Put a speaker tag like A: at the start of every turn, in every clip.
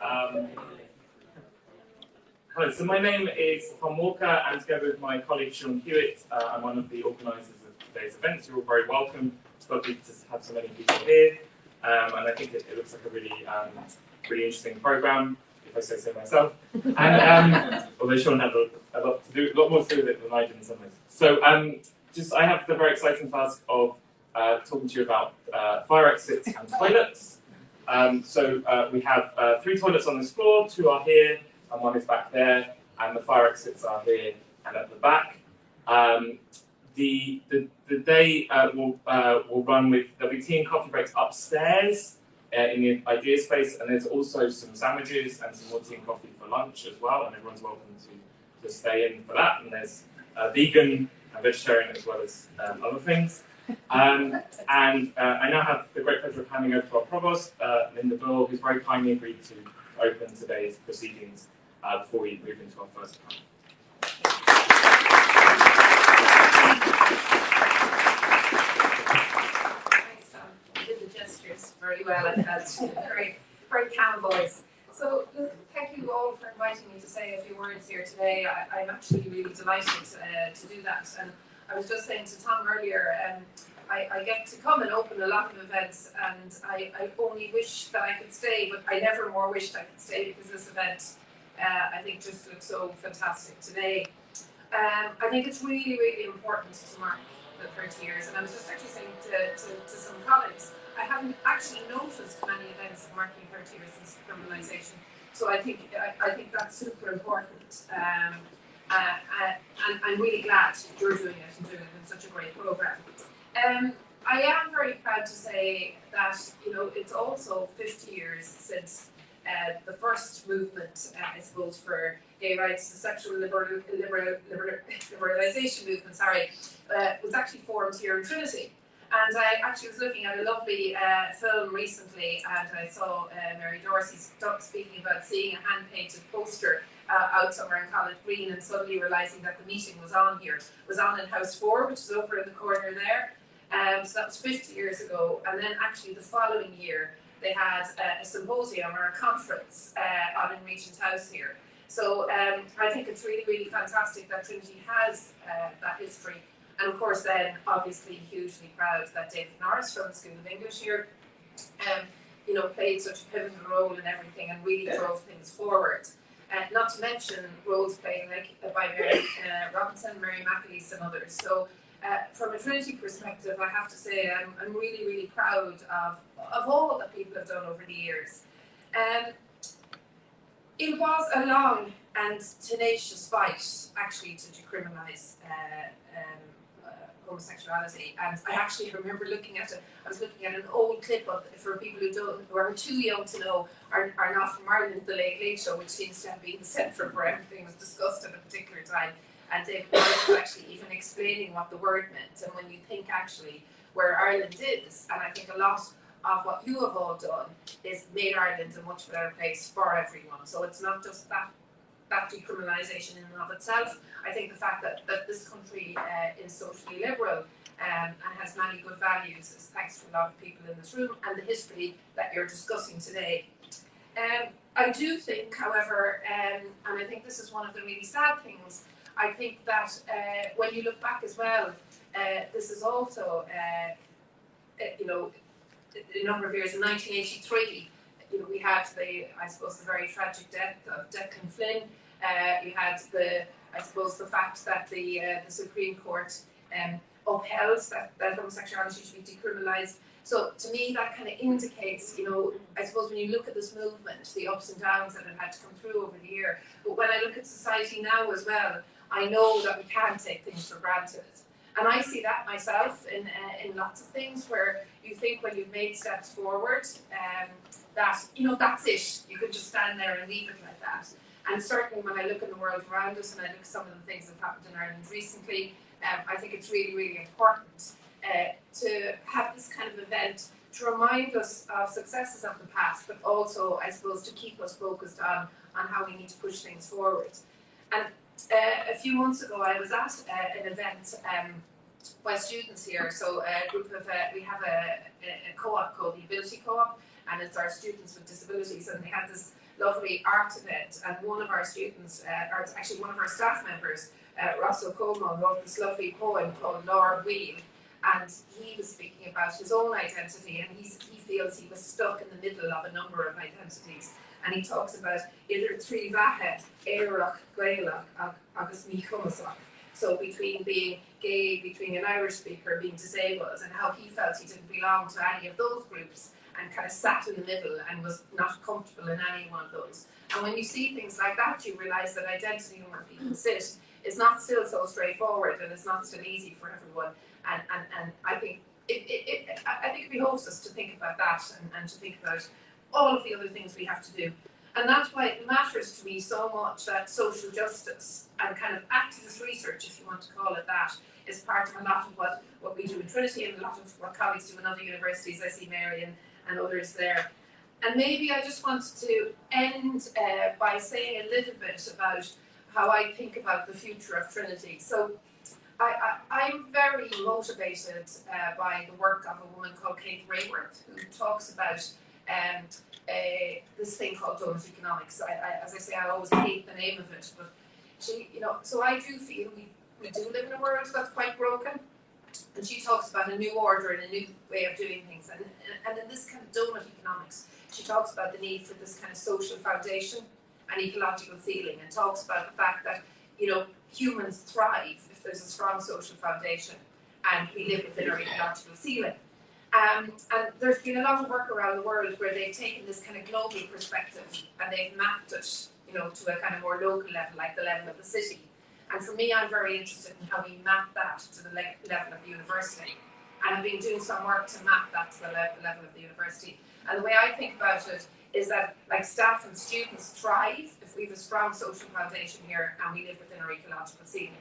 A: Hello, so my name is Tom Walker, and together with my colleague Sean Hewitt, I'm one of the organisers of today's event. You're all very welcome. It's lovely to have so many people here, and I think it looks like a really interesting programme, if I say so myself. And although Sean had a lot more to do with it than I did in some ways. So I have the very exciting task of talking to you about fire exits and toilets. We have 3 toilets on this floor, 2 are here, and 1 is back there, and the fire exits are here and at the back. The day will run with, there'll be tea and coffee breaks upstairs in the idea space, and there's also some sandwiches and some more tea and coffee for lunch as well, and everyone's welcome to stay in for that. And there's vegan and vegetarian as well as other things. I now have the great pleasure of handing over to our provost, Linda Bull, who's very kindly agreed to open today's proceedings before we move into our first panel.
B: Thanks, Tom. You did the gestures very well. I felt very, very calm voice. So, thank you all for inviting me to say a few words here today. I'm actually really delighted to do that. And I was just saying to Tom earlier, I get to come and open a lot of events, and I only wish that I could stay, but I never more wished I could stay because this event, I think, just looks so fantastic today. I think it's really, really important to mark the 30 years, and I was just actually saying to some colleagues, I haven't actually noticed many events marking 30 years since criminalisation, so I think that's super important. And I'm really glad you're doing it and doing it in such a great programme. I am very proud to say that, it's also 50 years since the first movement, I suppose, for gay rights, the sexual liberalisation movement, was actually formed here in Trinity. And I actually was looking at a lovely film recently, and I saw Mary Dorsey speaking about seeing a hand-painted poster out somewhere in College Green, and suddenly realising that the meeting was on here. It was on in House 4, which is over in the corner there. So that was 50 years ago. And then actually the following year, they had a symposium or a conference on in Regent House here. So I think it's really, really fantastic that Trinity has that history. And of course then, obviously, hugely proud that David Norris from the School of English here, played such a pivotal role in everything and really drove things forward. Not to mention roles played by Mary Robinson, Mary McAleese and others. So from a Trinity perspective, I have to say I'm really, really proud of all that people have done over the years. It was a long and tenacious fight, actually, to decriminalise homosexuality. And I actually remember looking at an old clip of, for people who are too young to know, are not from Ireland, the Late Late Show, which seems to have been the centre for everything was discussed at a particular time. And David Norris was actually even explaining what the word meant. And when you think actually where Ireland is, and I think a lot of what you have all done is made Ireland a much better place for everyone. So it's not just that decriminalisation in and of itself. I think the fact that this country is socially liberal and has many good values is thanks to a lot of people in this room and the history that you're discussing today. I do think, however, and I think this is one of the really sad things, I think that when you look back as well, this is also, a number of years, in 1983, we had the very tragic death of Declan Flynn. You had the fact that the Supreme Court upheld that homosexuality should be decriminalised. So to me, that kind of indicates, I suppose when you look at this movement, the ups and downs that it had to come through over the year. But when I look at society now as well, I know that we can't take things for granted. And I see that myself in lots of things where you think when you've made steps forward, that, that's it. You could just stand there and leave it like that. And certainly when I look at the world around us and I look at some of the things that have happened in Ireland recently, I think it's really, really important to have this kind of event to remind us of successes of the past, but also, I suppose, to keep us focused on how we need to push things forward. And a few months ago, I was at an event by students here. So a group of, we have a co-op called the Ability Co-op, and it's our students with disabilities, and they had this lovely art event, and one of our students, or it's actually one of our staff members, Ross O'Coleman, wrote this lovely poem called Laura Wheel, and he was speaking about his own identity, and he feels he was stuck in the middle of a number of identities, and he talks about idir trí bheathe, éireach, gaelach, agus mí chumasach. So between being gay, between an Irish speaker, being disabled, and how he felt he didn't belong to any of those groups, and kind of sat in the middle and was not comfortable in any one of those. And when you see things like that, you realise that identity and where people sit is not still so straightforward, and it's not still easy for everyone. And I think it behoves us to think about that, and to think about all of the other things we have to do. And that's why it matters to me so much that social justice and kind of activist research, if you want to call it that, is part of a lot of what we do in Trinity, and a lot of what colleagues do in other universities. I see Mary and others there. And maybe I just want to end by saying a little bit about how I think about the future of Trinity. So I'm very motivated by the work of a woman called Kate Raworth, who talks about this thing called donut economics. As I say, I always hate the name of it, but she, so I do feel we do live in a world that's quite broken. And she talks about a new order and a new way of doing things. And in this kind of donut economics, she talks about the need for this kind of social foundation and ecological ceiling, and talks about the fact that, humans thrive if there's a strong social foundation and we live within our ecological ceiling. And there's been a lot of work around the world where they've taken this kind of global perspective and they've mapped it, to a kind of more local level, like the level of the city. And for me, I'm very interested in how we map that to the level of the university. And I've been doing some work to map that to the level of the university. And the way I think about it is that, like, staff and students thrive if we have a strong social foundation here and we live within our ecological ceiling.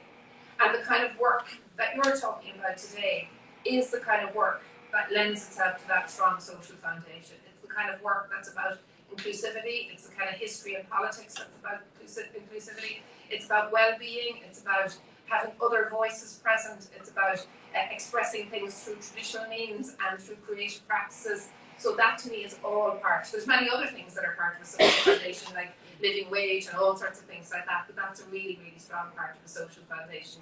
B: And the kind of work that you're talking about today is the kind of work that lends itself to that strong social foundation. It's the kind of work that's about inclusivity. It's the kind of history and politics that's about inclusivity. It's about well-being. It's about having other voices present. It's about expressing things through traditional means and through creative practices. So that to me is all part. There's many other things that are part of a social foundation, like living wage and all sorts of things like that, but that's a really, really strong part of the social foundation.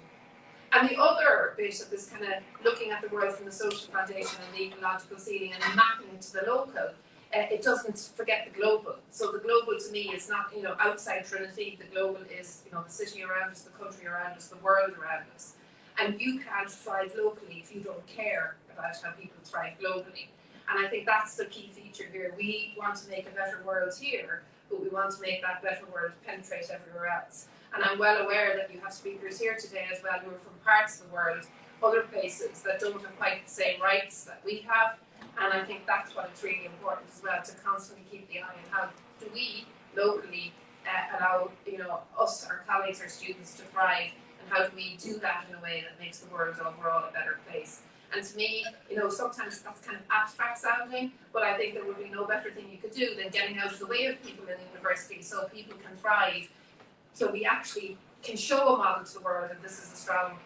B: And the other bit of this kind of looking at the world from the social foundation and the ecological ceiling and mapping it to the local, it doesn't forget the global. So the global to me is not, outside Trinity. The global is, the city around us, the country around us, the world around us. And you can't thrive locally if you don't care about how people thrive globally. And I think that's the key feature here. We want to make a better world here, but we want to make that better world penetrate everywhere else. And I'm well aware that you have speakers here today as well who are from parts of the world, other places that don't have quite the same rights that we have. And I think that's what it's really important as well, to constantly keep the eye on how do we locally allow us, our colleagues, our students to thrive, and how do we do that in a way that makes the world overall a better place. And to me, sometimes that's kind of abstract sounding, but I think there would be no better thing you could do than getting out of the way of people in the university so people can thrive, so we actually can show a model to the world that this is a strong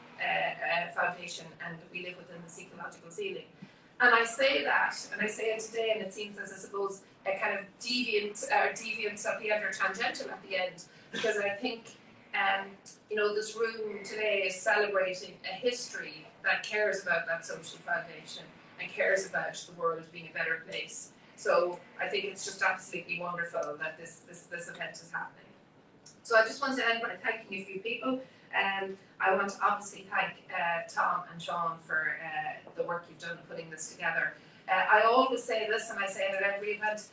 B: foundation and we live within this ecological ceiling. And I say that, and I say it today, and it seems as, I suppose, a kind of deviant at the end or tangential at the end, because I think, this room today is celebrating a history that cares about that social foundation and cares about the world being a better place. So I think it's just absolutely wonderful that this event is happening. So I just want to end by thanking a few people. I want to obviously thank Tom and Sean for the work you've done putting this together. I always say this, and I say it at every event,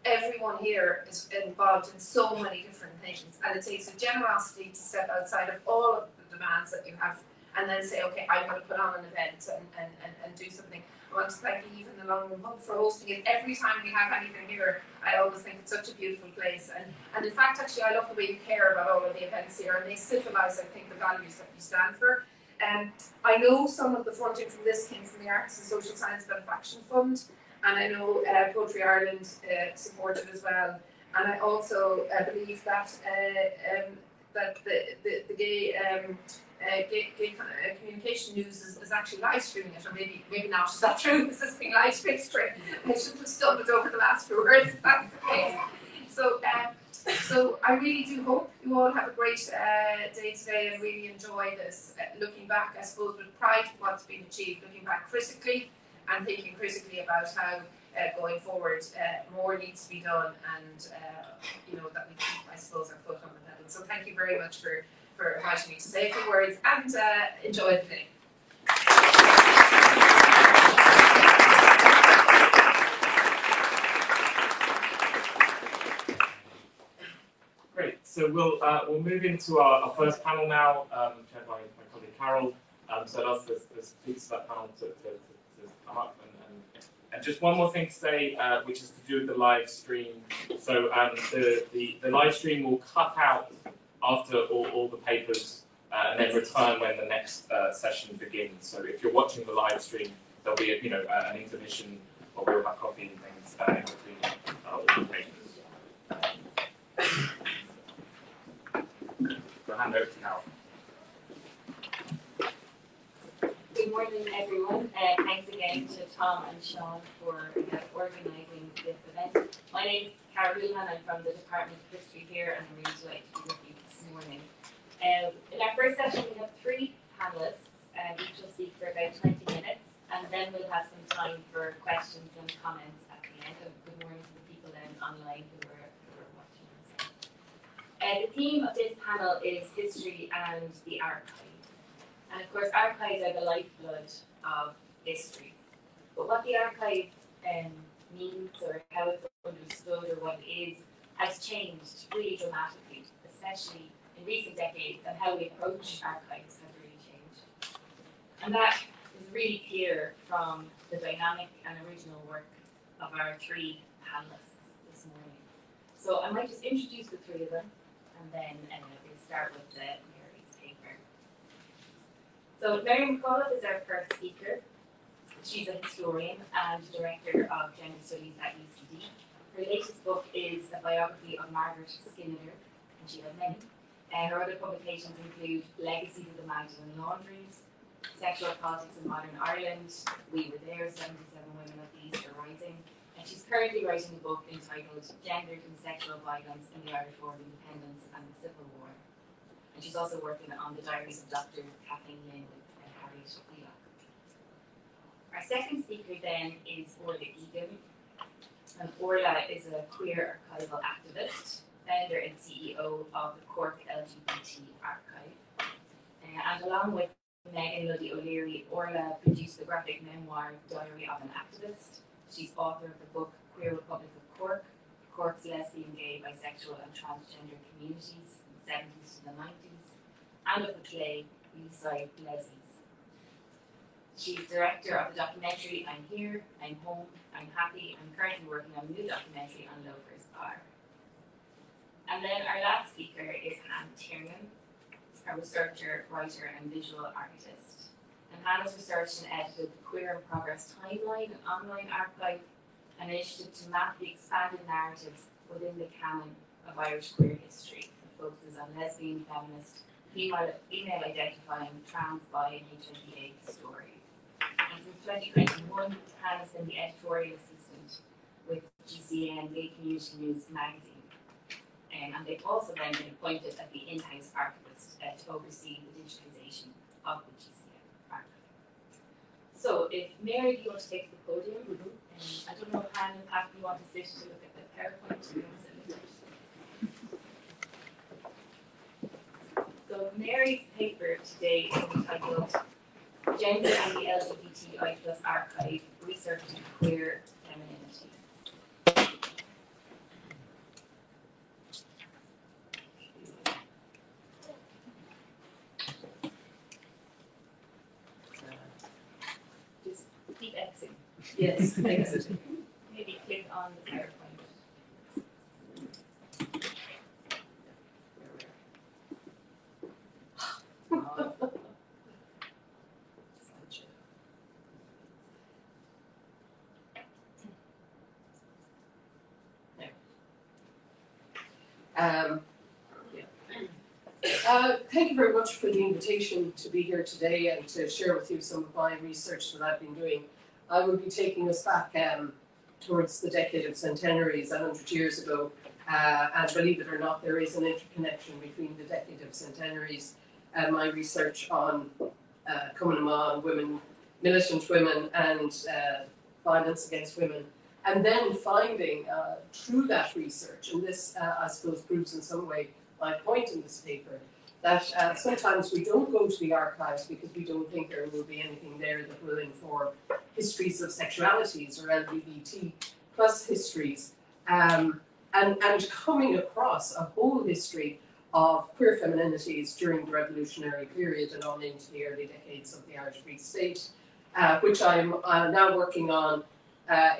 B: everyone here is involved in so many different things, and it takes a generosity to step outside of all of the demands that you have and then say, okay, I'm going to put on an event and do something. I want to thank Eve and the Long Room Hub for hosting it. Every time we have anything here, I always think it's such a beautiful place. And in fact, actually, I love the way you care about all of the events here, and they symbolize, I think, the values that you stand for. I know some of the funding from this came from the Arts and Social Science Benefaction Fund, and I know Poetry Ireland supported as well. And I also believe that that the gay communication news is actually live streaming it, or maybe not. Is that true? Is this being live streamed? I should have stumbled over the last few words. If that's the case. So So I really do hope you all have a great day today and really enjoy this. Looking back, I suppose, with pride of what's been achieved, looking back critically and thinking critically about how going forward more needs to be done, and that we keep, I suppose, our foot on the pedal. So thank you very much for inviting me to say a few words, and enjoy the day.
A: Great. So we'll move into our first panel now, chaired by my colleague Carol. So I'd ask the speakers of that panel to come up. And just one more thing to say, which is to do with the live stream. So the live stream will cut out after all the papers and then return when the next session begins. So if you're watching the live stream, there'll be an intermission, or we'll have coffee and things in between all the papers. So hand over to Carol.
C: Good morning, everyone. Thanks again to Tom and Sean for organising this event. My name is Carol Houlihan. I'm from the Department of History here, and I'm really delighted to be with you this morning. In our first session, we have 3 panellists. Each will speak for about 20 minutes, and then we'll have some time for questions and comments at the end. And good morning to the people then online who are watching us. The theme of this panel is history and the archive. And of course, archives are the lifeblood of history. But what the archive means, or how it's understood, or what it is, has changed really dramatically, especially in recent decades, and how we approach archives has really changed. And that is really clear from the dynamic and original work of our 3 panellists this morning. So I might just introduce the 3 of them, and then we'll start with Mary's paper. So Mary McAuliffe is our first speaker. She's a historian and director of gender studies at UCD. Her latest book is a biography of Margaret Skinner, and she has many. Her other publications include Legacies of the Magdalen Laundries, Sexual Politics in Modern Ireland, We Were There, 77 Women of the East Are Rising, and she's currently writing a book entitled Gendered and Sexual Violence in the Irish War of Independence and the Civil War. And she's also working on the diaries of Dr. Kathleen Lynn and Harriet Wheelock. Our second speaker then is Orla Egan. And Orla is a queer archival activist, founder and CEO of the Cork LGBT Archive. And along with Megan Luddy O'Leary, Orla produced the graphic memoir Diary of an Activist. She's author of the book Queer Republic of Cork, Cork's lesbian, gay, bisexual and transgender communities from the 70s to the 90s, and of the play Leaside Lesbies. She's director of the documentary I'm Here, I'm Home, I'm Happy, and currently working on a new documentary on Loafers Bar. And then our last speaker is Hannah Tiernan, a researcher, writer, and visual artist. And Hannah's researched and edited the Queer in Progress Timeline, an online archive, an initiative to map the expanded narratives within the canon of Irish queer history that focuses on lesbian, feminist, female identifying, trans, bi, and HIV/AIDS stories. And since 2021, Hannah's been the editorial assistant with GCN Gay Community News magazine. And they've also then been appointed as the in-house archivist to oversee the digitization of the GCN archive. So if Mary, do you want to take the podium? I don't know if Hannah and Pat, you want to sit to look at the PowerPoint. So Mary's paper today is entitled Gender and the LGBTI+ Archive, Research into Queer Femininity. Just keep exiting.
B: Yes, exit.
C: Maybe click on the PowerPoint.
D: Thank you very much for the invitation to be here today and to share with you some of my research that I've been doing. I will be taking us back towards the decade of centenaries, 100 years ago, And believe it or not, there is an interconnection between the decade of centenaries and my research on Cumann women, militant women, and violence against women. And then finding through that research, and this I suppose proves in some way my point in this paper, that sometimes we don't go to the archives because we don't think there will be anything there that will inform histories of sexualities or LGBT plus histories. And coming across a whole history of queer femininities during the revolutionary period and on into the early decades of the Irish Free State, which I'm now working on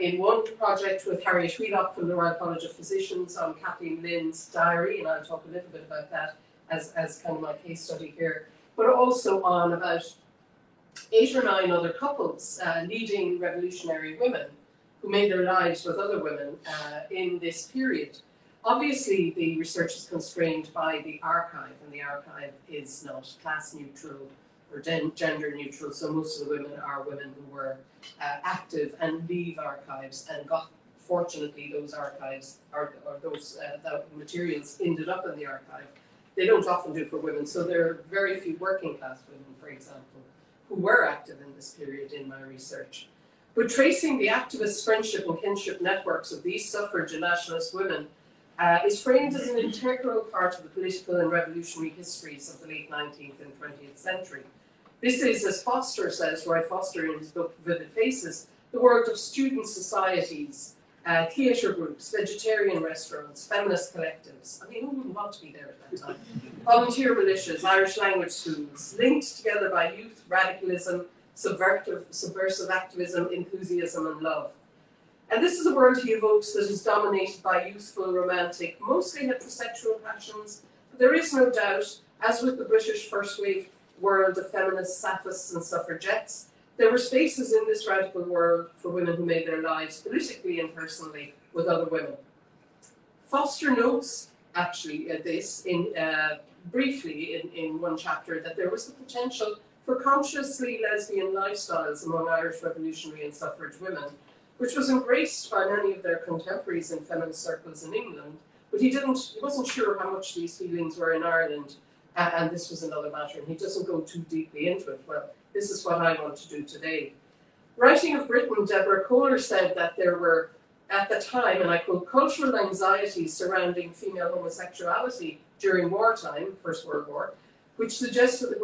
D: in one project with Harriet Wheelock from the Royal College of Physicians on Kathleen Lynn's diary, and I'll talk a little bit about that as kind of my case study here, but also on about 8 or 9 other couples, leading revolutionary women who made their lives with other women in this period. Obviously, the research is constrained by the archive, and the archive is not class neutral or gender neutral, so most of the women are women who were active and leave archives and got, fortunately, those archives or those materials ended up in the archive. They don't often do for women, so there are very few working class women, for example, who were active in this period in my research. But tracing the activist friendship and kinship networks of these suffrage and nationalist women is framed as an integral part of the political and revolutionary histories of the late 19th and 20th century. This is, as Foster says, Roy Foster in his book Vivid Faces, the world of student societies, theatre groups, vegetarian restaurants, feminist collectives. I mean, who wouldn't want to be there at that time? Volunteer militias, Irish language schools, linked together by youth, radicalism, subversive activism, enthusiasm, and love. And this is a world he evokes that is dominated by youthful, romantic, mostly heterosexual passions. But there is no doubt, as with the British first wave world of feminists, saphists, and suffragettes, there were spaces in this radical world for women who made their lives politically and personally with other women. Foster notes, actually, this briefly in one chapter, that there was the potential for consciously lesbian lifestyles among Irish revolutionary and suffrage women, which was embraced by many of their contemporaries in feminist circles in England, but he wasn't sure how much these feelings were in Ireland, and this was another matter, and he doesn't go too deeply into it. Well, this is what I want to do today. Writing of Britain, Deborah Kohler said that there were, at the time, and I quote, cultural anxieties surrounding female homosexuality during wartime, First World War, which suggests that the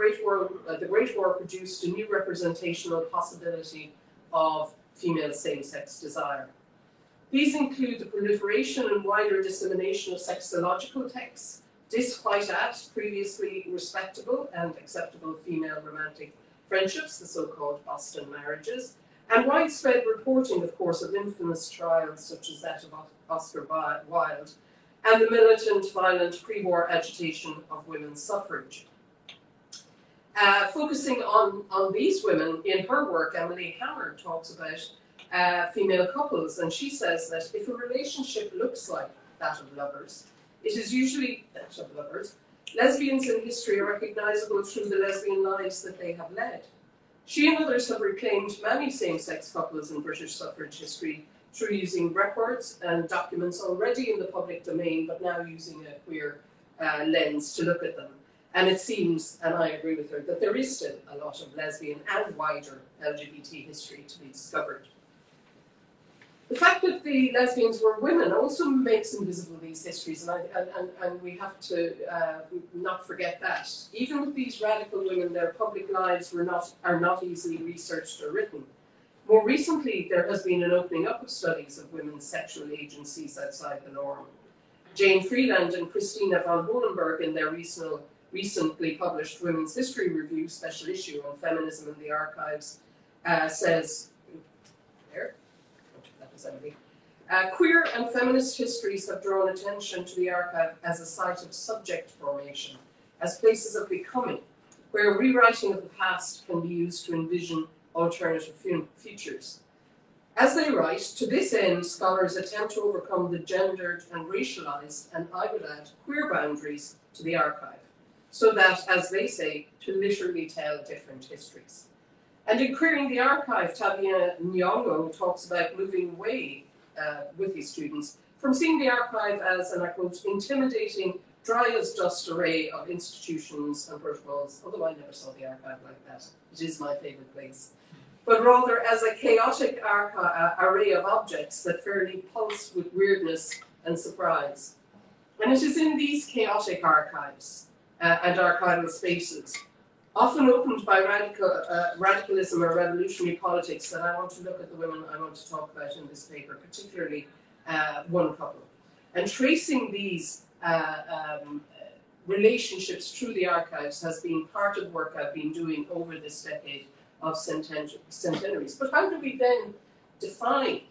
D: Great War produced a new representational possibility of female same-sex desire. These include the proliferation and wider dissemination of sexological texts, disquite at previously respectable and acceptable female romantic friendships, the so-called Boston marriages, and widespread reporting, of course, of infamous trials such as that of Oscar Wilde, and the militant, violent pre-war agitation of women's suffrage. Focusing on these women, in her work, Emily Hammer talks about female couples, and she says that if a relationship looks like that of lovers, it is usually that of lovers. Lesbians in history are recognizable through the lesbian lives that they have led. She and others have reclaimed many same-sex couples in British suffrage history through using records and documents already in the public domain, but now using a queer lens to look at them. And it seems, and I agree with her, that there is still a lot of lesbian and wider LGBT history to be discovered. The fact that the lesbians were women also makes invisible these histories, and we have to not forget that. Even with these radical women, their public lives are not easily researched or written. More recently, there has been an opening up of studies of women's sexual agencies outside the norm. Jane Freeland and Christina von Hohenberg, in their recently published Women's History Review special issue on feminism in the archives, says, queer and feminist histories have drawn attention to the archive as a site of subject formation, as places of becoming, where rewriting of the past can be used to envision alternative futures. As they write, to this end, scholars attempt to overcome the gendered and racialized, and I would add, queer boundaries to the archive, so that, as they say, to literally tell different histories. And in Queering the Archive, Tavia Nyong'o talks about moving away with his students from seeing the archive as, and I quote, intimidating, dry as dust array of institutions and protocols, although I never saw the archive like that. It is my favourite place. But rather as a chaotic array of objects that fairly pulse with weirdness and surprise. And it is in these chaotic archives and archival spaces, often opened by radicalism or revolutionary politics, that I want to look at the women I want to talk about in this paper, particularly one couple. And tracing these relationships through the archives has been part of the work I've been doing over this decade of centenaries. But how do we then define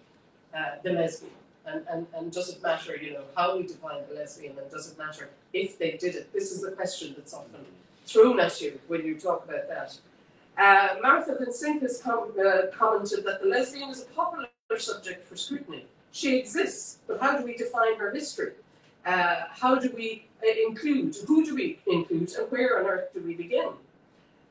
D: the lesbian? And does it matter, you know, how we define the lesbian, and does it matter if they did it? This is the question that's often thrown at you when you talk about that. Martha Vincincus commented that the lesbian is a popular subject for scrutiny. She exists, but how do we define her history? How do we include? Who do we include? And where on earth do we begin?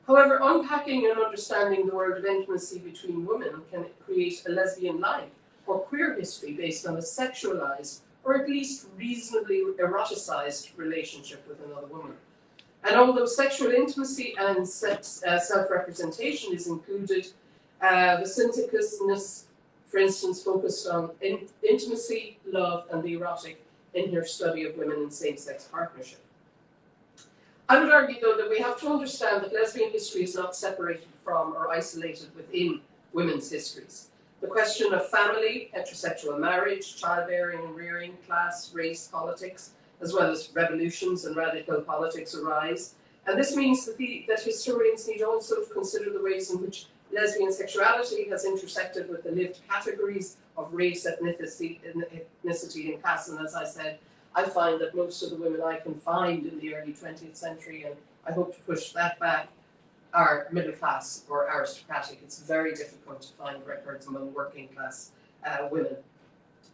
D: However, unpacking and understanding the world of intimacy between women can create a lesbian-like or queer history based on a sexualized, or at least reasonably eroticized relationship with another woman. And although sexual intimacy and self-representation is included, Vincincus, for instance, focused on intimacy, love, and the erotic in her study of women in same-sex partnership. I would argue, though, that we have to understand that lesbian history is not separated from or isolated within women's histories. The question of family, heterosexual marriage, childbearing and rearing, class, race, politics, as well as revolutions and radical politics arise. And this means that historians need also to consider the ways in which lesbian sexuality has intersected with the lived categories of race, ethnicity, and class. And as I said, I find that most of the women I can find in the early 20th century, and I hope to push that back, are middle class or aristocratic. It's very difficult to find records among working class women.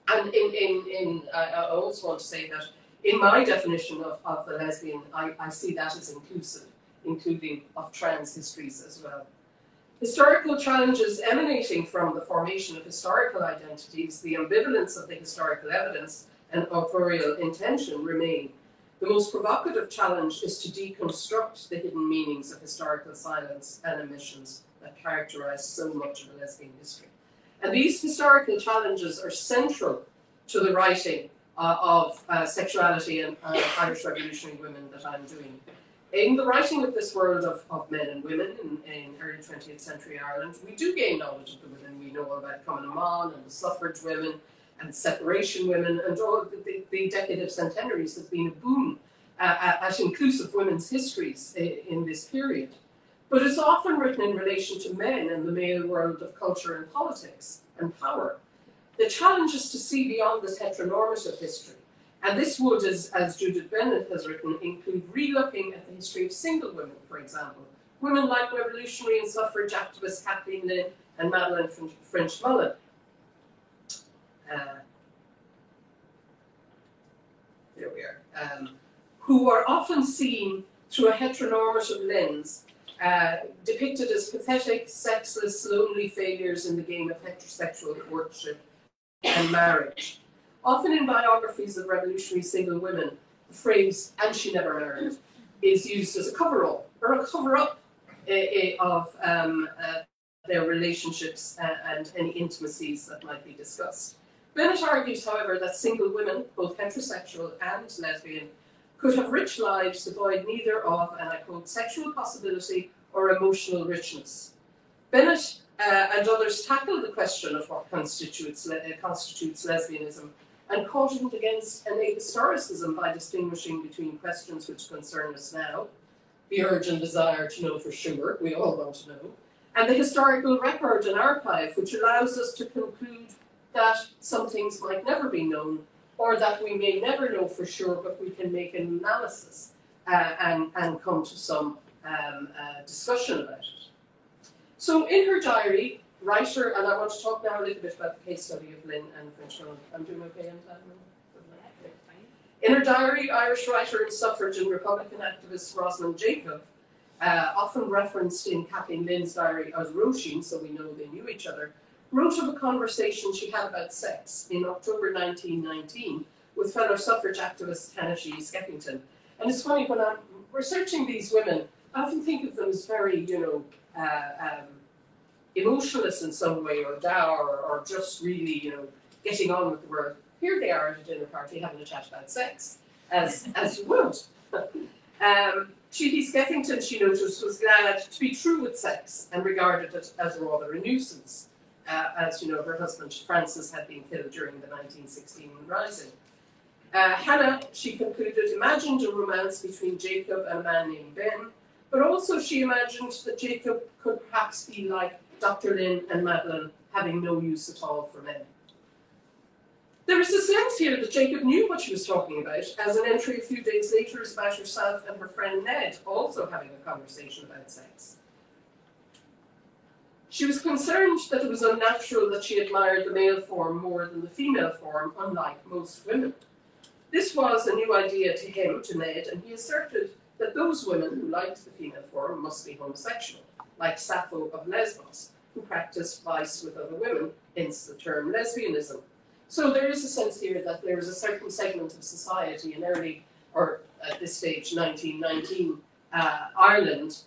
D: And I also want to say that in my definition of the lesbian, I see that as inclusive, including of trans histories as well. Historical challenges emanating from the formation of historical identities, the ambivalence of the historical evidence, and authorial intention remain. The most provocative challenge is to deconstruct the hidden meanings of historical silence and omissions that characterize so much of a lesbian history. And these historical challenges are central to the writing of sexuality and Irish revolutionary women that I'm doing. In the writing of this world of men and women in early 20th century Ireland, we do gain knowledge of the women. We know about Cumann na mBan and the suffrage women and separation women, and all of the decade of centenaries has been a boom at inclusive women's histories in this period. But it's often written in relation to men and the male world of culture and politics and power. The challenge is to see beyond this heteronormative history. And this would, as Judith Bennett has written, include relooking at the history of single women, for example. Women like revolutionary and suffrage activist Kathleen Lynn and Madeleine French Mullen. There we are. Who are often seen through a heteronormative lens, depicted as pathetic, sexless, lonely failures in the game of heterosexual courtship and marriage. Often in biographies of revolutionary single women, the phrase, "and she never married," is used as a cover-all or a cover-up of their relationships and any intimacies that might be discussed. Bennett argues, however, that single women, both heterosexual and lesbian, could have rich lives devoid neither of, and I quote, sexual possibility or emotional richness. Bennett and others tackle the question of what constitutes lesbianism and cautioned against an ahistoricism by distinguishing between questions which concern us now, the urge and desire to know for sure, we all want to know, and the historical record and archive which allows us to conclude that some things might never be known, or that we may never know for sure, but we can make an analysis and come to some discussion about it. So in her diary, writer, and I want to talk now a little bit about the case study of Lynn and French Mullen. I'm doing okay on time? In her diary, Irish writer and suffrage and Republican activist Rosalind Jacob, often referenced in Kathleen Lynn's diary as Roisin, so we know they knew each other, wrote of a conversation she had about sex in October 1919 with fellow suffrage activist Hannah-G. Skeffington. And it's funny, when I'm researching these women, I often think of them as very, emotionless in some way, or dour, or just really, getting on with the world. Here they are at a dinner party having a chat about sex, as you would. G.P. Skeffington, she noticed, was glad to be true with sex and regarded it as rather a nuisance. As you know, her husband Francis had been killed during the 1916 Rising. Hannah, she concluded, imagined a romance between Jacob and a man named Ben, but also she imagined that Jacob could perhaps be like Dr. Lynn and Madeline, having no use at all for men. There is a sense here that Jacob knew what she was talking about, as an entry a few days later is about herself and her friend Ned also having a conversation about sex. She was concerned that it was unnatural that she admired the male form more than the female form, unlike most women. This was a new idea to him, to Ned, and he asserted that those women who liked the female form must be homosexual, like Sappho of Lesbos, who practiced vice with other women, hence the term lesbianism. So there is a sense here that there is a certain segment of society in early, or at this stage, 1919 Ireland,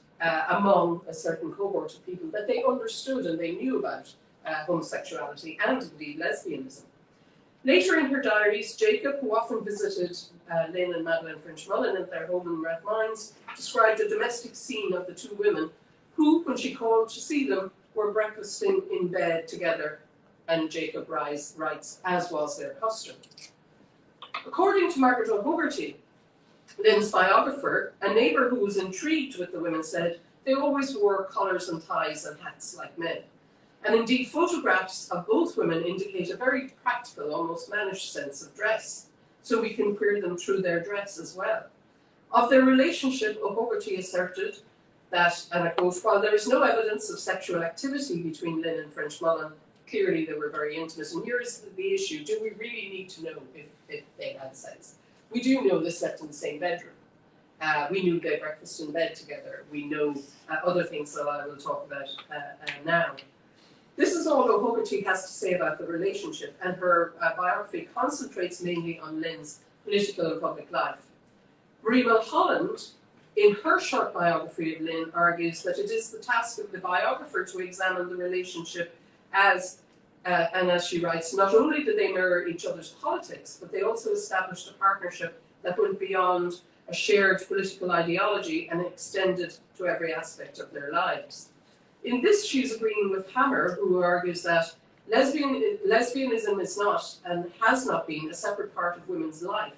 D: among a certain cohort of people, that they understood and they knew about homosexuality and indeed lesbianism. Later in her diaries, Jacob, who often visited Lynn and Madeline French-Mullen at their home in Rathmines, described a domestic scene of the two women who, when she called to see them, were breakfasting in bed together, and Jacob writes, as was their custom. According to Margaret O'Hogarty, Lynn's biographer, a neighbour who was intrigued with the women said they always wore collars and ties and hats like men. And indeed, photographs of both women indicate a very practical, almost mannish sense of dress, so we can queer them through their dress as well. Of their relationship, O'Hogarty asserted that, and I quote, while there is no evidence of sexual activity between Lynn and French-Mullen, clearly they were very intimate. And here is the issue: do we really need to know if they had sex? We do know they slept in the same bedroom. We knew they breakfast in bed together. We know other things that I will talk about now. This is all O'Hogarty has to say about the relationship, and her biography concentrates mainly on Lynn's political and public life. Marie Mulholland, in her short biography of Lynn, argues that it is the task of the biographer to examine the relationship as, and as she writes, not only did they mirror each other's politics, but they also established a partnership that went beyond a shared political ideology and extended to every aspect of their lives. In this, she's agreeing with Hammer, who argues that lesbianism is not and has not been a separate part of women's life,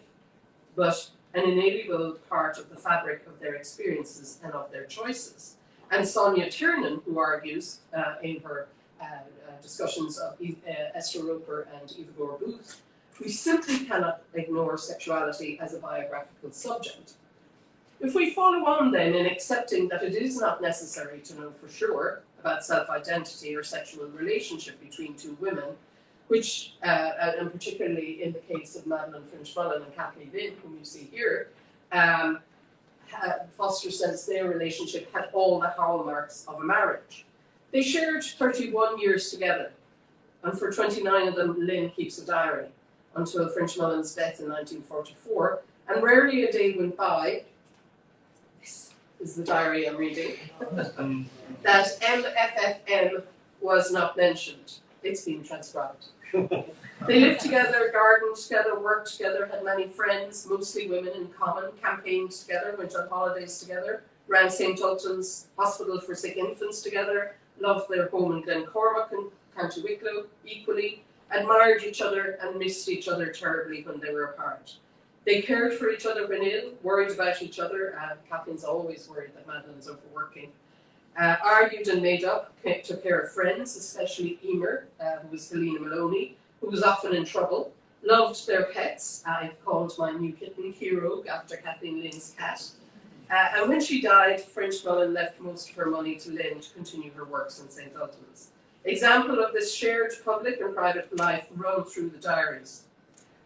D: but an inalienable part of the fabric of their experiences and of their choices. And Sonia Tiernan, who argues in her discussions of Esther Roper and Eva Gore Booth, we simply cannot ignore sexuality as a biographical subject. If we follow on then in accepting that it is not necessary to know for sure about self-identity or sexual relationship between two women, which, and particularly in the case of Madeline French-Mullen and Kathleen Lynn, whom you see here, Foster says their relationship had all the hallmarks of a marriage. They shared 31 years together, and for 29 of them, Lynn keeps a diary, until French-Mullen's death in 1944, and rarely a day went by, this is the diary I'm reading, that MFFM was not mentioned. It's been transcribed. They lived together, gardened together, worked together, had many friends, mostly women in common, campaigned together, went on holidays together, ran St. Ultan's Hospital for Sick Infants together, loved their home in Glencormac and County Wicklow equally, admired each other and missed each other terribly when they were apart. They cared for each other when ill, worried about each other. Kathleen's always worried that Madeline's overworking. Argued and made up, took care of friends, especially Emer, who was Helena Maloney, who was often in trouble, loved their pets. I've called my new kitten Hero after Kathleen Lynn's cat. And when she died, French-Mullen left most of her money to Lynn to continue her works in St. Ultan's. Example of this shared public and private life run through the diaries.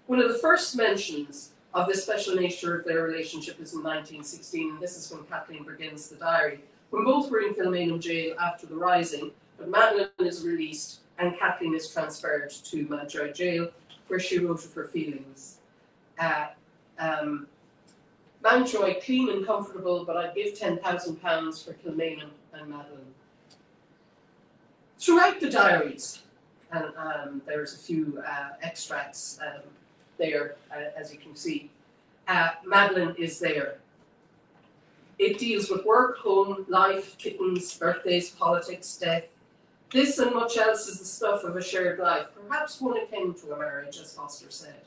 D: One of the first mentions of the special nature of their relationship is in 1916, and this is when Kathleen begins the diary, when both were in Kilmainham jail after the Rising, but Madeline is released and Kathleen is transferred to Mountjoy Jail, where she wrote of her feelings. Mountjoy, clean and comfortable, but I'd give £10,000 for Kilmainham and Madeline. Throughout the diaries, and there's a few extracts there, as you can see, Madeline is there. It deals with work, home, life, kittens, birthdays, politics, death. This and much else is the stuff of a shared life, perhaps one akin to a marriage, as Foster said.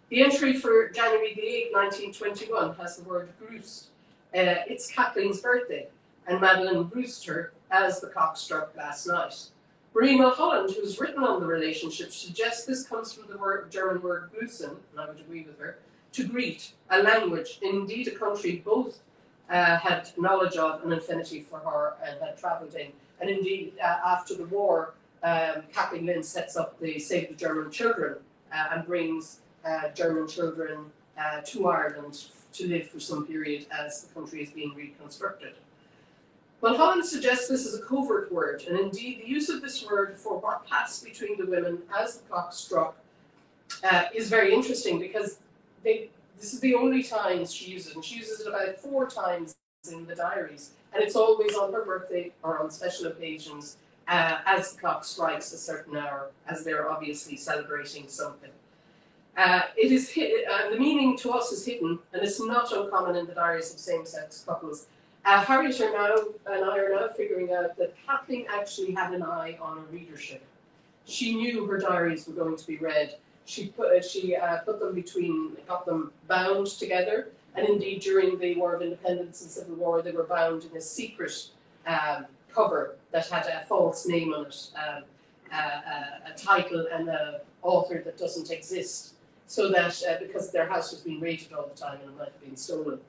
D: The entry for January the 8th, 1921 has the word grüßt. It's Kathleen's birthday, and Madeline grüßt her as the clock struck last night. Marie Mulholland, who's written on the relationship, suggests this comes from the German word grüßen, and I would agree with her, to greet, a language, indeed a country both had knowledge of and affinity for her and had travelled in. And indeed, after the war, Kathleen Lynn sets up the Save the German Children and brings German children to Ireland to live for some period as the country is being reconstructed. Mulholland suggests this is a covert word, and indeed the use of this word for what passed between the women as the clock struck is very interesting, because this is the only time she uses it, and she uses it about 4 times in the diaries, and it's always on her birthday or on special occasions as the clock strikes a certain hour, as they're obviously celebrating something. It is the meaning to us is hidden, and it's not uncommon in the diaries of same-sex couples. Harriet and I are now figuring out that Kathleen actually had an eye on her readership. She knew her diaries were going to be read. She put them got them bound together, and indeed during the War of Independence and Civil War, they were bound in a secret cover that had a false name on it, a title and an author that doesn't exist, so that because their house was being raided all the time and it might have been stolen.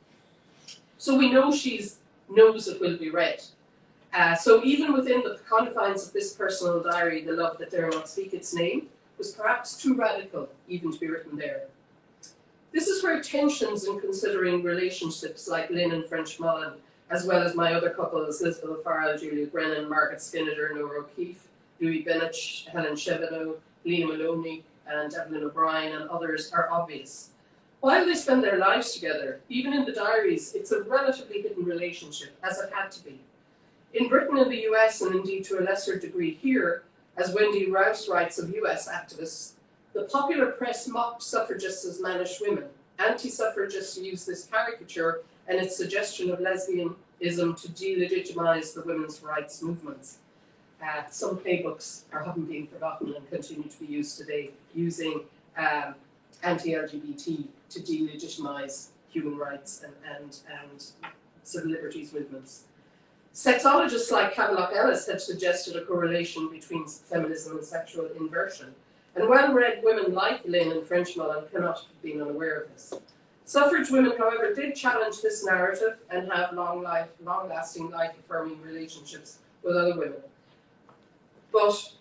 D: So we know she knows it will be read. So even within the confines of this personal diary, the love that dare not speak its name was perhaps too radical even to be written there. This is where tensions in considering relationships like Lynn and French Mullen, as well as my other couples, Elizabeth Farrell, Julia Brennan, Margaret Skinner, Nora O'Keefe, Louis Bennett, Helen Cheveneau, Leah Maloney, and Evelyn O'Brien, and others, are obvious. While they spend their lives together, even in the diaries, it's a relatively hidden relationship, as it had to be. In Britain and the US, and indeed to a lesser degree here, as Wendy Rouse writes of US activists, the popular press mocked suffragists as mannish women. Anti-suffragists use this caricature and its suggestion of lesbianism to delegitimize the women's rights movements. Some playbooks haven't been forgotten and continue to be used today, using anti-LGBT to delegitimize human rights and civil liberties movements. Sexologists like Havelock Ellis have suggested a correlation between feminism and sexual inversion, and well-read women like Lynn and French Mullen cannot have been unaware of this. Suffrage women, however, did challenge this narrative and have long-lasting, life-affirming relationships with other women. But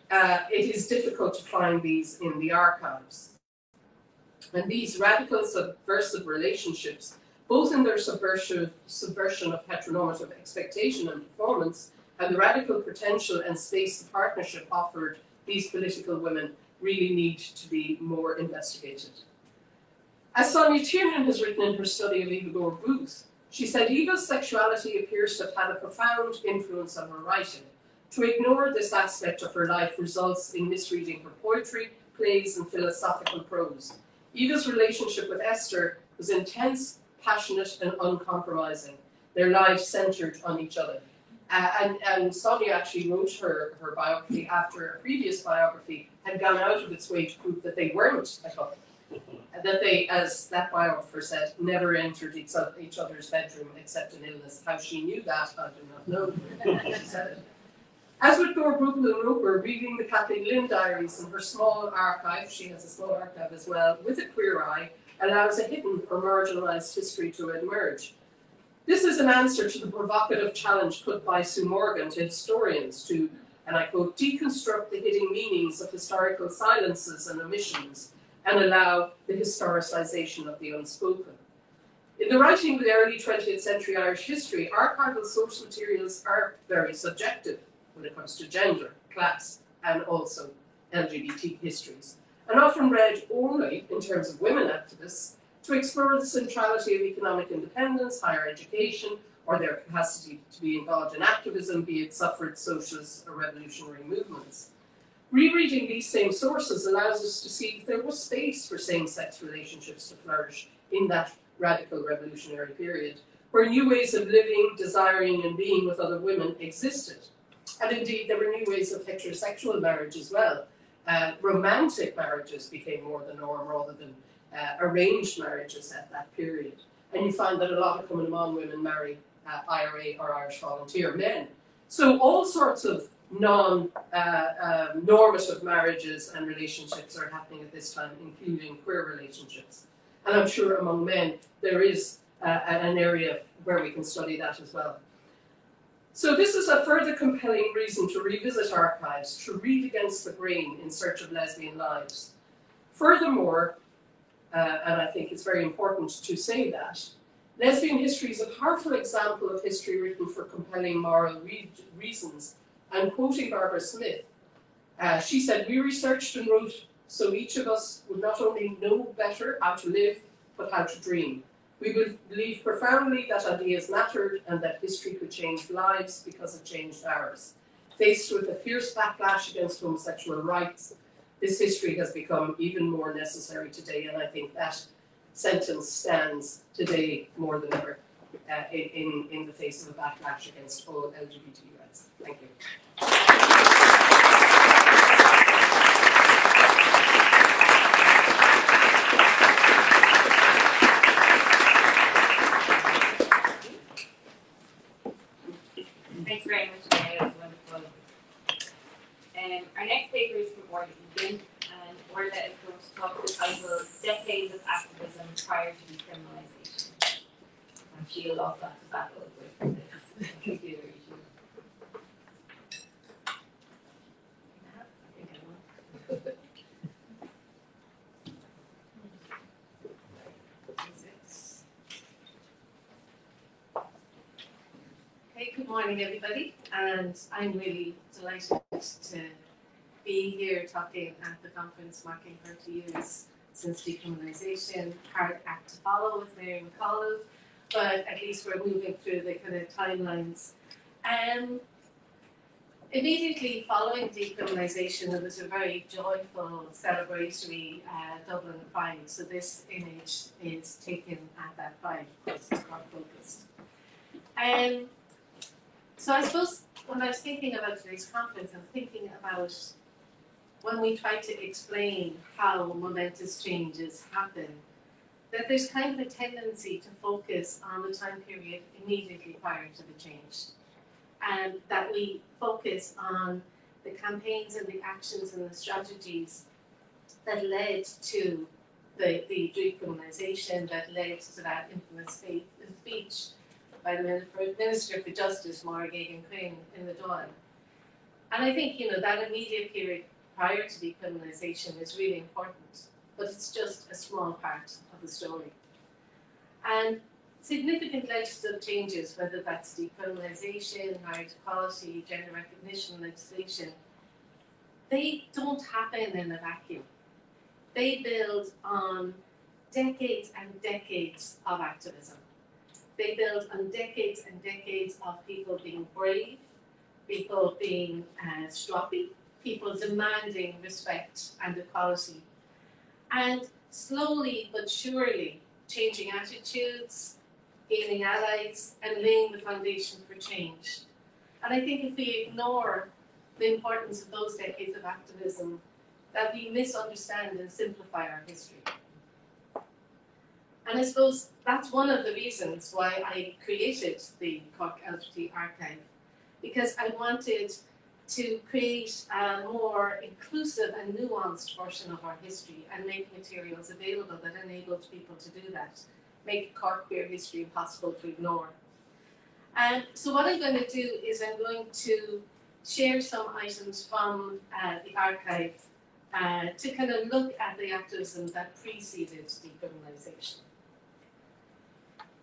D: it is difficult to find these in the archives. And these radical subversive relationships, both in their subversion of heteronormative expectation and performance, and the radical potential and space the partnership offered these political women, really need to be more investigated. As Sonia Tiernan has written in her study of Eva Gore Booth, she said Eva's sexuality appears to have had a profound influence on her writing. To ignore this aspect of her life results in misreading her poetry, plays, and philosophical prose. Eva's relationship with Esther was intense, passionate, and uncompromising. Their lives centred on each other. And Sonia actually wrote her biography after a previous biography had gone out of its way to prove that they weren't a couple. That they, as that biographer said, never entered each other's bedroom except in illness. How she knew that, I do not know. She said it. As with Gore Bruegel and Roper, reading the Kathleen Lynn diaries in her small archive, she has a small archive as well, with a queer eye, allows a hidden or marginalised history to emerge. This is an answer to the provocative challenge put by Sue Morgan to historians to, and I quote, deconstruct the hidden meanings of historical silences and omissions and allow the historicisation of the unspoken. In the writing of the early 20th century Irish history, archival source materials are very subjective when it comes to gender, class, and also LGBT histories, and often read only in terms of women activists to explore the centrality of economic independence, higher education, or their capacity to be involved in activism, be it suffrage, socialist, or revolutionary movements. Rereading these same sources allows us to see there was space for same-sex relationships to flourish in that radical revolutionary period, where new ways of living, desiring, and being with other women existed. And indeed, there were new ways of heterosexual marriage as well. Romantic marriages became more the norm rather than arranged marriages at that period. And you find that a lot of Cumann na mBan women marry IRA or Irish volunteer men. So all sorts of non-normative marriages and relationships are happening at this time, including queer relationships. And I'm sure among men there is an area where we can study that as well. So this is a further compelling reason to revisit archives, to read against the grain in search of lesbian lives. Furthermore, and I think it's very important to say that, lesbian history is a powerful example of history written for compelling moral reasons. And quoting Barbara Smith, she said, "We researched and wrote so each of us would not only know better how to live, but how to dream. We believe profoundly that ideas mattered and that history could change lives because it changed ours. Faced with a fierce backlash against homosexual rights, this history has become even more necessary today," and I think that sentence stands today more than ever in the face of a backlash against all LGBT rights. Thank you.
C: Thanks very much, Mary. That was wonderful. Our next paper is from Orla Egan, and Orla is going to talk the title Decades of Activism Prior to Decriminalisation. And she'll also have to battle with this computer issue.
E: Okay, good morning everybody, and I'm really delighted to be here talking at the conference marking 30 years since decriminalisation. Hard act to follow with Mary McAuliffe, but at least we're moving through the kind of timelines. Immediately following decriminalisation, there was a very joyful, celebratory Dublin Pride. So this image is taken at that Pride, of course, it's quite focused. So I suppose when I was thinking about today's conference, I'm thinking about when we try to explain how momentous changes happen, that there's kind of a tendency to focus on the time period immediately prior to the change. And that we focus on the campaigns and the actions and the strategies that led to the decriminalisation, that led to that infamous speech by the Minister for Justice, Máire Geoghegan Quinn, in the Dáil. And I think, that immediate period prior to decriminalisation is really important, but it's just a small part of the story. And significant legislative changes, whether that's decriminalisation, marriage equality, gender recognition legislation, they don't happen in a vacuum. They build on decades and decades of activism. They build on decades and decades of people being brave, people being stroppy, people demanding respect and equality, and slowly but surely changing attitudes, gaining allies, and laying the foundation for change. And I think if we ignore the importance of those decades of activism, that we misunderstand and simplify our history. And I suppose that's one of the reasons why I created the Cork LGBT Archive, because I wanted to create a more inclusive and nuanced version of our history and make materials available that enables people to do that, make Cork queer history impossible to ignore. And so what I'm going to do is I'm going to share some items from the archive to kind of look at the activism that preceded decriminalisation.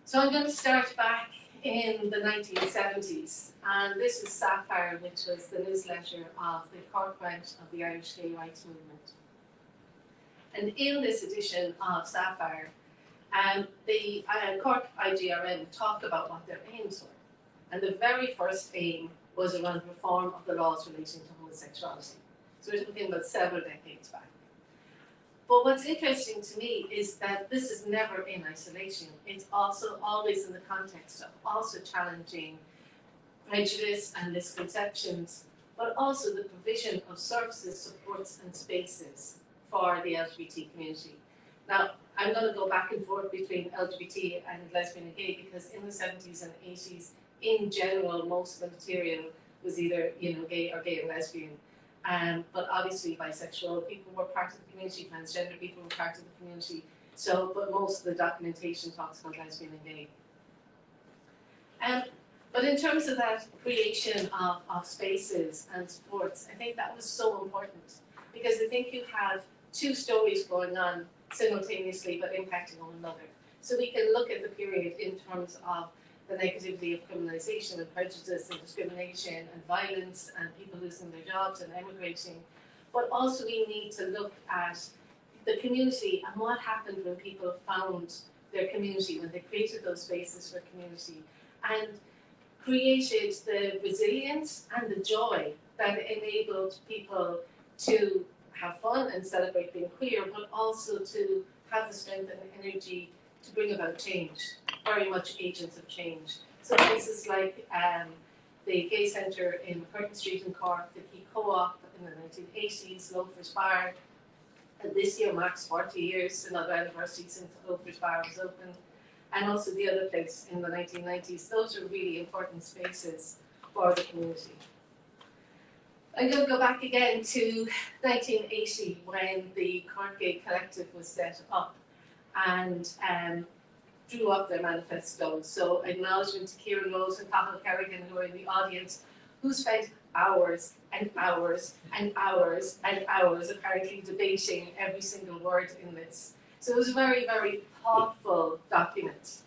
E: So I'm going to start back in the 1970s, and this is Sapphire, which was the newsletter of the Cork branch of the Irish Gay Rights Movement. And in this edition of Sapphire, the Cork IGRM talked about what their aims were. And the very first aim was around reform of the laws relating to homosexuality. So we're talking about several decades back. But what's interesting to me is that this is never in isolation. It's also always in the context of also challenging prejudice and misconceptions, but also the provision of services, supports and spaces for the LGBT community. Now, I'm going to go back and forth between LGBT and lesbian and gay because in the 70s and 80s, in general, most of the material was either gay or gay and lesbian. But obviously bisexual people were part of the community, transgender people were part of the community. So, but most of the documentation talks about lesbian and gay. But in terms of that creation of spaces and supports, I think that was so important because I think you have two stories going on simultaneously but impacting one another. So we can look at the period in terms of the negativity of criminalisation and prejudice and discrimination and violence and people losing their jobs and emigrating. But also we need to look at the community and what happened when people found their community, when they created those spaces for community and created the resilience and the joy that enabled people to have fun and celebrate being queer, but also to have the strength and energy to bring about change, very much agents of change. So places like the Gay Centre in McCurtain Street in Cork, the Key Co-op in the 1980s, Loafers Bar, and this year marks 40 years, another anniversary since Loafers Bar was open, and also the other place in the 1990s. Those are really important spaces for the community. I'm going to go back again to 1980 when the Cork Gay Collective was set up and drew up their manifesto. So acknowledgement to Kieran Rose and Cathal Kerrigan who are in the audience, who spent hours and hours and hours and hours apparently debating every single word in this. So it was a very, very thoughtful document.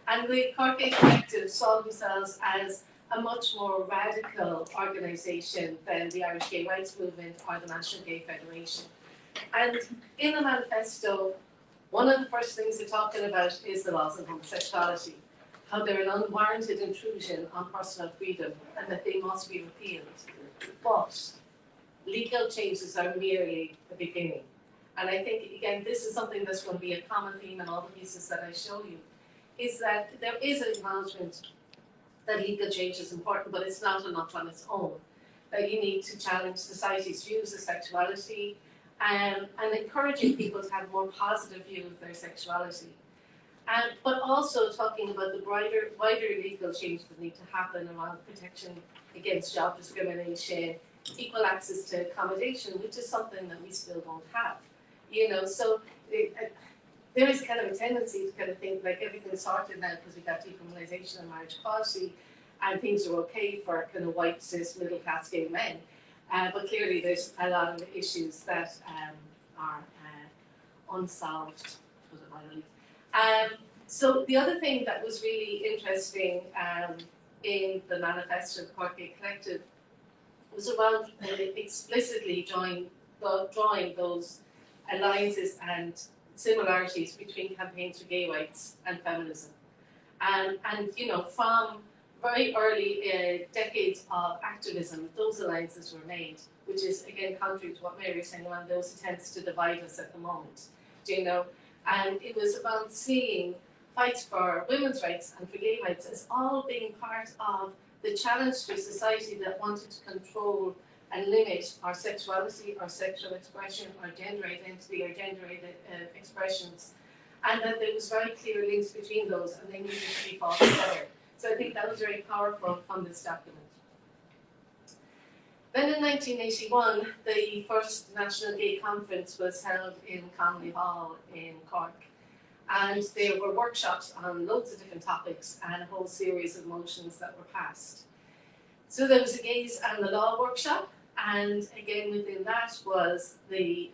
E: And the Cork Gay Collective saw themselves as a much more radical organisation than the Irish Gay Rights Movement or the National Gay Federation. And in the manifesto, one of the first things they're talking about is the laws on homosexuality, how they're an unwarranted intrusion on personal freedom and that they must be repealed. But legal changes are merely the beginning. And I think, again, this is something that's going to be a common theme in all the pieces that I show you, is that there is an acknowledgement that legal change is important, but it's not enough on its own. That you need to challenge society's views of sexuality and encouraging people to have a more positive view of their sexuality. But also talking about the wider legal change that need to happen around protection against job discrimination, equal access to accommodation, which is something that we still don't have. So there is kind of a tendency to kind of think like everything's sorted now because we got decriminalisation and marriage equality and things are okay for kind of white, cis, middle class gay men. But clearly there's a lot of issues that are unsolved, was it mildly. So the other thing that was really interesting in the manifesto of the Cork Gay Collective was around explicitly drawing those alliances and similarities between campaigns for gay rights and feminism. And from very early decades of activism, those alliances were made, which is, again, contrary to what Mary is saying around those attempts to divide us at the moment. And it was about seeing fights for women's rights and for gay rights as all being part of the challenge to a society that wanted to control and limit our sexuality, our sexual expression, our gender identity, our gender expressions, and that there was very clear links between those and they needed to be fought together. So I think that was very powerful from this document. Then in 1981, the first National Gay Conference was held in Connolly Hall in Cork. And there were workshops on loads of different topics and a whole series of motions that were passed. So there was a Gays and the Law workshop, and again within that was the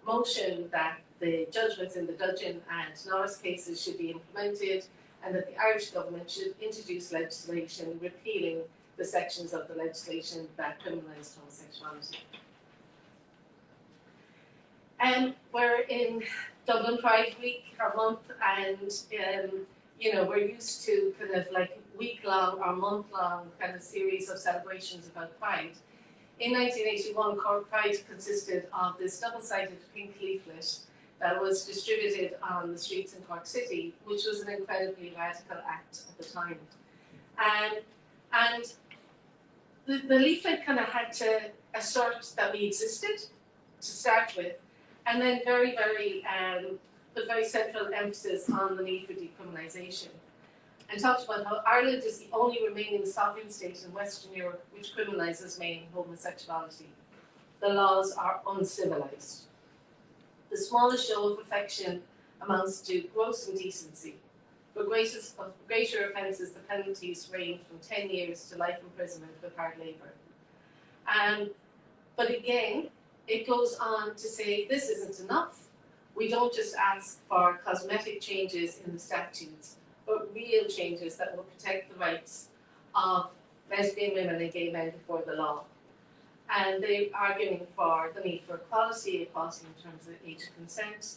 E: motion that the judgments in the Dudgeon and Norris cases should be implemented and that the Irish government should introduce legislation repealing the sections of the legislation that criminalised homosexuality. We're in Dublin Pride Week or month, and we're used to kind of like week-long or month-long kind of series of celebrations about Pride. In 1981, Cork Pride consisted of this double-sided pink leaflet that was distributed on the streets in Cork City, which was an incredibly radical act at the time. And the leaflet kind of had to assert that we existed to start with, and then put very central emphasis on the need for decriminalisation, and talked about how Ireland is the only remaining sovereign state in Western Europe which criminalises male homosexuality. The laws are uncivilised. The smallest show of affection amounts to gross indecency. For greater offences, the penalties range from 10 years to life imprisonment with hard labour. But again, it goes on to say this isn't enough. We don't just ask for cosmetic changes in the statutes, but real changes that will protect the rights of lesbian women and gay men before the law. And they're arguing for the need for equality in terms of age of consent,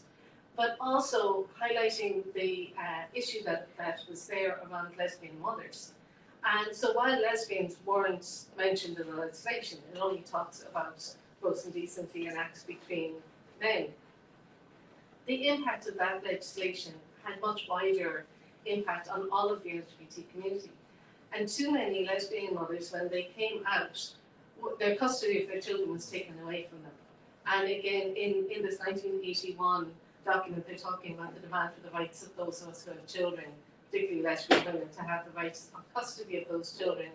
E: but also highlighting the issue that was there around lesbian mothers. And so while lesbians weren't mentioned in the legislation, it only talks about gross indecency and acts between men. The impact of that legislation had much wider impact on all of the LGBT community. And too many lesbian mothers, when they came out, their custody of their children was taken away from them. And again, in this 1981 document, they're talking about the demand for the rights of those of us who have children, particularly lesbian women, to have the rights of custody of those children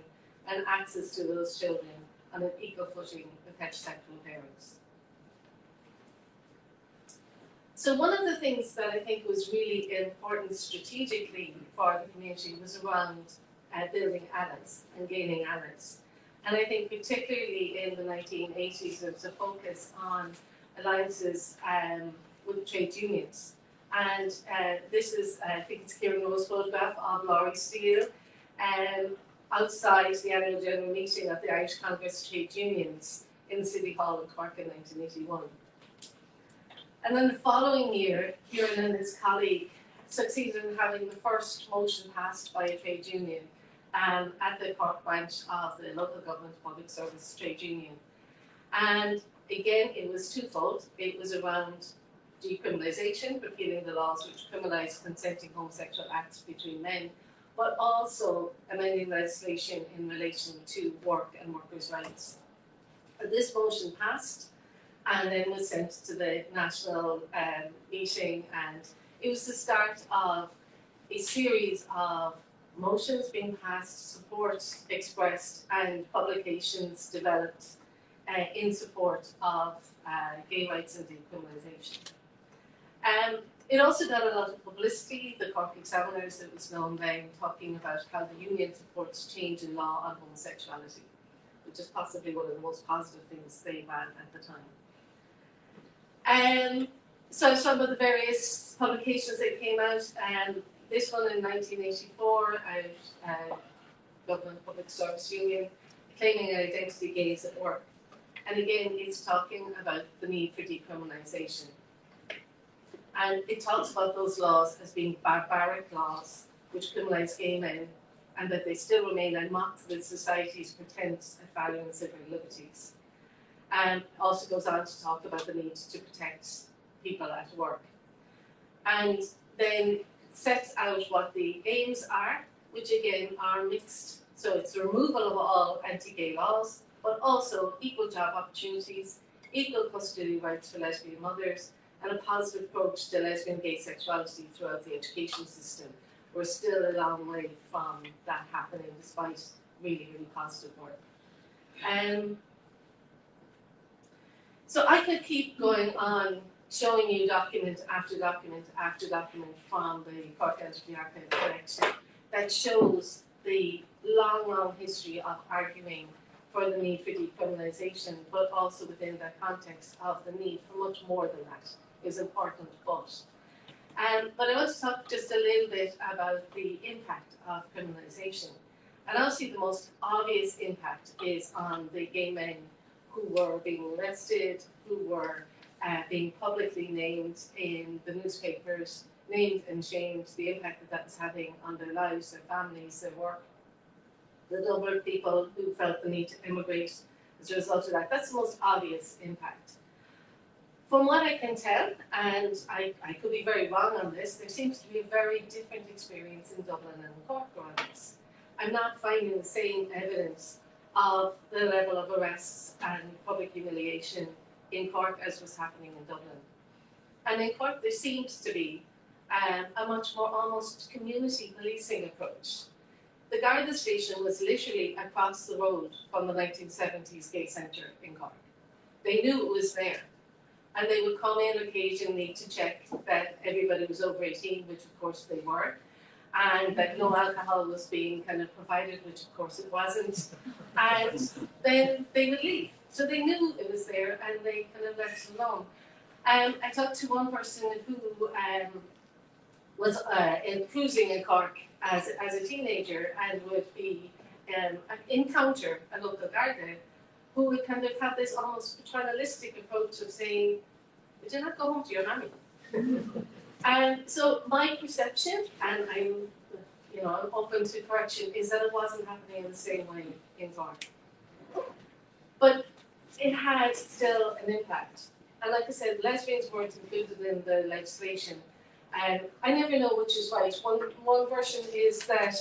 E: and access to those children on an equal footing with heterosexual parents. So one of the things that I think was really important strategically for the community was around building allies and gaining allies. And I think particularly in the 1980s, there was a focus on alliances with trade unions. And this is, I think it's Kieran Rowe's photograph of Laurie Steele outside the annual general meeting of the Irish Congress Trade Unions in City Hall in Cork in 1981. And then the following year, Kieran and his colleague succeeded in having the first motion passed by a trade union at the Cork branch of the local government public service trade union. And again, it was twofold. It was around decriminalisation, repealing the laws which criminalise consenting homosexual acts between men, but also amending legislation in relation to work and workers' rights. And this motion passed and then was sent to the national meeting, and it was the start of a series of motions being passed, support expressed, and publications developed in support of gay rights and decriminalisation. It also got a lot of publicity. The Cork Examiners, it was known then, talking about how the union supports change in law on homosexuality, which is possibly one of the most positive things they ran at the time. So some of the various publications that came out, this one in 1984, Government Public Service Union, Claiming Identity Gays at Work. And again, it's talking about the need for decriminalisation. And it talks about those laws as being barbaric laws which criminalise gay men, and that they still remain a mock with society's pretense at valuing civil liberties. And also goes on to talk about the need to protect people at work. And then sets out what the aims are, which again are mixed. So it's the removal of all anti-gay laws, but also equal job opportunities, equal custody rights for lesbian mothers, and a positive approach to lesbian gay sexuality throughout the education system. We're still a long way from that happening, despite really, really positive work. So I could keep going on showing you document after document after document from the Cork LGBT Archive collection that shows the long, long history of arguing for the need for decriminalisation, but also within that context of the need for much more than that is important. But But I want to talk just a little bit about the impact of criminalisation. And obviously the most obvious impact is on the gay men who were being arrested, who were being publicly named in the newspapers, named and shamed, the impact that that was having on their lives, their families, their work, the number of people who felt the need to immigrate as a result of that. That's the most obvious impact. From what I can tell, and I could be very wrong on this, there seems to be a very different experience in Dublin and Cork around this. I'm not finding the same evidence of the level of arrests and public humiliation in Cork as was happening in Dublin. And in Cork there seems to be a much more almost community policing approach. The Garda station was literally across the road from the 1970s gay centre in Cork. They knew it was there. And they would come in occasionally to check that everybody was over 18, which of course they were, and that no alcohol was being kind of provided, which of course it wasn't. And then they would leave. So they knew it was there and they kind of left it alone. I talked to one person who was cruising in Cork as a teenager and would be encounter a local Garda who would kind of have this almost paternalistic approach of saying, "Would you not go home to your mammy?" And so my perception, and I'm open to correction, is that it wasn't happening in the same way in Cork. But it had still an impact. And like I said, lesbians weren't included in the legislation. And I never know which is right. One version is that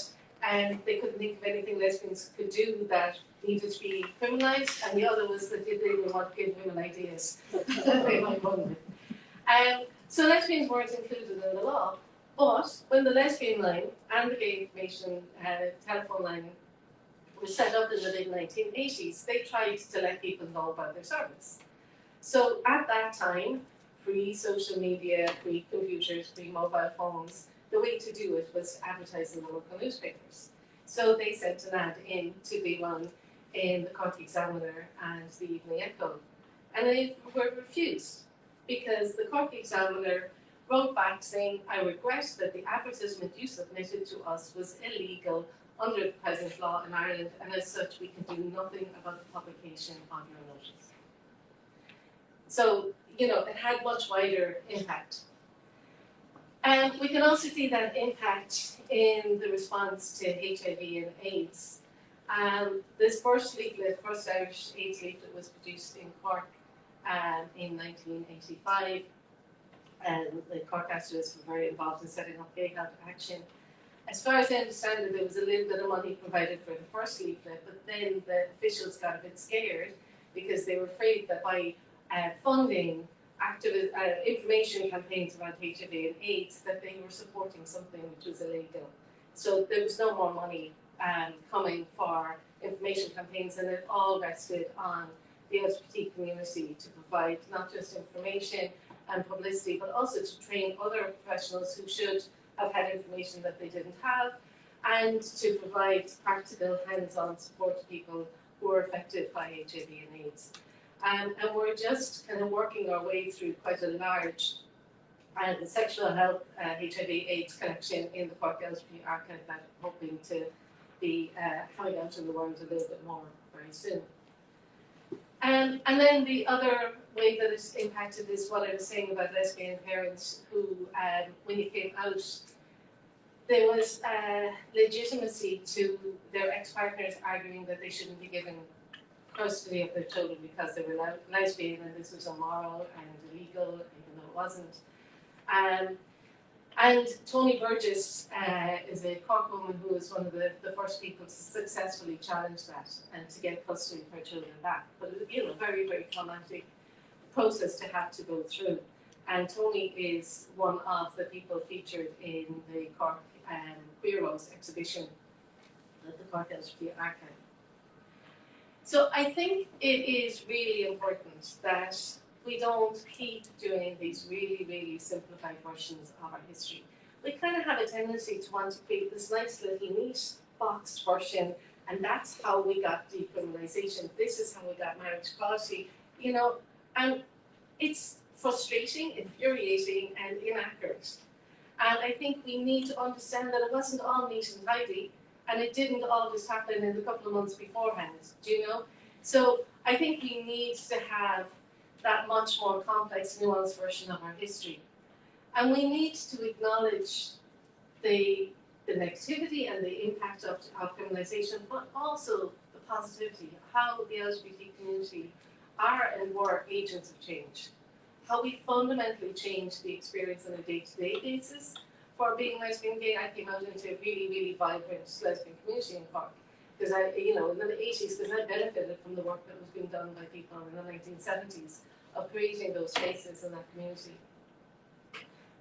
E: they couldn't think of anything lesbians could do that needed to be criminalised, and the other was that they didn't want to give women ideas that they might run with. So lesbians weren't included in the law, but when the lesbian line and the gay information telephone line were set up in the mid-1980s, they tried to let people know about their service. So at that time, pre-social media, pre-computers, pre-mobile phones, the way to do it was to advertise in the local newspapers. So they sent an ad in to be run in the Cork Examiner and the Evening Echo. And they were refused because the Cork Examiner wrote back saying, "I regret that the advertisement you submitted to us was illegal under the present law in Ireland, and as such we can do nothing about the publication of your notice." So, it had much wider impact. And we can also see that impact in the response to HIV and AIDS. This first Irish AIDS leaflet was produced in Cork in 1985. And the Cork activists were very involved in setting up Gay Health Action. As far as I understand it, there was a little bit of money provided for the first leaflet, but then the officials got a bit scared because they were afraid that by funding information campaigns about HIV and AIDS, that they were supporting something which was illegal. So there was no more money coming for information campaigns, and it all rested on the LGBT community to provide not just information and publicity, but also to train other professionals who should have had information that they didn't have, and to provide practical hands-on support to people who are affected by HIV and AIDS. And we're just kind of working our way through quite a large sexual health HIV/AIDS collection in the Cork LGBT Archive that I'm hoping to be coming out in the world a little bit more very soon. And then the other way that it's impacted is what I was saying about lesbian parents who, when you came out, there was legitimacy to their ex-partners arguing that they shouldn't be given custody of their children because they were lesbian and this was immoral and illegal, even though it wasn't. And Tony Burgess is a Cork woman who was one of the first people to successfully challenge that and to get custody of her children back. But it was a very, very traumatic process to have to go through. And Tony is one of the people featured in the Cork Queer Rose exhibition at the Cork LGBT Archive. So I think it is really important that we don't keep doing these really, really simplified versions of our history. We kind of have a tendency to want to create this nice little neat boxed version, and that's how we got decriminalisation. This is how we got marriage equality, and it's frustrating, infuriating, and inaccurate. And I think we need to understand that it wasn't all neat and tidy, and it didn't all just happen in the couple of months beforehand, do you know? So I think we need to have that much more complex, nuanced version of our history. And we need to acknowledge the negativity and the impact of criminalisation, but also the positivity, how the LGBT community are and were agents of change. How we fundamentally change the experience on a day-to-day basis. For being lesbian gay, I came out into a really, really vibrant lesbian community in Cork. Because in the 80s, because I benefited from the work that was being done by people in the 1970s of creating those spaces in that community.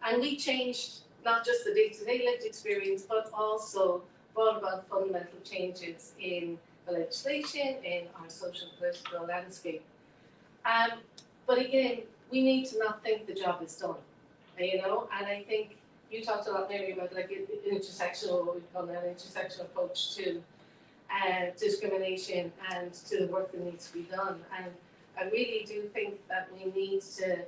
E: And we changed not just the day-to-day lived experience, but also brought about fundamental changes in the legislation, in our social and political landscape. But again, we need to not think the job is done, and I think you talked a lot, Mary, about like intersectional, what we call an intersectional approach to discrimination and to the work that needs to be done. And I really do think that we need to,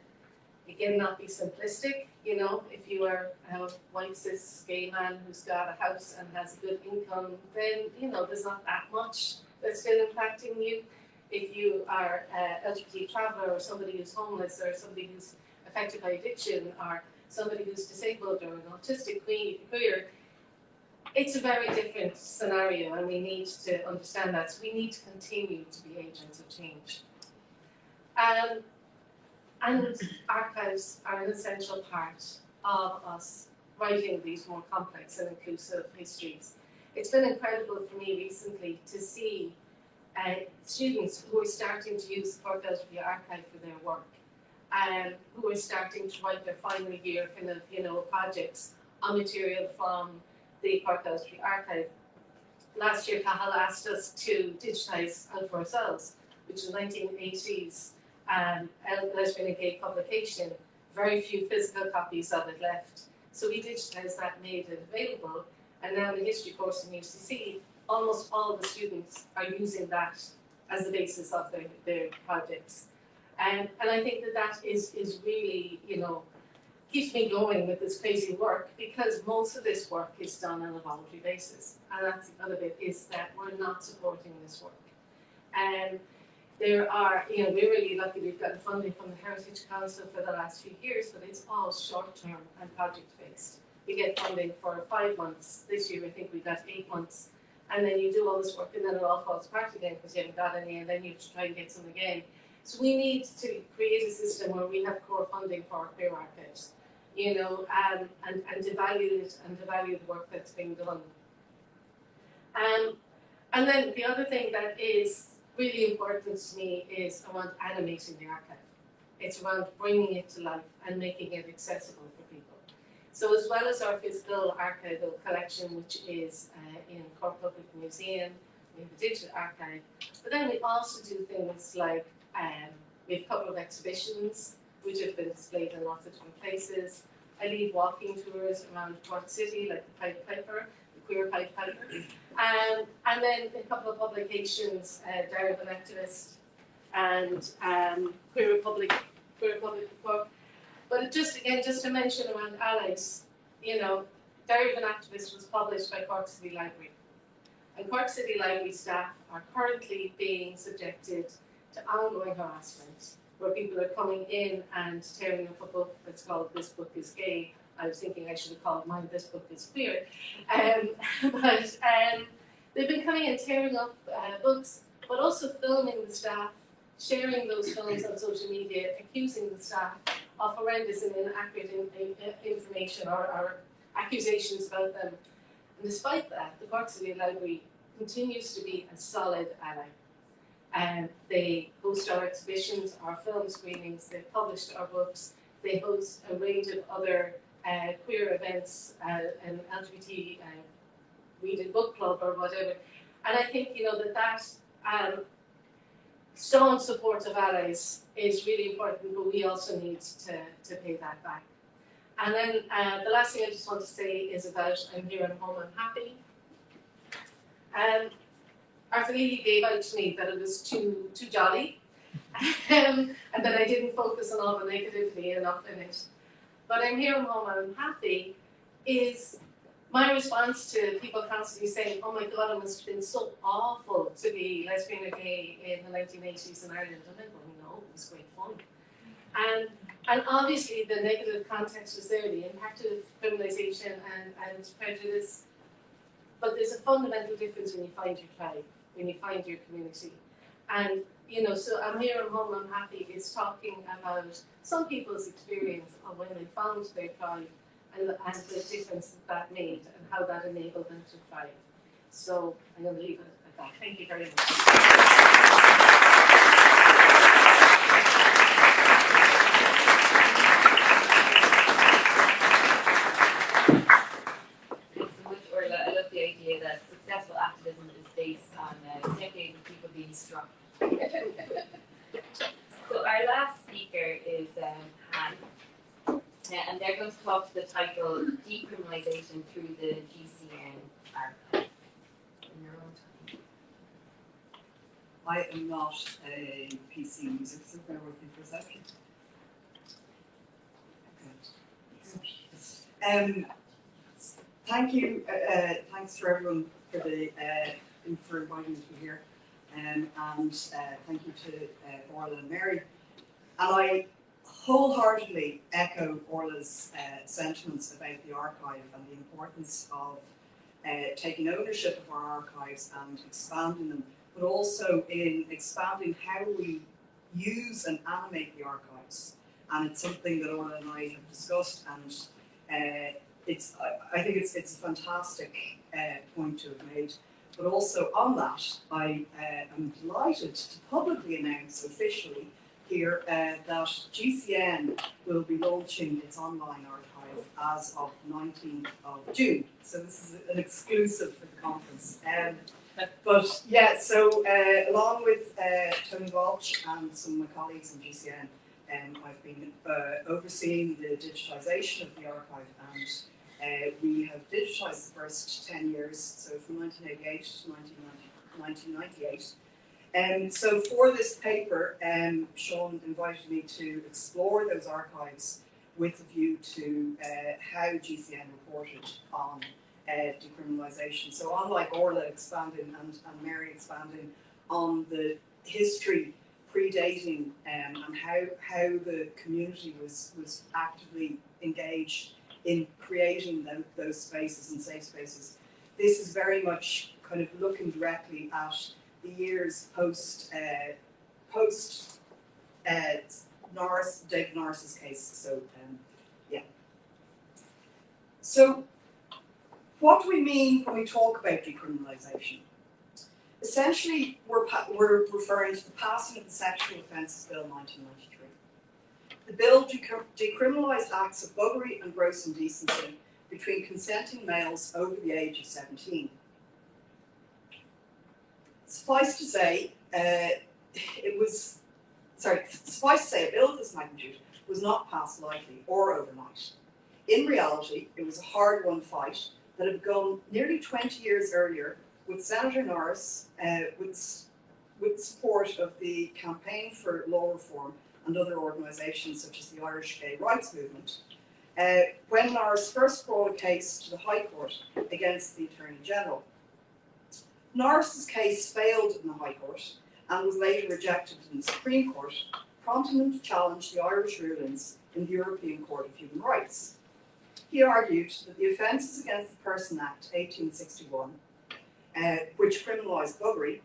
E: again, not be simplistic. If you are a white cis gay man who's got a house and has a good income, then there's not that much that's still impacting you. If you are an LGBT traveller or somebody who's homeless or somebody who's affected by addiction or somebody who's disabled or an autistic queer, it's a very different scenario, and we need to understand that. So we need to continue to be agents of change. And archives are an essential part of us writing these more complex and inclusive histories. It's been incredible for me recently to see students who are starting to use the Cork LGBT Archive for their work, and who are starting to write their final year projects on material from the Cork LGBT Archive. Last year, Cathal asked us to digitise Out for Ourselves, which is a 1980s lesbian and gay publication. Very few physical copies of it left. So we digitised that, made it available, and now in the history course in UCC, almost all the students are using that as the basis of their projects. And I think that is really, keeps me going with this crazy work, because most of this work is done on a voluntary basis. And that's the other bit, is that we're not supporting this work. And there are, we're really lucky we've gotten funding from the Heritage Council for the last few years, but it's all short-term and project-based. We get funding for 5 months. This year, I think we got 8 months. And then you do all this work, and then it all falls apart again because you haven't got any, and then you have to try and get some again. So we need to create a system where we have core funding for our queer archives, and to value it and to value the work that's being done. And then the other thing that is really important to me is around animating the archive. It's around bringing it to life and making it accessible for people. So as well as our physical archival collection, which is in Cork Public Museum, we have a digital archive, but then we also do things like we have a couple of exhibitions which have been displayed in lots of different places. I lead walking tours around Cork City, like the Pied Piper, the Queer Pied Piper, and then a couple of publications, Diary of an Activist and Queer Republic of Cork. But just to mention around allies, Diary of an Activist was published by Cork City Library. And Cork City Library staff are currently being subjected to ongoing harassment, where people are coming in and tearing up a book that's called This Book is Gay. I was thinking I should have called mine This Book is Queer. But they've been coming and tearing up books, but also filming the staff, sharing those films on social media, accusing the staff of horrendous and inaccurate information or accusations about them. And despite that, the Cork City Library continues to be a solid ally. And they host our exhibitions, our film screenings, they published our books, they host a range of other queer events and LGBT reading book club or whatever. And I think that staunch support of allies is really important, but we also need to pay that back. And then the last thing I just want to say is about I'm Here, I'm Home, I'm Happy. Arthur Ely gave out to me that it was too jolly, and that I didn't focus on all the negativity enough in it. But I'm Here, I'm Home, I'm Happy is my response to people constantly saying, oh my God, it must have been so awful to be lesbian or gay in the 1980s in Ireland. And I'm going, no, it was great fun. And obviously the negative context was there, the impact of criminalisation and prejudice. But there's a fundamental difference when you find your tribe, when you find your community. And, you know, so I'm here at home, I'm happy, is talking about some people's experience of when they found their tribe and the difference that made and how that enabled them to thrive. So I'm going to leave it at that. Thank you very much.
C: Thanks so much, Orla. I love the idea that successful activism is based on decades of people being struck. So our last speaker is Han. And they're going to talk to the title Decriminalisation Through the GCN Archive. In your own time.
F: I am not a PC user, so bear with me for a second. Thank you, thanks for everyone for for inviting me to be here, and thank you to Orla and Mary. And I wholeheartedly echo Orla's sentiments about the archive and the importance of taking ownership of our archives and expanding them, but also in expanding how we use and animate the archives. And it's something that Orla and I have discussed, and I think it's a fantastic point to have made. But also on that, I am delighted to publicly announce officially here that GCN will be launching its online archive as of 19th of June. So this is an exclusive for the conference. But yeah, so along with Tony Walsh and some of my colleagues in GCN, I've been overseeing the digitisation of the archive, and we have digitised the first 10 years, so from 1988 to 1998. So for this paper, Sean invited me to explore those archives with a view to how GCN reported on decriminalisation. So unlike Orla expanding and Mary expanding on the history predating and how the community was actively engaged in creating those spaces and safe spaces, this is very much kind of looking directly at the years post David Norris's case. So yeah. So what do we mean when we talk about decriminalisation? Essentially, we're referring to the passing of the Sexual Offences Bill 1993. The bill decriminalised acts of buggery and gross indecency between consenting males over the age of 17. Suffice to say, a bill of this magnitude was not passed lightly or overnight. In reality, it was a hard-won fight that had begun nearly 20 years earlier with Senator Norris, with support of the Campaign for Law Reform and other organisations such as the Irish Gay Rights Movement, when Norris first brought a case to the High Court against the Attorney General. Norris's case failed in the High Court and was later rejected in the Supreme Court, prompting him to challenge the Irish rulings in the European Court of Human Rights. He argued that the Offences Against the Person Act 1861, which criminalised buggery,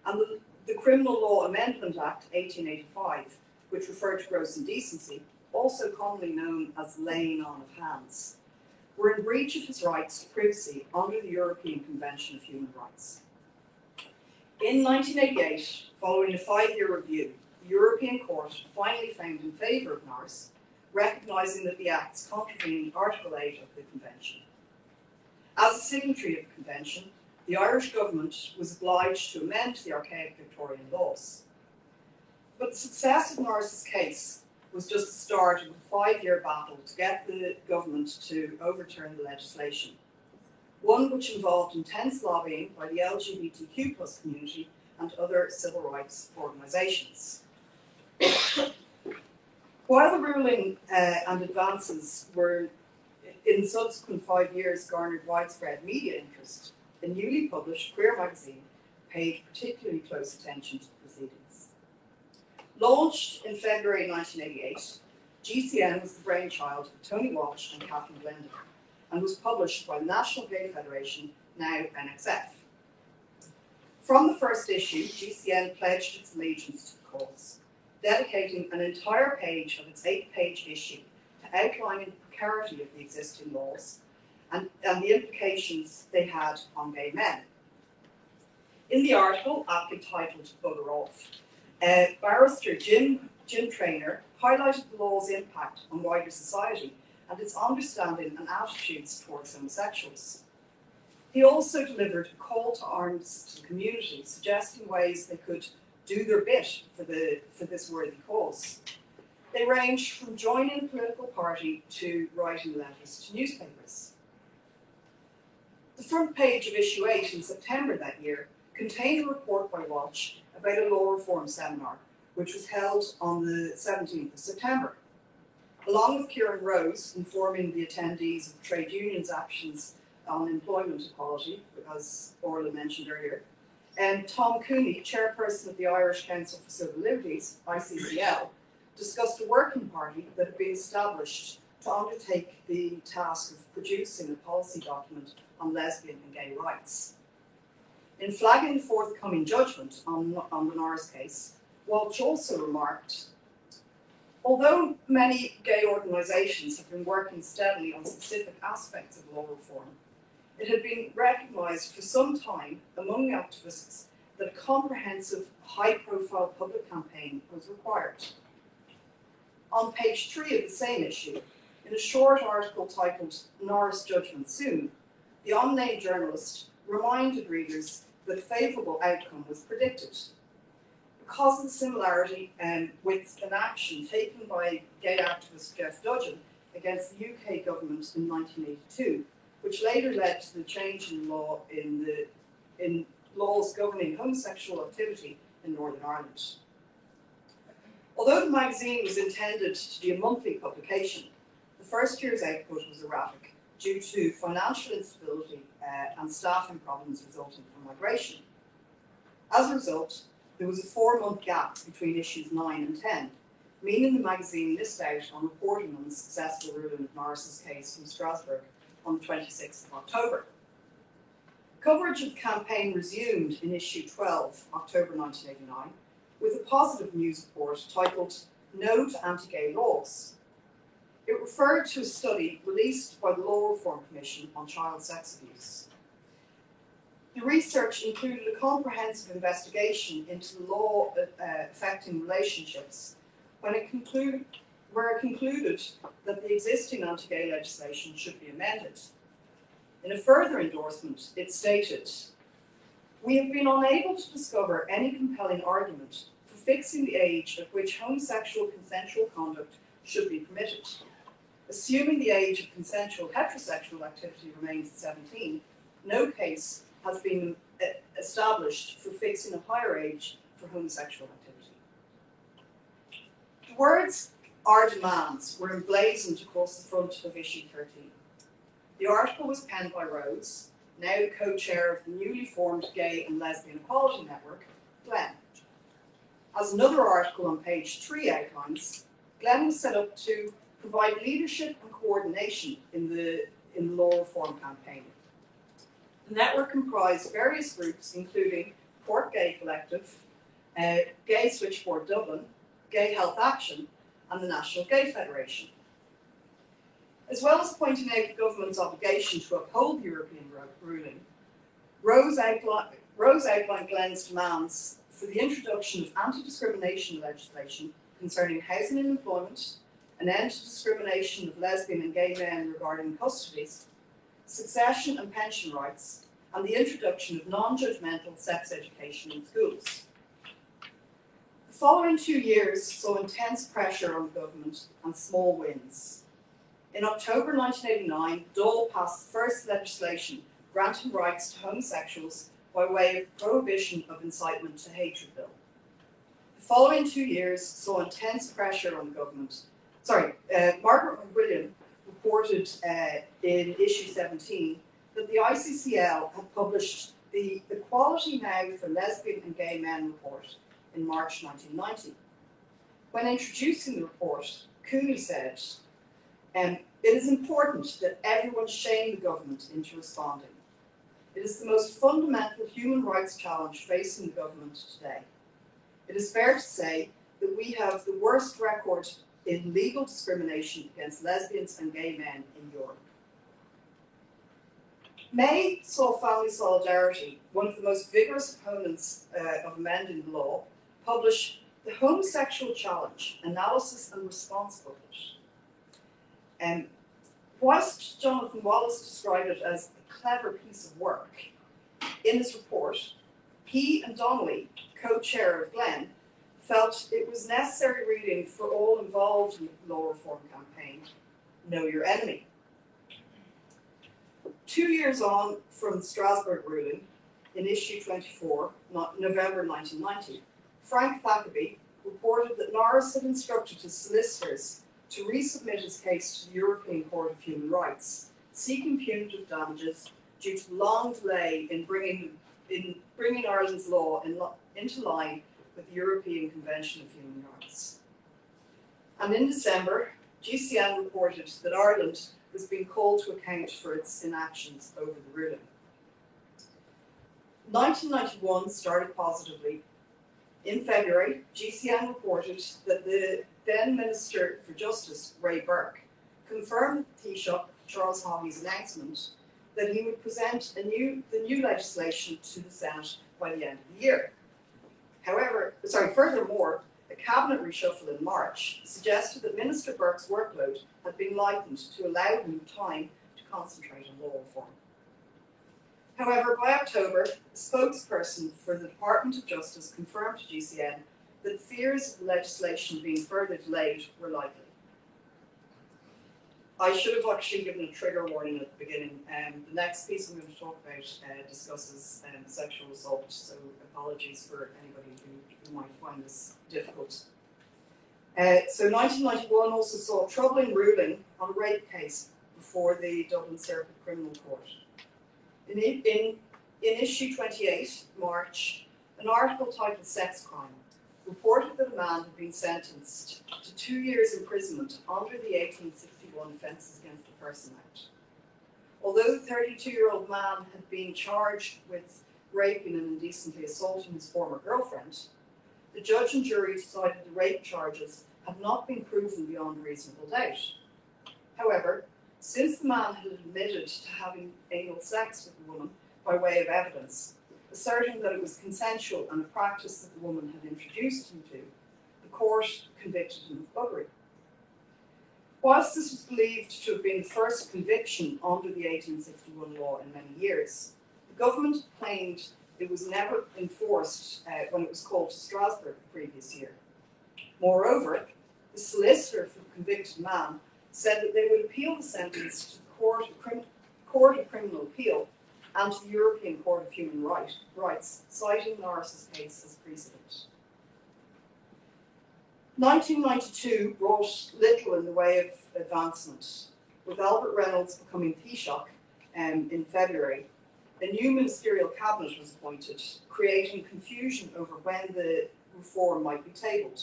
F: and the Criminal Law Amendment Act 1885, which referred to gross indecency, also commonly known as laying on of hands, were in breach of his rights to privacy under the European Convention of Human Rights. In 1988, following a 5-year review, the European Court finally found in favour of Norris, recognising that the acts contravened Article 8 of the Convention. As a signatory of the Convention, the Irish government was obliged to amend the archaic Victorian laws. But the success of Norris's case was just the start of a 5-year battle to get the government to overturn the legislation, one which involved intense lobbying by the LGBTQ+ community and other civil rights organisations. While the ruling and advances were in the subsequent 5 years garnered widespread media interest, the newly published Queer magazine paid particularly close attention to the proceedings. Launched in February 1988, GCN was the brainchild of Tony Walsh and Catherine Glendon, and was published by the National Gay Federation, now NXF. From the first issue, GCN pledged its allegiance to the cause, dedicating an entire page of its 8-page issue to outlining the precarity of the existing laws and the implications they had on gay men. In the article, aptly titled Bugger Off, barrister Jim Traynor highlighted the law's impact on wider society and its understanding and attitudes towards homosexuals. He also delivered a call to arms to the community, suggesting ways they could do their bit for this worthy cause. They ranged from joining a political party to writing letters to newspapers. The front page of issue 8 in September that year contained a report by Walsh about a law reform seminar, which was held on the 17th of September. Along with Kieran Rose informing the attendees of the trade union's actions on employment equality, as Orla mentioned earlier, and Tom Cooney, chairperson of the Irish Council for Civil Liberties, ICCL, discussed a working party that had been established to undertake the task of producing a policy document on lesbian and gay rights. In flagging the forthcoming judgment on the Norris case, Walsh also remarked, although many gay organisations have been working steadily on specific aspects of law reform, it had been recognised for some time among activists that a comprehensive, high-profile public campaign was required. On page 3 of the same issue, in a short article titled Norris Judgment Soon, the unnamed journalist reminded readers that a favourable outcome was predicted. Because of the similarity with an action taken by gay activist Jeff Dudgeon against the UK government in 1982, which later led to the change in law in laws governing homosexual activity in Northern Ireland. Although the magazine was intended to be a monthly publication, the first year's output was erratic due to financial instability and staffing problems resulting from migration. As a result, there was a 4-month gap between issues 9 and 10, meaning the magazine missed out on reporting on the successful ruling of Norris's case from Strasbourg on the 26th of October. Coverage of the campaign resumed in issue 12, October 1989, with a positive news report titled No to Anti-Gay Laws. It referred to a study released by the Law Reform Commission on child sex abuse. The research included a comprehensive investigation into the law affecting relationships, where it concluded that the existing anti-gay legislation should be amended. In a further endorsement, it stated, "We have been unable to discover any compelling argument for fixing the age at which homosexual consensual conduct should be permitted. Assuming the age of consensual heterosexual activity remains at 17, no case has been established for fixing a higher age for homosexual activity." The words "our demands" were emblazoned across the front of issue 13. The article was penned by Rose, now co-chair of the newly formed Gay and Lesbian Equality Network, Glenn. As another article on page 3 outlines, Glenn was set up to provide leadership and coordination in the law reform campaign. The network comprised various groups, including Cork Gay Collective, Gay Switchboard Dublin, Gay Health Action, and the National Gay Federation. As well as pointing out the government's obligation to uphold the European ruling, Rose outlined Glenn's demands for the introduction of anti-discrimination legislation concerning housing and employment, an end to discrimination of lesbian and gay men regarding custodies, succession and pension rights, and the introduction of non-judgmental sex education in schools. The following 2 years saw intense pressure on the government and small wins. In October 1989, Dáil passed the first legislation granting rights to homosexuals by way of prohibition of incitement to hatred bill. The following 2 years saw intense pressure on the government. Margaret McWilliam reported in issue 17 that the ICCL had published the Equality Now for Lesbian and Gay Men report in March 1990. When introducing the report, Cooney said, it is important that everyone shame the government into responding. It is the most fundamental human rights challenge facing the government today. It is fair to say that we have the worst record in legal discrimination against lesbians and gay men in Europe. May saw Family Solidarity, one of the most vigorous opponents of amending the law, publish the Homosexual Challenge, Analysis and Response booklet. Whilst Jonathan Wallace described it as a clever piece of work, in his report, he and Donnelly, co-chair of Glen, felt it was necessary reading for all involved in the law reform campaign, Know Your Enemy. 2 years on from the Strasbourg ruling, in issue 24, November 1990, Frank Thackaby reported that Norris had instructed his solicitors to resubmit his case to the European Court of Human Rights, seeking punitive damages due to long delay in bringing Ireland's law into line with the European Convention of Human Rights. And in December, GCN reported that Ireland was being called to account for its inactions over the ruling. 1991 started positively. In February, GCN reported that the then Minister for Justice, Ray Burke, confirmed the Taoiseach, Charles Haughey's announcement that he would present the new legislation to the Senate by the end of the year. Furthermore, a cabinet reshuffle in March suggested that Minister Burke's workload had been lightened to allow him time to concentrate on law reform. However, by October, a spokesperson for the Department of Justice confirmed to GCN that fears of the legislation being further delayed were likely. I should have actually given a trigger warning at the beginning. The next piece I'm going to talk about discusses sexual assault, so apologies for anybody who might find this difficult. So 1991 also saw a troubling ruling on a rape case before the Dublin Circuit Criminal Court. In issue 28, March, an article titled Sex Crime reported that a man had been sentenced to 2 years imprisonment under the 1861 Offences Against the Person Act. Although the 32-year-old man had been charged with raping and indecently assaulting his former girlfriend, the judge and jury decided the rape charges had not been proven beyond reasonable doubt. However, since the man had admitted to having anal sex with the woman by way of evidence, asserting that it was consensual and a practice that the woman had introduced him to, the court convicted him of buggery. Whilst this was believed to have been the first conviction under the 1861 law in many years, the government claimed it was never enforced when it was called to Strasbourg the previous year. Moreover, the solicitor for the convicted man said that they would appeal the sentence to the Court of Criminal Appeal and to the European Court of Human Rights, citing Norris's case as precedent. 1992 brought little in the way of advancement, with Albert Reynolds becoming Taoiseach in February. A new ministerial cabinet was appointed, creating confusion over when the reform might be tabled,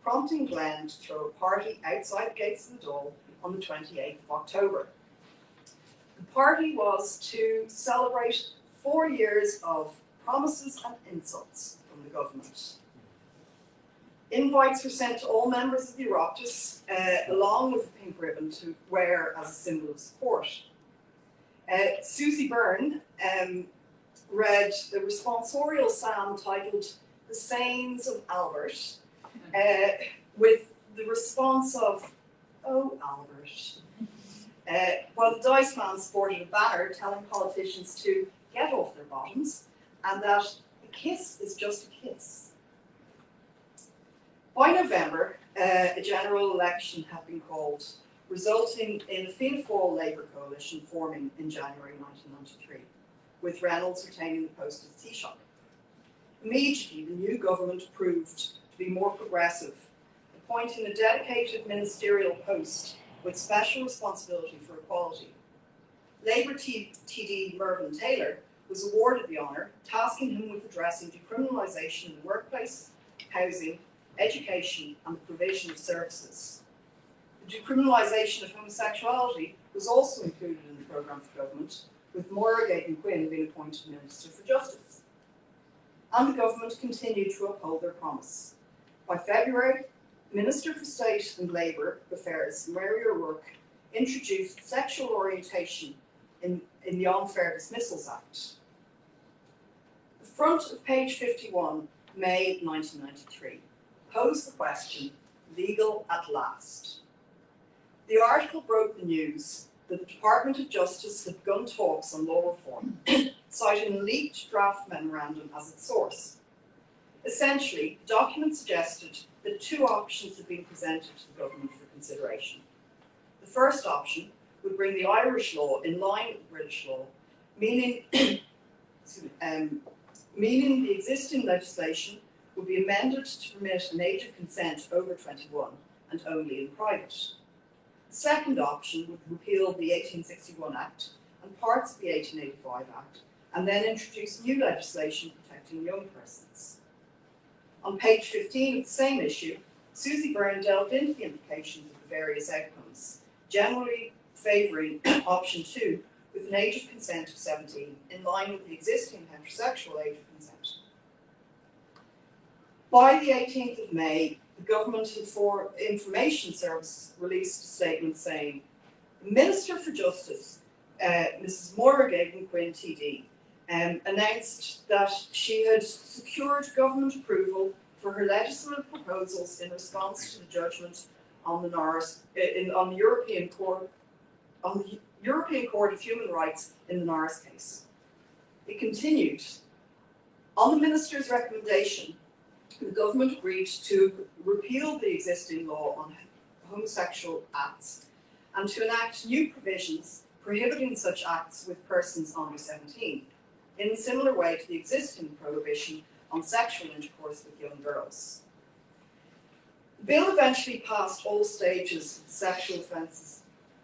F: prompting Glen to throw a party outside the gates of the Dáil on the 28th of October. The party was to celebrate 4 years of promises and insults from the government. Invites were sent to all members of the Oireachtas, along with a pink ribbon to wear as a symbol of support. Susie Byrne read the responsorial psalm titled The Sayings of Albert, with the response of, "Oh, Albert," while the Dice Man sported a banner telling politicians to get off their bottoms and that a kiss is just a kiss. By November, a general election had been called, resulting in a Fianna Fáil Labour coalition forming in January 1993, with Reynolds retaining the post of Taoiseach. Immediately, the new government proved to be more progressive, appointing a dedicated ministerial post with special responsibility for equality. Labour TD Mervyn Taylor was awarded the honour, tasking him with addressing decriminalisation in the workplace, housing, education and the provision of services. The decriminalisation of homosexuality was also included in the programme for government, with Moira Gagan Quinn being appointed Minister for Justice. And the government continued to uphold their promise. By February, Minister for State and Labour Affairs, Mary O'Rourke, introduced sexual orientation in the Unfair Dismissals Act. The front of page 51, May 1993, posed the question, legal at last. The article broke the news that the Department of Justice had begun talks on law reform, citing a leaked draft memorandum as its source. Essentially, the document suggested that two options had been presented to the government for consideration. The first option would bring the Irish law in line with British law, meaning, meaning the existing legislation would be amended to permit an age of consent over 21 and only in private. The second option would repeal the 1861 Act and parts of the 1885 Act, and then introduce new legislation protecting young persons. On page 15 of the same issue, Susie Byrne delved into the implications of the various outcomes, generally favouring option 2 with an age of consent of 17, in line with the existing heterosexual age of consent. By the 18th of May, the Government Information Service released a statement saying, the Minister for Justice, Mrs. Moira Gagan Quinn TD, announced that she had secured government approval for her legislative proposals in response to the judgment on the European Court of Human Rights in the Norris case. It continued, on the Minister's recommendation, the government agreed to repeal the existing law on homosexual acts and to enact new provisions prohibiting such acts with persons under 17, in a similar way to the existing prohibition on sexual intercourse with young girls. The bill eventually passed all stages of sexual offences.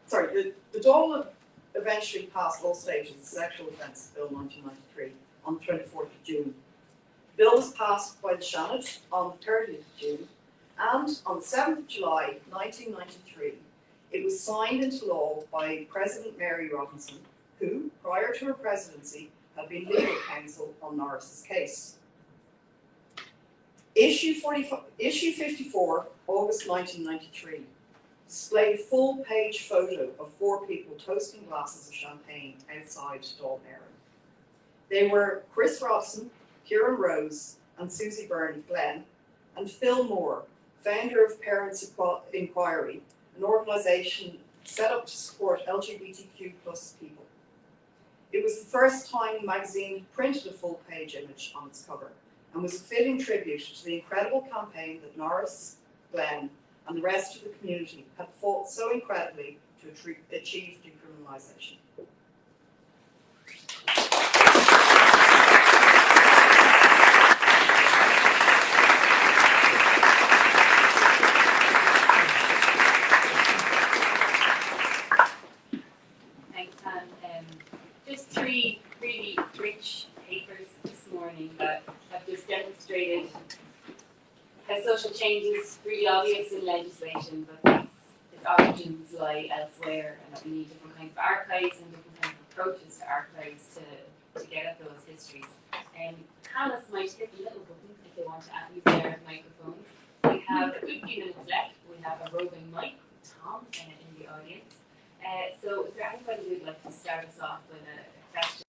F: The Dáil eventually passed all stages of the Sexual Offences Bill 1993 on the 24th of June. The bill was passed by the Seanad on the 30th of June, and on the 7th of July 1993, it was signed into law by President Mary Robinson, who, prior to her presidency, had been legal counsel on Norris's case. Issue 54, August 1993, displayed a full-page photo of 4 people toasting glasses of champagne outside Dáil Éireann. They were Chris Robson, Kieran Rose, and Susie Byrne of Glen, and Phil Moore, founder of Parents Inquiry, an organisation set up to support LGBTQ+ people. It was the first time the magazine printed a full-page image on its cover, and was a fitting tribute to the incredible campaign that Norris, Glen, and the rest of the community had fought so incredibly to achieve decriminalisation.
C: Thanks, Anne. Just 3 really rich papers this morning that have just demonstrated how social change is really obvious in legislation, but its origins lie elsewhere, and that we need different kinds of archives and different kinds of approaches to archives to get at those histories. Panelists might hit the little button if they want to use their microphones. We have a good few minutes left. We have a roving mic with Tom in the audience. So is there anybody who'd like to start us off with a question?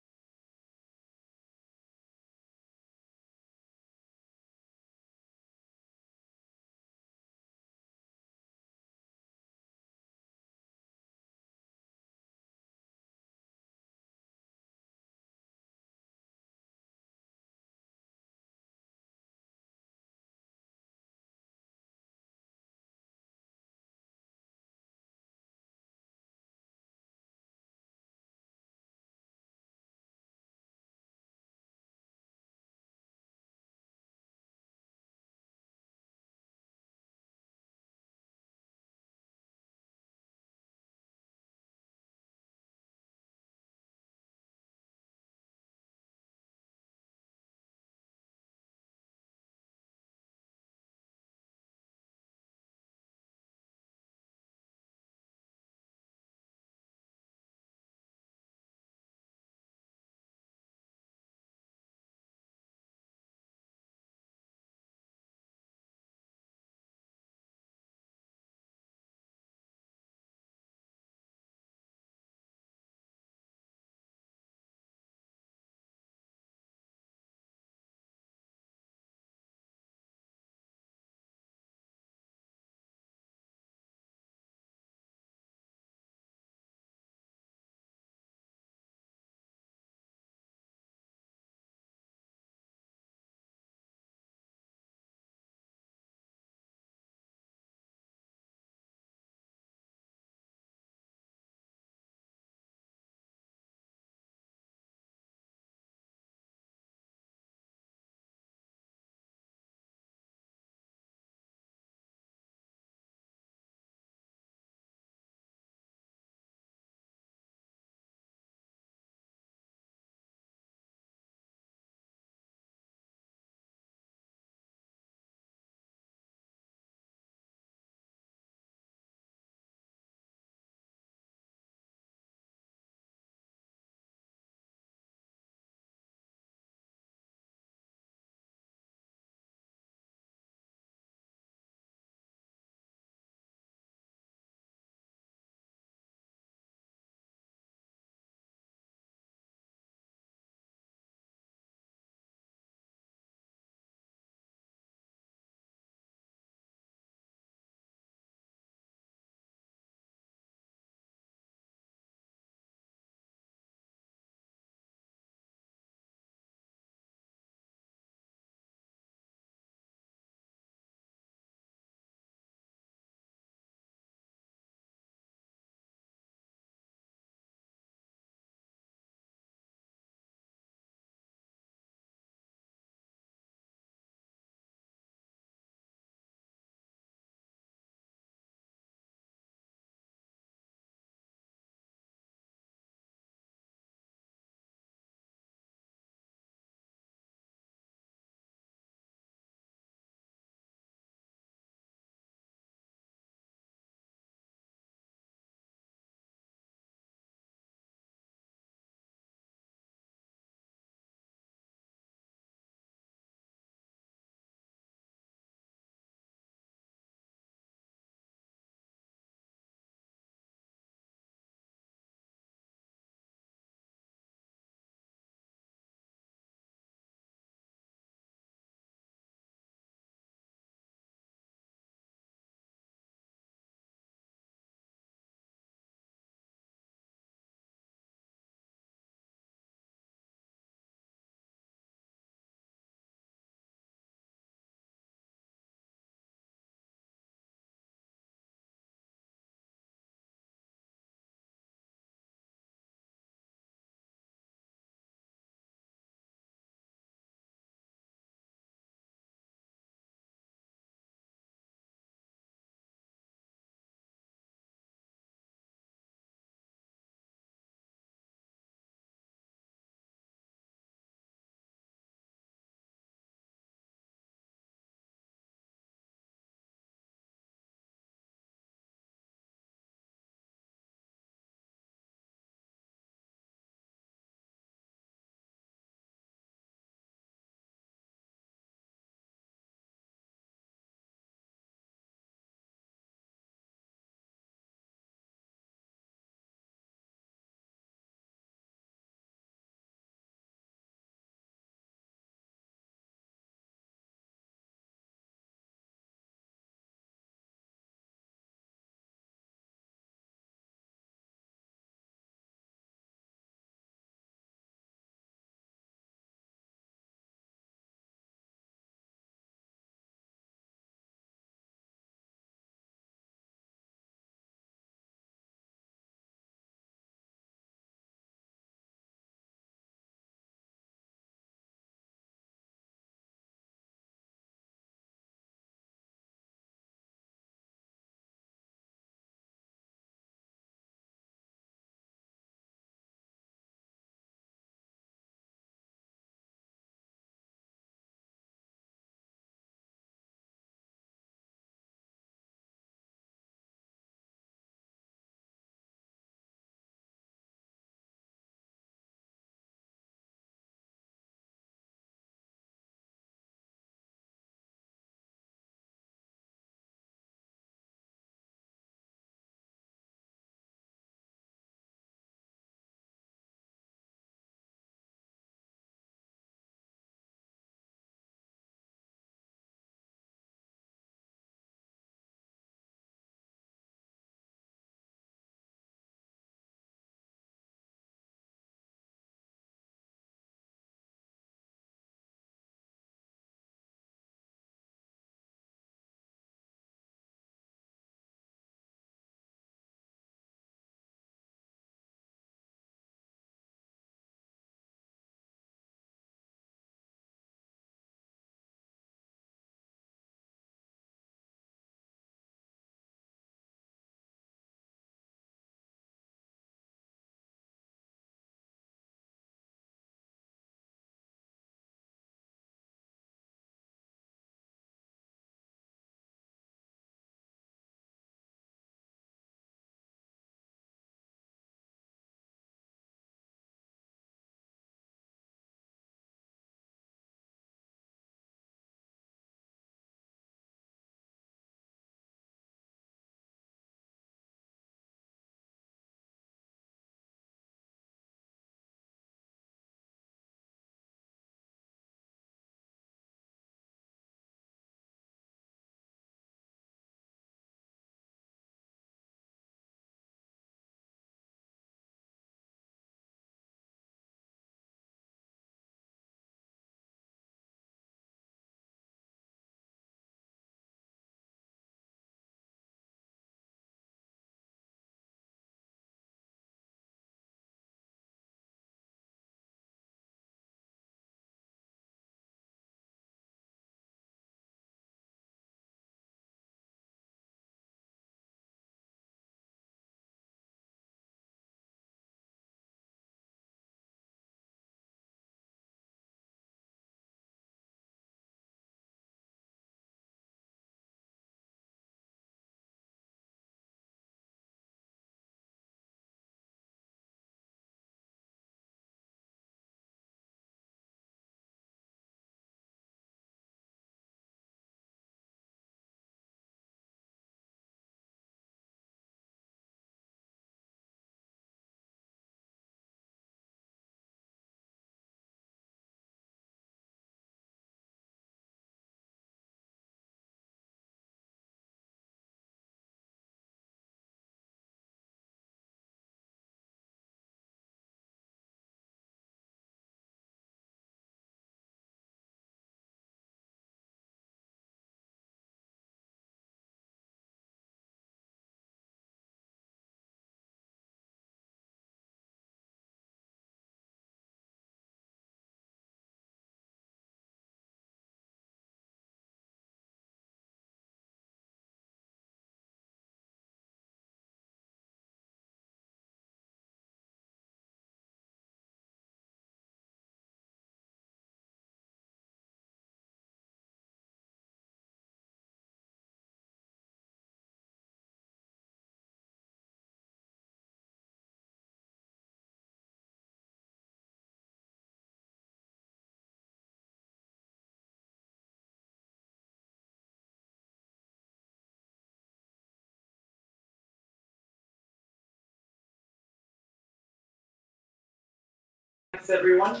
A: Thanks everyone.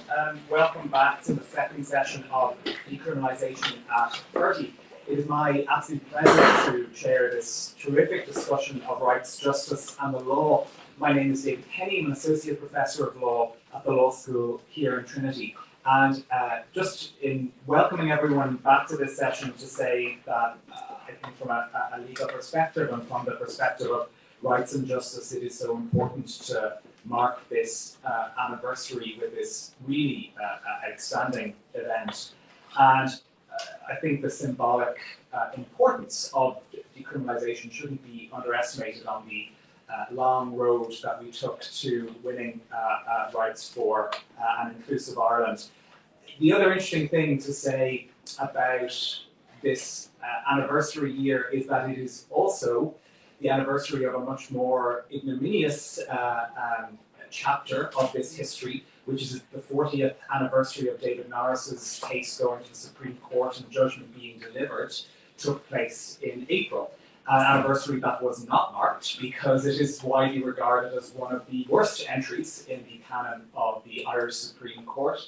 A: Welcome back to the second session of Decriminalisation at 30. It is my absolute pleasure to chair this terrific discussion of rights, justice and the law. My name is David Kenny. I'm an Associate Professor of Law at the Law School here in Trinity. And just in welcoming everyone back to this session to say that I think from a legal perspective and from the perspective of rights and justice, it is so important to mark this anniversary with this really outstanding event. And I think the symbolic importance of decriminalisation shouldn't be underestimated on the long road that we took to winning rights for an inclusive Ireland. The other interesting thing to say about this anniversary year is that it is also the anniversary of a much more ignominious chapter of this history, which is the 40th anniversary of David Norris's case going to the Supreme Court and judgment being delivered, took place in April. An anniversary that was not marked because it is widely regarded as one of the worst entries in the canon of the Irish Supreme Court.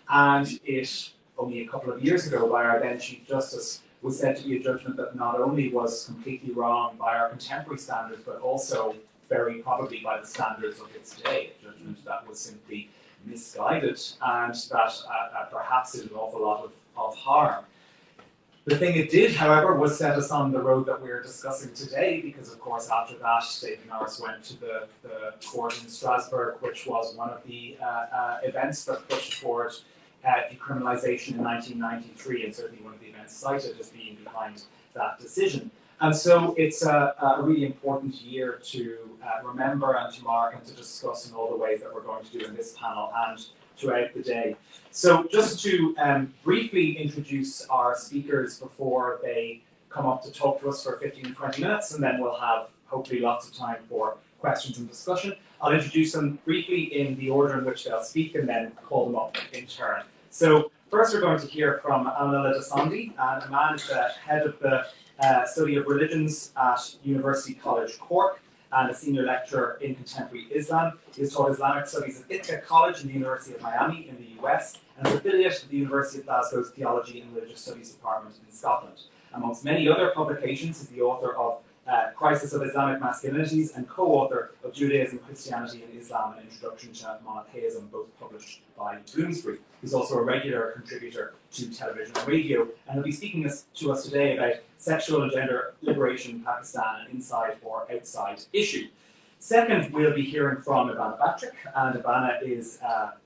A: And it, only a couple of years ago, by our then Chief Justice, was said to be a judgment that not only was completely wrong by our contemporary standards, but also very probably by the standards of its day, a judgment that was simply misguided and that perhaps did an awful lot of harm. The thing it did, however, was set us on the road that we're discussing today, because of course after that David Norris went to the court in Strasbourg, which was one of the events that pushed forward decriminalisation in 1993, and certainly one of the events cited as being behind that decision. And so it's a really important year to remember and to mark and to discuss in all the ways that we're going to do in this panel and throughout the day. So just to briefly introduce our speakers before they come up to talk to us for 15 to 20 minutes, and then we'll have hopefully lots of time for questions and discussion. I'll introduce them briefly in the order in which they'll speak and then call them up in turn. So first we're going to hear from Anila Dasandi, and Aman is the head of the study of religions at University College Cork and a senior lecturer in contemporary Islam. He has taught Islamic studies at Ithaca College in the University of Miami in the US and is affiliate of the University of Glasgow's Theology and Religious Studies Department in Scotland. Amongst many other publications, he's the author of Crisis of Islamic Masculinities and co-author of Judaism, Christianity and Islam, an Introduction to Monotheism, both published by Bloomsbury. He's also a regular contributor to television and radio, and he'll be speaking to us today about sexual and gender liberation in Pakistan, an inside or outside issue. Second, we'll be hearing from Ivana Batrick, and Ivana is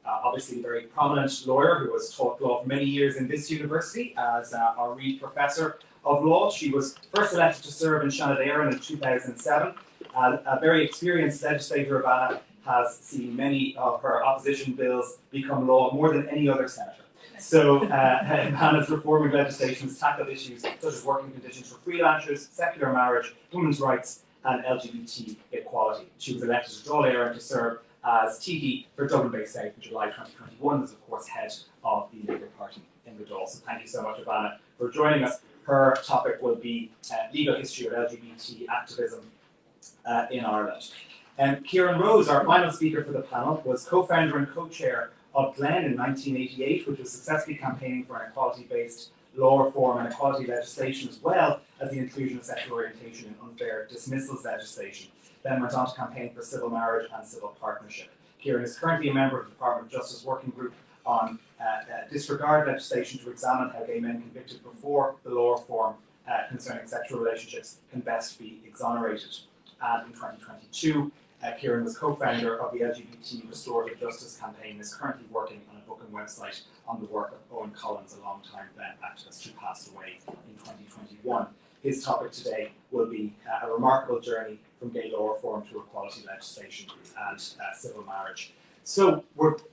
A: obviously a very prominent lawyer who has taught law for many years in this university as our Reed Professor of Law. She was first elected to serve in Seanad Éireann in 2007. A very experienced legislator, Ivana has seen many of her opposition bills become law more than any other senator. So Ivana's reforming legislation has tackled issues such as working conditions for freelancers, secular marriage, women's rights and LGBT equality. She was elected to Dáil Éireann to serve as TD for Dublin Bay South in July 2021, as of course head of the Labour Party in the Dáil. So thank you so much, Ivana, for joining us. Her topic will be legal history of LGBT activism in Ireland. Kieran Rose, our final speaker for the panel, was co-founder and co-chair of Glen in 1988, which was successfully campaigning for an equality-based law reform and equality legislation, as well as the inclusion of sexual orientation in unfair dismissals legislation. Then went on to campaign for civil marriage and civil partnership. Kieran is currently a member of the Department of Justice Working Group on disregard legislation to examine how gay men convicted before the law reform concerning sexual relationships can best be exonerated. And in 2022, Kieran was co-founder of the LGBT Restorative Justice Campaign and is currently working on a book and website on the work of Owen Collins, a long-time then activist who passed away in 2021. His topic today will be a remarkable journey from gay law reform to equality legislation and civil marriage. So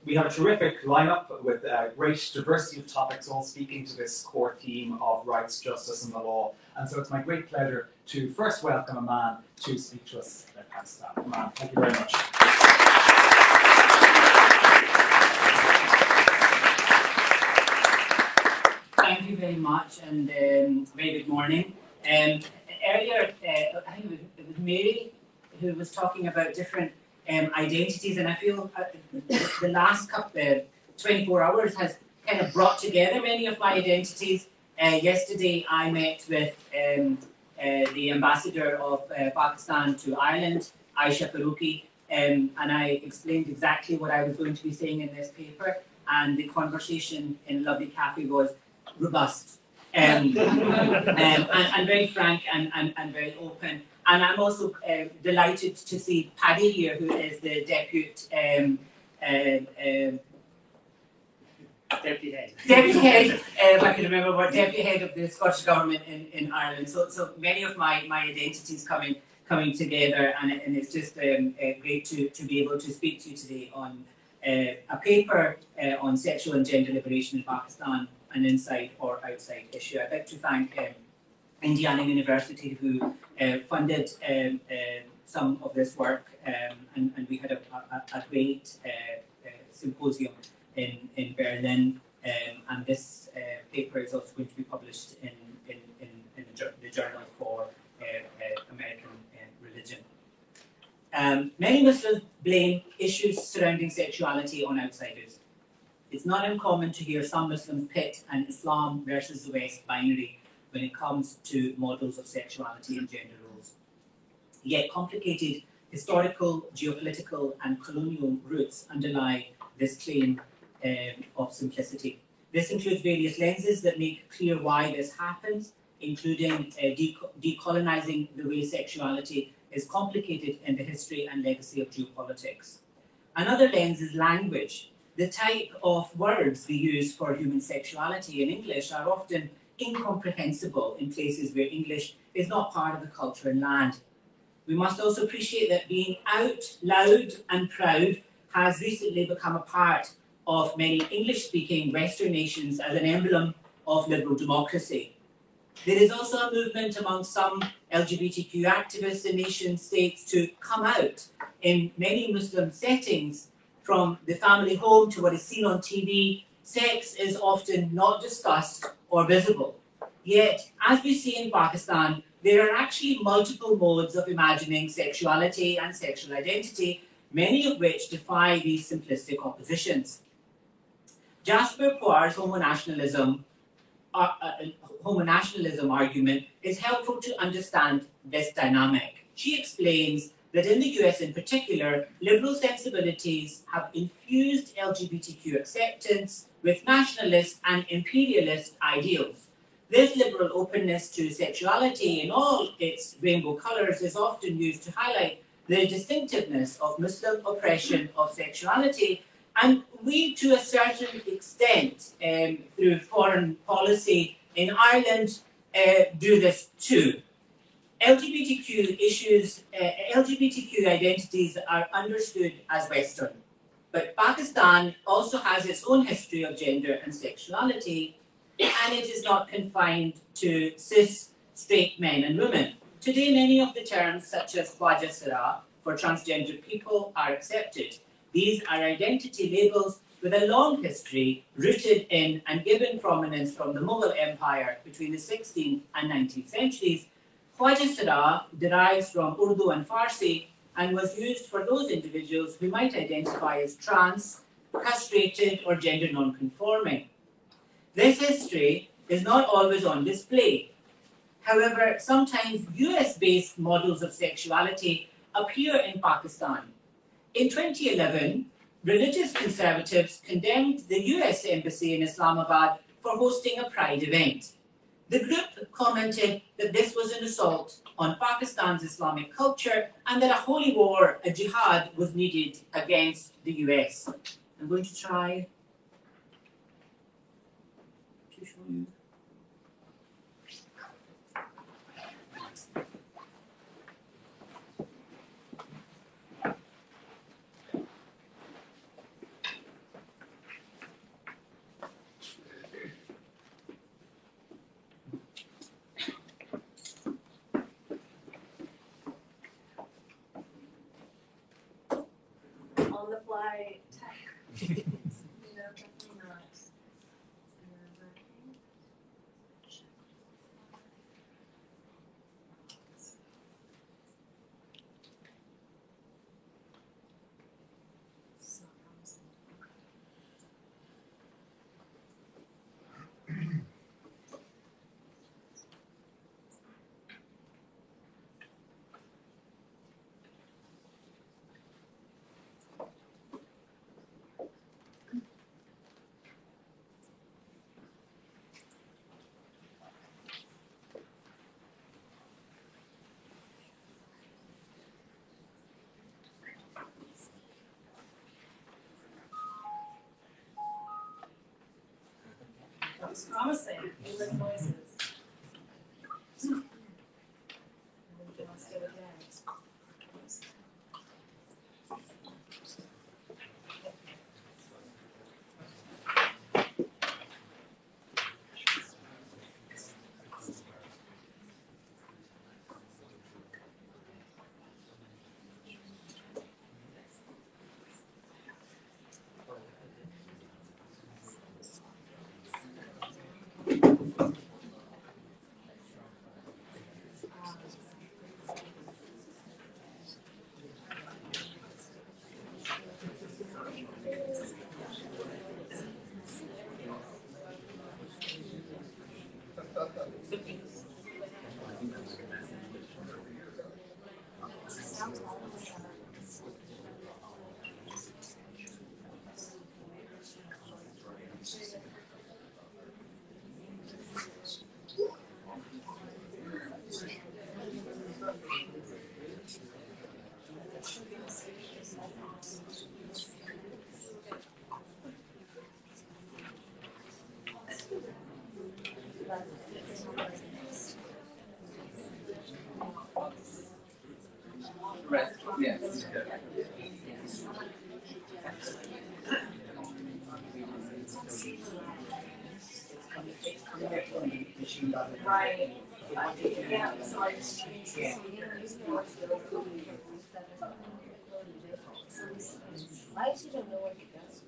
A: we have a terrific lineup with a great diversity of topics all speaking to this core theme of rights, justice and the law. And so it's my great pleasure to first welcome Aman to speak to us about Pakistan. Aman, thank you very much.
G: Thank you very much and very good morning. Earlier, I think it was Mary who was talking about different identities, and I feel the last 24 hours has kind of brought together many of my identities. Yesterday I met with the ambassador of Pakistan to Ireland, Aisha Faruqi, and I explained exactly what I was going to be saying in this paper, and the conversation in Lovely Cafe was robust and very frank and very open. And I'm also delighted to see Paddy here, who is the deputy head, if I can remember what, deputy head of the Scottish Government in Ireland. So many of my identities coming together, and it's just great to be able to speak to you today on a paper on sexual and gender liberation in Pakistan, an inside or outside issue. I'd like to thank Indiana University, who funded some of this work, and we had a great symposium in Berlin, and this paper is also going to be published in the Journal for American Religion. Many Muslims blame issues surrounding sexuality on outsiders. It's not uncommon to hear some Muslims pit an Islam versus the West binary when it comes to models of sexuality and gender roles. Yet complicated historical, geopolitical, and colonial roots underlie this claim of simplicity. This includes various lenses that make clear why this happens, including decolonizing the way sexuality is complicated in the history and legacy of geopolitics. Another lens is language. The type of words we use for human sexuality in English are often incomprehensible in places where English is not part of the culture and land. We must also appreciate that being out loud and proud has recently become a part of many English-speaking Western nations as an emblem of liberal democracy. There is also a movement among some LGBTQ activists in nation states to come out in many Muslim settings. From the family home to what is seen on TV, sex is often not discussed or visible. Yet, as we see in Pakistan, there are actually multiple modes of imagining sexuality and sexual identity, many of which defy these simplistic oppositions. Jasper Puar's homonationalism argument is helpful to understand this dynamic. She explains that in the US in particular, liberal sensibilities have infused LGBTQ acceptance with nationalist and imperialist ideals. This liberal openness to sexuality in all its rainbow colours is often used to highlight the distinctiveness of Muslim oppression of sexuality, and we, to a certain extent, through foreign policy in Ireland, do this too. LGBTQ issues, LGBTQ identities are understood as Western, but Pakistan also has its own history of gender and sexuality, and it is not confined to cis, straight men and women. Today, many of the terms, such as Khwaja Sara, for transgender people, are accepted. These are identity labels with a long history rooted in and given prominence from the Mughal Empire between the 16th and 19th centuries. Khwaja Sara derives from Urdu and Farsi and was used for those individuals who might identify as trans, castrated, or gender non-conforming. This history is not always on display. However, sometimes US-based models of sexuality appear in Pakistan. In 2011, religious conservatives condemned the US Embassy in Islamabad for hosting a pride event. The group commented that this was an assault on Pakistan's Islamic culture and that a holy war, a jihad, was needed against the US. I'm going to try to show you.
B: On the fly tech. Definitely not. was promising. They were noises.
G: Right. Yes.
B: Right.
G: Yeah.
H: I actually don't know what it does.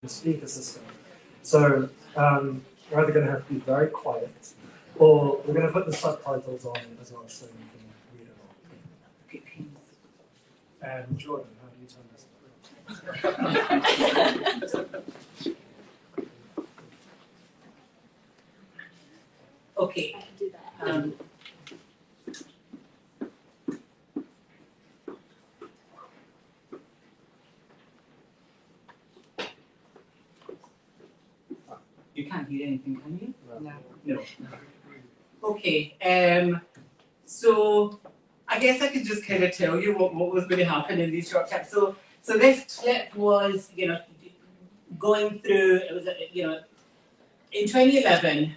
I: The speaker system. So we're either going to have to be very quiet, or we're going to put the subtitles on as well, so you can read it all. And Jordan, how do you turn this?
G: Okay. You can't hear anything, can you? No. Okay. So I guess I could just kind of tell you what was going to happen in these short clips. So this clip was, going through. It was, in 2011,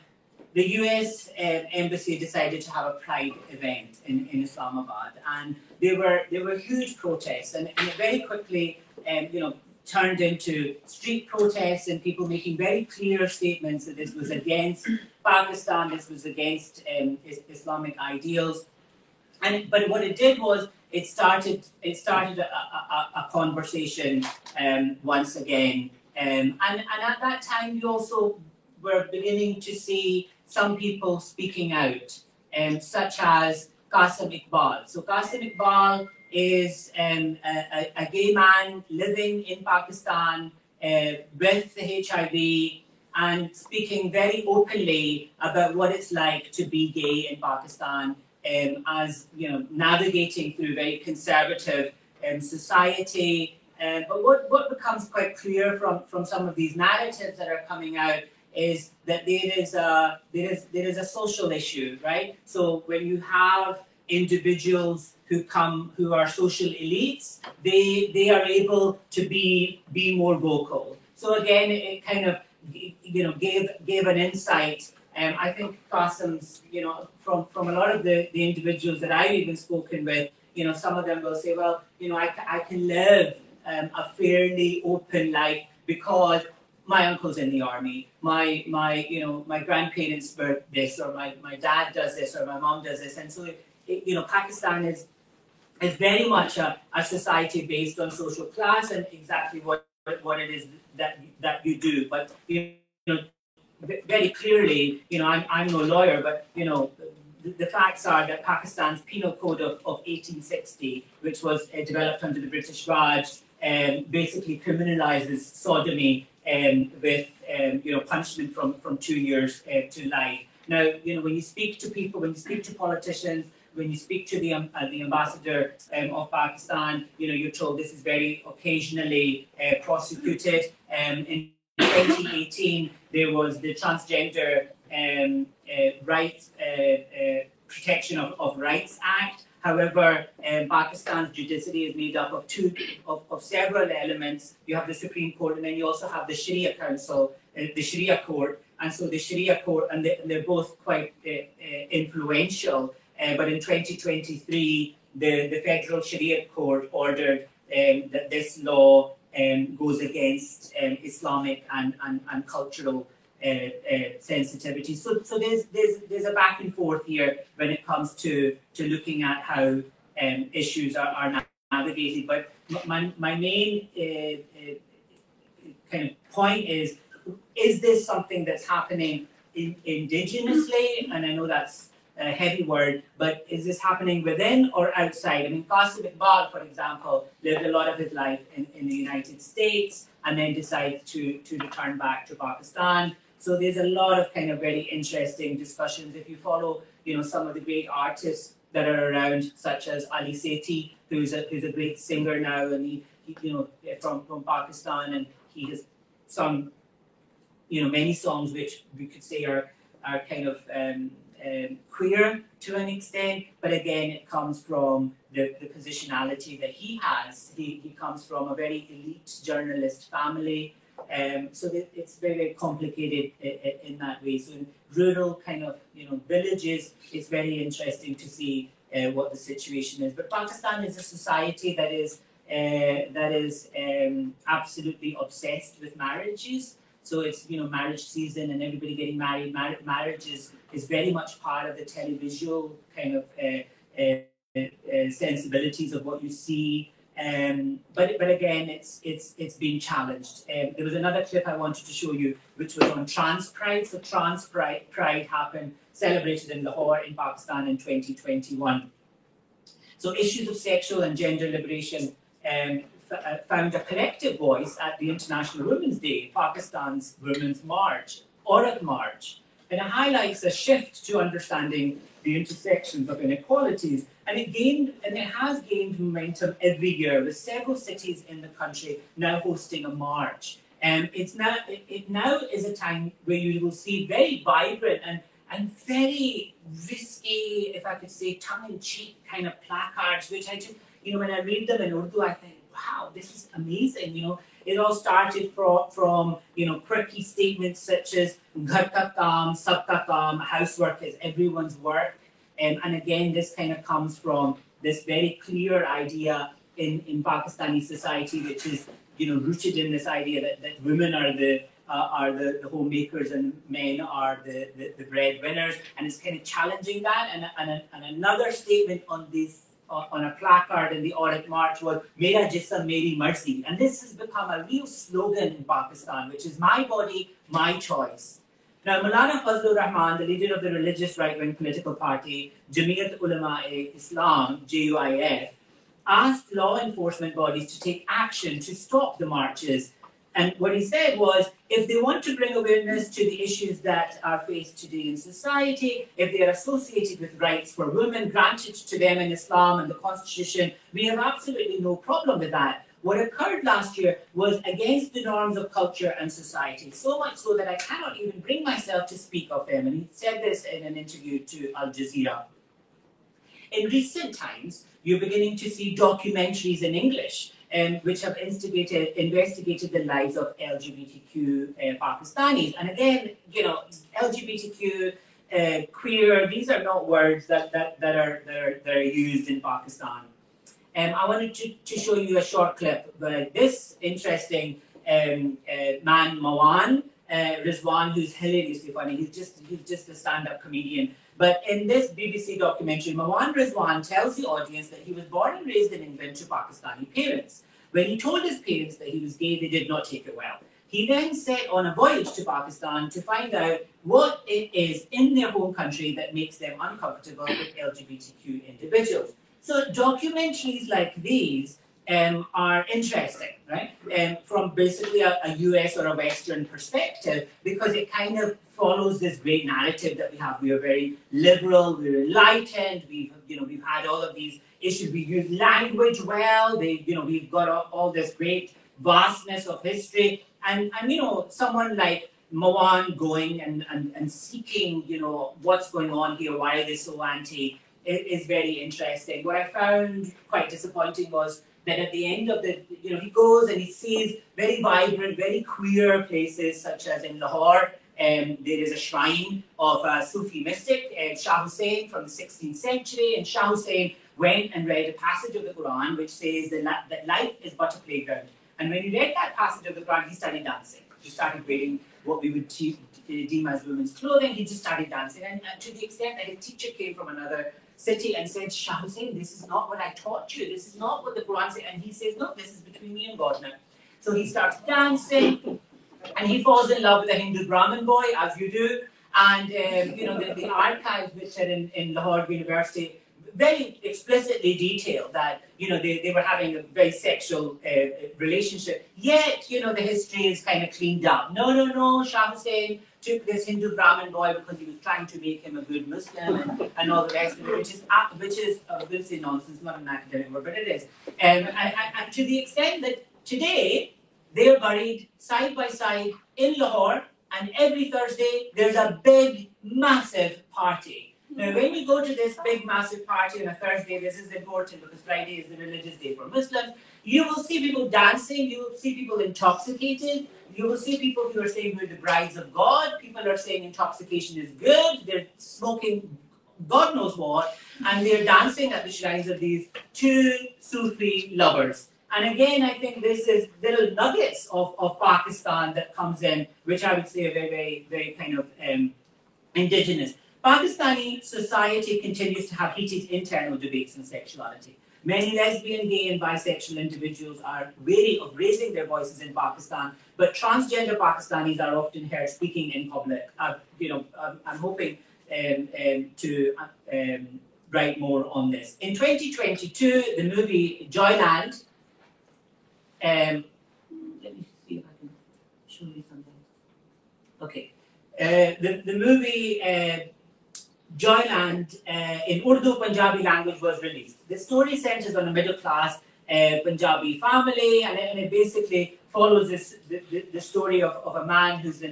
G: the US embassy decided to have a Pride event in Islamabad, and there were huge protests, and it very quickly, turned into street protests and people making very clear statements that this was against Pakistan, this was against Islamic ideals. But what it did was it started a conversation once again, and at that time you also were beginning to see some people speaking out, such as Qasim Iqbal. So Qasim Iqbal is a gay man living in Pakistan with HIV and speaking very openly about what it's like to be gay in Pakistan, as navigating through very conservative society. But what becomes quite clear from some of these narratives that are coming out is that there is a social issue, right? So when you have individuals who are social elites, they are able to be more vocal. So again, it kind of gave an insight. I think Qasim's, from a lot of the individuals that I've even spoken with, some of them will say, well, I can live a fairly open life because my uncle's in the army, my grandparents were this, or my dad does this, or my mom does this, and so Pakistan is very much a society based on social class and exactly what it is that you do. But very clearly, I'm no lawyer, but the facts are that Pakistan's Penal Code of 1860, which was developed under the British Raj, basically criminalizes sodomy with punishment from 2 years to life. Now, when you speak to people, when you speak to politicians, when you speak to the ambassador of Pakistan, you're told this is very occasionally prosecuted. In 2018, there was the Transgender Rights Protection of Rights Act. However, Pakistan's judiciary is made up of several elements. You have the Supreme Court, and then you also have the Sharia Council, the Sharia Court. And so the Sharia Court, and they're both quite influential. But in 2023, the Federal Sharia Court ordered that this law goes against Islamic and cultural sensitivity. So there's a back and forth here when it comes to looking at how issues are navigated. But my main kind of point is this something that's happening indigenously? And I know that's a heavy word, but is this happening within or outside? I mean, Qasim Iqbal, for example, lived a lot of his life in the United States and then decided to return back to Pakistan. So there's a lot of kind of very interesting discussions. If you follow, some of the great artists that are around, such as Ali Sethi, who's a great singer now, and he from Pakistan, and he has sung, many songs which we could say are kind of queer to an extent, but again, it comes from the positionality that he has. He comes from a very elite journalist family, so it's very, very complicated in that way. So in rural kind of villages, it's very interesting to see what the situation is. But Pakistan is a society that is absolutely obsessed with marriages. So it's marriage season and everybody getting married. Marriage is very much part of the televisual kind of sensibilities of what you see. But again, it's being challenged. There was another clip I wanted to show you, which was on Trans Pride. So Trans Pride happened, celebrated in Lahore in Pakistan in 2021. So issues of sexual and gender liberation found a collective voice at the International Women's Day, Pakistan's Women's March, Aurat March, and it highlights a shift to understanding the intersections of inequalities. And it has gained momentum every year, with several cities in the country now hosting a march. It now is a time where you will see very vibrant and very risky, if I could say, tongue-in-cheek kind of placards, which I just, when I read them in Urdu, I think, wow, this is amazing. It all started from quirky statements such as "Ghar ka kaam, sab ka kaam," housework is everyone's work. And again, this kind of comes from this very clear idea in Pakistani society, which is rooted in this idea that women are the homemakers and men are the breadwinners, and it's kind of challenging that. And another statement on a placard in the Aurat March was "Mera jism, meri marzi," and this has become a real slogan in Pakistan, which is "My body, my choice." Now, Maulana Fazlur Rahman, the leader of the religious right-wing political party, Jamiat Ulama-e-Islam, JUIF, asked law enforcement bodies to take action to stop the marches. And what he said was, if they want to bring awareness to the issues that are faced today in society, if they are associated with rights for women granted to them in Islam and the Constitution, we have absolutely no problem with that. What occurred last year was against the norms of culture and society, so much so that I cannot even bring myself to speak of them. And he said this in an interview to Al Jazeera. In recent times, you're beginning to see documentaries in English which have investigated the lives of LGBTQ Pakistanis. And again, you know, LGBTQ, queer, these are not words that are used in Pakistan. I wanted to show you a short clip. This interesting man, Mawan Rizwan, who's hilariously funny. He's just a stand-up comedian. But in this BBC documentary, Mawan Rizwan tells the audience that he was born and raised in England to Pakistani parents. When he told his parents that he was gay, they did not take it well. He then set on a voyage to Pakistan to find out what it is in their home country that makes them uncomfortable with LGBTQ individuals. So documentaries like these are interesting, right? From basically a US or a Western perspective, because it kind of follows this great narrative that we have. We are very liberal, we're enlightened, we've had all of these issues. We use language well. We've got all this great vastness of history, and someone like Mawan going and seeking, what's going on here, why are they so anti, is very interesting. What I found quite disappointing was that at the end of he goes and he sees very vibrant, very queer places, such as in Lahore. There is a shrine of a Sufi mystic, Shah Hussain from the 16th century, and Shah Hussain went and read a passage of the Quran which says that life is but a playground. And when he read that passage of the Quran, he started dancing. He started wearing what we would deem as women's clothing. He just started dancing, and to the extent that his teacher came from another city and said, Shah Hussain, this is not what I taught you. This is not what the Quran says. And he says, no, this is between me and God now. So he starts dancing, and he falls in love with a Hindu Brahmin boy, as you do. And the archives which are in Lahore University very explicitly detail that they were having a very sexual relationship. Yet the history is kind of cleaned up. No. Shah Hussain took this Hindu Brahmin boy because he was trying to make him a good Muslim and all the rest of it, which is we'll say nonsense, not an academic word, but it is. And to the extent that today they are buried side by side in Lahore, and every Thursday there's a big, massive party. Now, when you go to this big, massive party on a Thursday, this is important because Friday is the religious day for Muslims, you will see people dancing, you will see people intoxicated, you will see people who are saying we're the brides of God, people are saying intoxication is good, they're smoking God knows what, and they're dancing at the shrines of these two Sufi lovers. And again, I think this is little nuggets of Pakistan that comes in, which I would say are very, very, very kind of indigenous. Pakistani society continues to have heated internal debates on sexuality. Many lesbian, gay, and bisexual individuals are wary of raising their voices in Pakistan, but transgender Pakistanis are often heard speaking in public. I'm hoping to write more on this. In 2022, the movie Joyland. Let me see if I can show you something. Okay, the movie. Joyland in Urdu Punjabi language was released. The story centers on a middle-class Punjabi family, and it basically follows the story of a man who's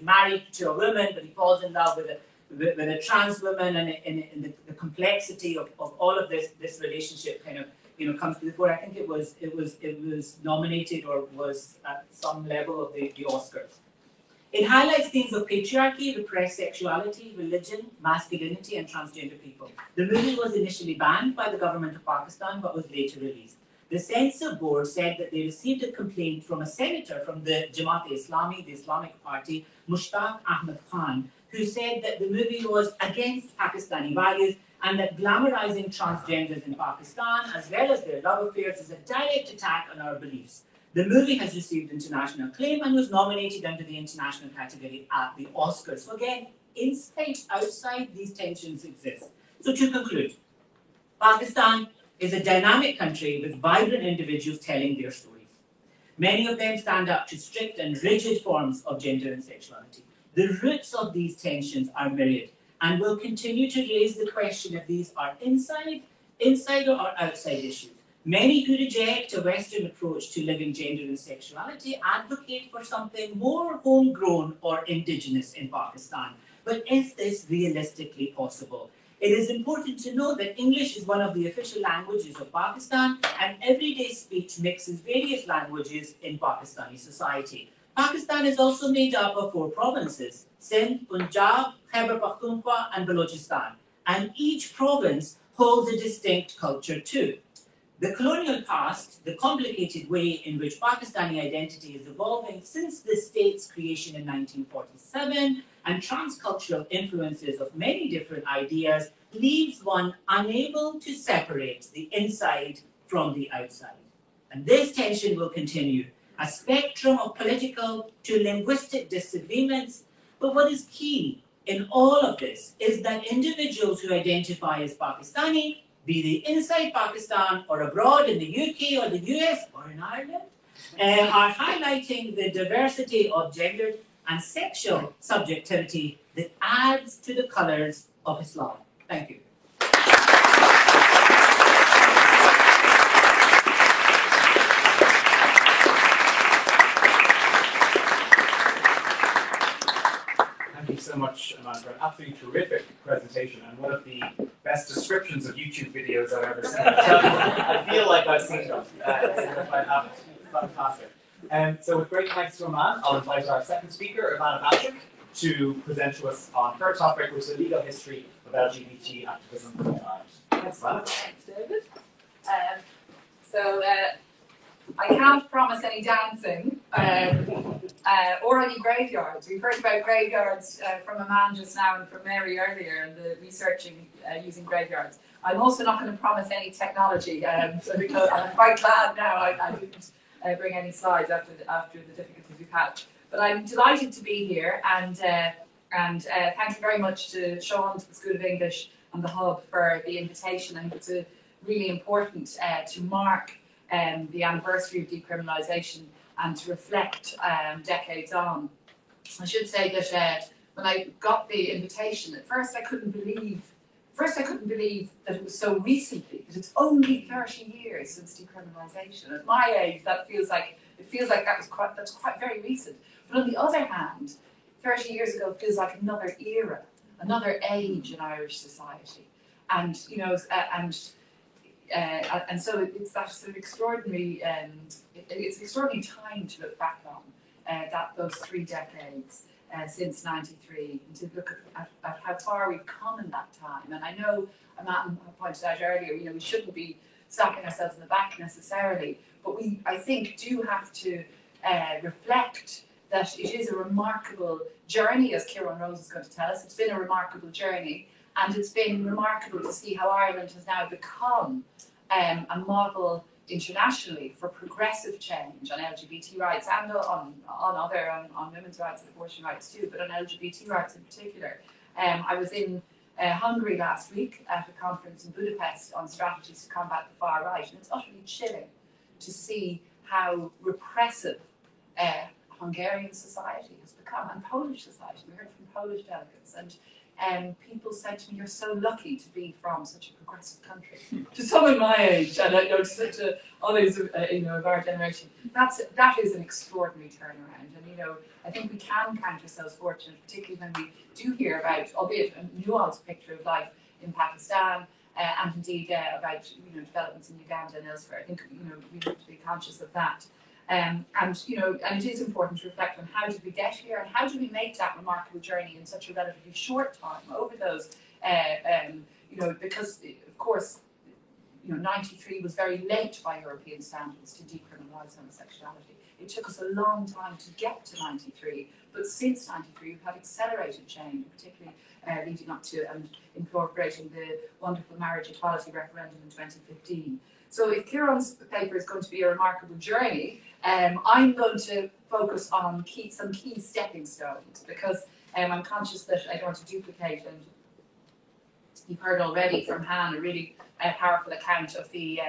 G: married to a woman, but he falls in love with a trans woman, and the complexity of all of this relationship kind of comes to the fore. I think it was nominated or was at some level of the Oscars. It highlights themes of patriarchy, repressed sexuality, religion, masculinity, and transgender people. The movie was initially banned by the government of Pakistan, but was later released. The censor board said that they received a complaint from a senator from the Jamaat-e-Islami, the Islamic Party, Mushtaq Ahmed Khan, who said that the movie was against Pakistani values and that glamorizing transgenders in Pakistan, as well as their love affairs, is a direct attack on our beliefs. The movie has received international acclaim and was nominated under the international category at the Oscars. So again, inside, outside, these tensions exist. So to conclude, Pakistan is a dynamic country with vibrant individuals telling their stories. Many of them stand up to strict and rigid forms of gender and sexuality. The roots of these tensions are myriad and will continue to raise the question if these are inside or outside issues. Many who reject a Western approach to living gender and sexuality advocate for something more homegrown or indigenous in Pakistan. But is this realistically possible? It is important to note that English is one of the official languages of Pakistan, and everyday speech mixes various languages in Pakistani society. Pakistan is also made up of 4 provinces: Sindh, Punjab, Khyber Pakhtunkhwa, and Balochistan. And each province holds a distinct culture too. The colonial past, the complicated way in which Pakistani identity is evolving since the state's creation in 1947, and transcultural influences of many different ideas leaves one unable to separate the inside from the outside. And this tension will continue, a spectrum of political to linguistic disagreements. But what is key in all of this is that individuals who identify as Pakistani, be they inside Pakistan or abroad in the UK or the US or in Ireland, are highlighting the diversity of gendered and sexual subjectivity that adds to the colours of Islam. Thank you.
J: Thank you so much, Aman, for an absolutely terrific presentation and one of the best descriptions of YouTube videos I've ever seen. I feel like I've seen them. Fantastic. So with great thanks to Aman, I'll invite our second speaker, Ivana Patrick, to present to us on her topic, which is the legal history of LGBT activism in Ireland. Thanks, Ivana.
B: Thanks, David. I can't promise any dancing or any graveyards. We've heard about graveyards from Aman just now and from Mary earlier, and the researching using graveyards. I'm also not going to promise any technology, because I'm quite glad now I didn't bring any slides after the difficulties we've had. But I'm delighted to be here, and thank you very much to Sean, to the School of English and the Hub for the invitation. I think it's really important to mark the anniversary of decriminalisation and to reflect decades on. I should say that when I got the invitation, at first I couldn't believe that it was so recently, that it's only 30 years since decriminalisation. At my age, that feels like that's quite very recent. But on the other hand, 30 years ago feels like another era, another age in Irish society, and so it's that sort of extraordinary. It's an extraordinary time to look back on those 3 decades since '93, and to look at how far we've come in that time. And I know Matt pointed out earlier, we shouldn't be slapping ourselves in the back necessarily, but I think do have to reflect that it is a remarkable journey, as Kieran Rose is going to tell us. It's been a remarkable journey, and it's been remarkable to see how Ireland has now become a model internationally for progressive change on LGBT rights and on women's rights and abortion rights too, but on LGBT rights in particular. I was in Hungary last week at a conference in Budapest on strategies to combat the far right, and it's utterly chilling to see how repressive Hungarian society has become, and Polish society. We heard from Polish delegates, and people said to me, "You're so lucky to be from such a progressive country." To someone my age, and to others, of our generation, that is an extraordinary turnaround. And I think we can count ourselves fortunate, particularly when we do hear about, albeit a nuanced picture of life in Pakistan, and indeed about developments in Uganda and elsewhere. I think we have to be conscious of that. And it is important to reflect on how did we get here and how did we make that remarkable journey in such a relatively short time over those, because of course, 93 was very late by European standards to decriminalise homosexuality. It took us a long time to get to 93, but since 93 we've had accelerated change, particularly leading up to and incorporating the wonderful marriage equality referendum in 2015. So if Kieran's paper is going to be a remarkable journey,
K: I'm going to focus on some key stepping stones because I'm conscious that I don't want to duplicate, and you've heard already from Han a really powerful account of the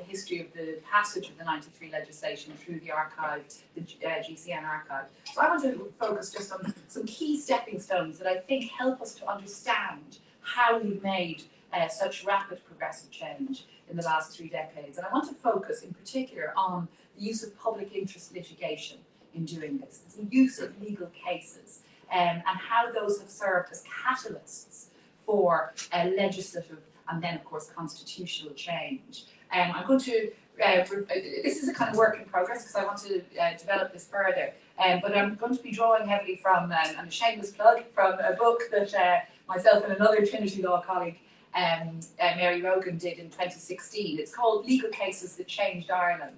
K: history of the passage of the 93 legislation through the archive, the GCN archive. So I want to focus just on some key stepping stones that I think help us to understand how we've made such rapid progressive change in the last 3 decades. And I want to focus in particular on the use of public interest litigation in doing this, the use of legal cases, and how those have served as catalysts for legislative and then, of course, constitutional change. I'm going to, this is a kind of work in progress because I want to develop this further, but I'm going to be drawing heavily from, and a shameless plug, from a book that myself and another Trinity Law colleague, Mary Rogan, did in 2016. It's called Legal Cases That Changed Ireland.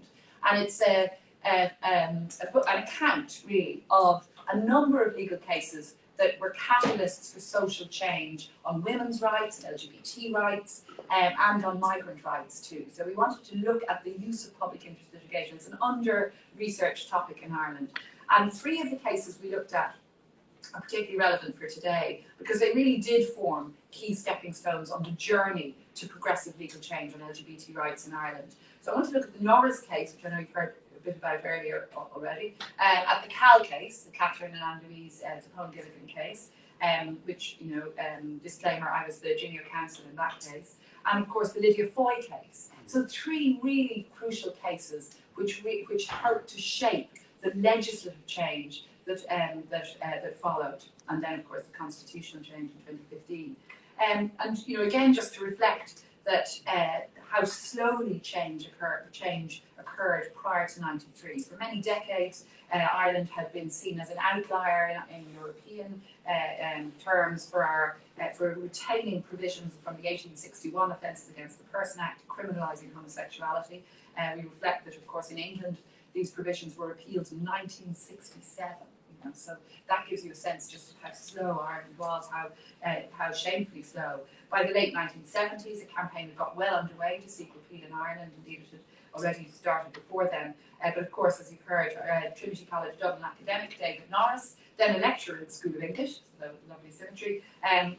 K: And it's an account, really, of a number of legal cases that were catalysts for social change on women's rights and LGBT rights, and on migrant rights too. So we wanted to look at the use of public interest litigation. It's an under-researched topic in Ireland. And 3 of the cases we looked at are particularly relevant for today because they really did form key stepping stones on the journey to progressive legal change on LGBT rights in Ireland. So I want to look at the Norris case, which I know you've heard a bit about earlier already, at the Cal case, the Catherine and Anne-Louise Zappone Gilligan case, which, disclaimer, I was the junior counsel in that case, and of course the Lydia Foy case. So 3 really crucial cases which helped to shape the legislative change that followed, and then of course the constitutional change in 2015. And again, just to reflect that how slowly change occurred prior to 93. For many decades, Ireland had been seen as an outlier in European terms for retaining provisions from the 1861 Offences Against the Person Act criminalising homosexuality. We reflect that, of course, in England, these provisions were repealed in 1967. So that gives you a sense just of how slow Ireland was, how shamefully slow. By the late 1970s, a campaign had got well underway to seek repeal in Ireland. Indeed, it had already started before then. But of course, as you've heard, Trinity College Dublin academic David Norris, then a lecturer at the School of English, so lovely symmetry, and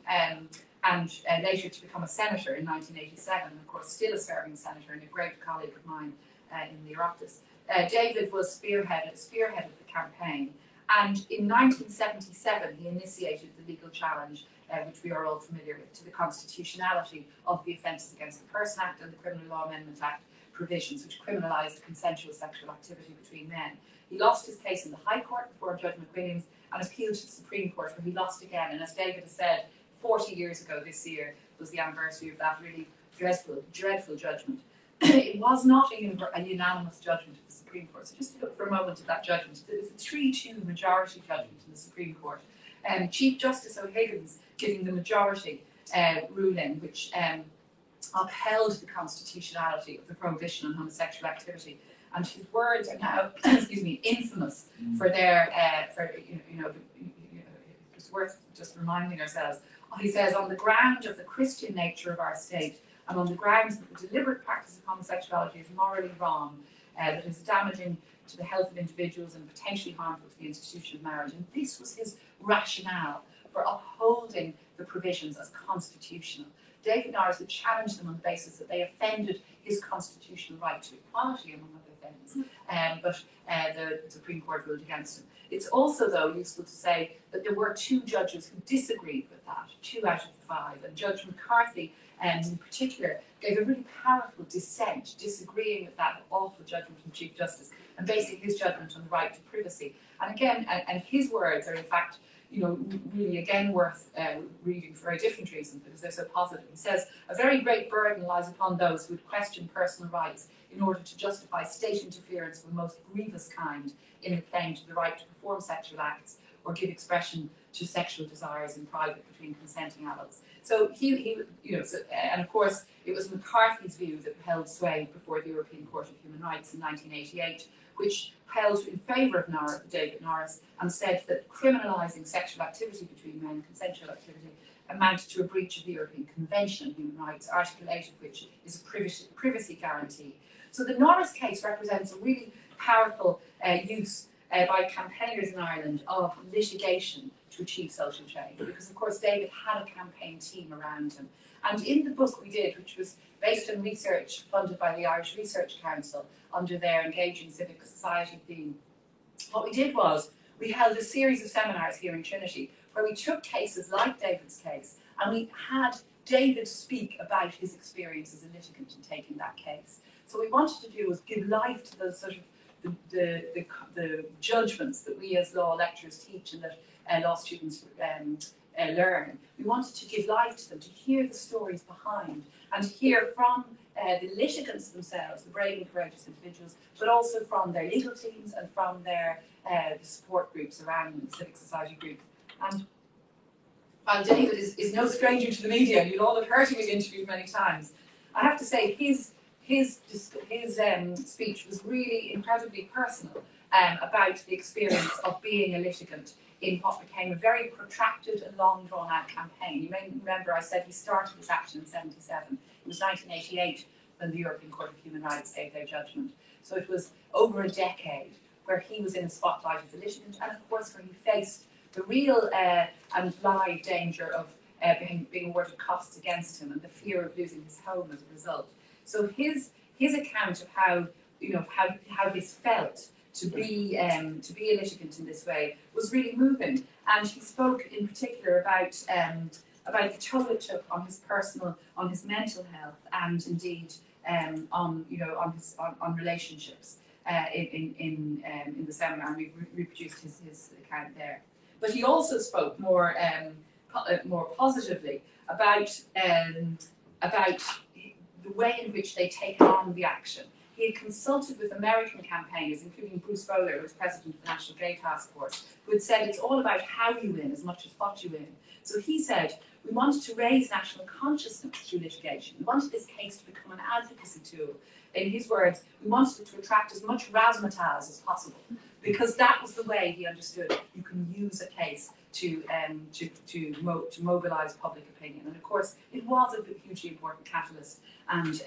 K: later to become a senator in 1987, and of course still a serving senator and a great colleague of mine in the Oireachtas. David was spearheaded the campaign. And in 1977, he initiated the legal challenge, which we are all familiar with, to the constitutionality of the Offences Against the Person Act and the Criminal Law Amendment Act provisions, which criminalised consensual sexual activity between men. He lost his case in the High Court before Judge McWilliams and appealed to the Supreme Court, where he lost again. And as David has said, 40 years ago this year was the anniversary of that really dreadful judgment. It was not a unanimous judgment of the Supreme Court. So just to look for a moment at that judgment. It was a 3-2 majority judgment in the Supreme Court. Chief Justice O'Higgins giving the majority ruling, which upheld the constitutionality of the prohibition on homosexual activity. And his words are now, infamous for their, it's worth just reminding ourselves. He says, on the ground of the Christian nature of our state, and on the grounds that the deliberate practice of homosexuality is morally wrong, that it is damaging to the health of individuals and potentially harmful to the institution of marriage. And this was his rationale for upholding the provisions as constitutional. David Norris had challenged them on the basis that they offended his constitutional right to equality, among other things, but the Supreme Court ruled against him. It's also, though, useful to say that there were 2 judges who disagreed with that, 2 out of the 5, and Judge McCarthy in particular gave a really powerful dissent, disagreeing with that awful judgment from Chief Justice and basing his judgment on the right to privacy. And again, and his words are in fact, really again worth reading for a different reason because they're so positive. He says, a very great burden lies upon those who would question personal rights in order to justify state interference of the most grievous kind in the claim to the right to perform sexual acts or give expression to sexual desires in private between consenting adults. So and of course, it was McCarthy's view that held sway before the European Court of Human Rights in 1988, which held in favour of David Norris and said that criminalising sexual activity between men, consensual activity, amounted to a breach of the European Convention on Human Rights, Article 8 of which is a privacy guarantee. So the Norris case represents a really powerful use by campaigners in Ireland of litigation to achieve social change, because of course David had a campaign team around him. And in the book we did, which was based on research funded by the Irish Research Council under their Engaging Civic Society theme, what we did was we held a series of seminars here in Trinity where we took cases like David's case and we had David speak about his experience as a litigant in taking that case. So what we wanted to do was give life to those sort of the judgments that we as law lecturers teach and that law students learn. We wanted to give life to them, to hear the stories behind and to hear from the litigants themselves, the brave and courageous individuals, but also from their legal teams and from their the support groups around them, the civic society group. And while David is no stranger to the media, you'll all have heard him being interviewed many times, I have to say his speech was really incredibly personal about the experience of being a litigant in what became a very protracted and long drawn out campaign. You may remember I said he started this action in 1977. It was 1988 when the European Court of Human Rights gave their judgment. So it was over a decade where he was in the spotlight as a litigant, and of course where he faced the real and live danger of being awarded costs against him and the fear of losing his home as a result. So his account of how this felt to be a litigant in this way was really moving, and he spoke in particular about the toll it took on his mental health and indeed on relationships in the seminar, and we've reproduced his account there. But he also spoke more positively about the way in which they'd taken on the action. He had consulted with American campaigners, including Bruce Bowler, who was president of the National Gay Task Force, who had said it's all about how you win as much as what you win. So he said, we wanted to raise national consciousness through litigation. We wanted this case to become an advocacy tool. In his words, we wanted it to attract as much razzmatazz as possible, because that was the way he understood you can use a case to mobilise public opinion. And of course, it was a hugely important catalyst and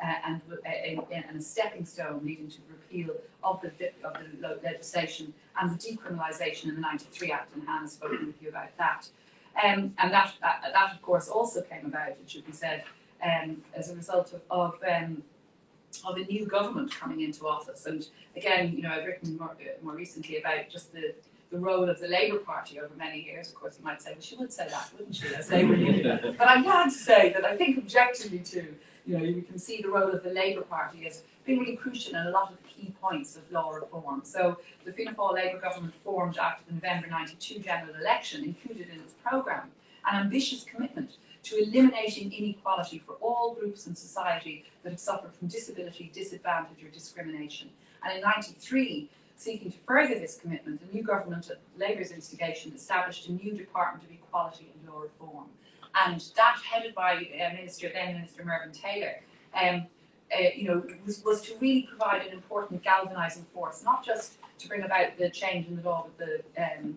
K: and a stepping stone leading to the repeal of the legislation and the decriminalisation in the 93 Act, and Hannah's spoken with you about that. And that of course also came about, it should be said, as a result of a new government coming into office. And again, I've written more recently about just the role of the Labour Party over many years. Of course, you might say, well, she would say that, wouldn't she, as Labour leader? But I'm glad to say that I think objectively too, we can see the role of the Labour Party as being really crucial in a lot of the key points of law reform. So the Fianna Fáil Labour government formed after the November 92 general election included in its programme an ambitious commitment to eliminating inequality for all groups in society that have suffered from disability, disadvantage or discrimination. And in 93, seeking to further this commitment, the new government at Labour's instigation established a new Department of Equality and Law Reform. And that, headed by then Minister Mervyn Taylor, was to really provide an important galvanising force, not just to bring about the change in the law with the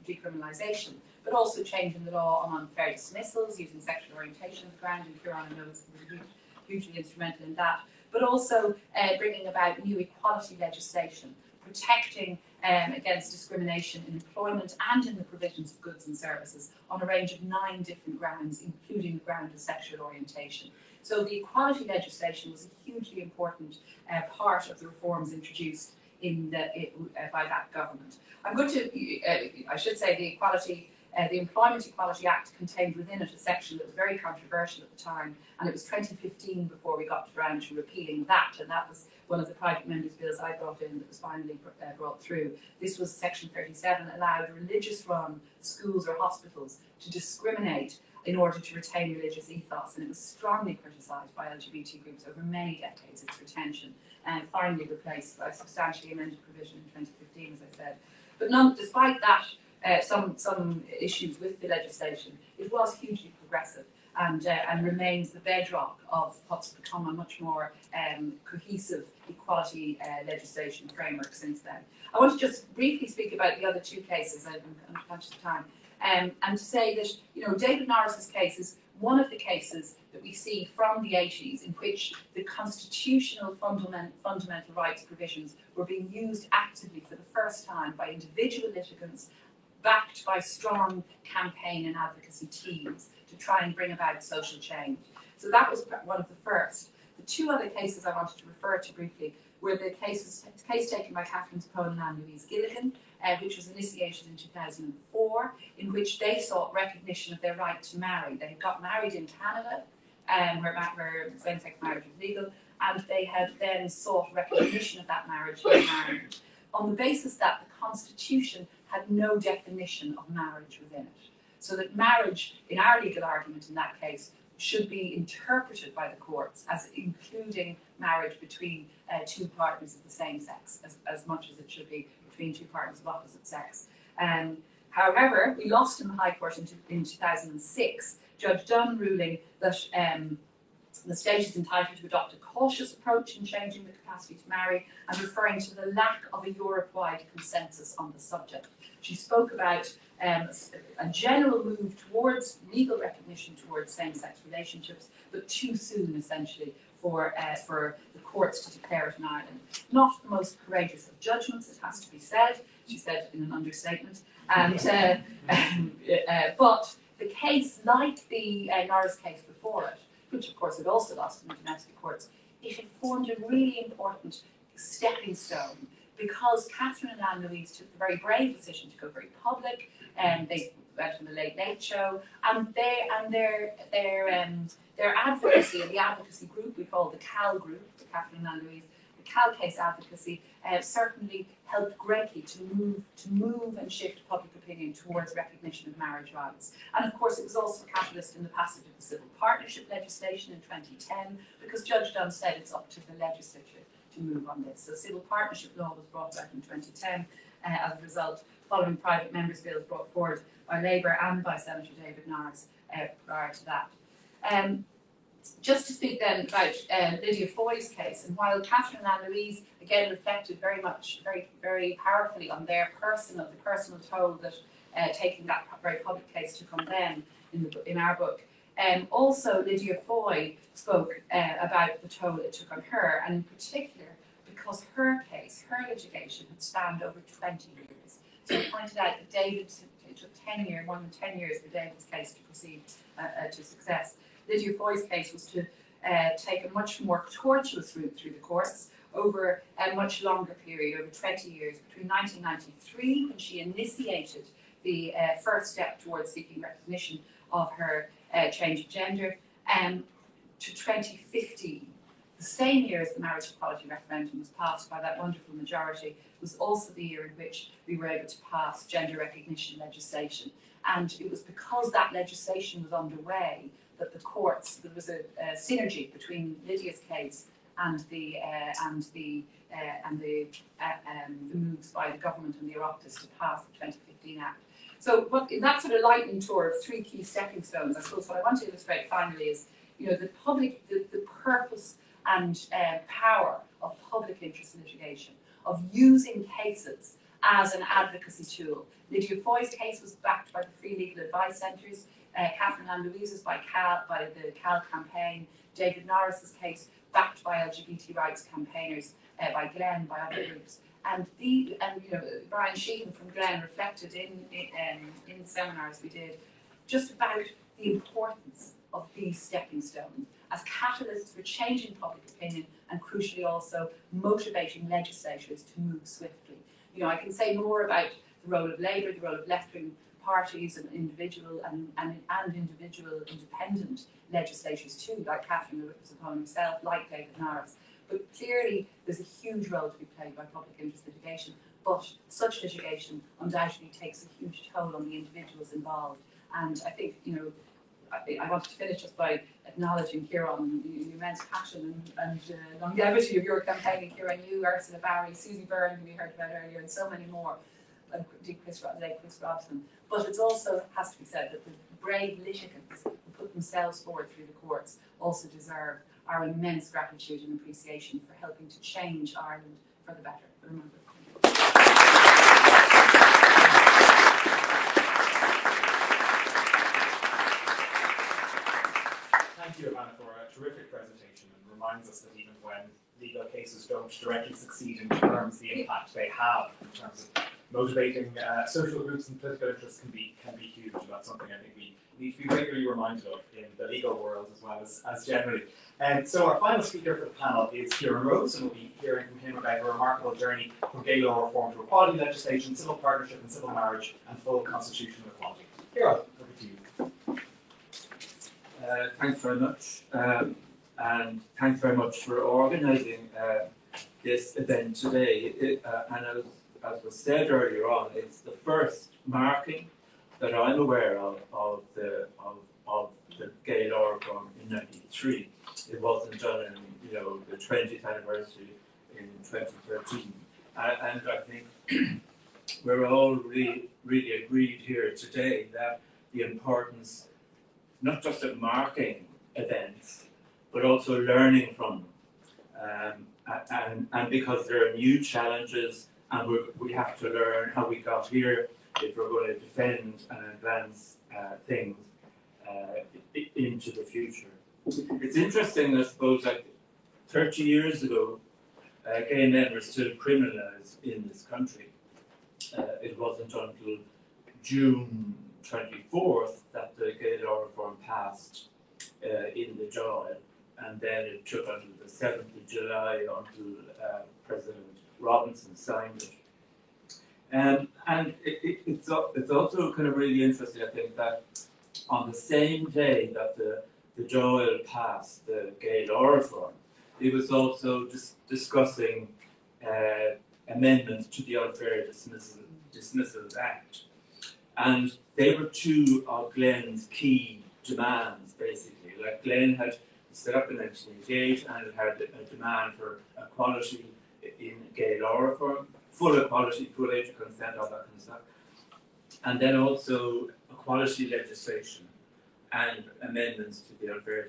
K: decriminalisation, but also change in the law on unfair dismissals, using sexual orientation as the ground, and Kieran knows was hugely instrumental in that, but also bringing about new equality legislation, protecting against discrimination in employment and in the provisions of goods and services on a range of 9 different grounds, including the ground of sexual orientation. So the equality legislation was a hugely important part of the reforms introduced by that government. I'm going to, I should say, the Employment Equality Act contained within it a section that was very controversial at the time, and it was 2015 before we got around to repealing that, and that was one of the private members' bills I brought in that was finally brought through. This was Section 37, allowed religious-run schools or hospitals to discriminate in order to retain religious ethos, and it was strongly criticised by LGBT groups over many decades, its retention, and finally replaced by a substantially amended provision in 2015, as I said. But despite that, some issues with the legislation, it was hugely progressive and remains the bedrock of what's become a much more cohesive equality legislation framework since then. I want to just briefly speak about the other 2 cases. I'm conscious of time. And to say that, David Norris's case is one of the cases that we see from the 80s in which the constitutional fundamental rights provisions were being used actively for the first time by individual litigants, backed by strong campaign and advocacy teams to try and bring about social change. So that was one of the first. The two other cases I wanted to refer to briefly were the case taken by Catherine Cohen and Louise Gilligan, which was initiated in 2004, in which they sought recognition of their right to marry. They had got married in Canada, where same-sex marriage was legal, and they had then sought recognition of that marriage in Ireland, on the basis that the Constitution had no definition of marriage within it. So that marriage, in our legal argument in that case, should be interpreted by the courts as including marriage between two partners of the same sex, as much as it should be between two partners of opposite sex. However, we lost in the High Court in 2006, Judge Dunn ruling that the state is entitled to adopt a cautious approach in changing the capacity to marry, and referring to the lack of a Europe-wide consensus on the subject. She spoke about a general move towards legal recognition towards same-sex relationships, but too soon, essentially, for the courts to declare it in Ireland. Not the most courageous of judgments, it has to be said, she said in an understatement. And, but the case, like the Norris case before it, which of course had also lost in the domestic courts, it had formed a really important stepping stone, because Catherine and Anne-Louise took the very brave decision to go very public, and they went on the Late Late Show, and their advocacy, and the advocacy group we call the CAL group, the Catherine and Anne-Louise, the CAL case advocacy, certainly helped greatly to move and shift public opinion towards recognition of marriage rights. And of course it was also a catalyst in the passage of the civil partnership legislation in 2010, because Judge Dunn said it's up to the legislature to move on this. So civil partnership law was brought back in 2010 as a result, following private members' bills brought forward by Labour and by Senator David Norris prior to that. Just to speak then about Lydia Foy's case, and while Catherine and Anne-Louise again reflected very powerfully on the personal toll that taking that very public case took on them in our book, also Lydia Foy spoke about the toll it took on her, and in particular because her case, her litigation had spanned over 20 years. So I pointed out that it took more than 10 years for David's case to proceed to success. Lydia Foy's case was to take a much more tortuous route through the courts over a much longer period, over 20 years, between 1993, when she initiated the first step towards seeking recognition of her change of gender, to 2015. The same year as the marriage equality referendum was passed by that wonderful majority was also the year in which we were able to pass gender recognition legislation. And it was because that legislation was underway that the courts, there was a synergy between Lydia's case and the moves by the government and the Oireachtas to pass the 2015 Act. So in that sort of lightning tour of three key stepping stones, I suppose what I want to illustrate finally is, the purpose and power of public interest litigation, of using cases as an advocacy tool. Lydia Foy's case was backed by the Free Legal Advice Centres, Catherine and Louise's by the CAL campaign, David Norris's case backed by LGBT rights campaigners, by Glen, by other groups. And Brian Sheehan from Glen reflected in seminars we did just about the importance of these stepping stones as catalysts for changing public opinion, and crucially also motivating legislators to move swiftly. I can say more about the role of Labour, the role of left-wing parties and individual independent legislators too, like Catherine Cohen herself, like David Norris. But clearly there's a huge role to be played by public interest litigation, but such litigation undoubtedly takes a huge toll on the individuals involved. And I think, I wanted to finish just by acknowledging, Kieran, the immense passion and longevity of your campaigning, Kieran, you, Ursula Barry, Susie Byrne, who we heard about earlier, and so many more, and Chris Robson. But it also has to be said that the brave litigants who put themselves forward through the courts also deserve our immense gratitude and appreciation for helping to change Ireland for the better. Remember.
J: succeed in terms of the impact they have in terms of motivating social groups and political interests can be huge. And that's something I think we need to be regularly reminded of in the legal world as well as generally. And so our final speaker for the panel is Kieran Rose, and we'll be hearing from him about a remarkable journey from gay law reform to equality legislation, civil partnership and civil marriage, and full constitutional equality. Kieran, over to you.
L: Thanks very much, and thanks very much for organising this event today. And as was said earlier on, it's the first marking that I'm aware of the gay law reform in '93. It wasn't done in the 20th anniversary in 2013, and I think we're all really agreed here today that the importance not just of marking events, but also learning from them. And because there are new challenges, and we have to learn how we got here if we're going to defend and advance things into the future. It's interesting, I suppose, like 30 years ago, gay men were still criminalised in this country. It wasn't until June 24th that the gay law reform passed in the Dáil, and then it took until the 7th of July until President Robinson signed it. And it's also kind of really interesting, I think, that on the same day that the Dáil passed the gay law reform, it was also discussing amendments to the Unfair Dismissals Act. And they were two of Glenn's key demands, basically. Like Glenn had set up in 1988 and it had a demand for equality in gay law reform, full equality, full age of consent, all that kind of stuff. And then also equality legislation and amendments to the Unfair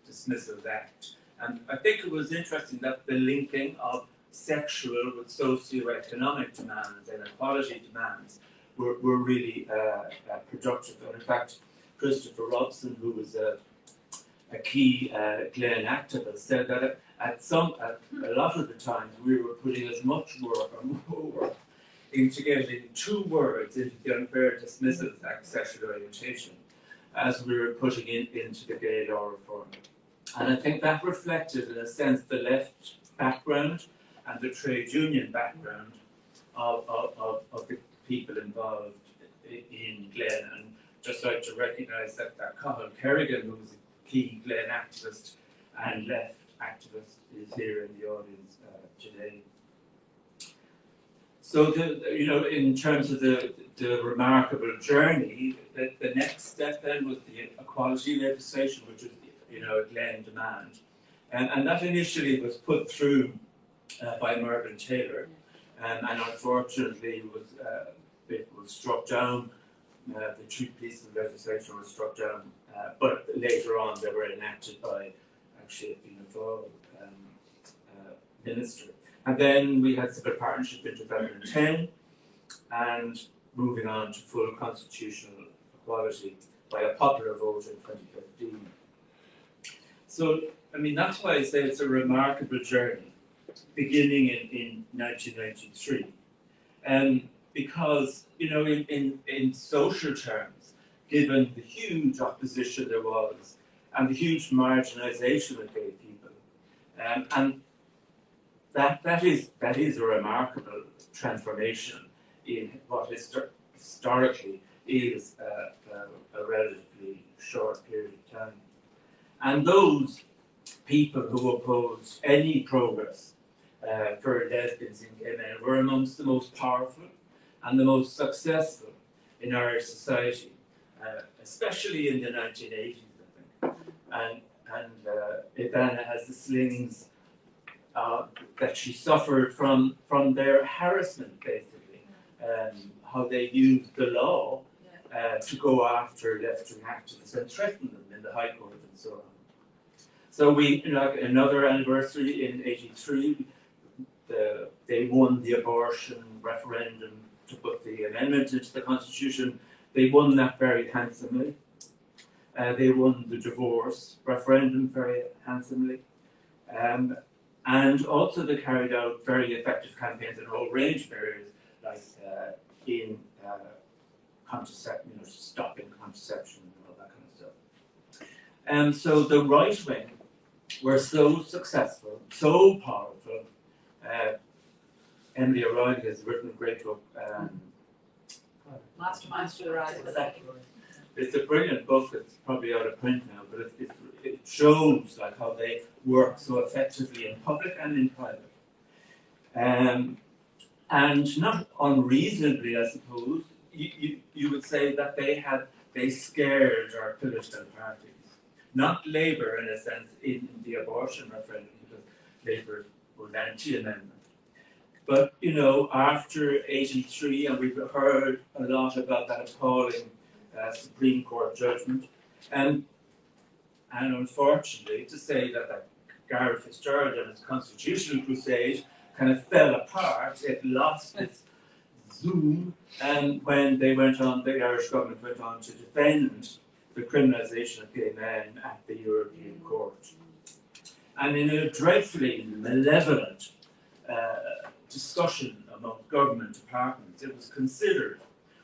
L: Dismissals Act. And I think it was interesting that the linking of sexual with socio-economic demands and equality demands were really productive. And in fact, Christopher Robson, who was a key Glen activist, said that a lot of the times we were putting as much work or more work into getting two words into the Unfair Dismissals Act, sexual orientation, as we were putting into the gay law reform. And I think that reflected, in a sense, the left background and the trade union background of the people involved in Glen. And just like to recognise that Cathal Kerrigan, who was a key Glen activist and left activist, is here in the audience today. So, in terms of the remarkable journey, the next step then was the equality legislation, which was, a Glen demand. And that initially was put through by Mervyn Taylor, and unfortunately it was struck down. The two pieces of legislation were struck down, but later on they were enacted by actually a Fianna Fáil minister. And then we had civil partnership in 2010, and moving on to full constitutional equality by a popular vote in 2015. So, that's why I say it's a remarkable journey, beginning in 1993. Because, in social terms, given the huge opposition there was, and the huge marginalisation of gay people, and that is a remarkable transformation in what historically is a relatively short period of time. And those people who opposed any progress for lesbians and gay men were amongst the most powerful and the most successful in Irish society, especially in the 1980s, I think. And Ivana has the slings that she suffered from their harassment, basically, how they used the law to go after left-wing activists and threaten them in the High Court and so on. So another anniversary in '83, they won the abortion referendum to put the amendment into the Constitution. They won that very handsomely. They won the divorce referendum very handsomely. And And also they carried out very effective campaigns in a whole range of areas, like in stopping contraception and all that kind of stuff. And so the right wing were so successful, so powerful. Emily O'Reilly has written a great book.
K: Masterminds to the rise of the second.
L: It's a brilliant book. It's probably out of print now, but it shows like how they work so effectively in public and in private. And not unreasonably, I suppose, you would say that they scared our political parties. Not Labour, in a sense, in the abortion referendum, because Labour was anti-amendment. But, you know, after 83, and we've heard a lot about that appalling Supreme Court judgment, and unfortunately, to say that Gareth Fitzgerald and his constitutional crusade kind of fell apart, it lost its zoom, and when they went on, the Irish government went on to defend the criminalisation of gay men at the European Court. And in a dreadfully malevolent discussion among government departments, it was considered,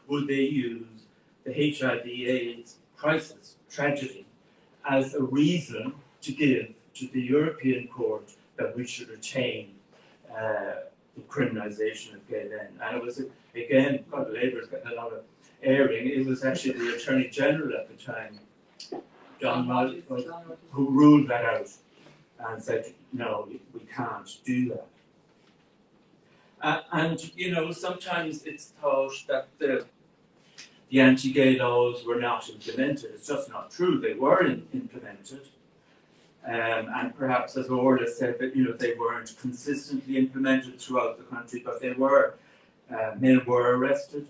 L: would they use the HIV/AIDS crisis, tragedy, as a reason to give to the European Court that we should retain the criminalisation of gay men. And it was, again, God, Labour's getting a lot of airing. It was actually the Attorney General at the time, John Rogers, who ruled that out and said, no, we can't do that. And, you know, sometimes it's thought that the anti-gay laws were not implemented. It's just not true. They were implemented. And perhaps, as Orla said, that, you know, they weren't consistently implemented throughout the country, but they were. Men were arrested,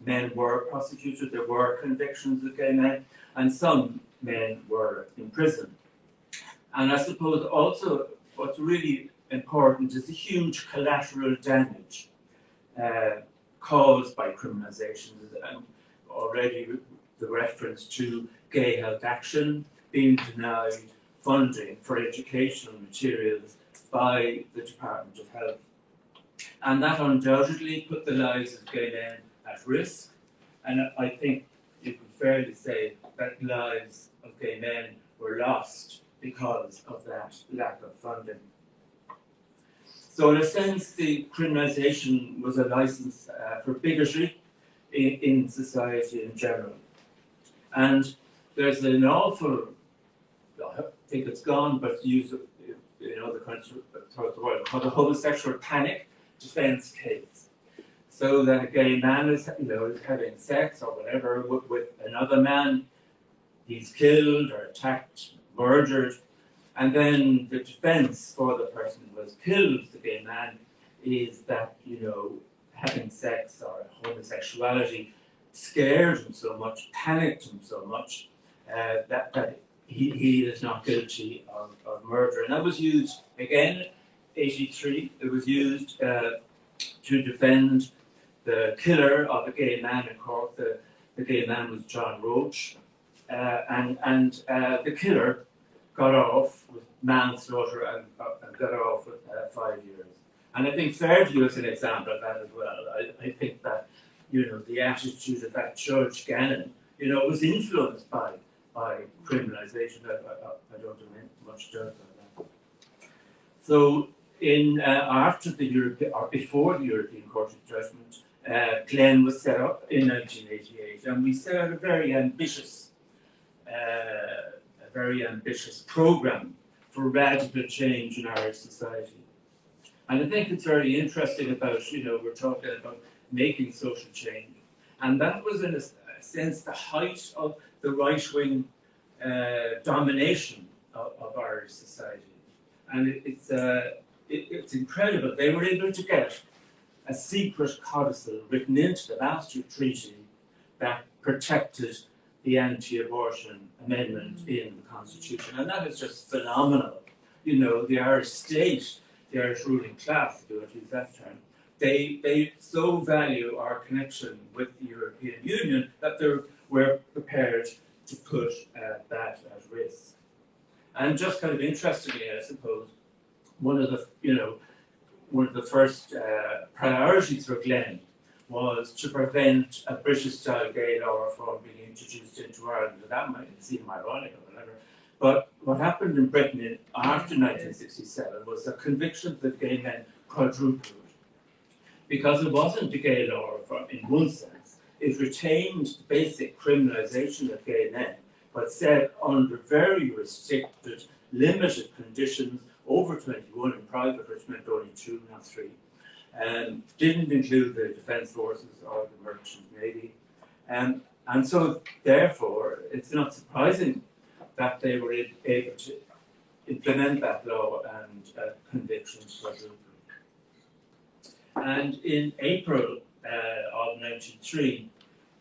L: men were prosecuted, there were convictions of gay men, and some men were imprisoned. And I suppose also what's really important is the huge collateral damage caused by criminalisations. Already the reference to Gay Health Action being denied funding for educational materials by the Department of Health. And that undoubtedly put the lives of gay men at risk. And I think you could fairly say that lives of gay men were lost because of that lack of funding. So in a sense, the criminalisation was a license for bigotry in society in general. And there's an awful, I think it's gone, but used in other countries throughout the world, called the homosexual panic defense case. So that a gay man is, you know, is having sex or whatever with another man, he's killed or attacked, murdered, and then the defense for the person who has killed the gay man is that, you know, having sex or homosexuality scared him so much, panicked him so much, that he is not guilty of murder. And that was used, again, 83, it was used to defend the killer of a gay man in Cork. The gay man was John Roach. And the killer got off with manslaughter and got off with 5 years. And I think Fairview is an example of that as well. I think that, you know, the attitude of that Judge Gannon, you know, was influenced by criminalisation. I don't have much doubt about that. So after the European, or before the European Court of Judgment, Glen was set up in 1988, and we set out a very ambitious programme for radical change in Irish society. And I think it's very interesting about, you know, we're talking about making social change. And that was, in a sense, the height of the right-wing domination of Irish society. And it's incredible. They were able to get a secret codicil written into the Maastricht Treaty that protected the anti-abortion amendment in the Constitution. And that is just phenomenal. You know, the Irish state, the Irish ruling class, if you want to use that term, they so value our connection with the European Union that they were prepared to put that at risk. And just kind of interestingly, I suppose, one of the first priorities for Glen was to prevent a British-style gay law reform being introduced into Ireland. And that might seem ironic or whatever. But what happened in Britain after 1967 was that convictions of gay men quadrupled. Because it wasn't a gay law reform in one sense, it retained the basic criminalisation of gay men, but said under very restricted, limited conditions, over 21 in private, which meant only 2, not 3. Didn't include the Defence Forces or the Merchant Navy. And so, therefore, it's not surprising that they were able to implement that law and convictions quadrupled. And in April of 1993,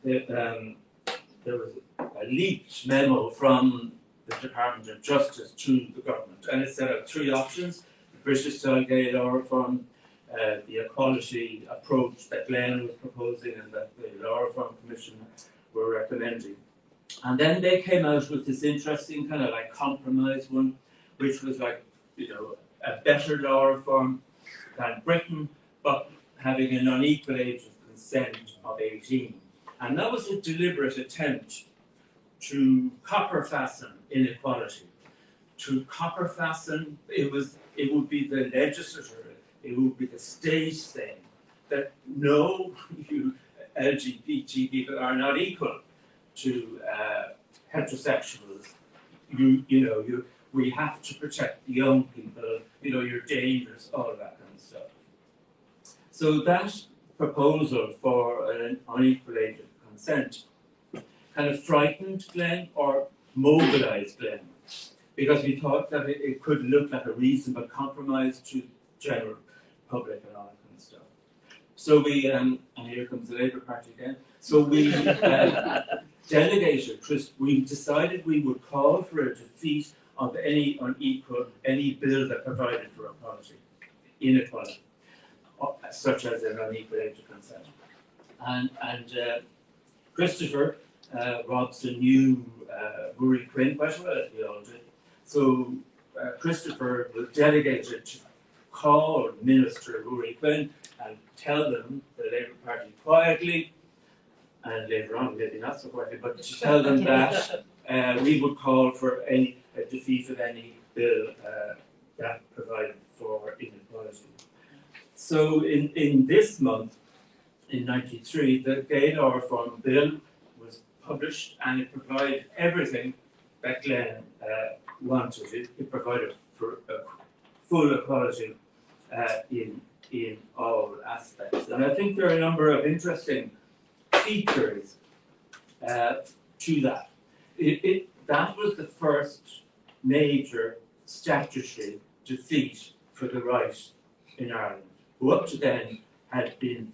L: there was a leaked memo from the Department of Justice to the government, and it set out 3 options: the British-style gay law reform, the equality approach that Glen was proposing and that the Law Reform Commission were recommending. And then they came out with this interesting kind of like compromise one, which was like, a better law reform than Britain, but having an unequal age of consent of 18. And that was a deliberate attempt to copper fasten inequality. To copper fasten, it would be the legislature, it would be the state saying that no, you LGBT people are not equal to heterosexuals. We have to protect the young people. You're dangerous, all of that kind of stuff. So that proposal for an unequal age of consent kind of frightened Glen or mobilised Glen, because we thought that it could look like a reasonable compromise to general public and all that kind of stuff. So we, and here comes the Labour Party again, so we delegated, we decided we would call for a defeat of any bill that provided for inequality, such as an unequal age of consent. And Christopher Robson knew Murray Quinn quite well, as we all did. So Christopher was delegated to call Minister Murray Quinn and tell them, the Labour Party, quietly, and later on maybe not so quietly, but to tell them that we would call for a defeat of any bill that provided for inequality. So in this month, in '93, the Gay Law Reform Bill was published, and it provided everything that Glen wanted. It provided for full equality in all aspects. And I think there are a number of interesting features to that. That was the first major statutory defeat for the right in Ireland, who up to then had been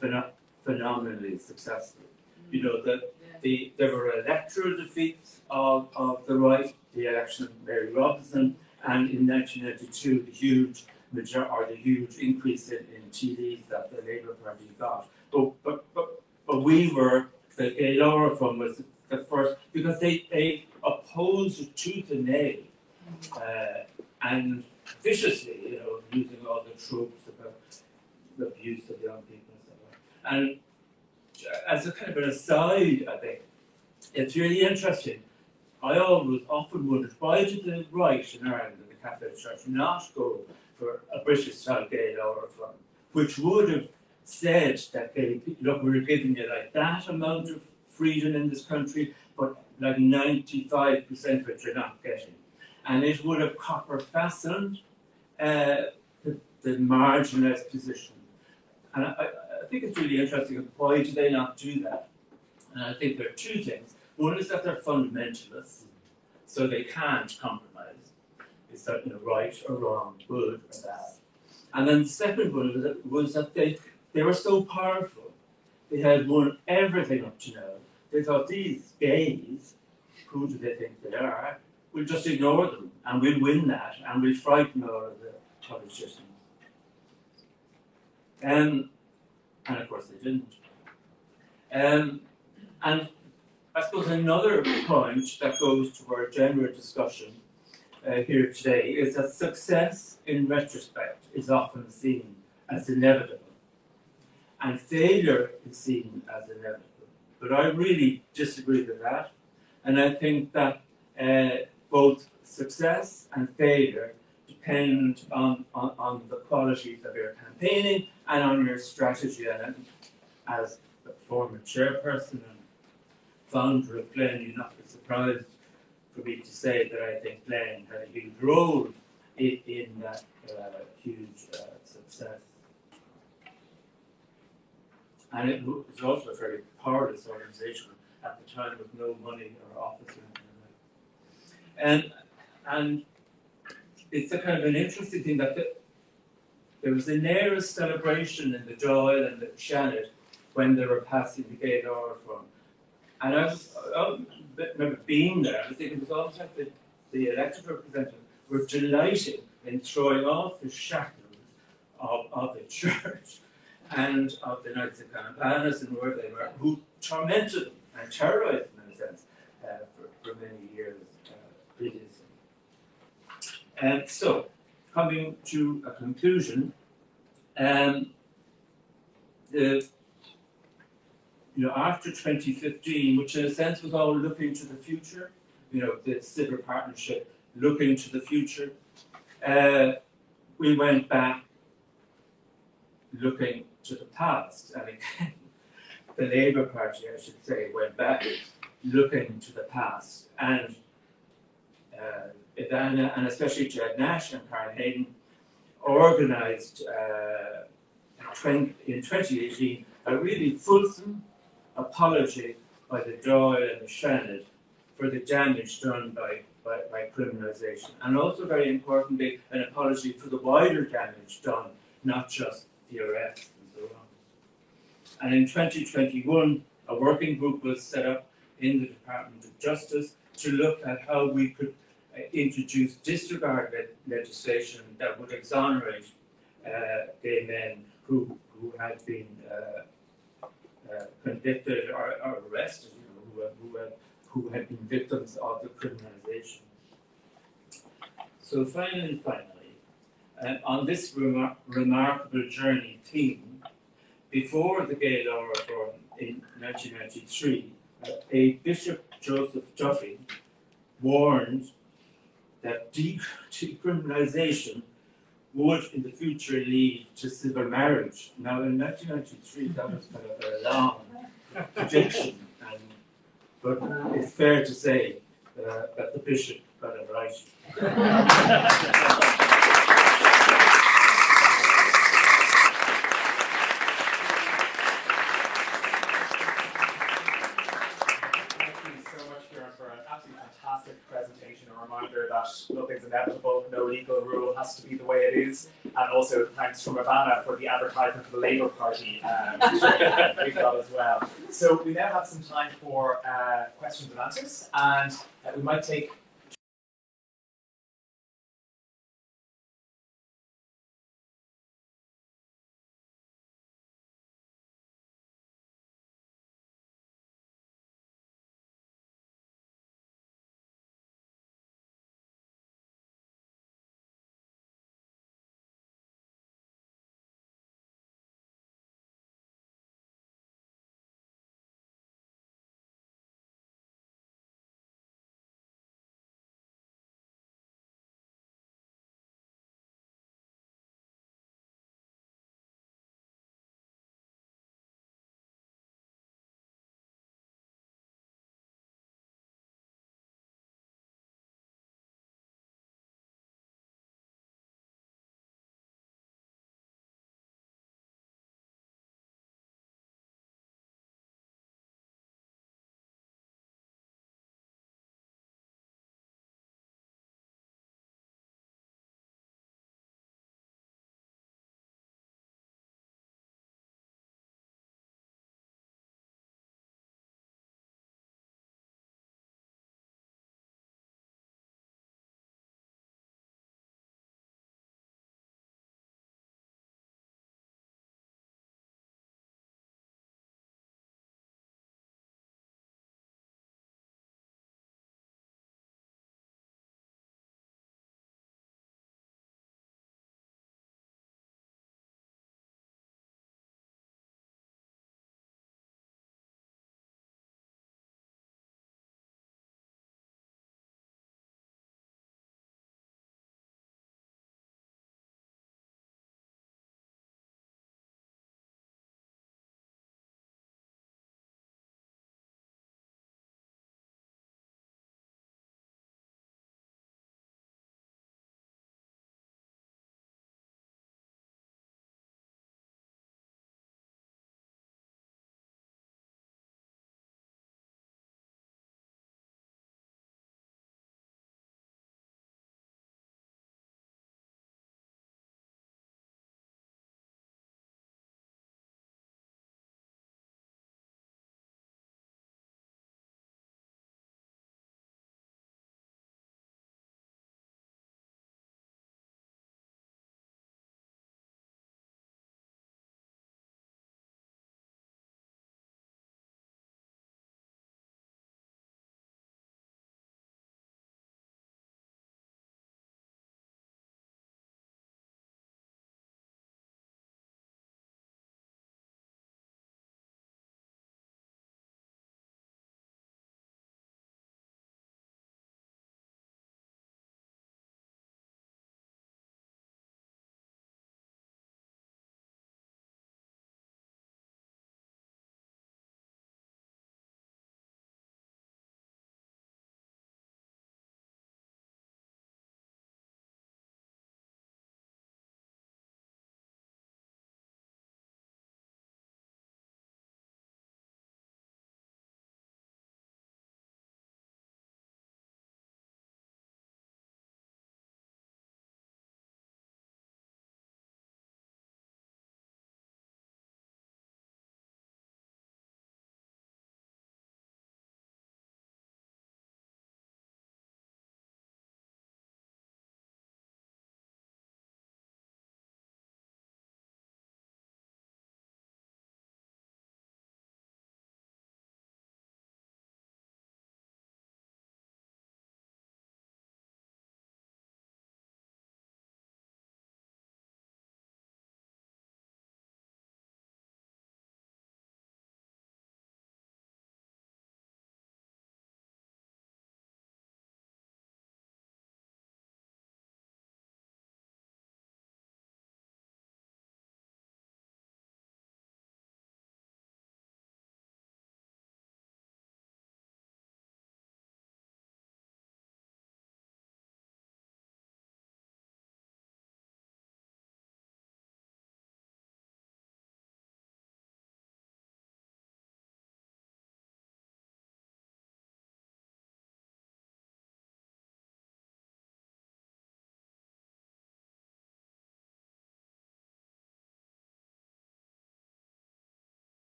L: phenomenally successful. There were electoral defeats of the right, the election of Mary Robinson, and in 1992 the huge increase in TDs that the Labour Party got. But we were, the Gay Law Reform was the first, because they opposed tooth and nail and viciously, using all the tropes about the abuse of young people and so on. And as a kind of an aside, I think, it's really interesting. I often wondered, why did the right in Ireland and the Catholic Church not go for a British-style gay law reform, which would have said that gay people, look, we're giving you like that amount of freedom in this country, but like 95% of it you're not getting. And it would have copper fastened the marginalised position. And I think it's really interesting, why do they not do that? And I think there are 2 things. One is that they're fundamentalists, so they can't compromise. It's that, right or wrong, good or bad. And then the second one was that they were so powerful. They had won everything up to now. They thought, these gays, who do they think they are? We'll just ignore them, and we'll win that, and we'll frighten all of the politicians. And of course they didn't. And I suppose another point that goes to our general discussion here today is that success in retrospect is often seen as inevitable, and failure is seen as inevitable. But I really disagree with that, and I think that both success and failure depend on the qualities of your campaigning and on your strategy. And as the former chairperson and founder of Glen, you'll not be surprised for me to say that I think Glen had a huge role in that huge success. And it was also a very powerless organisation at the time with no money or office or anything like that. And it's a kind of an interesting thing that there was an air of celebration in the Dáil and the Seanad when they were passing the Gaydar reform. And I remember being there. I think it was almost like the elected representatives were delighted in throwing off the shackles of the church and of the Knights of Campanius and where they were, who tormented them and terrorized them in a sense for many years previously. And so, coming to a conclusion, after 2015, which in a sense was all looking to the future, the civil partnership looking to the future, we went back looking to the past. And again, the Labour Party, I should say, went back looking to the past. And Ivana, and especially Jed Nash and Karen Hayden, organised in 2018 a really fulsome apology by the Dáil and the Seanad for the damage done by criminalisation, and also very importantly an apology for the wider damage done, not just the arrests and so on. And in 2021 a working group was set up in the Department of Justice to look at how we could introduce disregard legislation that would exonerate gay men who had been convicted or arrested, who had been victims of the criminalisation. So finally, on this remarkable journey theme, before the Gay Law Reform in 1993, a Bishop Joseph Duffy warned that decriminalisation would in the future lead to civil marriage. Now in 1993 that was kind of a long prediction, but it's fair to say that the bishop got it right.
J: Presentation, a reminder that nothing's inevitable, no legal rule has to be the way it is, and also thanks from Ivana for the advertisement for the Labour Party we got as well. So we now have some time for questions and answers, and we might take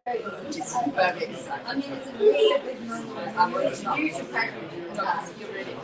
H: Very exciting. I mean, it's a really big number. It's a huge impact. You're really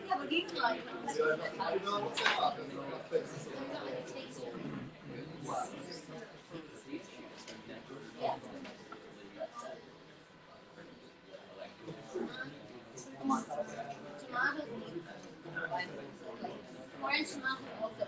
H: yeah, but even like tomatoes need orange tomato also.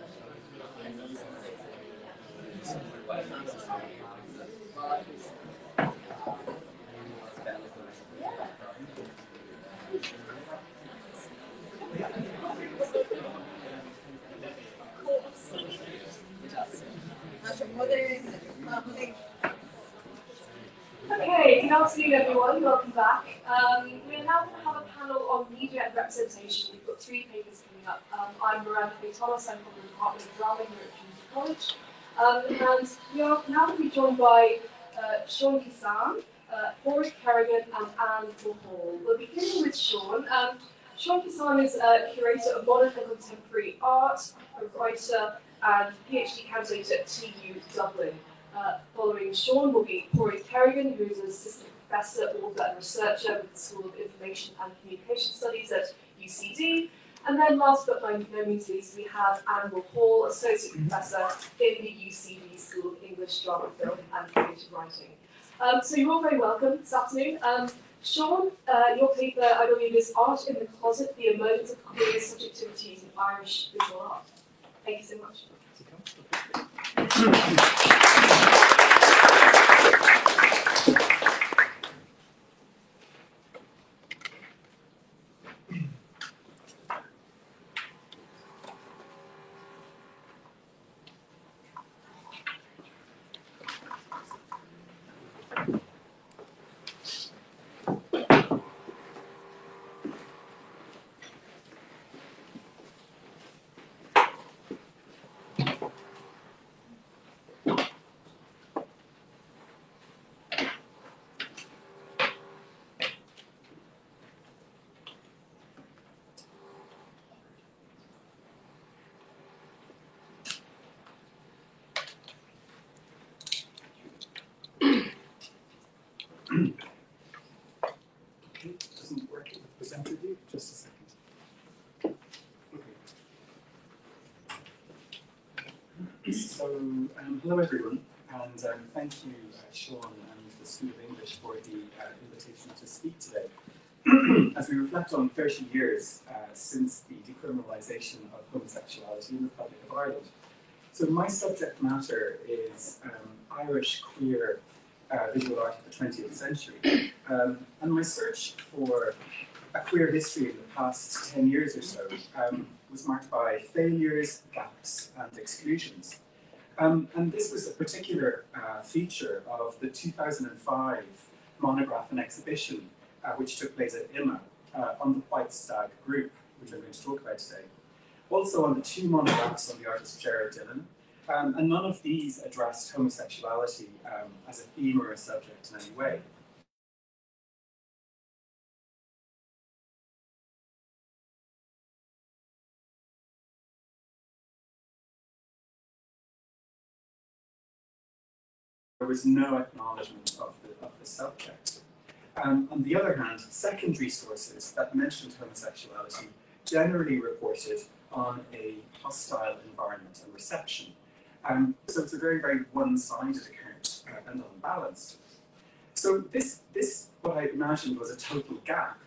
M: Okay, good afternoon everyone, welcome back. We're now going to have a panel on media and representation. We've got 3 papers coming up. I'm Miranda Faye Thomas, I'm from the Department of Drama here at Trinity College. And we are now going to be joined by Sean Kissan, Padraig Kerrigan and Anne Mulhall. We'll be beginning with Sean. Sean Kissan is a curator of modern and contemporary art, a writer and PhD candidate at TU Dublin. Following Sean will be Padraig Kerrigan, who is an assistant professor, author and researcher with the School of Information and Communication Studies at UCD. And then last but by no means least, we have Anne Mulhall, associate professor in the UCD School of English, Drama, Film and Creative Writing. So you're all very welcome this afternoon. Sean, your paper, I believe, is Art in the Closet, the Emergence of Queer Subjectivities in Irish Visual Art. Thank you so much.
N: Doesn't work with the presenter view? Just a second. Okay. So, hello everyone, and thank you, Sean and the School of English for the invitation to speak today. As we reflect on 30 years since the decriminalisation of homosexuality in the Republic of Ireland. So my subject matter is Irish queer visual art of the 20th century. And my search for a queer history in the past 10 years or so was marked by failures, gaps, and exclusions. And this was a particular feature of the 2005 monograph and exhibition which took place at IMA on the White Stag group, which I'm going to talk about today. Also on the 2 monographs on the artist Gerard Dillon, and none of these addressed homosexuality as a theme or a subject in any way. There was no acknowledgement of the subject. On the other hand, secondary sources that mentioned homosexuality generally reported on a hostile environment and reception. So it's a very, very one-sided account and unbalanced. So this, what I imagined was a total gap,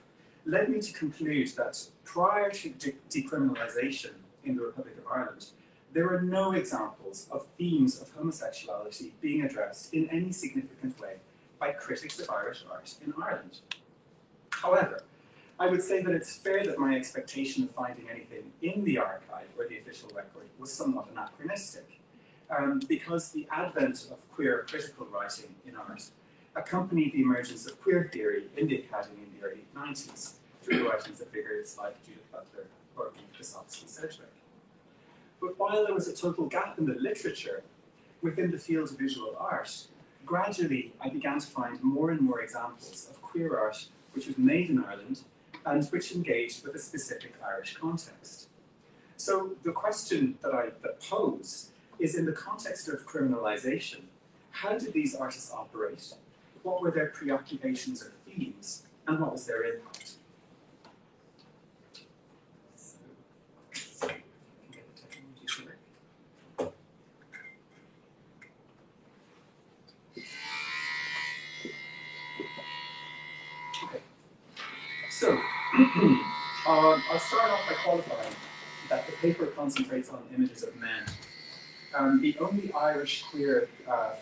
N: led me to conclude that prior to decriminalisation in the Republic of Ireland, there were no examples of themes of homosexuality being addressed in any significant way by critics of Irish art in Ireland. However, I would say that it's fair that my expectation of finding anything in the archive or the official record was somewhat anachronistic, because the advent of queer critical writing in art accompanied the emergence of queer theory in the Academy in the early 90s through the writings of figures like Judith Butler or Wysocki Sedgwick. But while there was a total gap in the literature within the field of visual art, gradually I began to find more and more examples of queer art which was made in Ireland and which engaged with a specific Irish context. So the question that pose is, in the context of criminalisation, how did these artists operate? What were their preoccupations or themes? And what was their impact? So, let's see if we can get the technology to work. Okay. So, I'll start off by qualifying that the paper concentrates on images of men. The only Irish queer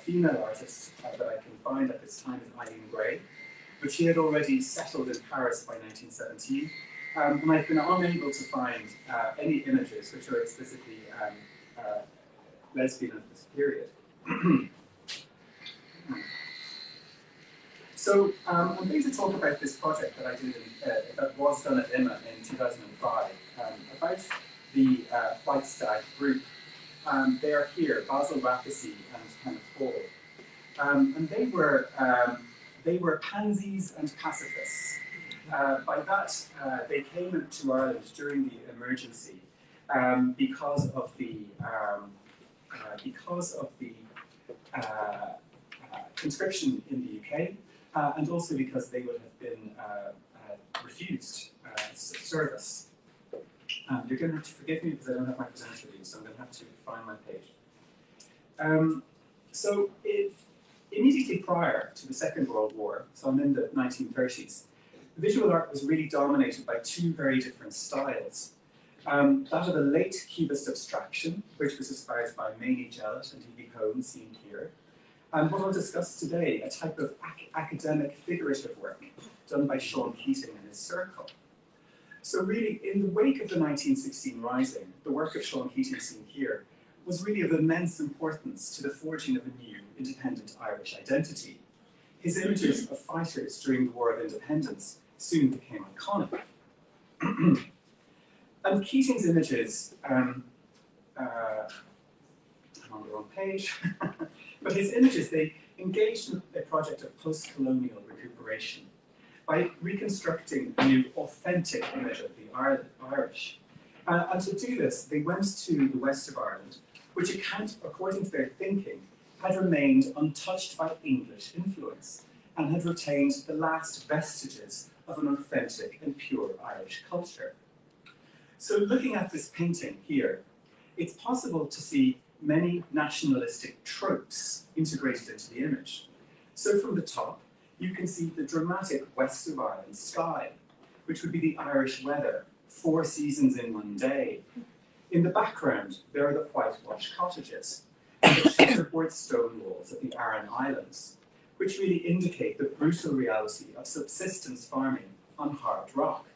N: female artist that I can find at this time is Eileen Gray, but she had already settled in Paris by 1917, and I've been unable to find any images which are explicitly lesbian of this period. So I'm going to talk about this project that I did that was done at IMA in 2005 about the White Stag group. They are here, Basil Rapacey and Kenneth Hall. And they were pansies and pacifists. By that, they came to Ireland during the emergency because of the conscription in the UK, and also because they would have been refused service. You're going to have to forgive me because I don't have my presenter with you, so I'm going to have to find my page. So immediately prior to the Second World War, so I'm in the 1930s, visual art was really dominated by two very different styles. That of the late Cubist abstraction, which was espoused by Mamie Jellett and E.B. Cohn, seen here, and what I'll discuss today, a type of academic figurative work done by Sean Keating and his circle. So really, in the wake of the 1916 Rising, the work of Sean Keating seen here was really of immense importance to the forging of a new independent Irish identity. His images of fighters during the War of Independence soon became iconic. And Keating's images, I'm on the wrong page, but his images, they engaged in a project of post-colonial recuperation by reconstructing a new authentic image of the Irish. And to do this, they went to the west of Ireland, which according to their thinking, had remained untouched by English influence and had retained the last vestiges of an authentic and pure Irish culture. So looking at this painting here, it's possible to see many nationalistic tropes integrated into the image. So from the top, you can see the dramatic west of Ireland sky, which would be the Irish weather, 4 seasons in one day. In the background, there are the whitewashed cottages and the checkerboard stone walls of the Aran Islands, which really indicate the brutal reality of subsistence farming on hard rock.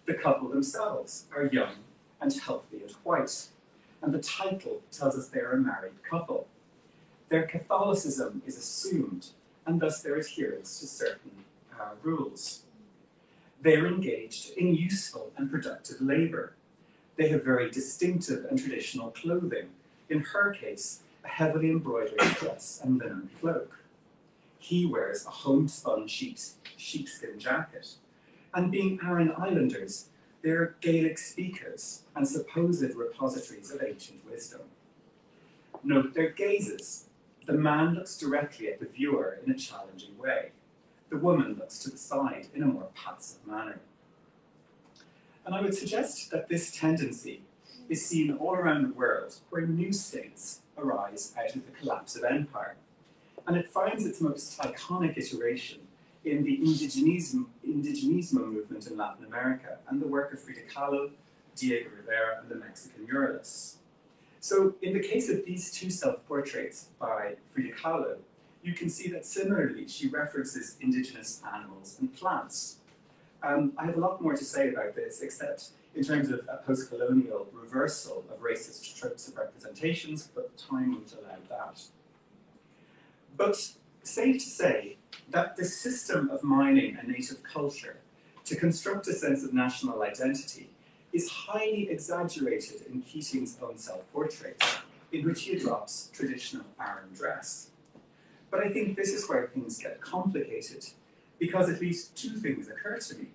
N: The couple themselves are young and healthy and white, and the title tells us they're a married couple. Their Catholicism is assumed, and thus their adherence to certain rules. They're engaged in useful and productive labour. They have very distinctive and traditional clothing. In her case, a heavily embroidered dress and linen cloak. He wears a homespun sheepskin jacket. And being Aran Islanders, they're Gaelic speakers and supposed repositories of ancient wisdom. Note their gazes. The man looks directly at the viewer in a challenging way. The woman looks to the side in a more passive manner. And I would suggest that this tendency is seen all around the world where new states arise out of the collapse of empire. And it finds its most iconic iteration in the indigenismo movement in Latin America and the work of Frida Kahlo, Diego Rivera, and the Mexican muralists. So in the case of these two self-portraits by Frida Kahlo, you can see that similarly she references indigenous animals and plants. I have a lot more to say about this, except in terms of a post-colonial reversal of racist tropes of representations, but time won't allow that. But safe to say that the system of mining a native culture to construct a sense of national identity is highly exaggerated in Keating's own self-portraits, in which he adopts traditional Aran dress. But I think this is where things get complicated, because at least two things occur to me.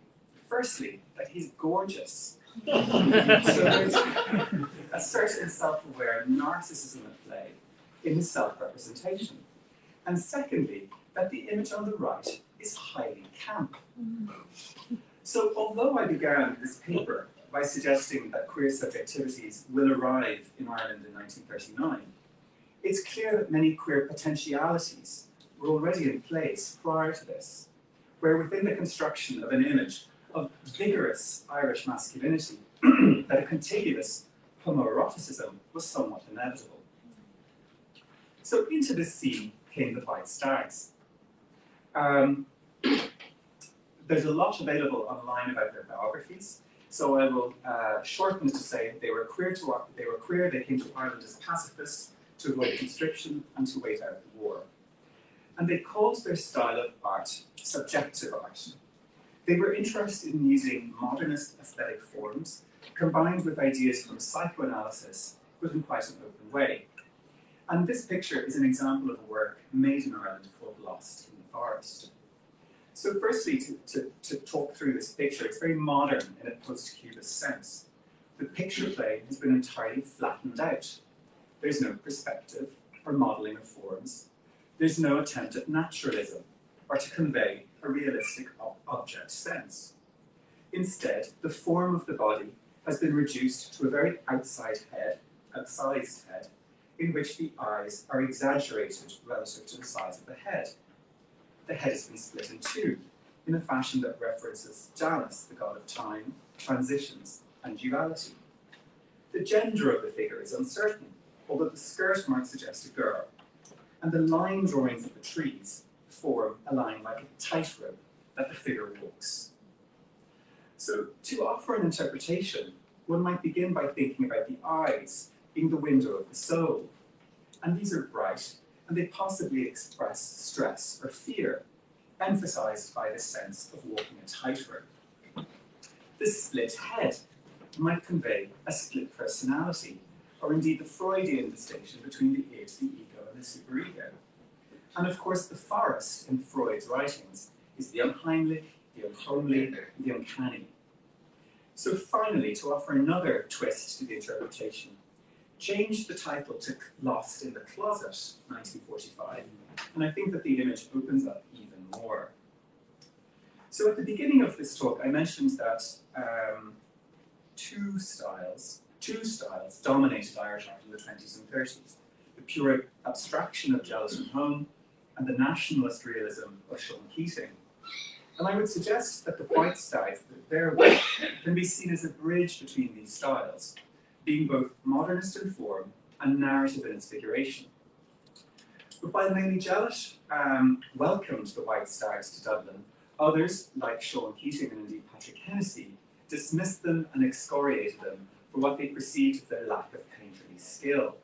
N: Firstly, that he's gorgeous. So there's a certain self-aware narcissism at play in his self-representation. And secondly, that the image on the right is highly camp. So although I began this paper by suggesting that queer subjectivities will arrive in Ireland in 1939, it's clear that many queer potentialities were already in place prior to this, where within the construction of an image of vigorous Irish masculinity, that a contiguous homoeroticism was somewhat inevitable. So into this scene came the White Stags. There's a lot available online about their biographies, so I will shorten it to say they were queer. They came to Ireland as pacifists to avoid conscription and to wait out the war. And they called their style of art subjective art. They were interested in using modernist aesthetic forms combined with ideas from psychoanalysis, but in quite an open way. And this picture is an example of work made in Ireland called Lost in the Forest. So firstly, to talk through this picture, it's very modern in a post-cubist sense. The picture plane has been entirely flattened out. There's no perspective or modelling of forms. There's no attempt at naturalism or to convey a realistic object sense. Instead, the form of the body has been reduced to a very outsized head, in which the eyes are exaggerated relative to the size of the head. The head has been split in two, in a fashion that references Janus, the god of time, transitions, and duality. The gender of the figure is uncertain, although the skirt might suggest a girl, and the line drawings of the trees form a line like a tightrope that the figure walks. So, to offer an interpretation, one might begin by thinking about the eyes being the window of the soul. And these are bright, and they possibly express stress or fear, emphasized by the sense of walking a tightrope. The split head might convey a split personality, or indeed the Freudian distinction between the id, the ego, and the superego. And of course, the forest in Freud's writings is the unheimlich, the unhomely, the uncanny. So finally, to offer another twist to the interpretation, changed the title to Lost in the Closet, 1945, and I think that the image opens up even more. So at the beginning of this talk, I mentioned that two styles dominated Irish art in the 20s and 30s. The pure abstraction of Gelatin Home and the nationalist realism of Sean Keating. And I would suggest that the White Stags, their work, can be seen as a bridge between these styles, being both modernist in form and narrative in its figuration. But while Mamie Jellett welcomed the White Stags to Dublin, others, like Sean Keating and indeed Patrick Hennessy, dismissed them and excoriated them for what they perceived as their lack of painterly skill.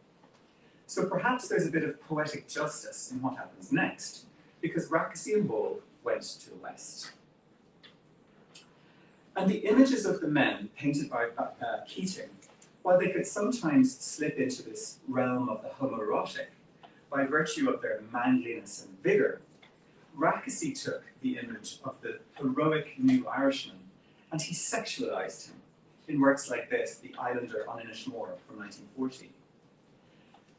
N: So perhaps there's a bit of poetic justice in what happens next, because Rackesy and Ball went to the west. And the images of the men painted by Keating, while they could sometimes slip into this realm of the homoerotic by virtue of their manliness and vigour, Rackesy took the image of the heroic new Irishman and he sexualised him in works like this, The Islander on Inishmore from 1940.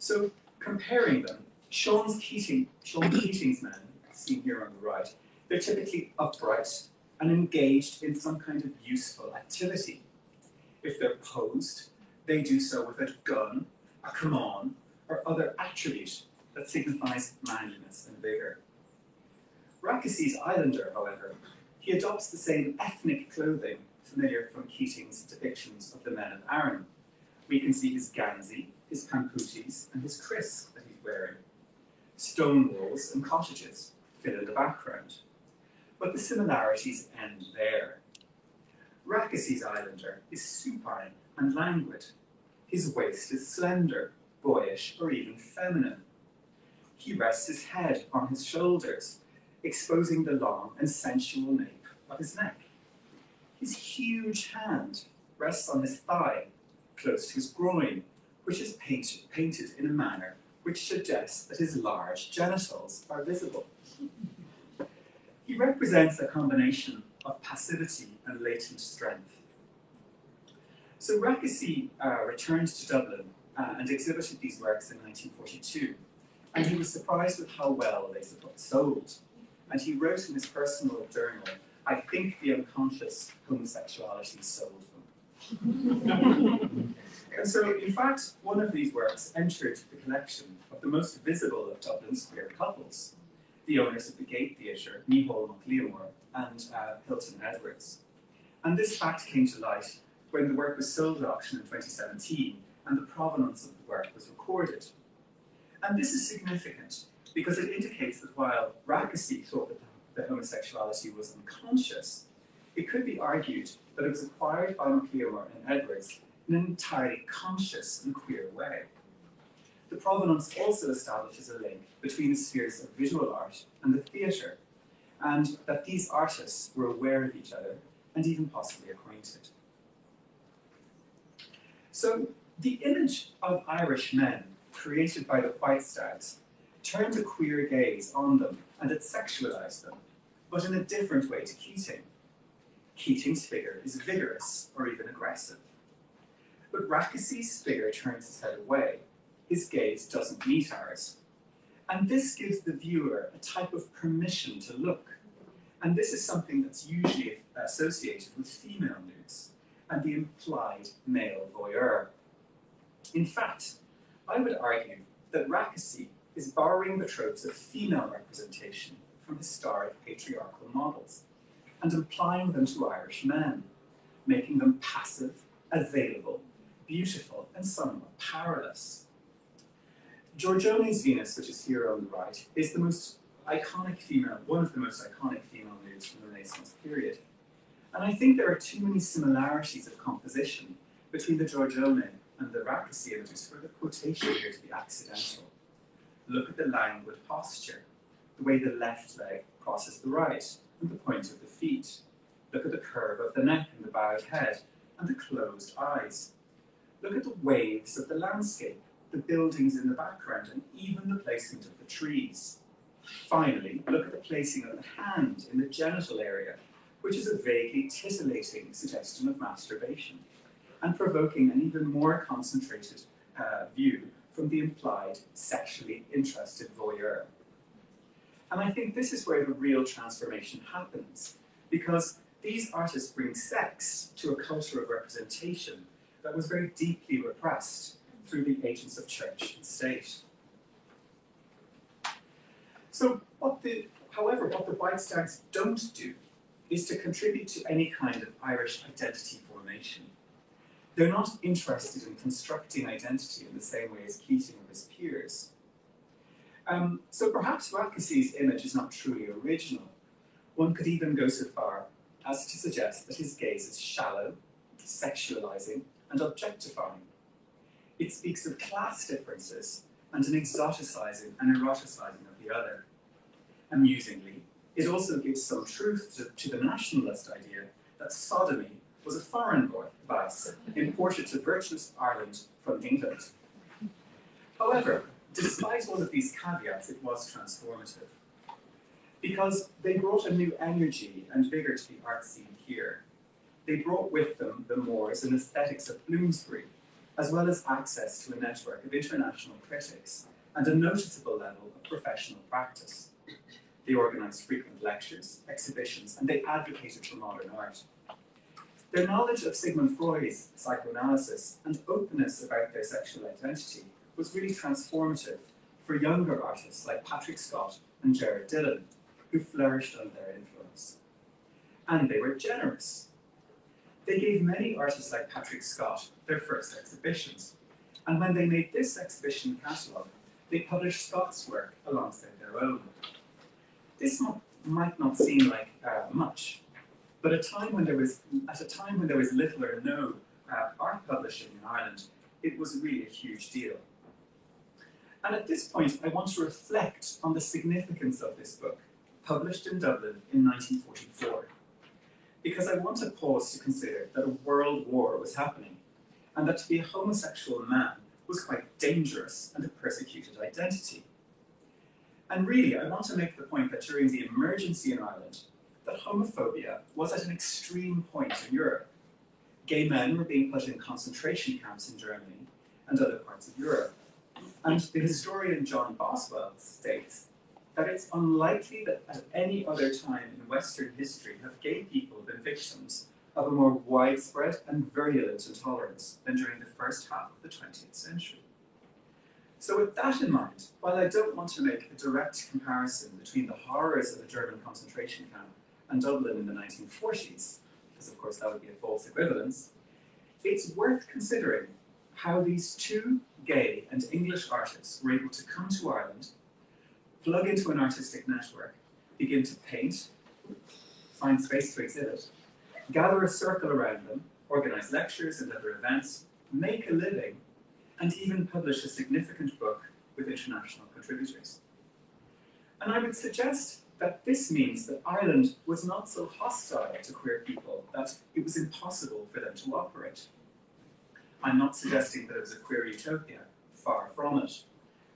N: So comparing them, Sean Keating's men, seen here on the right, they're typically upright and engaged in some kind of useful activity. If they're posed, they do so with a gun, a kaman, or other attribute that signifies manliness and vigour. Rackesy's Islander, however, he adopts the same ethnic clothing familiar from Keating's depictions of the men of Arran. We can see his ganzi, his pamputis, and his kris that he's wearing. Stone walls and cottages fill in the background. But the similarities end there. Rackessy's islander is supine and languid. His waist is slender, boyish, or even feminine. He rests his head on his shoulders, exposing the long and sensual nape of his neck. His huge hand rests on his thigh, close to his groin, which is painted in a manner which suggests that his large genitals are visible. He represents a combination of passivity and latent strength. So Rackesy returned to Dublin and exhibited these works in 1942, and he was surprised with how well they sold. And he wrote in his personal journal, "I think the unconscious homosexuality sold them." And so, in fact, one of these works entered the collection of the most visible of Dublin's queer couples, the owners of the Gate Theatre, Micheál Mac Liammóir and Hilton Edwards. And this fact came to light when the work was sold at auction in 2017 and the provenance of the work was recorded. And this is significant because it indicates that while Rackesy thought that the homosexuality was unconscious, it could be argued that it was acquired by Mac Liammóir and Edwards in an entirely conscious and queer way. The provenance also establishes a link between the spheres of visual art and the theatre, and that these artists were aware of each other and even possibly acquainted. So the image of Irish men created by the White Stags turned a queer gaze on them and it sexualized them, but in a different way to Keating. Keating's figure is vigorous or even aggressive. But Rackessy's figure turns his head away. His gaze doesn't meet ours. And this gives the viewer a type of permission to look. And this is something that's usually associated with female nudes and the implied male voyeur. In fact, I would argue that Rackesy is borrowing the tropes of female representation from historic patriarchal models and applying them to Irish men, making them passive, available, beautiful, and somewhat powerless. Giorgione's Venus, which is here on the right, is the most iconic female, one of the most iconic female nudes from the Renaissance period. And I think there are too many similarities of composition between the Giorgione and the Rackesy images for the quotation here to be accidental. Look at the languid posture, the way the left leg crosses the right, and the point of the feet. Look at the curve of the neck and the bowed head, and the closed eyes. Look at the waves of the landscape, the buildings in the background, and even the placement of the trees. Finally, look at the placing of the hand in the genital area, which is a vaguely titillating suggestion of masturbation, and provoking an even more concentrated view from the implied sexually interested voyeur. And I think this is where the real transformation happens, because these artists bring sex to a culture of representation that was very deeply repressed through the agents of church and state. So, however, what the White Stags don't do is to contribute to any kind of Irish identity formation. They're not interested in constructing identity in the same way as Keating or his peers. So perhaps Rackessy's image is not truly original. One could even go so far as to suggest that his gaze is shallow, sexualizing, and objectifying. It speaks of class differences and an exoticizing and eroticizing of the other. Amusingly, it also gives some truth to the nationalist idea that sodomy was a foreign vice imported to virtuous Ireland from England. However, despite all of these caveats, it was transformative, because they brought a new energy and vigour to the art scene here. They brought with them the mores and aesthetics of Bloomsbury, as well as access to a network of international critics and a noticeable level of professional practice. They organised frequent lectures, exhibitions, and they advocated for modern art. Their knowledge of Sigmund Freud's psychoanalysis and openness about their sexual identity was really transformative for younger artists like Patrick Scott and Jared Dillon, who flourished under their influence. And they were generous. They gave many artists like Patrick Scott their first exhibitions, and when they made this exhibition catalogue, they published Scott's work alongside their own. This might not seem like much, but at a time when there was little or no art publishing in Ireland, it was really a huge deal. And at this point, I want to reflect on the significance of this book, published in Dublin in 1944, because I want to pause to consider that a world war was happening, and that to be a homosexual man was quite dangerous and a persecuted identity. And really, I want to make the point that during the emergency in Ireland, that homophobia was at an extreme point in Europe. Gay men were being put in concentration camps in Germany and other parts of Europe. And the historian John Boswell states that it's unlikely that at any other time in Western history have gay people been victims of a more widespread and virulent intolerance than during the first half of the 20th century. So with that in mind, while I don't want to make a direct comparison between the horrors of a German concentration camp and Dublin in the 1940s, because of course that would be a false equivalence, it's worth considering how these two gay and English artists were able to come to Ireland, plug into an artistic network, begin to paint, find space to exhibit, gather a circle around them, organize lectures and other events, make a living, and even publish a significant book with international contributors. And I would suggest that this means that Ireland was not so hostile to queer people that it was impossible for them to operate. I'm not suggesting that it was a queer utopia, far from it.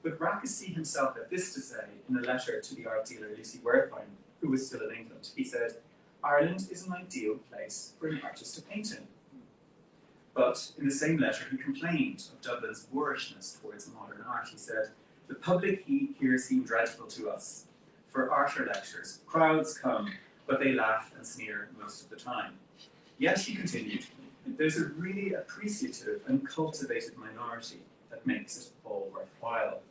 N: But Rakassi himself had this to say in a letter to the art dealer Lucy Wertheim, who was still in England. He said, "Ireland is an ideal place for an artist to paint in." But in the same letter, he complained of Dublin's boorishness towards modern art. He said, "The public heat here seem dreadful to us. For art or lectures, crowds come, but they laugh and sneer most of the time." Yet, he continued, "There's a really appreciative and cultivated minority that makes it all worthwhile."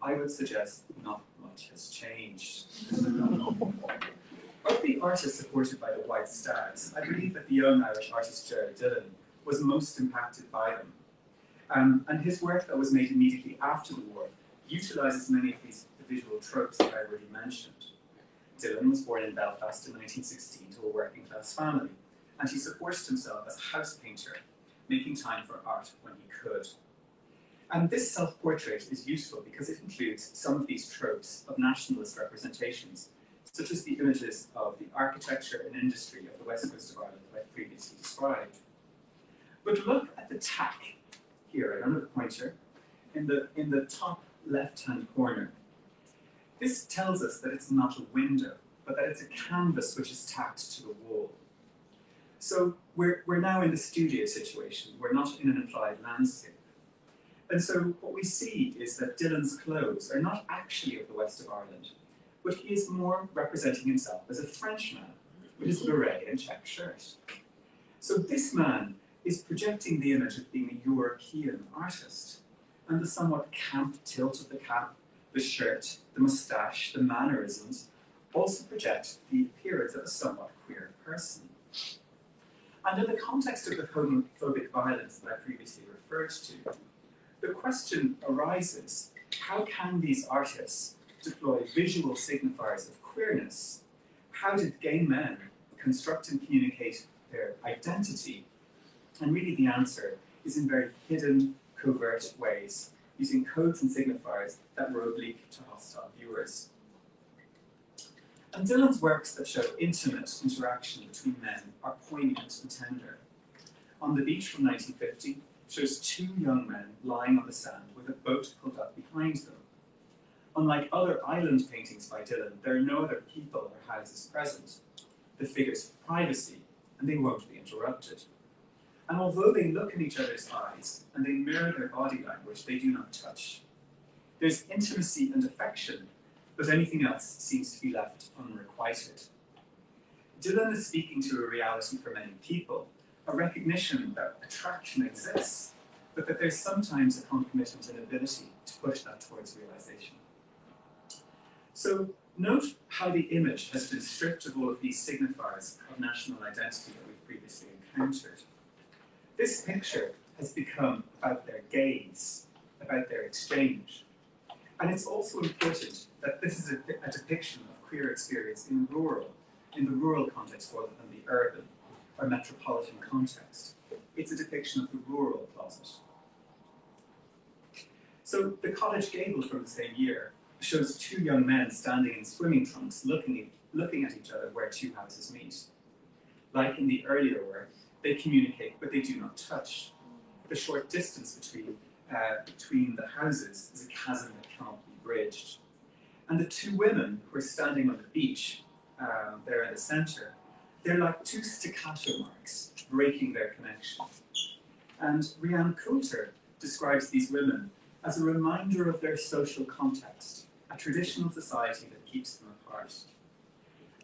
N: I would suggest not much has changed. Of the artists supported by the White Stags, I believe that the young Irish artist Gerard Dillon was most impacted by them. And his work that was made immediately after the war utilises many of these visual tropes that I already mentioned. Dillon was born in Belfast in 1916 to a working class family, and he supported himself as a house painter, making time for art when he could. And this self-portrait is useful because it includes some of these tropes of nationalist representations, such as the images of the architecture and industry of the west coast of Ireland that I previously described. But look at the tack here, I don't have a pointer, in the top left-hand corner. This tells us that it's not a window, but that it's a canvas which is tacked to the wall. So we're now in the studio situation, we're not in an applied landscape. And so what we see is that Dillon's clothes are not actually of the west of Ireland, but he is more representing himself as a Frenchman with his beret and check shirt. So this man is projecting the image of being a European artist, and the somewhat camp tilt of the cap, the shirt, the moustache, the mannerisms also project the appearance of a somewhat queer person. And in the context of the homophobic violence that I previously referred to, the question arises, how can these artists deploy visual signifiers of queerness? How did gay men construct and communicate their identity? And really the answer is in very hidden, covert ways, using codes and signifiers that were oblique to hostile viewers. And Dillon's works that show intimate interaction between men are poignant and tender. On the Beach from 1950 shows two young men lying on the sand with a boat pulled up behind them. Unlike other island paintings by Dillon, there are no other people or houses present. The figures have privacy, and they won't be interrupted. And although they look in each other's eyes, and they mirror their body language, they do not touch. There's intimacy and affection, but anything else seems to be left unrequited. Dillon is speaking to a reality for many people, a recognition that attraction exists, but that there's sometimes a concomitant inability to push that towards realization. So note how the image has been stripped of all of these signifiers of national identity that we've previously encountered. This picture has become about their gaze, about their exchange. And it's also important that this is a depiction of queer experience in the rural context rather than the urban or metropolitan context. It's a depiction of the rural closet. So the cottage gable from the same year shows two young men standing in swimming trunks looking at each other where two houses meet. Like in the earlier work, they communicate but they do not touch. The short distance between the houses is a chasm that cannot be bridged. And the two women who are standing on the beach, there in the centre, they're like two staccato marks breaking their connection. And Rianne Coulter describes these women as a reminder of their social context, a traditional society that keeps them apart.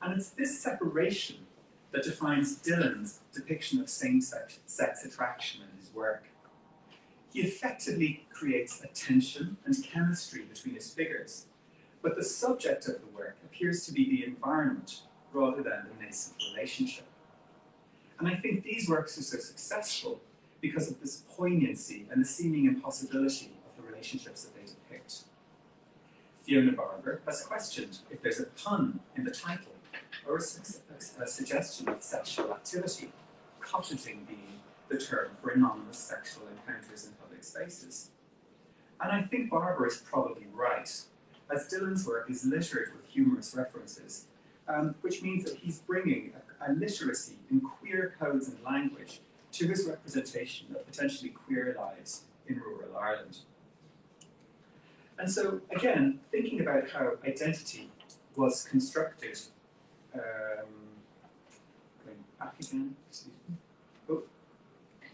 N: And it's this separation that defines Dylan's depiction of same-sex attraction in his work. He effectively creates a tension and chemistry between his figures, but the subject of the work appears to be the environment rather than the nascent relationship. And I think these works are so successful because of this poignancy and the seeming impossibility of the relationships that they depict. Fiona Barber has questioned if there's a pun in the title or a suggestion of sexual activity, cottaging being the term for anonymous sexual encounters in public spaces. And I think Barber is probably right, as Dylan's work is littered with humorous references, which means that he's bringing a literacy in queer codes and language to his representation of potentially queer lives in rural Ireland. And so, again, thinking about how identity was constructed, going back again, excuse me. Oh,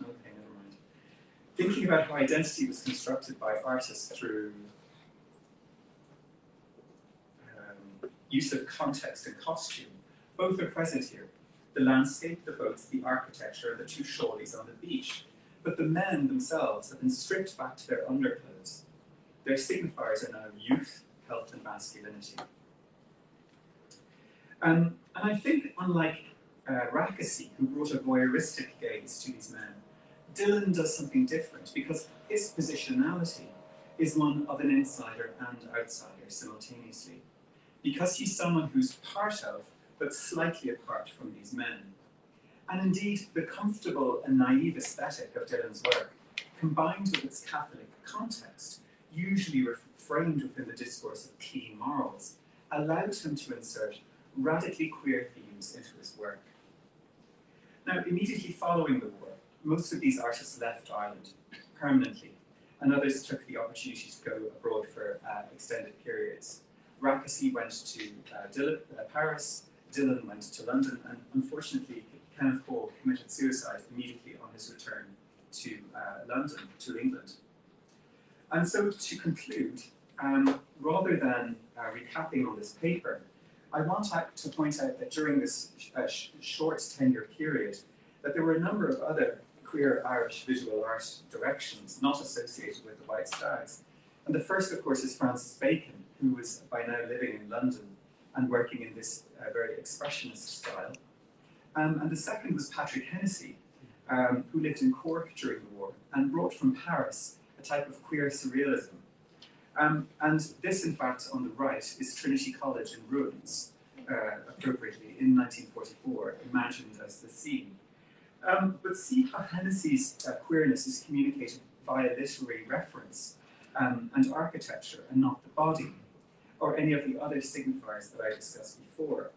N: okay, never mind. Thinking about how identity was constructed by artists through use of context and costume, both are present here. The landscape, the boats, the architecture, and the two shawlies on the beach. But the men themselves have been stripped back to their underclothes. Their signifiers are now youth, health, and masculinity. And I think, unlike Rakasi, who brought a voyeuristic gaze to these men, Dylan does something different because his positionality is one of an insider and outsider simultaneously. Because he's someone who's part of, but slightly apart from these men. And indeed, the comfortable and naive aesthetic of Dylan's work, combined with its Catholic context, usually framed within the discourse of clean morals, allowed him to insert radically queer themes into his work. Now, immediately following the war, most of these artists left Ireland permanently, and others took the opportunity to go abroad for extended periods. Rakasi went to Paris, Dylan went to London, and unfortunately, Kenneth Hall committed suicide immediately on his return to London, to England. And so to conclude, rather than recapping on this paper, I want to point out that during this short tenure period, that there were a number of other queer Irish visual art directions not associated with the White Stags. And the first, of course, is Francis Bacon, who was by now living in London and working in this very expressionist style. And the second was Patrick Hennessy, who lived in Cork during the war and brought from Paris a type of queer surrealism. And this, in fact, on the right, is Trinity College in ruins, appropriately, in 1944, imagined as the scene. But see how Hennessy's queerness is communicated via literary reference and architecture, and not the body, or any of the other signifiers that I discussed before.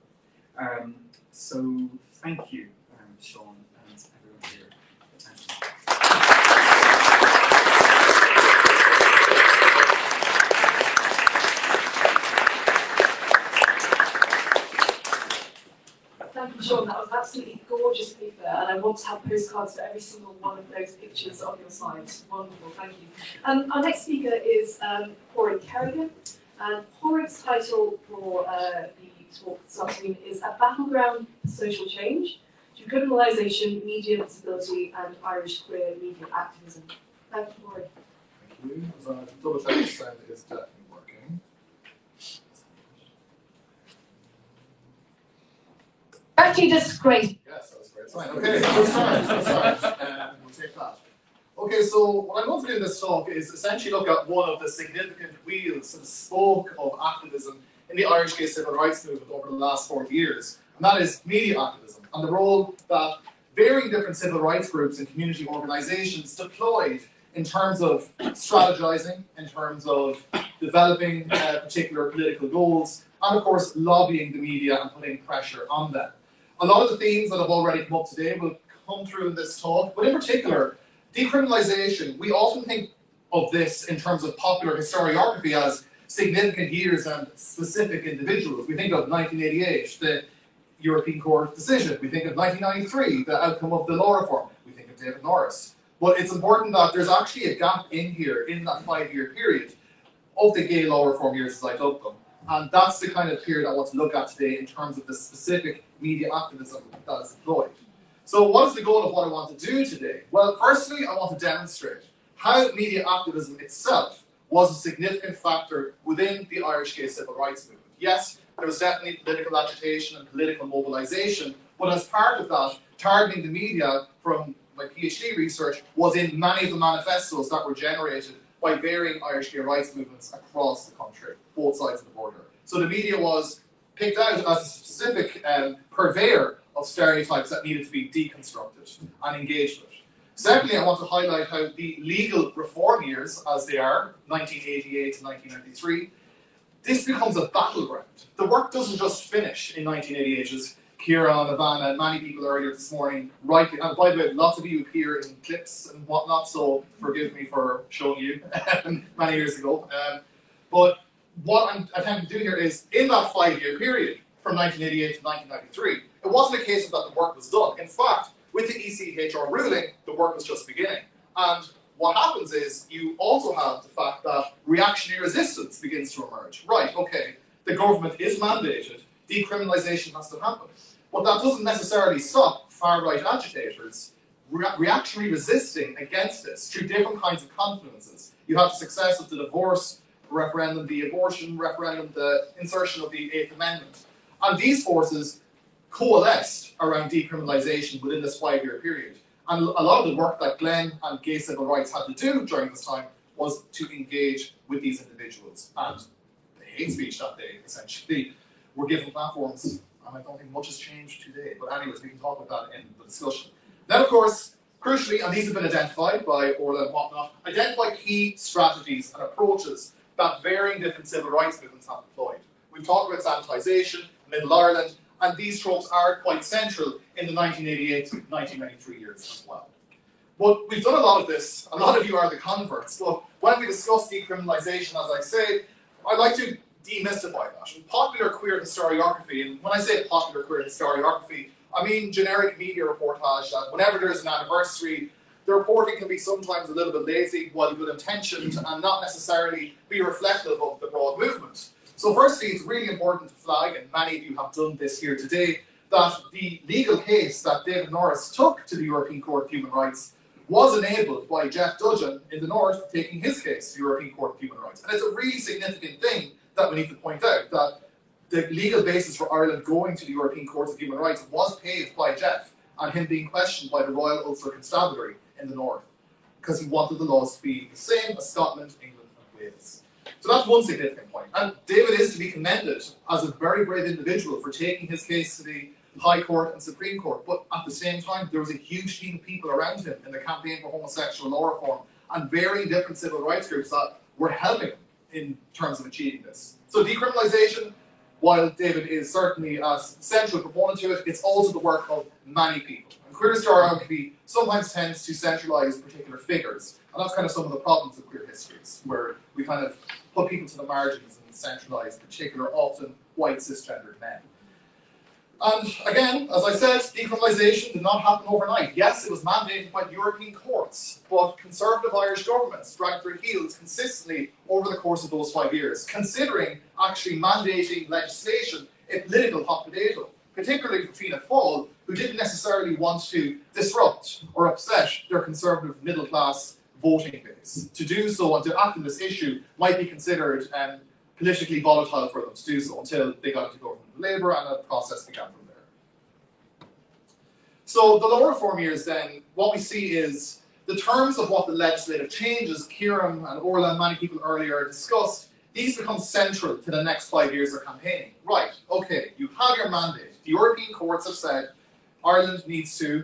N: So thank you, Sean, and everyone for your attention.
M: Thank you, Sean. That was an absolutely gorgeous paper, and I want to have postcards for every single one of those pictures of your slides. Wonderful, thank you. Our next speaker is Pádraig Kerrigan, and Pádraig's title for the talk this afternoon is A Battleground for Social Change, Decriminalisation, Media Visibility, and Irish Queer Media Activism. Thank you, Pádraig.
O: Thank you. So I double check the sound is definitely working.
M: Actually, this is great.
O: Yes, that was great. Fine. Okay, that's fine. That's fine. We'll take that. Okay, so what I'm going to do in this talk is essentially look at one of the significant wheels and spoke of activism in the Irish gay civil rights movement over the last 40 years, and that is media activism, and the role that varying different civil rights groups and community organisations deployed in terms of strategizing, in terms of developing particular political goals, and of course lobbying the media and putting pressure on them. A lot of the themes that have already come up today will come through in this talk, but in particular, decriminalisation, we often think of this in terms of popular historiography as significant years and specific individuals. We think of 1988, the European Court decision. We think of 1993, the outcome of the law reform. We think of David Norris. But it's important that there's actually a gap in here, in that 5-year period of the gay law reform years as I dubbed them. And that's the kind of period I want to look at today in terms of the specific media activism that is employed. So what is the goal of what I want to do today? Well, firstly, I want to demonstrate how media activism itself was a significant factor within the Irish gay civil rights movement. Yes, there was definitely political agitation and political mobilisation, but as part of that, targeting the media from my PhD research was in many of the manifestos that were generated by varying Irish gay rights movements across the country, both sides of the border. So the media was picked out as a specific purveyor of stereotypes that needed to be deconstructed and engaged with. Secondly, I want to highlight how the legal reform years, as they are, 1988 to 1993, this becomes a battleground. The work doesn't just finish in 1988, as Kieran, Ivana, and many people earlier this morning rightly, and by the way, lots of you appear in clips and whatnot, so forgive me for showing you many years ago. But what I'm attempting to do here is, in that 5-year period, from 1988 to 1993, it wasn't a case of that the work was done. In fact, with the ECHR ruling, the work was just beginning. And what happens is, you also have the fact that reactionary resistance begins to emerge. Right, okay, the government is mandated, decriminalisation has to happen. But that doesn't necessarily stop far-right agitators reactionary resisting against this through different kinds of confluences. You have the success of the divorce referendum, the abortion referendum, the insertion of the 8th Amendment. And these forces coalesced around decriminalisation within this 5-year period. And a lot of the work that Glenn and gay civil rights had to do during this time was to engage with these individuals. And the hate speech that they essentially were given platforms, and I don't think much has changed today. But anyways, we can talk about that in the discussion. Then, of course, crucially, and these have been identified by Orla and whatnot, identify key strategies and approaches that varying different civil rights movements have deployed. We've talked about sanitisation, Middle Ireland, and these tropes are quite central in the 1988 to 1993 years as well. But we've done a lot of this, a lot of you are the converts, but when we discuss decriminalisation, as I say, I like to demystify that. In popular queer historiography, and when I say popular queer historiography, I mean generic media reportage that whenever there's an anniversary, the reporting can be sometimes a little bit lazy, while good intentioned, and not necessarily be reflective of the broad movement. So firstly, it's really important to flag, and many of you have done this here today, that the legal case that David Norris took to the European Court of Human Rights was enabled by Jeff Dudgeon in the North taking his case to the European Court of Human Rights. And it's a really significant thing that we need to point out, that the legal basis for Ireland going to the European Court of Human Rights was paved by Jeff and him being questioned by the Royal Ulster Constabulary in the North, because he wanted the laws to be the same as Scotland, England and Wales. So that's one significant point. And David is to be commended as a very brave individual for taking his case to the High Court and Supreme Court. But at the same time, there was a huge team of people around him in the campaign for homosexual law reform and varying different civil rights groups that were helping him in terms of achieving this. So decriminalisation, while David is certainly a central proponent to it, it's also the work of many people. And queer historiography sometimes tends to centralise particular figures. And that's kind of some of the problems of queer histories, where we kind of put people to the margins and centralise particular, often white cisgendered men. And again, as I said, decriminalisation did not happen overnight. Yes, it was mandated by the European courts, but conservative Irish governments dragged their heels consistently over the course of those 5 years, considering actually mandating legislation a political hot potato, particularly for Fianna Fáil, who didn't necessarily want to disrupt or upset their conservative middle-class voting base. To do so and to act on this issue might be considered politically volatile for them to do so until they got into government with Labour and a process began from there. So the law reform years then, what we see is the terms of what the legislative changes, Kieran and Orla and many people earlier discussed, these become central to the next 5 years of campaigning. Right, okay, you have your mandate. The European courts have said Ireland needs to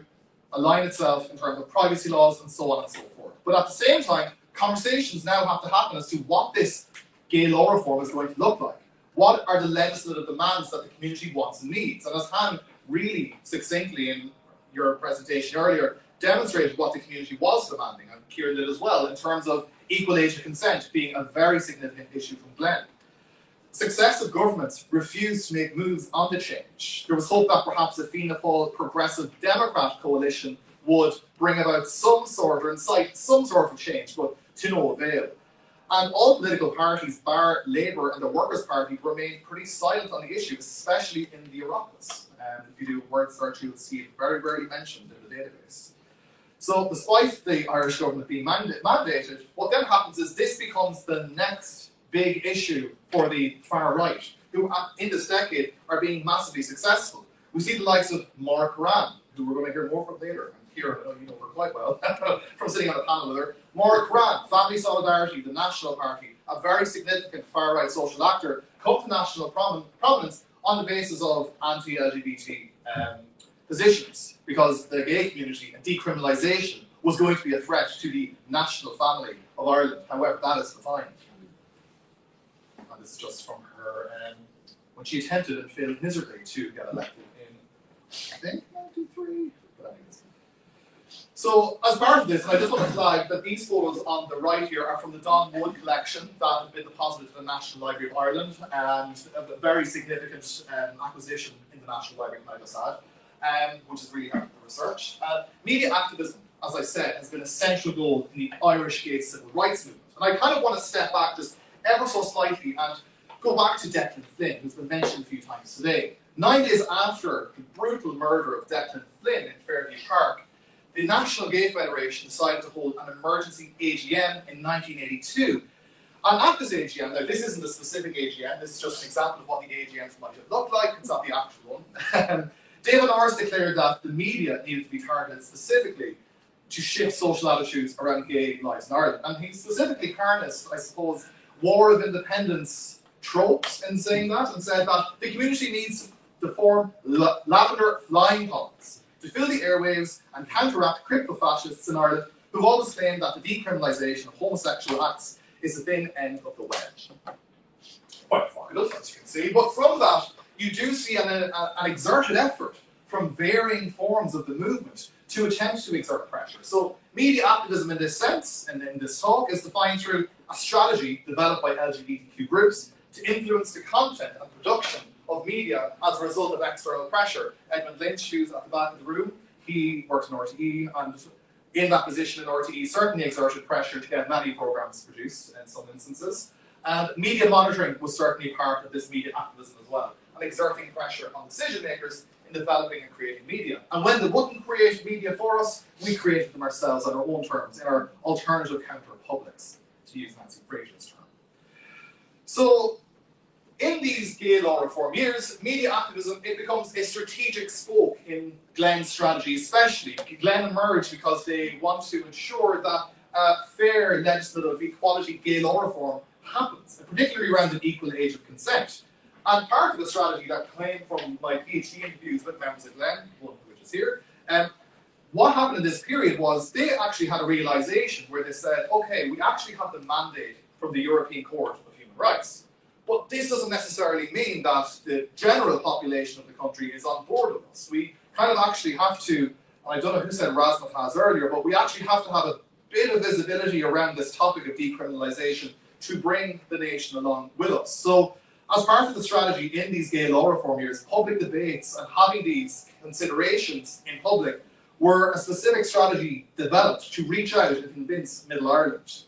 O: align itself in terms of privacy laws and so on and so forth. But at the same time, conversations now have to happen as to what this gay law reform is going to look like. What are the legislative demands that the community wants and needs? And as Han really succinctly in your presentation earlier demonstrated what the community was demanding, and Kieran did as well, in terms of equal age of consent being a very significant issue from Glen. Successive governments refused to make moves on the change. There was hope that perhaps a Fianna Fáil progressive Democrat coalition would bring about some sort or incite some sort of change, but to no avail. And all political parties, bar Labour and the Workers' Party, remained pretty silent on the issue, especially in the Oireachtas. If you do a word search, you'll see it very rarely mentioned in the database. So despite the Irish government being mandated, what then happens is this becomes the next big issue for the far right, who in this decade are being massively successful. We see the likes of Maura Curran, who we're going to hear more from later. And here, I know you know her quite well, from sitting on a panel with her. Maura Curran, Family Solidarity, the National Party, a very significant far-right social actor, come to national prominence on the basis of anti-LGBT positions, because the gay community and decriminalisation was going to be a threat to the national family of Ireland. However, that is defined. And this is just from her when she attempted and failed miserably to get elected in, I think, 93. But anyways. So, as part of this, and I just want to flag that these photos on the right here are from the Don Wood collection that had been deposited to the National Library of Ireland, and a very significant acquisition in the National Library, can I just add, which is really helpful research. Media activism, as I said, has been a central goal in the Irish gay civil rights movement. And I kind of want to step back just ever so slightly and go back to Declan Flynn, who's been mentioned a few times today. 9 days after the brutal murder of Declan Flynn in Fairview Park, the National Gay Federation decided to hold an emergency AGM in 1982. And at this AGM, now this isn't a specific AGM, this is just an example of what the AGMs might have looked like, it's not the actual one. David Norris declared that the media needed to be targeted specifically to shift social attitudes around gay lives in Ireland. And he specifically harnessed, I suppose, war of independence tropes in saying that, and said that the community needs to form lavender flying pods to fill the airwaves and counteract crypto-fascists in Ireland who've always claimed that the decriminalisation of homosexual acts is the thin end of the wedge. Quite evocative, as you can see, but from that, you do see an exerted effort from varying forms of the movement to attempt to exert pressure. So media activism in this sense, and in this talk, is defined through a strategy developed by LGBTQ groups to influence the content and production of media as a result of external pressure. Edmund Lynch, who's at the back of the room, he works in RTE, and in that position in RTE certainly exerted pressure to get many programmes produced in some instances. And media monitoring was certainly part of this media activism as well, and exerting pressure on decision makers in developing and creating media. And when they wouldn't create media for us, we created them ourselves on our own terms, in our alternative counter-republics, to use Nancy Fraser's term. So, in these gay law reform years, media activism, it becomes a strategic spoke in Glen's strategy especially. Glen emerged because they want to ensure that fair legislative equality gay law reform happens, particularly around an equal age of consent. And part of the strategy that came from my PhD interviews with members of Glen, one of which is here, what happened in this period was they actually had a realisation where they said, okay, we actually have the mandate from the European Court of Human Rights. But this doesn't necessarily mean that the general population of the country is on board with us. We kind of actually have to, and I don't know who said razzmatazz earlier, but we actually have to have a bit of visibility around this topic of decriminalisation to bring the nation along with us. So, as part of the strategy in these gay law reform years, public debates and having these considerations in public were a specific strategy developed to reach out and convince Middle Ireland.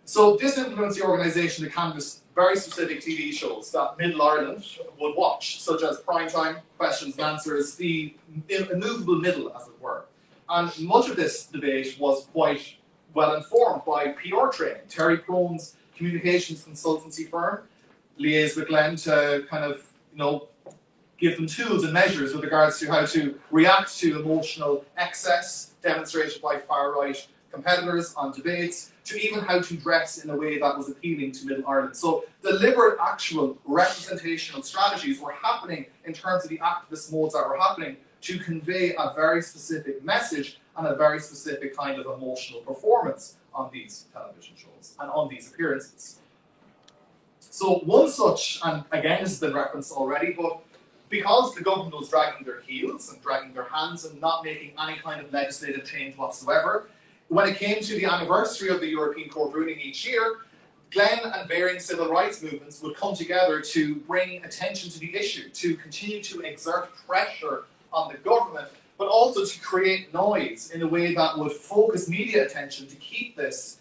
O: So this influenced the organisation to canvass very specific TV shows that Middle Ireland would watch, such as Primetime, Questions and Answers, the immovable middle, as it were. And much of this debate was quite well informed by PR training. Terry Prohn's communications consultancy firm liaised with Glen to kind of, give them tools and measures with regards to how to react to emotional excess demonstrated by far-right competitors on debates, to even how to dress in a way that was appealing to Middle Ireland. So deliberate actual representational strategies were happening in terms of the activist modes that were happening to convey a very specific message and a very specific kind of emotional performance on these television shows and on these appearances. So one such, and again this has been referenced already, but because the government was dragging their heels and dragging their hands and not making any kind of legislative change whatsoever, when it came to the anniversary of the European Court ruling each year, Glen and varying civil rights movements would come together to bring attention to the issue, to continue to exert pressure on the government, but also to create noise in a way that would focus media attention to keep this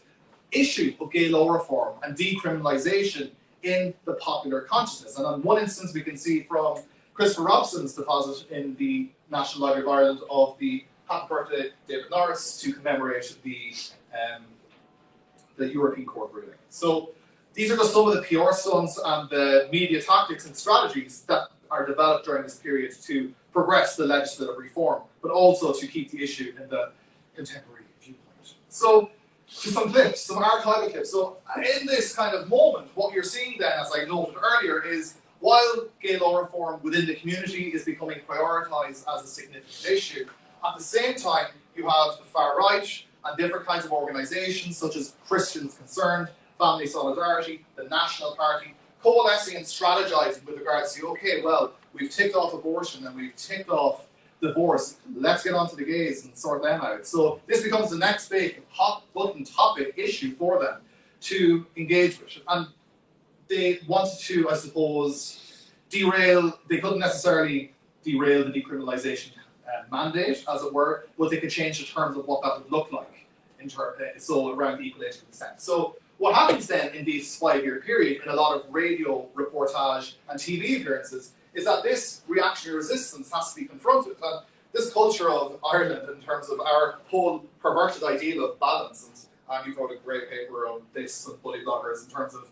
O: issue of gay law reform and decriminalisation in the popular consciousness. And on one instance we can see from Christopher Robson's deposit in the National Library of Ireland of the Happy Birthday David Norris to commemorate the European Court ruling. So these are just some of the PR stunts and the media tactics and strategies that are developed during this period to progress the legislative reform, but also to keep the issue in the contemporary viewpoint. So, to some clips, some archival clips. So, in this kind of moment, what you're seeing then, as I noted earlier, is while gay law reform within the community is becoming prioritised as a significant issue, at the same time, you have the far right and different kinds of organisations such as Christians Concerned, Family Solidarity, the National Party, coalescing and strategizing with regards to, okay, well, we've ticked off abortion and we've ticked off divorce, let's get on to the gays and sort them out. So this becomes the next big hot button topic issue for them to engage with. And they wanted to, I suppose, derail, they couldn't necessarily derail the decriminalisation mandate, as it were, but they could change the terms of what that would look like, so around equal age consent. So what happens then in this 5-year period, in a lot of radio reportage and TV appearances, is that this reactionary resistance has to be confronted. And this culture of Ireland, in terms of our whole perverted ideal of balance, and you wrote a great paper on this with Bully Bloggers in terms of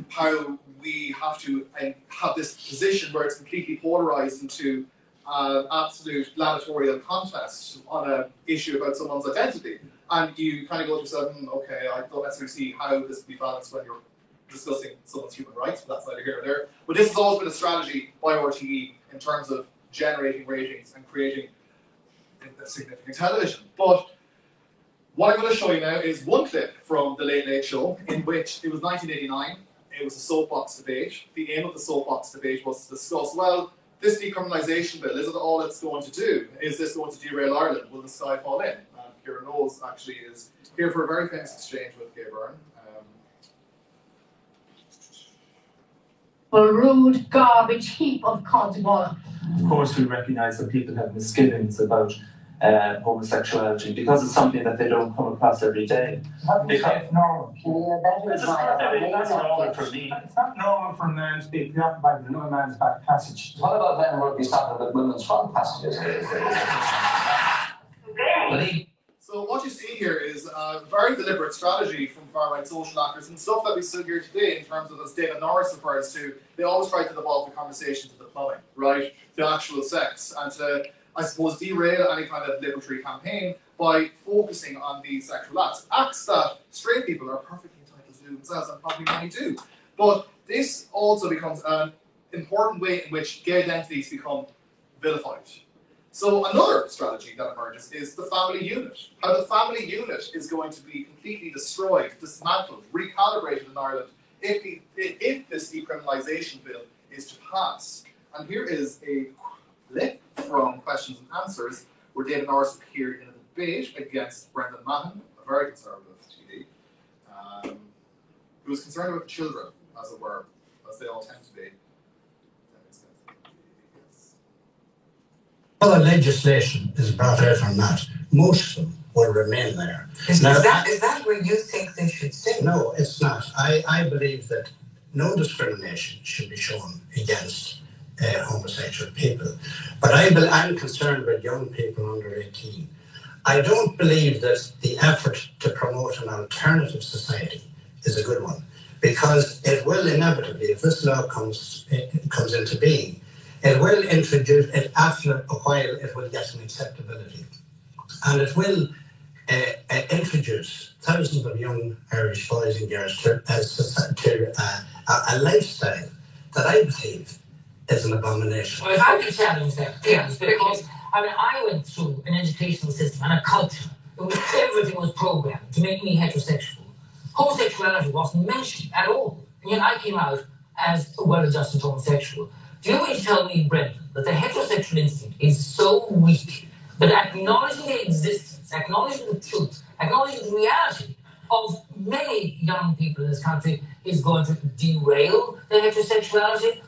O: how we have to have this position where it's completely polarised into absolute gladiatorial contest on an issue about someone's identity. And you kind of go to yourself, okay, I don't necessarily see how this can be balanced when you're discussing someone's human rights, but that's neither here nor there. But this has always been a strategy by RTE in terms of generating ratings and creating significant television. But what I'm going to show you now is one clip from The Late Late Show, in which it was 1989, it was a soapbox debate. The aim of the soapbox debate was to discuss, well, this decriminalisation bill, is it all it's going to do? Is this going to derail Ireland? Will the sky fall in? And Kieran Knowles actually is here for a very famous exchange with Gay Byrne.
P: A rude, garbage heap of cardboard.
Q: Of course, we recognise that people have misgivings about homosexuality because it's something that they don't come across every day.
R: It's normal.
Q: That's normal for me.
R: It's not normal for a man to be preoccupied with another man's back passage.
S: What about men who would be stopping with women's front passages?
O: So what you see here is a very deliberate strategy from far-right social actors and stuff that we see here today in terms of, as David Norris refers to, they always try to devolve the conversation to the plumbing, right? The actual sex, and to, I suppose, derail any kind of liberatory campaign by focusing on these sexual acts. Acts that straight people are perfectly entitled to do themselves, and probably many do. But this also becomes an important way in which gay identities become vilified. So another strategy that emerges is the family unit. How the family unit is going to be completely destroyed, dismantled, recalibrated in Ireland if this decriminalisation bill is to pass. And here is a clip from Questions and Answers where David Norris appeared in a debate against Brendan Mahon, a very conservative TD, who was concerned about the children, as it were, as they all tend to be.
T: Other legislation is brought out on that. Most of them will remain there.
U: Is that where you think they should stay?
T: No, it's not. I believe that no discrimination should be shown against homosexual people. But I'm concerned about young people under 18. I don't believe that the effort to promote an alternative society is a good one, because it will inevitably, if this law comes into being, it will introduce it after a while. It will get an acceptability, and it will introduce thousands of young Irish boys and girls to a lifestyle that I believe is an abomination.
D: Well, if I could challenge that, because I went through an educational system and a culture in which everything was programmed to make me heterosexual. Homosexuality wasn't mentioned at all, and yet I came out as a well-adjusted homosexual. Do you mean to tell me, Brendan, that the heterosexual instinct is so weak that acknowledging the existence, acknowledging the truth, acknowledging the reality of many young people in this country is going to derail their heterosexuality?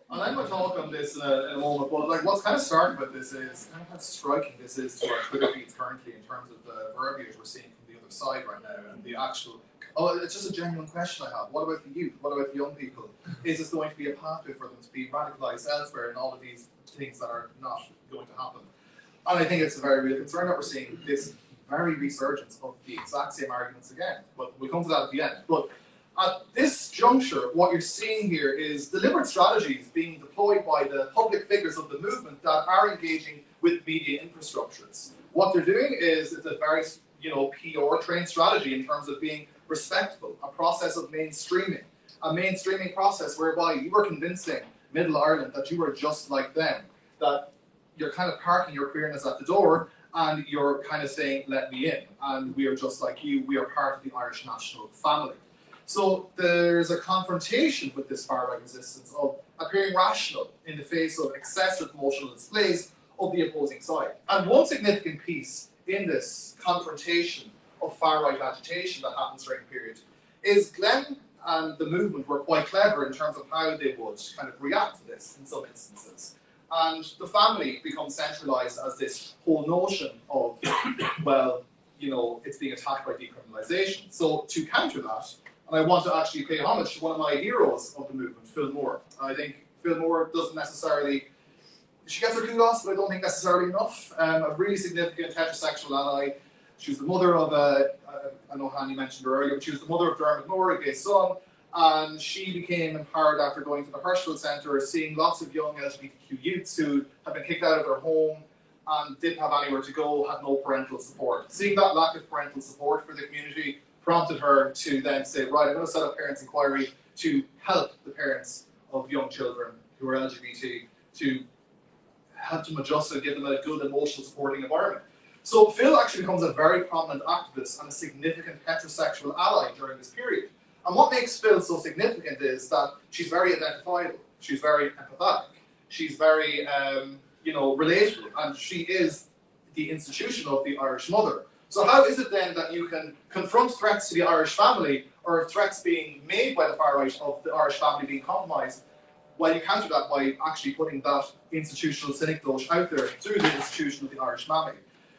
O: And I'm going to talk on this in a moment, but like what's kind of starting with this is kind of how striking this is to our Twitter feeds currently in terms of the verbiage we're seeing from the other side right now and the actual. Oh, it's just a genuine question I have. What about the youth? What about the young people? Is this going to be a pathway for them to be radicalised elsewhere and all of these things that are not going to happen? And I think it's a very real concern that we're seeing this very resurgence of the exact same arguments again. But we'll come to that at the end. But at this juncture, what you're seeing here is deliberate strategies being deployed by the public figures of the movement that are engaging with media infrastructures. What they're doing is it's a very, PR trained strategy in terms of being respectful, a process of mainstreaming, a mainstreaming process whereby you are convincing Middle Ireland that you are just like them, that you're kind of parking your queerness at the door and you're kind of saying, let me in, and we are just like you, we are part of the Irish national family. So there's a confrontation with this far-right resistance of appearing rational in the face of excessive emotional displays of the opposing side. And one significant piece in this confrontation of far-right agitation that happens during the period is Glenn and the movement were quite clever in terms of how they would kind of react to this in some instances. And the family becomes centralised as this whole notion of, well, it's being attacked by decriminalisation. So to counter that, and I want to actually pay homage to one of my heroes of the movement, Phil Moore. I think Phil Moore doesn't necessarily, she gets her kudos, but I don't think necessarily enough. A really significant heterosexual ally. She was the mother of, I know Hanny mentioned her earlier, but she was the mother of Dermot Moore, a gay son, and she became empowered after going to the Hirschfeld Centre, seeing lots of young LGBTQ youths who had been kicked out of their home and didn't have anywhere to go, had no parental support. Seeing that lack of parental support for the community prompted her to then say, right, I'm going to set up Parents Inquiry to help the parents of young children who are LGBT, to help them adjust and give them a good emotional supporting environment. So Phil actually becomes a very prominent activist and a significant heterosexual ally during this period. And what makes Phil so significant is that she's very identifiable, she's very empathetic, she's very, relatable, and she is the institution of the Irish mother. So how is it then that you can confront threats to the Irish family or threats being made by the far right of the Irish family being compromised, while you counter that by actually putting that institutional synecdoche out there through the institution of the Irish family?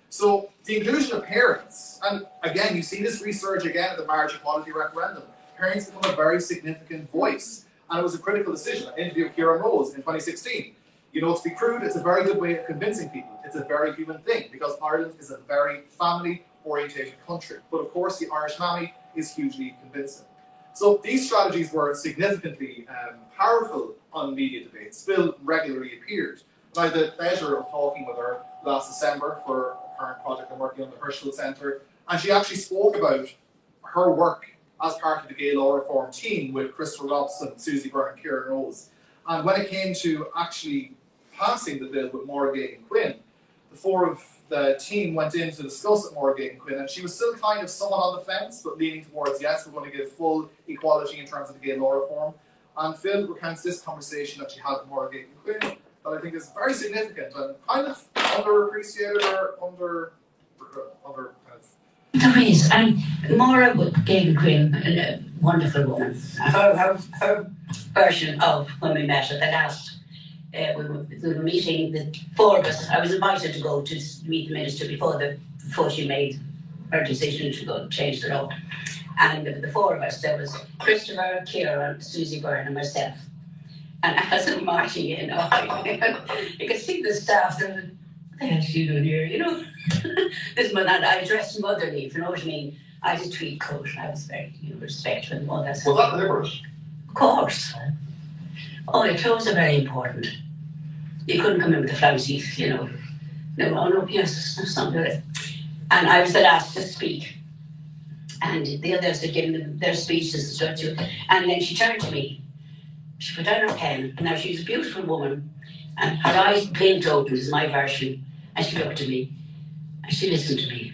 O: So the inclusion of parents, and again, you see this resurge again at the marriage equality referendum. Parents become a very significant voice, and it was a critical decision. I interviewed Kieran Rose in 2016. To be crude, it's a very good way of convincing people. It's a very human thing, because Ireland is a very family-orientated country. But of course, the Irish mammy is hugely convincing. So these strategies were significantly powerful on media debates. Phil regularly appeared. And I had the pleasure of talking with her last December for a current project I'm working on, the Hirschfeld Centre, and she actually spoke about her work as part of the gay law reform team with Christopher Robson, Susie Byrne and Kieran Rose. And when it came to actually passing the bill with Maura Gagan Quinn, the four of the team went in to discuss it with Maura Gagan Quinn, and she was still kind of somewhat on the fence, but leaning towards, yes, we're going to give full equality in terms of the gay law reform. And Phil recounts this conversation that she had with Maura Gagan Quinn that I think is very significant and kind of underappreciated or under kind of.
V: There is, and Maura Gagan Quinn, a wonderful woman. Her version of when we met at the last, we were meeting, the four of us. I was invited to go to meet the minister before she made her decision to go change the law. And the four of us, there was Christopher, Kieran, Susie Byrne and myself. And as I'm marching in, you could see the staff saying, what the hell is she doing here, This man, and I dressed motherly, if you know what I mean. I had a tweed coat and I was very respectful and all that.
O: Was that deliberate?
V: Of course. Oh, the clothes are very important. You couldn't come in with the flousies, you know. No, oh no, yes, that's not good. And I was the last to speak. And the others had given them their speeches and stuff. And then she turned to me. She put down her pen. Now, she was a beautiful woman. And her eyes blinked open, is my version. And she looked at me. And she listened to me.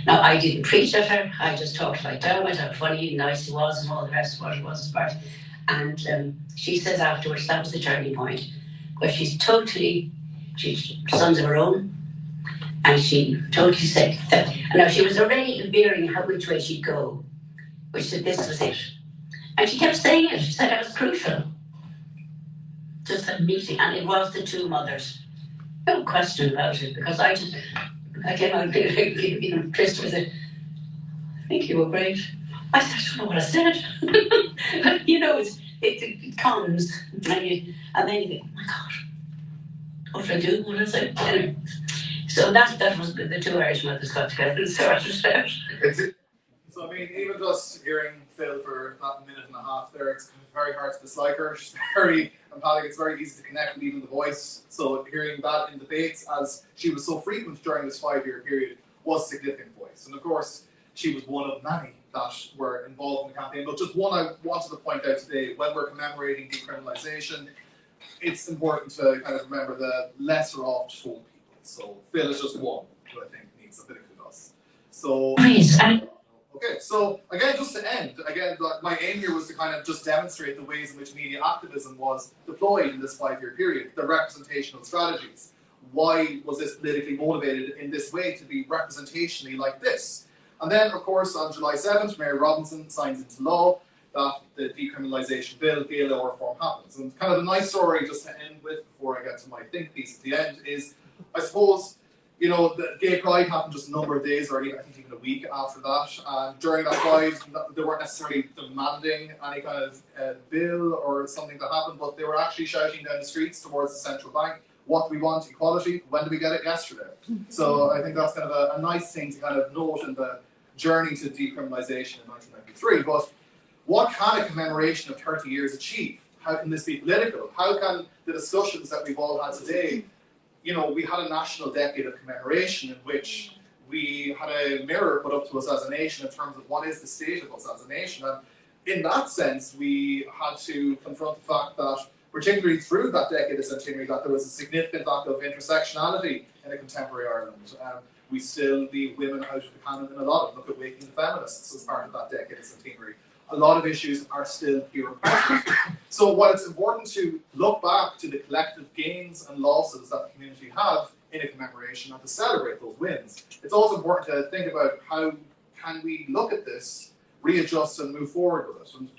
V: Now, I didn't preach at her. I just talked like dynamite, how funny and nice he was and all the rest of what he was about. And she says afterwards that was the turning point. But she's sons of her own. And she totally said that. And now she was already veering which way she'd go. Which said this was it. And she kept saying it. She said it was crucial. Just that meeting. And it was the two mothers. No question about it. Because I came out and Christopher said, I think you were great. I don't know what I said. But, you know, it comes. And then you think, oh my God, what did I do? What did I say? Anyway. So that was the two Irish mothers got together and started out.
O: So I mean, even just hearing Phil for that minute and a half there, it's very hard to dislike her. She's very empathic, it's very easy to connect with even the voice. So hearing that in debates, as she was so frequent during this 5-year period, was a significant voice. And of course, she was one of many that were involved in the campaign. But just one I wanted to point out today, when we're commemorating decriminalisation, it's important to kind of remember the lesser off told people. So Phil is just one who I think needs a bit of kudos. So okay, so again, just to end, again, my aim here was to kind of just demonstrate the ways in which media activism was deployed in this 5-year period, the representational strategies. Why was this politically motivated in this way to be representationally like this? And then, of course, on July 7th, Mary Robinson signs into law that the decriminalisation bill, BLO reform happens. And kind of a nice story just to end with before I get to my think piece at the end is, I suppose, you know, the Gay Pride happened just a number of days, or I think even a week after that. And during that Pride, they weren't necessarily demanding any kind of bill or something to happen, but they were actually shouting down the streets towards the central bank, what do we want? Equality. When did we get it? Yesterday. So I think that's kind of a nice thing to kind of note in the journey to decriminalisation in 1993. But what can a commemoration of 30 years achieve? How can this be political? How can the discussions that we've all had today, you know, we had a national decade of commemoration in which we had a mirror put up to us as a nation in terms of what is the state of us as a nation. And in that sense, we had to confront the fact that, particularly through that decade of centenary, that there was a significant lack of intersectionality in a contemporary Ireland. We still leave women out of the canon in a lot of, look at Waking the Feminists as part of that decade of centenary. A lot of issues are still here and present. So while it's important to look back to the collective gains and losses that the community have in a commemoration and to celebrate those wins, it's also important to think about how can we look at this, readjust and move forward with it. And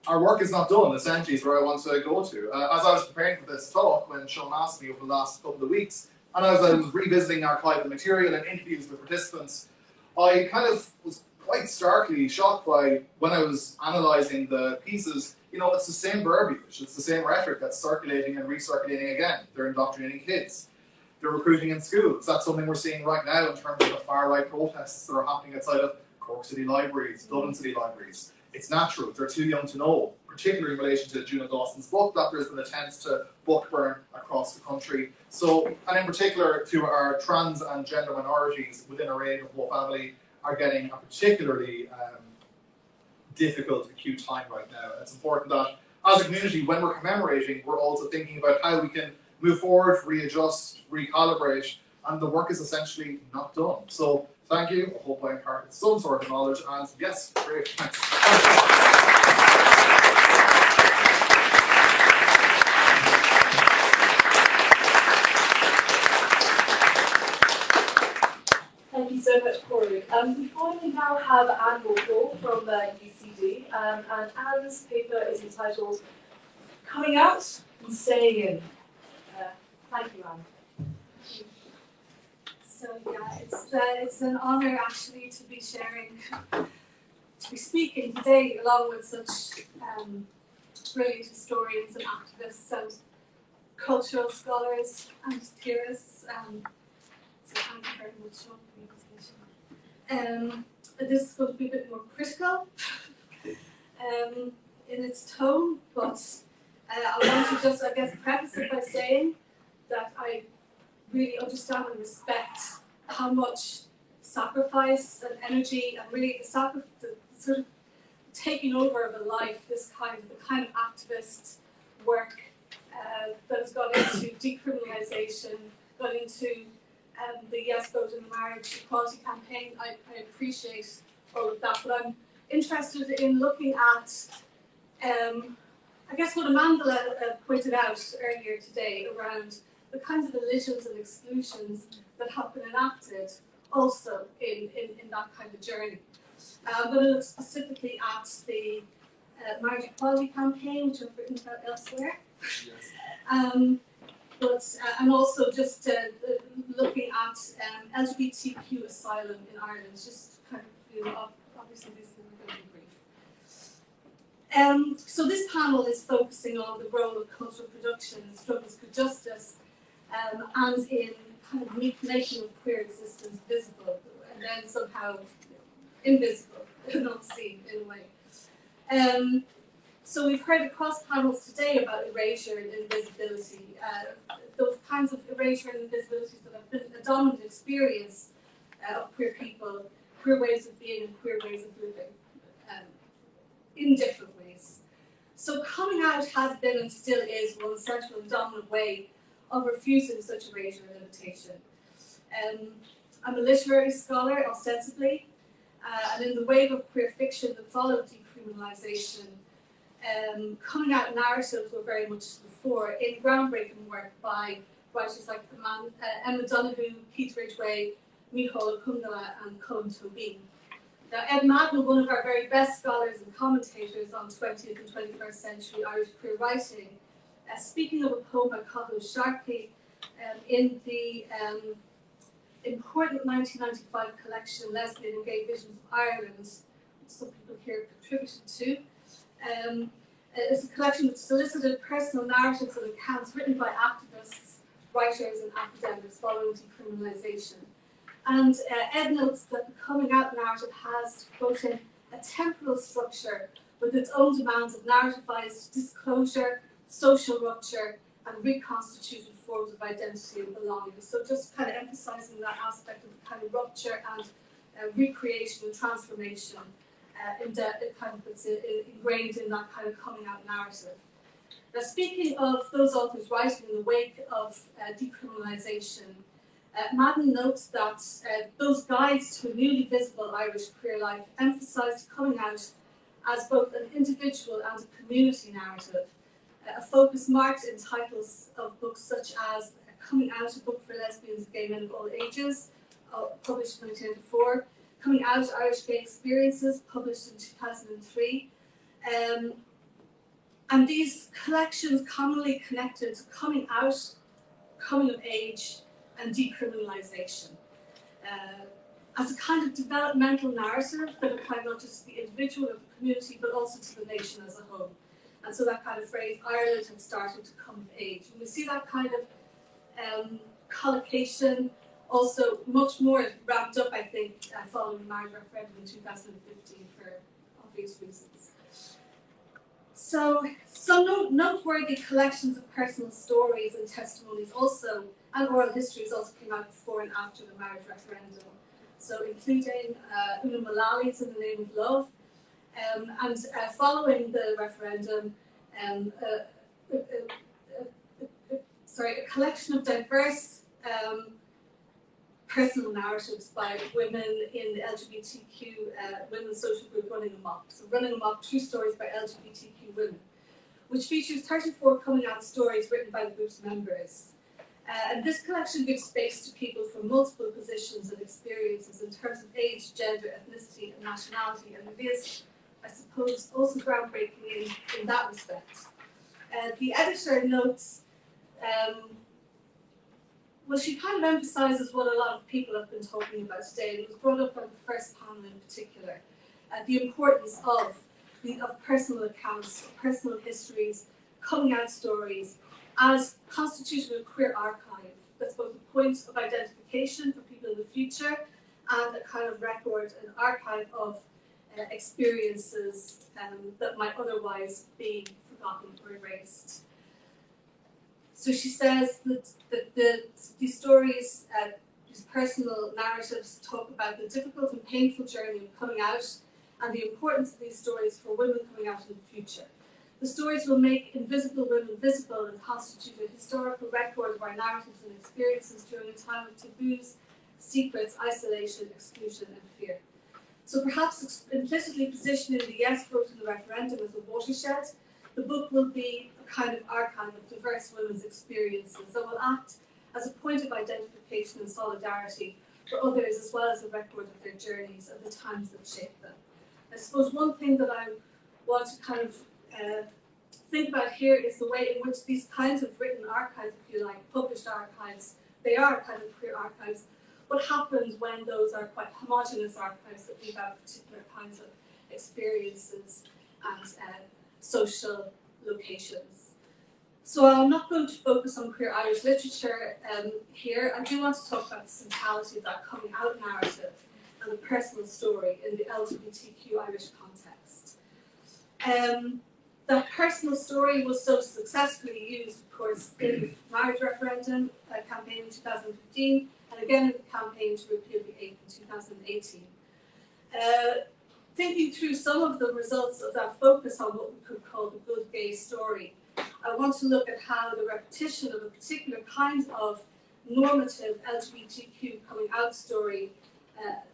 O: our work is not done, essentially, is where I want to go to. As I was preparing for this talk, when Sean asked me over the last couple of weeks, and as I was revisiting archival material and interviews with participants, I kind of was quite starkly shocked by, when I was analysing the pieces, you know, it's the same verbiage, it's the same rhetoric that's circulating and recirculating again. They're indoctrinating kids. They're recruiting in schools. That's something we're seeing right now in terms of the far-right protests that are happening outside of Cork City Libraries, Dublin City Libraries. It's natural, they're too young to know, particularly in relation to Juna Dawson's book, that there's been attempts to book burn across the country. So, and in particular to our trans and gender minorities within our age of whole family, are getting a particularly difficult, acute time right now. It's important that as a community, when we're commemorating, we're also thinking about how we can move forward, readjust, recalibrate, and the work is essentially not done. So thank you. I hope I imparted some sort of knowledge, and yes, great, thanks.
M: Thank you so much, Corey. We finally now have Anne Walpole from UCD, and Anne's paper is entitled Coming Out and Staying In. Thank you, Anne.
E: So yeah, it's an honour actually to be speaking today along with such brilliant historians and activists and cultural scholars and theorists. So thank you very much, Sean, for the invitation. This is going to be a bit more critical in its tone, but I want to just, I guess, preface it by saying that I really understand and respect how much sacrifice and energy and really the sort of taking over of a life, the kind of activist work that has gone into decriminalisation, gone into the Yes Vote in the Marriage Equality campaign. I appreciate all of that, but I'm interested in looking at, I guess what Amanda pointed out earlier today around the kinds of elisions and exclusions that have been enacted also in that kind of journey. I'm going to look specifically at the Marriage Equality campaign, which I've written about elsewhere. And also just looking at LGBTQ asylum in Ireland, just kind of, obviously this is going to be brief. So this panel is focusing on the role of cultural production in struggles for justice and in kind of making of queer existence visible and then somehow invisible, not seen in a way. So we've heard across panels today about erasure and invisibility, those kinds of erasure and invisibilities that have been a dominant experience of queer people, queer ways of being and queer ways of living in different ways. So coming out has been and still is one central and dominant way of refusing such erasure and limitation. I'm a literary scholar, ostensibly, and in the wave of queer fiction that followed decriminalisation, coming out narratives were very much to the fore in groundbreaking work by writers like Emma Donoghue, Keith Ridgway, Micheál Kungala and Colm Tóibín. Now, Ed Madden, one of our very best scholars and commentators on 20th and 21st century Irish queer writing, speaking of a poem by Cathal Sharkey in the important 1995 collection Lesbian and Gay Visions of Ireland, which some people here contributed to. It's a collection that solicited personal narratives and accounts written by activists, writers and academics following decriminalisation. And Ed notes that the coming out narrative has, quote, a temporal structure with its own demands of narrativized disclosure, social rupture, and reconstituted forms of identity and belonging. So just kind of emphasising that aspect of the kind of rupture and recreation and transformation that's ingrained in that kind of coming out narrative. Now, speaking of those authors writing in the wake of decriminalisation, Madden notes that those guides to a newly visible Irish queer life emphasised coming out as both an individual and a community narrative, a focus marked in titles of books such as Coming Out, a book for lesbians and gay men of all ages, published in 1994, Coming Out, Irish Gay Experiences, published in 2003. And these collections commonly connected to coming out, coming of age, and decriminalisation as a kind of developmental narrative that applied not just to the individual or the community, but also to the nation as a whole. And so that kind of phrase, Ireland had started to come of age. And we see that kind of collocation also much more wrapped up, I think, following the marriage referendum in 2015 for obvious reasons. So some noteworthy collections of personal stories and testimonies also, and oral histories also came out before and after the marriage referendum. So including Una Mullally's In the Name of Love, and following the referendum, a collection of diverse personal narratives by women in the LGBTQ women's social group Running Amok. So Running Amok, True Stories by LGBTQ Women, which features 34 coming out stories written by the group's members. And this collection gives space to people from multiple positions and experiences in terms of age, gender, ethnicity, and nationality. And it is, I suppose, also groundbreaking in that respect. The editor notes, well, she kind of emphasises what a lot of people have been talking about today, and it was brought up on the first panel in particular, the importance of personal accounts, personal histories, coming out stories, as constituting a queer archive that's both a point of identification for people in the future and a kind of record, an archive of experiences that might otherwise be forgotten or erased. So she says that these stories, these personal narratives talk about the difficult and painful journey of coming out and the importance of these stories for women coming out in the future. The stories will make invisible women visible and constitute a historical record of our narratives and experiences during a time of taboos, secrets, isolation, exclusion, and fear. So perhaps implicitly positioning the yes vote in the referendum as a watershed, the book will be a kind of archive of diverse women's experiences that will act as a point of identification and solidarity for others, as well as a record of their journeys and the times that shaped them. I suppose one thing that I want to kind of think about here is the way in which these kinds of written archives, if you like, published archives, they are kind of queer archives. What happens when those are quite homogenous archives that leave out particular kinds of experiences and social locations? So I'm not going to focus on queer Irish literature here. I do want to talk about the centrality of that coming out narrative and the personal story in the LGBTQ Irish context. That personal story was so successfully used, of course, in the marriage referendum campaign in 2015, and again in the campaign to repeal the eighth in 2018. Thinking through some of the results of that focus on what we could call the good gay story, I want to look at how the repetition of a particular kind of normative LGBTQ coming out story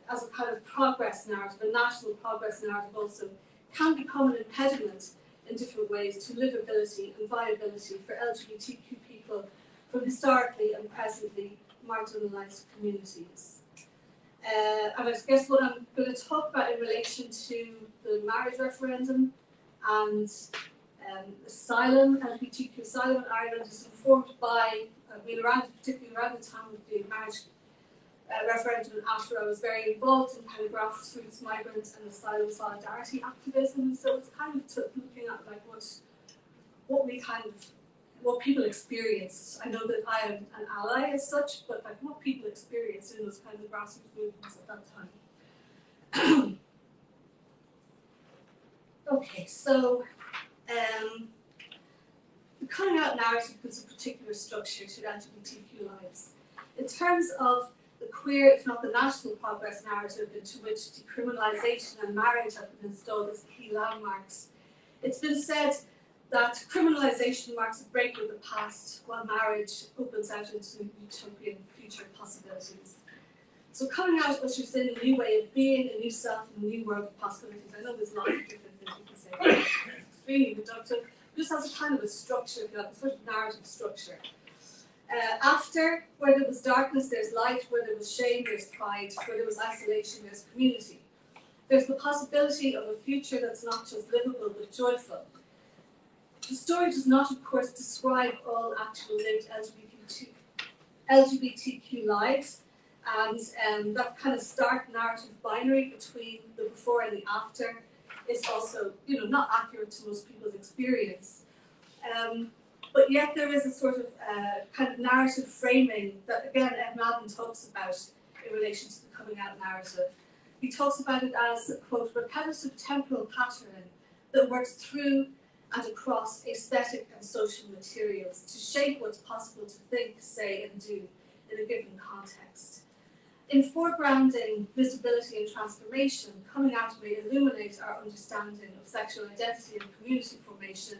E: as a kind of progress narrative, a national progress narrative also, can become an impediment in different ways to livability and viability for LGBTQ people from historically and presently marginalised communities. And I guess what I'm going to talk about in relation to the marriage referendum and asylum, LGBTQ asylum in Ireland is informed by, particularly around the time of the marriage referendum, after I was very involved in kind of grassroots migrant and asylum solidarity activism. So it's kind of looking at like what people experienced. I know that I am an ally as such, but like what people experienced in those kinds of grassroots movements at that time. Okay, so the coming out narrative gives a particular structure to LGBTQ lives. In terms of the queer, if not the national progress narrative into which decriminalisation and marriage have been installed as key landmarks, it's been said that criminalisation marks a break with the past, while marriage opens out into utopian future possibilities. So coming out ushers in a new way of being, a new self, and a new world of possibilities. I know there's lots of different things you can say, but it's extremely reductive. This has a kind of a structure, if you like, a sort of narrative structure. After, where there was darkness, there's light. Where there was shame, there's pride. Where there was isolation, there's community. There's the possibility of a future that's not just livable, but joyful. The story does not, of course, describe all actual lived LGBTQ lives, and that kind of stark narrative binary between the before and the after is also, not accurate to most people's experience. But yet there is a sort of kind of narrative framing that, again, Ed Madden talks about in relation to the coming out narrative. He talks about it as a, quote, repetitive temporal pattern that works through and across aesthetic and social materials to shape what's possible to think, say, and do in a given context. In foregrounding visibility and transformation, coming out may illuminate our understanding of sexual identity and community formation,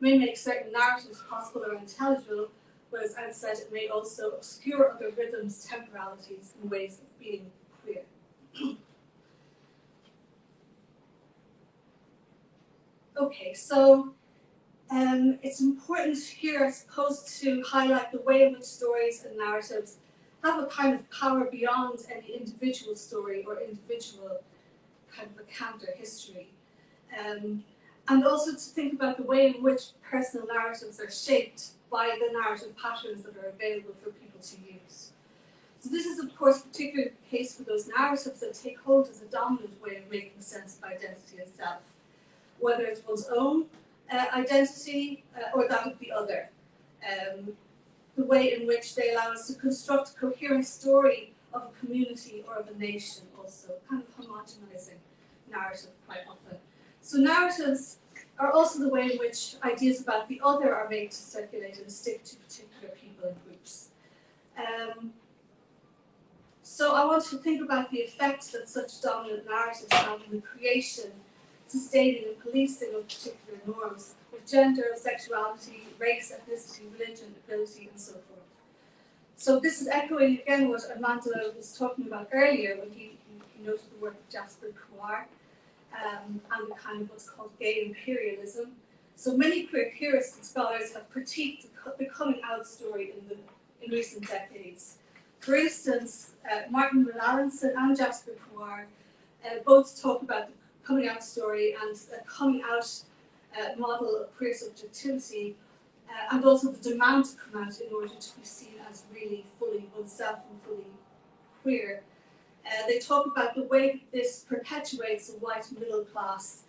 E: may make certain narratives possible or intelligible, whereas outside it may also obscure other rhythms, temporalities, and ways of being queer. Okay, so it's important here, I suppose, to highlight the way in which stories and narratives have a kind of power beyond any individual story or individual kind of account or history. And also to think about the way in which personal narratives are shaped by the narrative patterns that are available for people to use. So this is, of course, particularly the case for those narratives that take hold as a dominant way of making sense of identity and self, whether it's one's own identity or that of the other. The way in which they allow us to construct a coherent story of a community or of a nation also, kind of homogenizing narrative quite often. So narratives are also the way in which ideas about the other are made to circulate and stick to particular people and groups. So I want to think about the effects that such dominant narratives have on the creation, sustaining and policing of particular norms of gender, sexuality, race, ethnicity, religion, ability, and so forth. So this is echoing again what Amanda was talking about earlier when he noted the work of Jasper Couar and the kind of what's called gay imperialism. So many queer theorists and scholars have critiqued the coming out story in recent decades. For instance, Martin Melanson and Jasper Couar both talk about the coming out story and the coming out model of queer subjectivity, and also the demand to come out in order to be seen as really fully oneself and fully queer. They talk about the way that this perpetuates a white middle class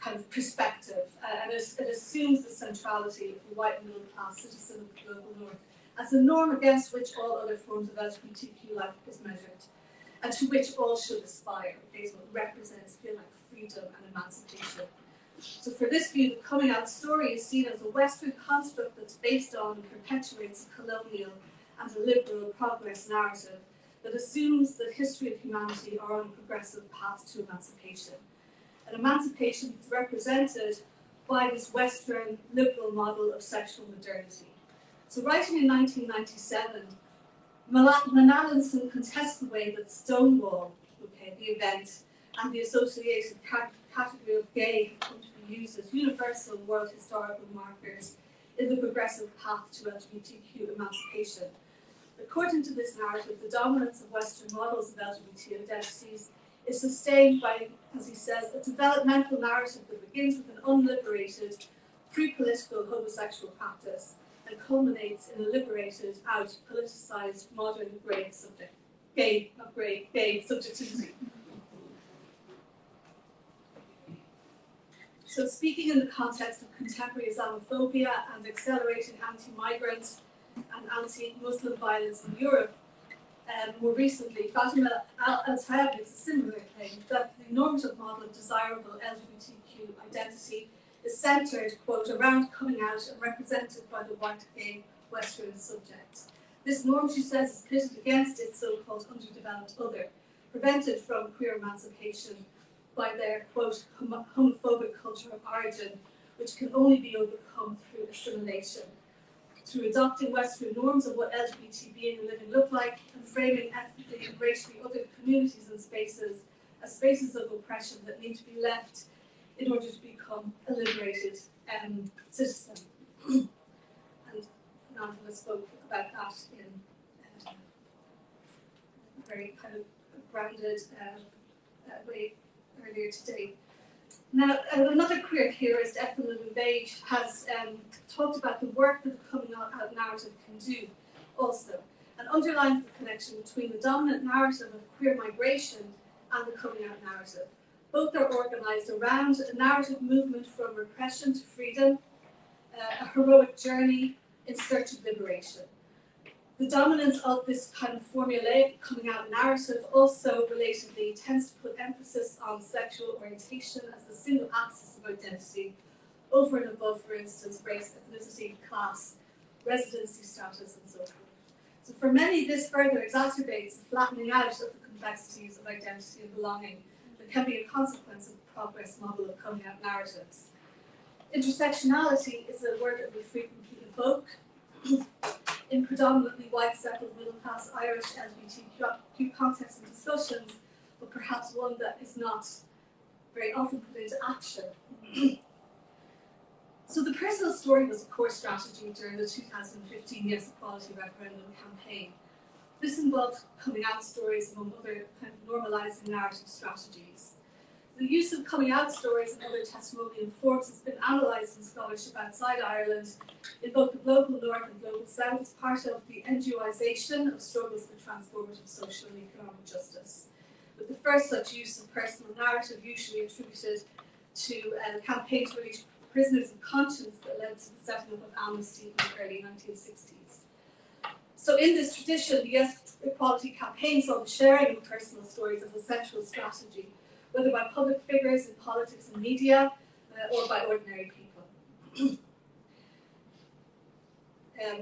E: kind of perspective, and it assumes the centrality of the white middle class citizen of the global north as a norm against which all other forms of LGBTQ life is measured, and to which all should aspire, based on what represents feel like freedom and emancipation. So for this view, the coming out story is seen as a Western construct that's based on and perpetuates a colonial and a liberal progress narrative that assumes that history of humanity are on a progressive path to emancipation. And emancipation is represented by this Western liberal model of sexual modernity. So writing in 1997, Melanson contests the way that Stonewall, the event, and the associated category of gay have come to be used as universal world historical markers in the progressive path to LGBTQ emancipation. According to this narrative, the dominance of Western models of LGBT identities is sustained by, as he says, a developmental narrative that begins with an unliberated, pre-political homosexual practice and culminates in a liberated, out, politicized, modern gay subjectivity. So speaking in the context of contemporary Islamophobia and accelerating anti-migrant and anti-Muslim violence in Europe, more recently, Fatima Al-Tayeb makes a similar claim that the normative model of desirable LGBTQ identity is centred, quote, around coming out and represented by the white gay Western subject. This norm, she says, is pitted against its so-called underdeveloped other, prevented from queer emancipation by their, quote, homophobic culture of origin, which can only be overcome through assimilation, through adopting Western norms of what LGBT being and living look like, and framing ethnically and racially other communities and spaces as spaces of oppression that need to be left in order to become a liberated citizen. And Nandula spoke about that in a very kind of grounded way earlier today. Now, another queer theorist, Ethel Louvet, has talked about the work that the coming out narrative can do also, and underlines the connection between the dominant narrative of queer migration and the coming out narrative. Both are organised around a narrative movement from repression to freedom, a heroic journey in search of liberation. The dominance of this kind of formulaic coming out narrative also relatedly tends to put emphasis on sexual orientation as the single axis of identity, over and above, for instance, race, ethnicity, class, residency status, and so forth. So for many, this further exacerbates the flattening out of the complexities of identity and belonging that can be a consequence of the progress model of coming out narratives. Intersectionality is a word that we frequently evoke in predominantly white, settled, middle-class Irish LGBTQ contexts and discussions, but perhaps one that is not very often put into action. So the personal story was a core strategy during the 2015 Yes Equality referendum campaign. This involved coming out stories among other kind of normalising narrative strategies. The use of coming out stories and other testimonial forms has been analysed in scholarship outside Ireland in both the global north and global south as part of the NGOisation of struggles for transformative social and economic justice, with the first such use of personal narrative usually attributed to a campaign to release prisoners of conscience that led to the setting up of Amnesty in the early 1960s. So in this tradition, the Yes Equality campaign saw the sharing of personal stories as a central strategy, whether by public figures in politics and media or by ordinary people.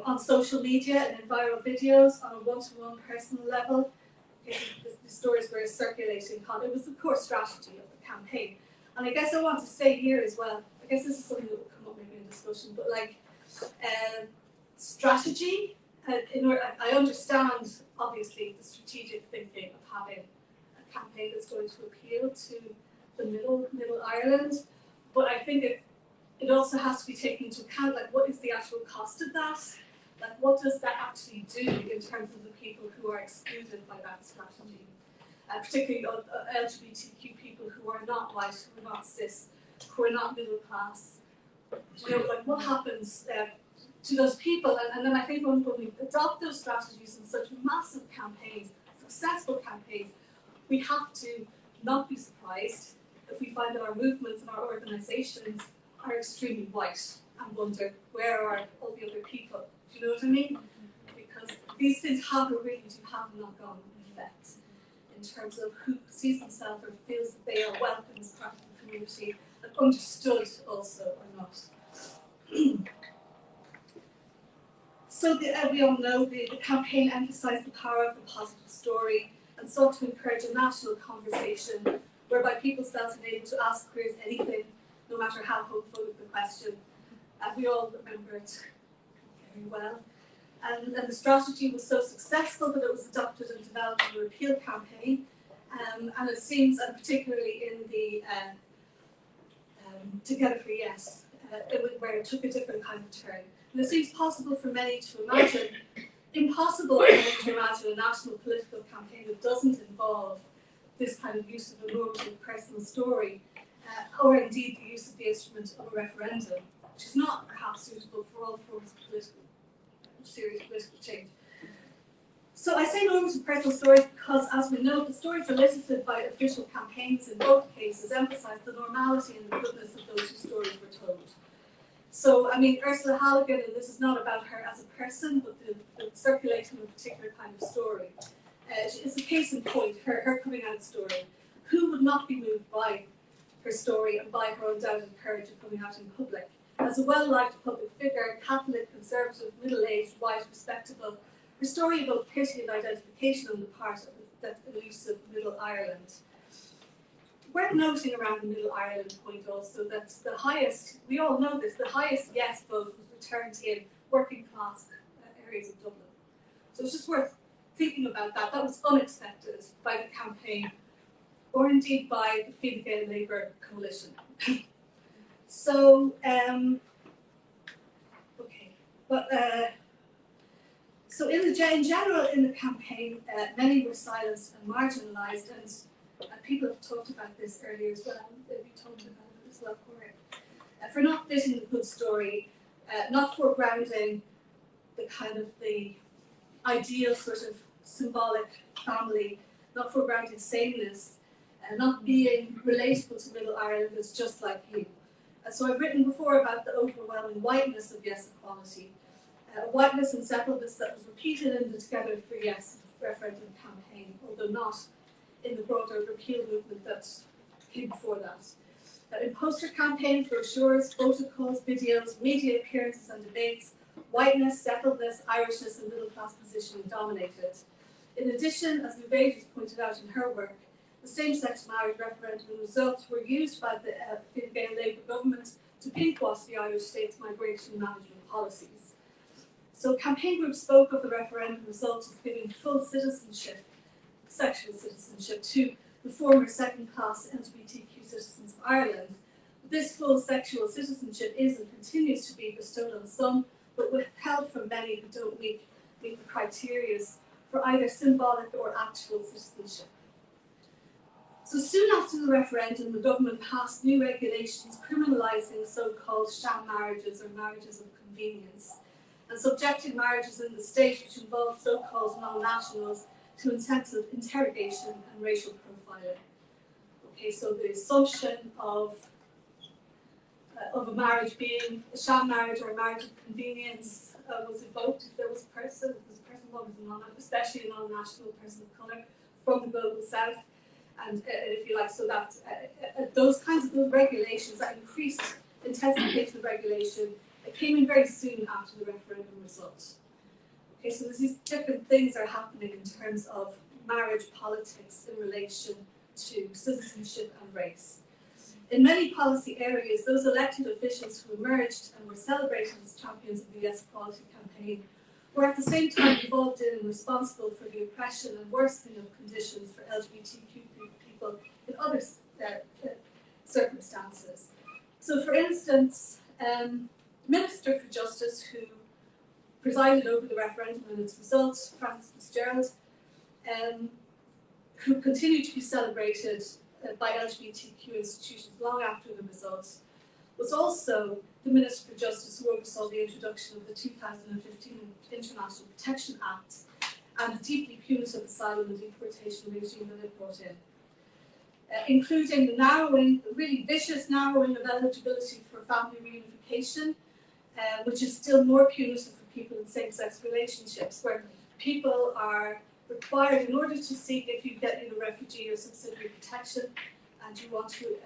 E: On social media and in viral videos, on a one-to-one personal level, the stories were circulating. It was the core strategy of the campaign. And I guess I want to say here as well, I guess this is something that will come up maybe in discussion, but like strategy, I understand obviously the strategic thinking of having a campaign that's going to appeal to the middle Ireland, but I think it also has to be taken into account, like, what is the actual cost of that? Like, what does that actually do in terms of the people who are excluded by that strategy? Particularly LGBTQ people who are not white, who are not cis, who are not middle class. You know, like, what happens to those people? And then I think when we adopt those strategies in such massive campaigns, successful campaigns, we have to not be surprised if we find that our movements and our organisations are extremely white and wonder, where are all the other people? Do you know what I mean? Because these things have a really do have a knock-on effect in terms of who sees themselves or feels that they are welcome as part of the community and understood also or not. So we all know the campaign emphasised the power of a positive story and sought to encourage a national conversation whereby people felt enabled to ask queers anything, no matter how hopeful the question. And we all remember it very well. And the strategy was so successful that it was adopted and developed in a repeal campaign. And it seems, and particularly in the Together for Yes, where it took a different kind of turn. And it seems possible for many to imagine, impossible for many to imagine a national political campaign that doesn't involve this kind of use of a normative personal story, or indeed the use of the instrument of a referendum, which is not perhaps suitable for all forms of serious political change. So I say normative personal stories because, as we know, the stories elicited by official campaigns in both cases emphasise the normality and the goodness of those whose stories were told. So, I mean, Ursula Halligan, and this is not about her as a person, but the circulating of a particular kind of story. It's a case in point, her coming out story. Who would not be moved by her story and by her undoubted courage of coming out in public? As a well-liked public figure, Catholic, conservative, middle-aged, white, respectable, her story evoked pity and identification on the part of that elusive Middle Ireland. Worth noting around the Middle Ireland point also that the highest, we all know this, the highest yes vote was returned in working class areas of Dublin. So it's just worth thinking about that. That was unexpected by the campaign, or indeed by the Fine Gael Labour coalition. So, okay, but so in general in the campaign, many were silenced and marginalised, and people have talked about this earlier as well. We talked about it as well, Corey, for not fitting the good story, not foregrounding the kind of the ideal sort of symbolic family, not foregrounding sameness, and not being relatable to Middle Ireland as just like you. So I've written before about the overwhelming whiteness of Yes Equality, whiteness and settledness that was repeated in the Together for Yes referendum campaign, although not in the broader repeal movement that came before that. In poster campaigns, brochures, photo calls, videos, media appearances and debates, whiteness, settledness, Irishness and middle class positioning dominated. In addition, as Louvain has pointed out in her work, the same-sex marriage referendum results were used by the Fine Gael Labour government to pinkwash the Irish state's migration management policies. So campaign groups spoke of the referendum results as giving full citizenship, sexual citizenship, to the former second-class LGBTQ citizens of Ireland. This full sexual citizenship is and continues to be bestowed on some, but withheld from many who don't meet the criteria for either symbolic or actual citizenship. So soon after the referendum, the government passed new regulations criminalising so-called sham marriages or marriages of convenience, and subjecting marriages in the state which involved so-called non-nationals to intensive interrogation and racial profiling. Okay, so the assumption of a marriage being a sham marriage or a marriage of convenience was evoked if there was a person, was a non, especially a non-national person of colour from the global south. and if you like, so that those regulations, that increased intensification of regulation, it came in very soon after the referendum result. Okay, so there's these different things that are happening in terms of marriage politics in relation to citizenship and race. In many policy areas, those elected officials who emerged and were celebrated as champions of the Yes Equality campaign were at the same time involved in and responsible for the oppression and worsening of conditions for LGBTQ people in other circumstances. So, for instance, Minister for Justice, who presided over the referendum and its results, Frances Fitzgerald, who continued to be celebrated by LGBTQ institutions long after the results, was also the Minister for Justice who oversaw the introduction of the 2015 International Protection Act and the deeply punitive asylum and deportation regime that it brought in, including the really vicious narrowing of eligibility for family reunification, which is still more punitive for people in same-sex relationships, where people are required, in order to seek, if you get refugee or subsidiary protection and you want to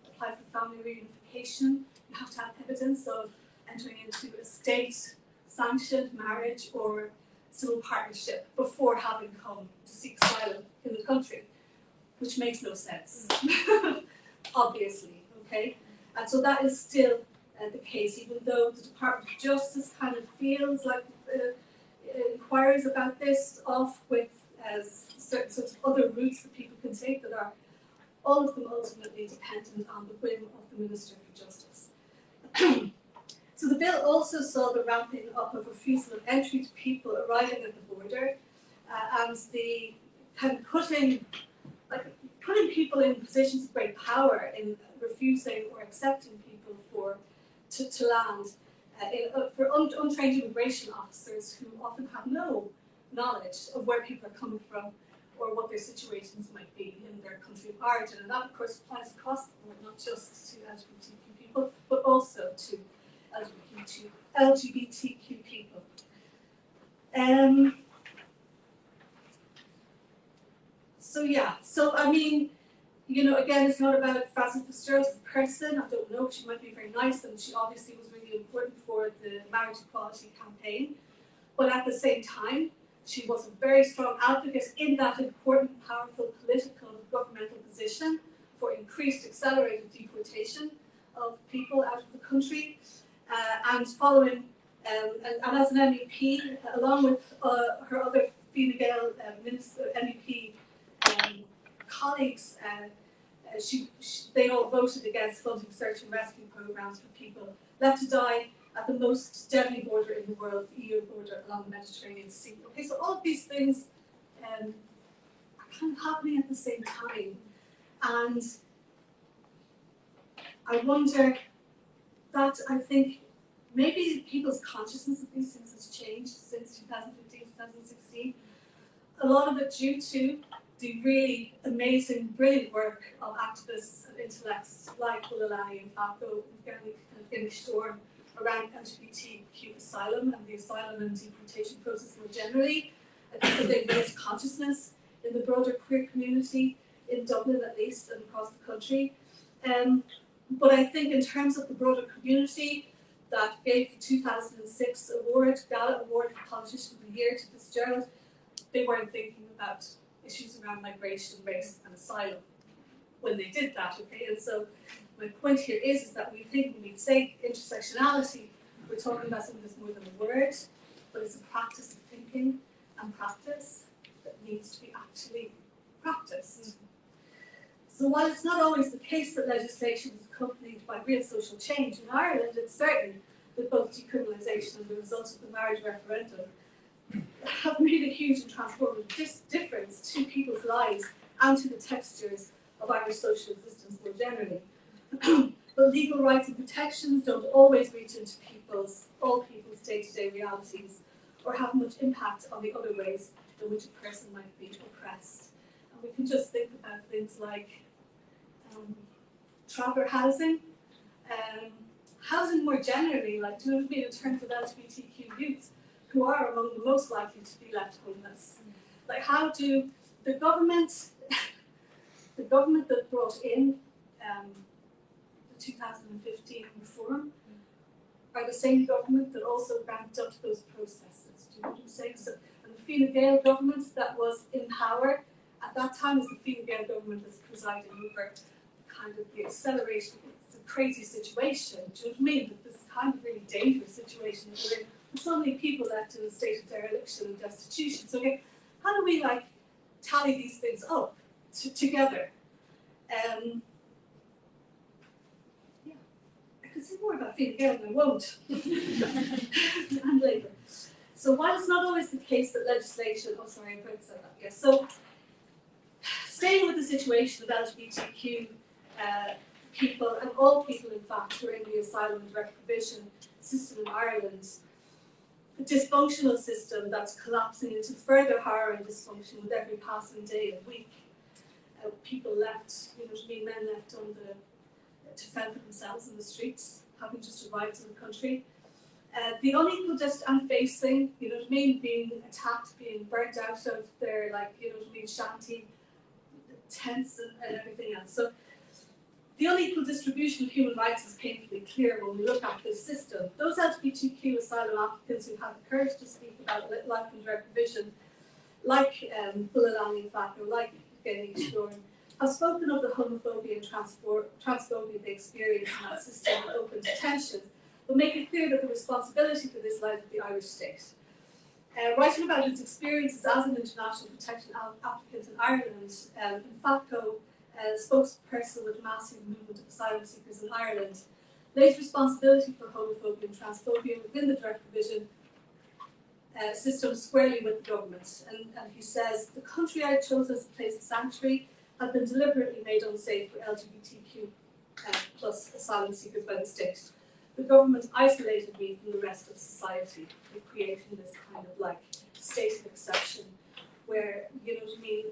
E: apply for family reunification, you have to have evidence of entering into a state-sanctioned marriage or civil partnership before having come to seek asylum in the country, which makes no sense, obviously, okay? And so that is still the case, even though the Department of Justice kind of feels like inquiries about this off with certain sorts of other routes that people can take that are all of them ultimately dependent on the whim of the Minister for Justice. So the bill also saw the ramping up of refusal of entry to people arriving at the border, and the kind of putting people in positions of great power in refusing or accepting people to land for untrained immigration officers who often have no knowledge of where people are coming from or what their situations might be in their country of origin. And that, of course, applies across the board, not just to LGBTQ people, but also to LGBTQ people. So I mean, again, it's not about Frances Fitzgerald as a person. I don't know, she might be very nice, and she obviously was really important for the marriage equality campaign. But at the same time, she was a very strong advocate in that important, powerful political and governmental position for increased, accelerated deportation of people out of the country. And following, and as an MEP, along with her other Fine Gael MEP colleagues, they all voted against funding search and rescue programs for people left to die at the most deadly border in the world, the EU border along the Mediterranean Sea. Okay, so all of these things are kind of happening at the same time. And I wonder that I think maybe people's consciousness of these things has changed since 2015, 2016. A lot of it due to the really amazing, brilliant work of activists and intellects like Bulalani and Falco and Finnish Storm around LGBTQ asylum and the asylum and deportation process more generally. I think that they've raised consciousness in the broader queer community, in Dublin at least, and across the country. But I think in terms of the broader community that gave the 2006 award, Gala Award for Politician of the Year to Fitzgerald, they weren't thinking about issues around migration, race, and asylum when they did that, okay? And so my point here is that we think when we say intersectionality, we're talking about something that's more than a word, but it's a practice of thinking and practice that needs to be actually practiced. So while it's not always the case that legislation is accompanied by real social change, in Ireland it's certain that both decriminalisation and the results of the marriage referendum have made a huge and transformative difference to people's lives and to the textures of Irish social existence more generally. But legal rights and protections don't always reach into all people's day-to-day realities or have much impact on the other ways in which a person might be oppressed. And we can just think about things like traveller housing, housing more generally, like, do you know what I mean, in terms of LGBTQ youth, who are among the most likely to be left homeless. Like, how do the government, the government that brought in the 2015 reform are the same government that also ramped up those processes. Do you know what I'm saying? So, and the Fine Gael government that was in power at that time is the Fine Gael government that's presiding over kind of the acceleration. It's a crazy situation. Do you know what I mean? But this kind of really dangerous situation that we're in. There's so many people left in a state of dereliction and destitution. So okay, how do we like tally these things up together? Yeah, I could say more about Fine Gael, and I won't. And Labour. So while it's not always the case that legislation, oh sorry, I said that, yes. So staying with the situation of LGBTQ people, and all people in fact who are in the asylum and direct provision system in Ireland, a dysfunctional system that's collapsing into further horror and dysfunction with every passing day and week. People left, you know what I mean, men left on to fend for themselves in the streets, having just arrived in the country. The unequal just and facing, you know what I mean, being attacked, being burnt out of their, like, you know what I mean, shanty tents and everything else. So the unequal distribution of human rights is painfully clear when we look at this system. Those LGBTQ asylum applicants who have the courage to speak about life and direct provision, like Bulalani Fako, like Gani Shorn, have spoken of the homophobia and transphobia they experience in that system with open detention, but make it clear that the responsibility for this lies with the Irish state. Writing about its experiences as an international protection applicant in Ireland, Fako, spokesperson with the massive movement of asylum seekers in Ireland, lays responsibility for homophobia and transphobia within the direct provision system squarely with the government. And he says, the country I chose as a place of sanctuary had been deliberately made unsafe for LGBTQ plus asylum seekers by the state. The government isolated me from the rest of society by creating this kind of like state of exception where, you know what I mean,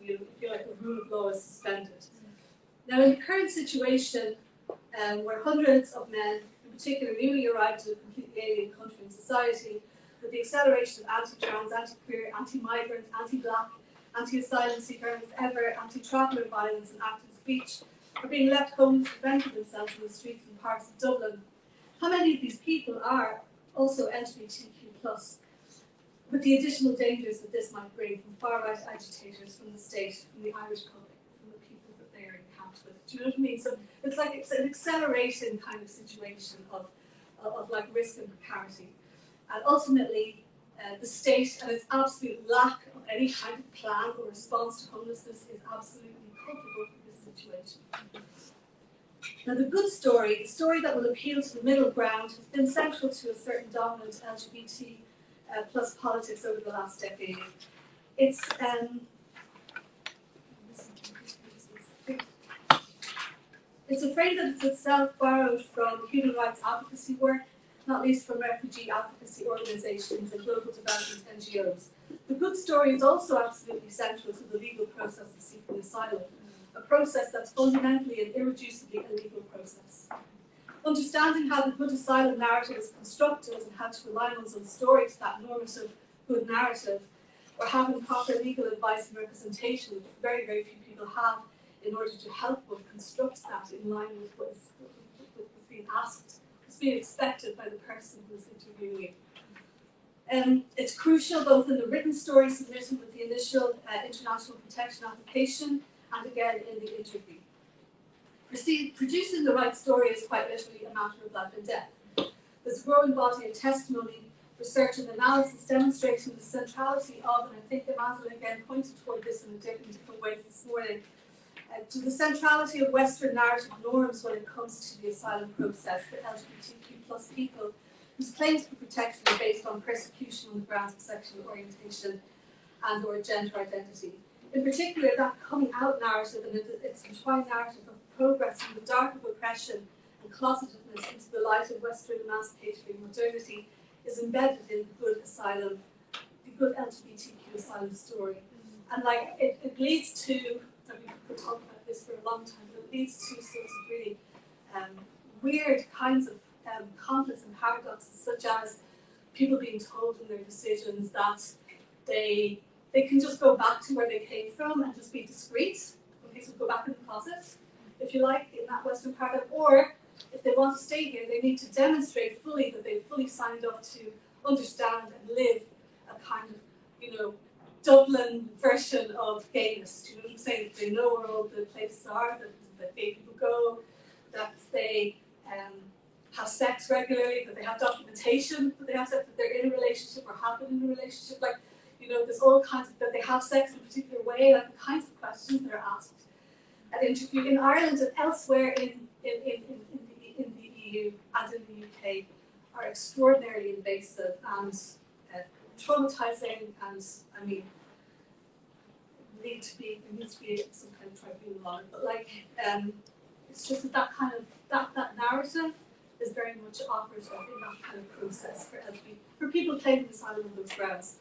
E: you feel like the rule of law is suspended. Now, in the current situation, where hundreds of men, in particular, newly arrived in a completely alien country and society, with the acceleration of anti-trans, anti-queer, anti-migrant, anti-black, anti-asylum seeker, and as ever, anti-traveller violence and active speech, are being left home to prevent themselves in the streets and parks of Dublin. How many of these people are also LGBTQ+, with the additional dangers that this might bring from far-right agitators, from the state, from the Irish public, from the people that they are encamped with? Do you know what I mean? So it's like it's an acceleration kind of situation of like risk and precarity. And ultimately, the state and its absolute lack of any kind of plan or response to homelessness is absolutely culpable for this situation. Now, the good story, the story that will appeal to the middle ground, has been central to a certain dominant LGBT plus politics over the last decade. It's a frame that is itself borrowed from human rights advocacy work, not least from refugee advocacy organisations and global development NGOs. The good story is also absolutely central to the legal process of seeking asylum, a process that's fundamentally and irreducibly a legal process. Understanding how the good asylum narrative is constructed and how to align one's own story to that normative good narrative, or having proper legal advice and representation, which very, very few people have, in order to help one construct that in line with what's being asked, what's being expected by the person who's interviewing. It's crucial both in the written story submitted with the initial international protection application and again in the interview. Producing the right story is quite literally a matter of life and death. There's a growing body of testimony, research and analysis demonstrating the centrality of, and I think Amanda again pointed toward this in different ways this morning, to the centrality of Western narrative norms when it comes to the asylum process for LGBTQ plus people whose claims for protection are based on persecution on the grounds of sexual orientation and or gender identity. In particular, that coming out narrative and its entwined narrative of progress from the dark of oppression and closetedness into the light of Western emancipatory modernity is embedded in the good asylum, the good LGBTQ asylum story. And like it leads to, and we could talk about this for a long time, but it leads to sorts of really weird kinds of conflicts and paradoxes, such as people being told in their decisions that they they can just go back to where they came from and just be discreet. Okay, so go back in the closet, if you like, in that Western paradigm. Or if they want to stay here, they need to demonstrate fully that they've fully signed up to understand and live a kind of, you know, Dublin version of gayness. Do you know what I'm saying? They know where all the places are that gay people go, that they have sex regularly, that they have documentation that they have sex, that they're in a relationship or have been in a relationship. Like, you know, there's all kinds of, that they have sex in a particular way, like the kinds of questions that are asked at interview in Ireland and elsewhere in the EU and in the UK are extraordinarily invasive and traumatizing, and I mean, there needs to be some kind of tribunal on it, but like, it's just that kind of, that narrative is very much operative in that kind of process for people claiming asylum on those grounds.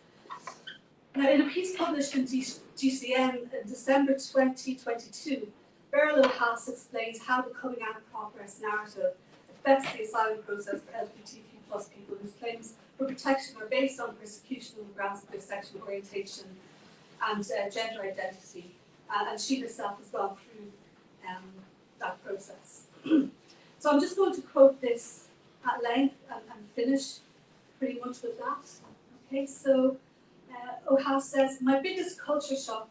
E: Now, in a piece published in GCN in December 2022, Beryl O'Hass explains how the coming out of progress narrative affects the asylum process for LGBTQ+ people whose claims for protection are based on persecution on the grounds of their sexual orientation and gender identity. And she herself has gone through that process. So I'm just going to quote this at length and finish pretty much with that. Okay, so O'Hass says, my biggest culture shock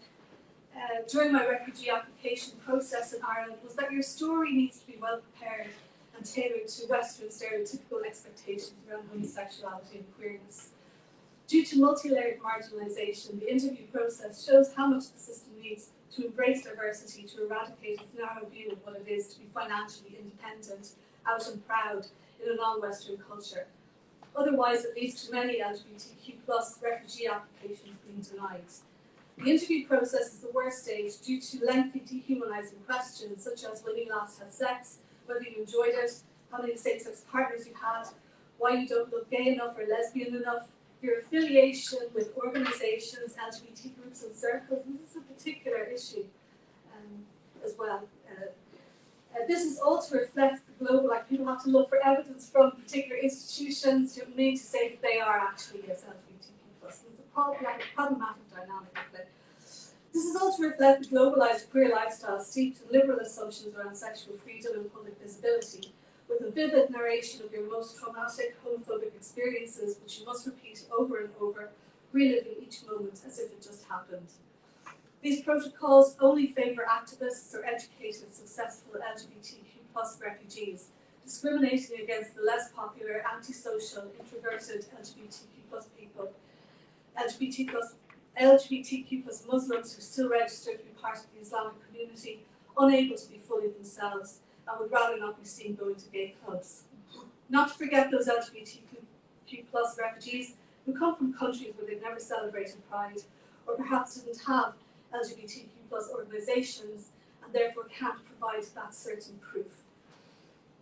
E: during my refugee application process in Ireland was that your story needs to be well prepared and tailored to Western stereotypical expectations around homosexuality and queerness. Due to multi-layered marginalisation, the interview process shows how much the system needs to embrace diversity, to eradicate its narrow view of what it is to be financially independent, out and proud in a non-Western culture. Otherwise, it leads to many LGBTQ+ refugee applications being denied. The interview process is the worst stage due to lengthy dehumanising questions such as when you last had sex, whether you enjoyed it, how many same-sex partners you had, why you don't look gay enough or lesbian enough, your affiliation with organisations, LGBT groups and circles, and this is a particular issue as well. This is all to reflect the global, like people have to look for evidence from particular institutions who need to say that they are actually LGBTQ+. It's a problematic dynamic. This is all to reflect the globalised queer lifestyle steeped in liberal assumptions around sexual freedom and public visibility, with a vivid narration of your most traumatic homophobic experiences, which you must repeat over and over, reliving each moment as if it just happened. These protocols only favour activists or educated, successful LGBTQ+ refugees, discriminating against the less popular, antisocial, introverted LGBTQ+ people, LGBTQ+ Muslims who still register to be part of the Islamic community, unable to be fully themselves, and would rather not be seen going to gay clubs. Not to forget those LGBTQ+ refugees who come from countries where they've never celebrated Pride, or perhaps didn't have LGBTQ+ organisations, and therefore can't provide that certain proof.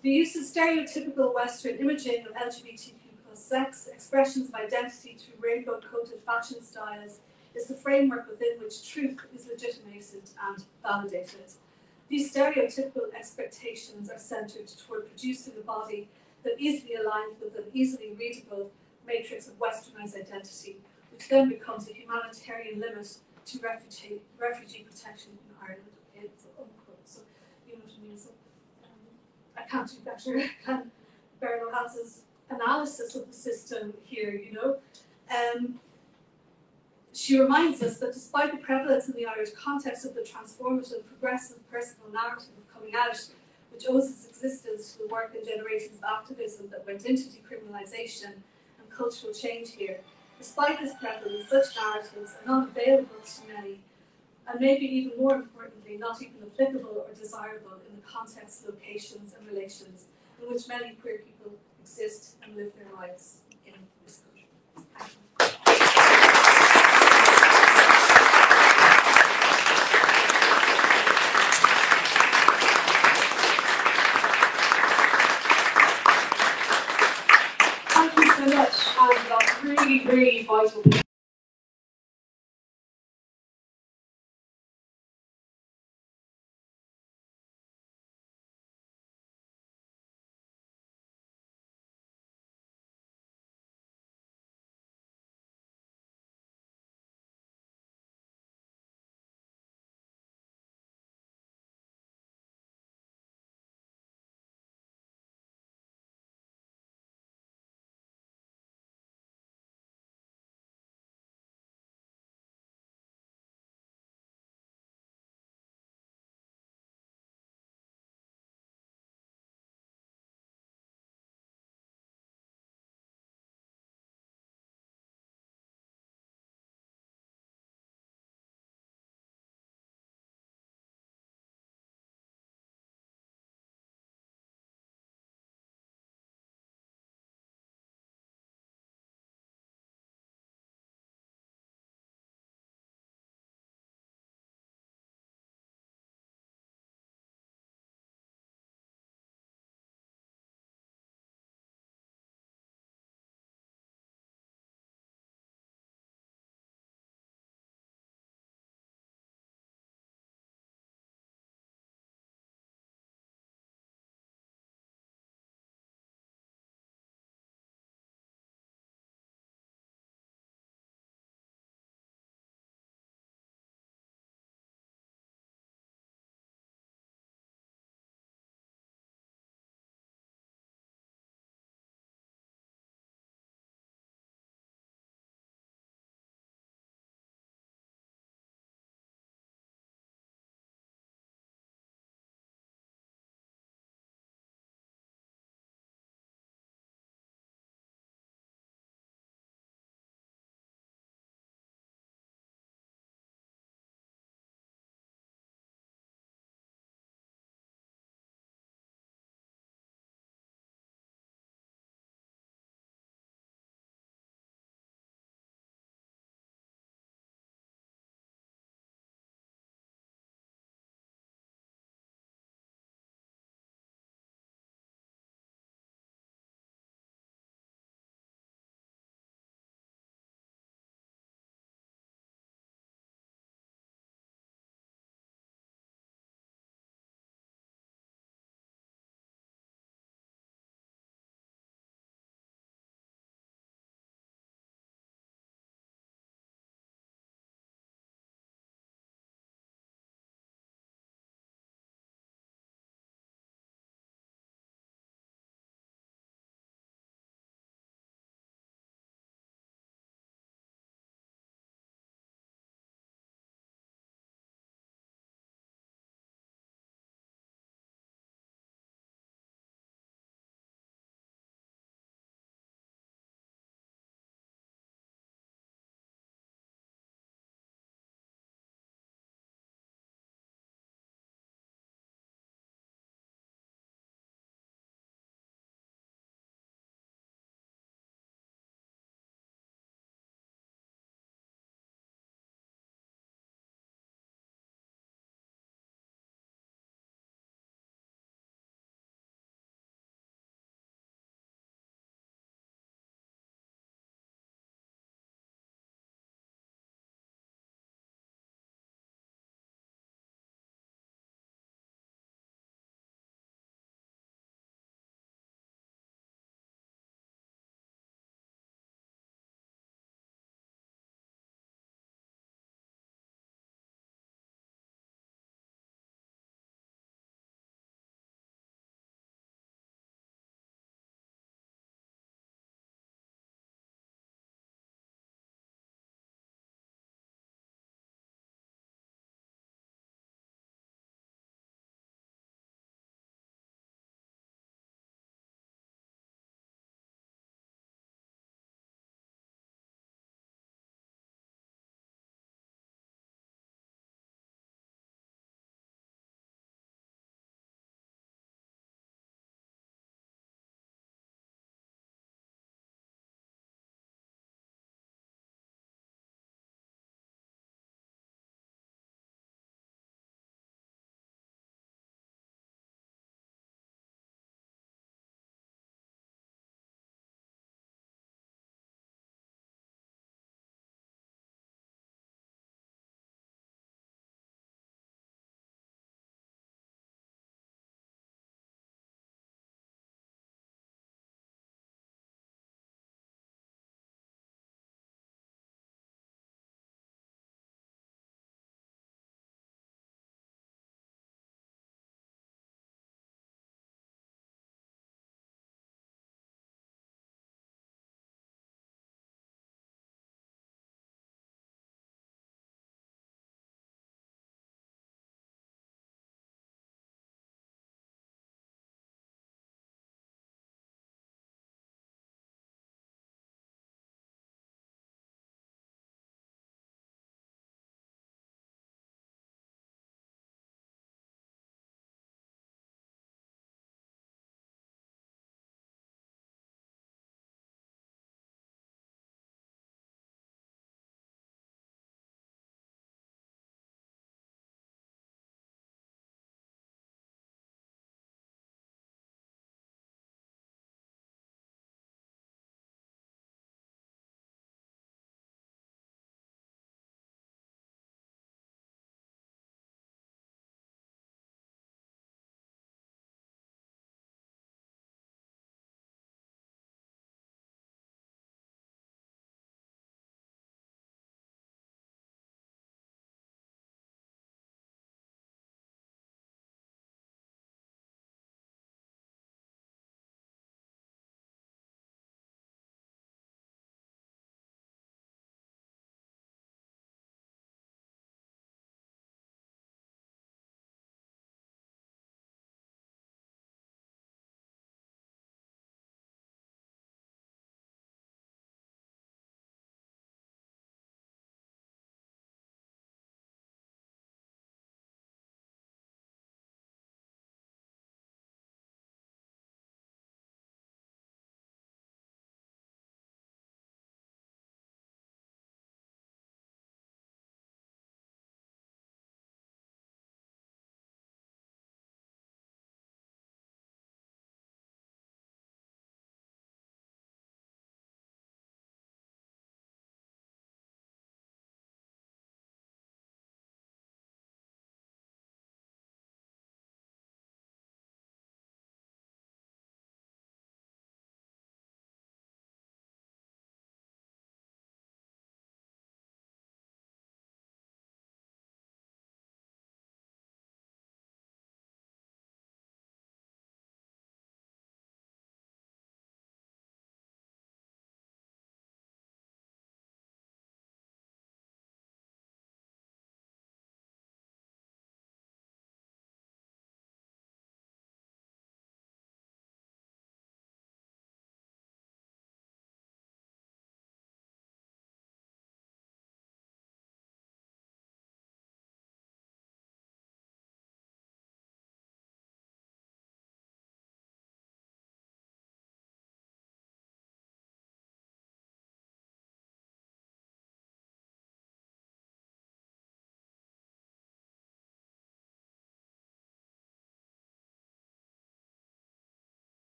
E: The use of stereotypical Western imaging of LGBTQ+ sex, expressions of identity through rainbow-coated fashion styles, is the framework within which truth is legitimated and validated. These stereotypical expectations are centred toward producing a body that easily aligns with an easily readable matrix of westernised identity, which then becomes a humanitarian limit to refugee protection in Ireland. Okay, so unquote. So you know what I mean. So I can't do better than Beryl O'Hass's analysis of the system here. You know, she reminds us that despite the prevalence in the Irish context of the transformative, progressive, personal narrative of coming out, which owes its existence to the work and generations of activism that went into decriminalisation and cultural change here, despite this prevalence, such narratives are not available to many, and maybe even more importantly, not even applicable or desirable in the context, locations and relations in which many queer people exist and live their lives in this country. Thank you.
M: Thank you so much, and that's really, really vital.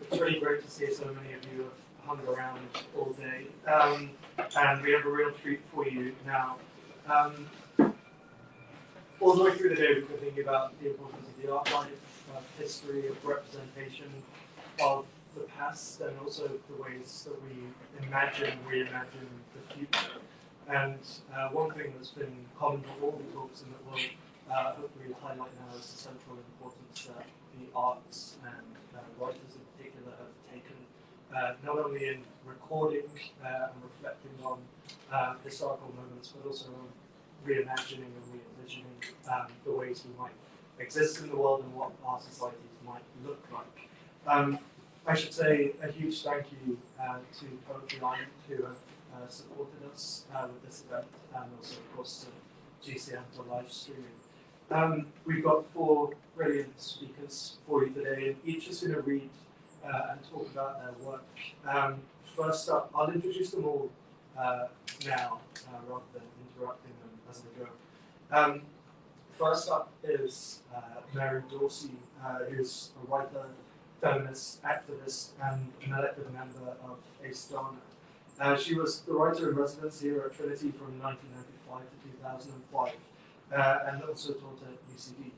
I: It's really great to see so many of you have hung around all day. And we have a real treat for you now. All the way through the day, we've been thinking about the importance of the art life, of history, of representation of the past, and also the ways that we reimagine the future. And one thing that's been common to all the talks and that we'll hopefully highlight now is the central importance that the arts and writers in particular have taken, not only in recording and reflecting on historical moments, but also on reimagining and re-envisioning the ways we might exist in the world and what our societies might look like. I should say a huge thank you to Poetry Ireland, who have supported us with this event, and also, of course, to GCN for live streaming. We've got 4 brilliant speakers for you today, and each is going to read and talk about their work. First up, I'll introduce them all now, rather than interrupting them as they go. First up is Mary Dorsey, who's a writer, feminist, activist, and an elected member of ACE Dana. She was the writer in residence here at Trinity from 1995 to 2005, and also taught at UCD.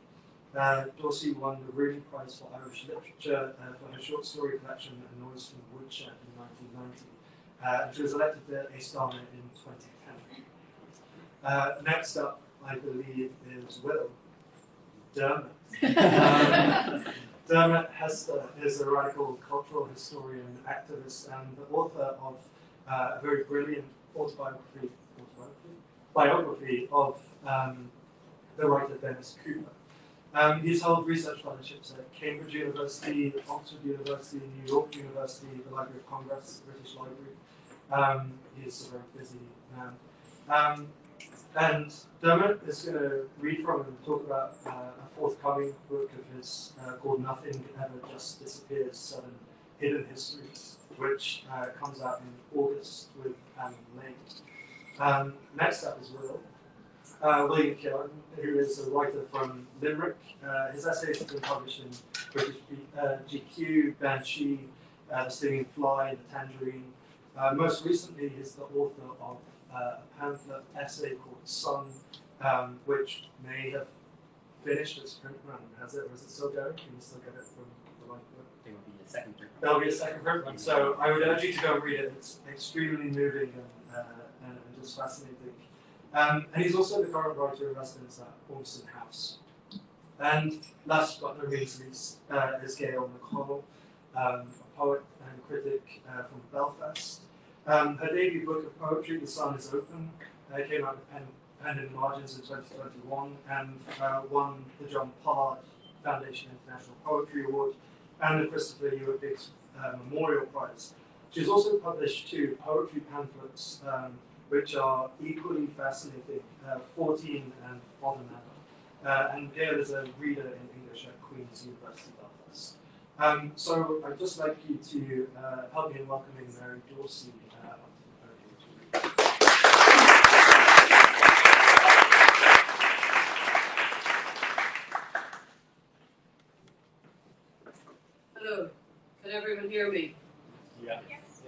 I: Dorsey won the Rooney Prize for Irish Literature for her short story collection A Noise from the Woodshed in 1990. And she was elected to ACE Dana in 2010. Next up, I believe, is Will Dermot. Dermot Hester is a radical cultural historian, activist, and the author of a very brilliant biography of the writer Dennis Cooper. He's held research fellowships at Cambridge University, Oxford University, New York University, the Library of Congress, the British Library. He's a very busy man. And Dermot is going to read from and talk about a forthcoming book of his called Nothing Ever Just Disappears, 7 Hidden Histories, which comes out in August with Anne Lane. Next up is William Kieran, who is a writer from Limerick. His essays have been published in British GQ, Banshee, The Stinging Fly, The Tangerine. Most recently, he's the author of a pamphlet essay called Sun, which may have finished its print run. Has it, or is it still going? Can you still get it from the life book?
G: There will be a second print.
I: There'll be a second print run. So I would urge you to go and read it. It's extremely moving and just fascinating. And he's also the current writer in residence at Ormston House. And last but not least is Gail McConnell, a poet and critic from Belfast. Her debut book of poetry, The Sun is Open, came out with Pen Margins in 2021 and won the John Pollard Foundation International Poetry Award and the Christopher Ewart Biggs Memorial Prize. She's also published 2 poetry pamphlets, which are equally fascinating, 14 and Father Manor. And Gail is a reader in English at Queen's University Belfast. So I'd just like you to help me in welcoming Mary Dorsey onto the podium.
C: Hello, can everyone hear me?
J: Yeah.
C: Yes.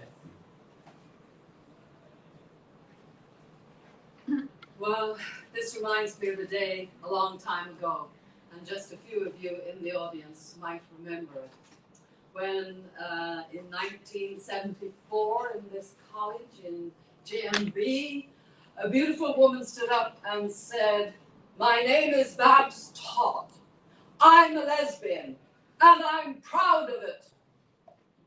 C: Well, this reminds me of a day a long time ago, and just a few of you in the audience might remember it. When in 1974 in this college in JMB, a beautiful woman stood up and said, "My name is Babs Todd. I'm a lesbian, and I'm proud of it."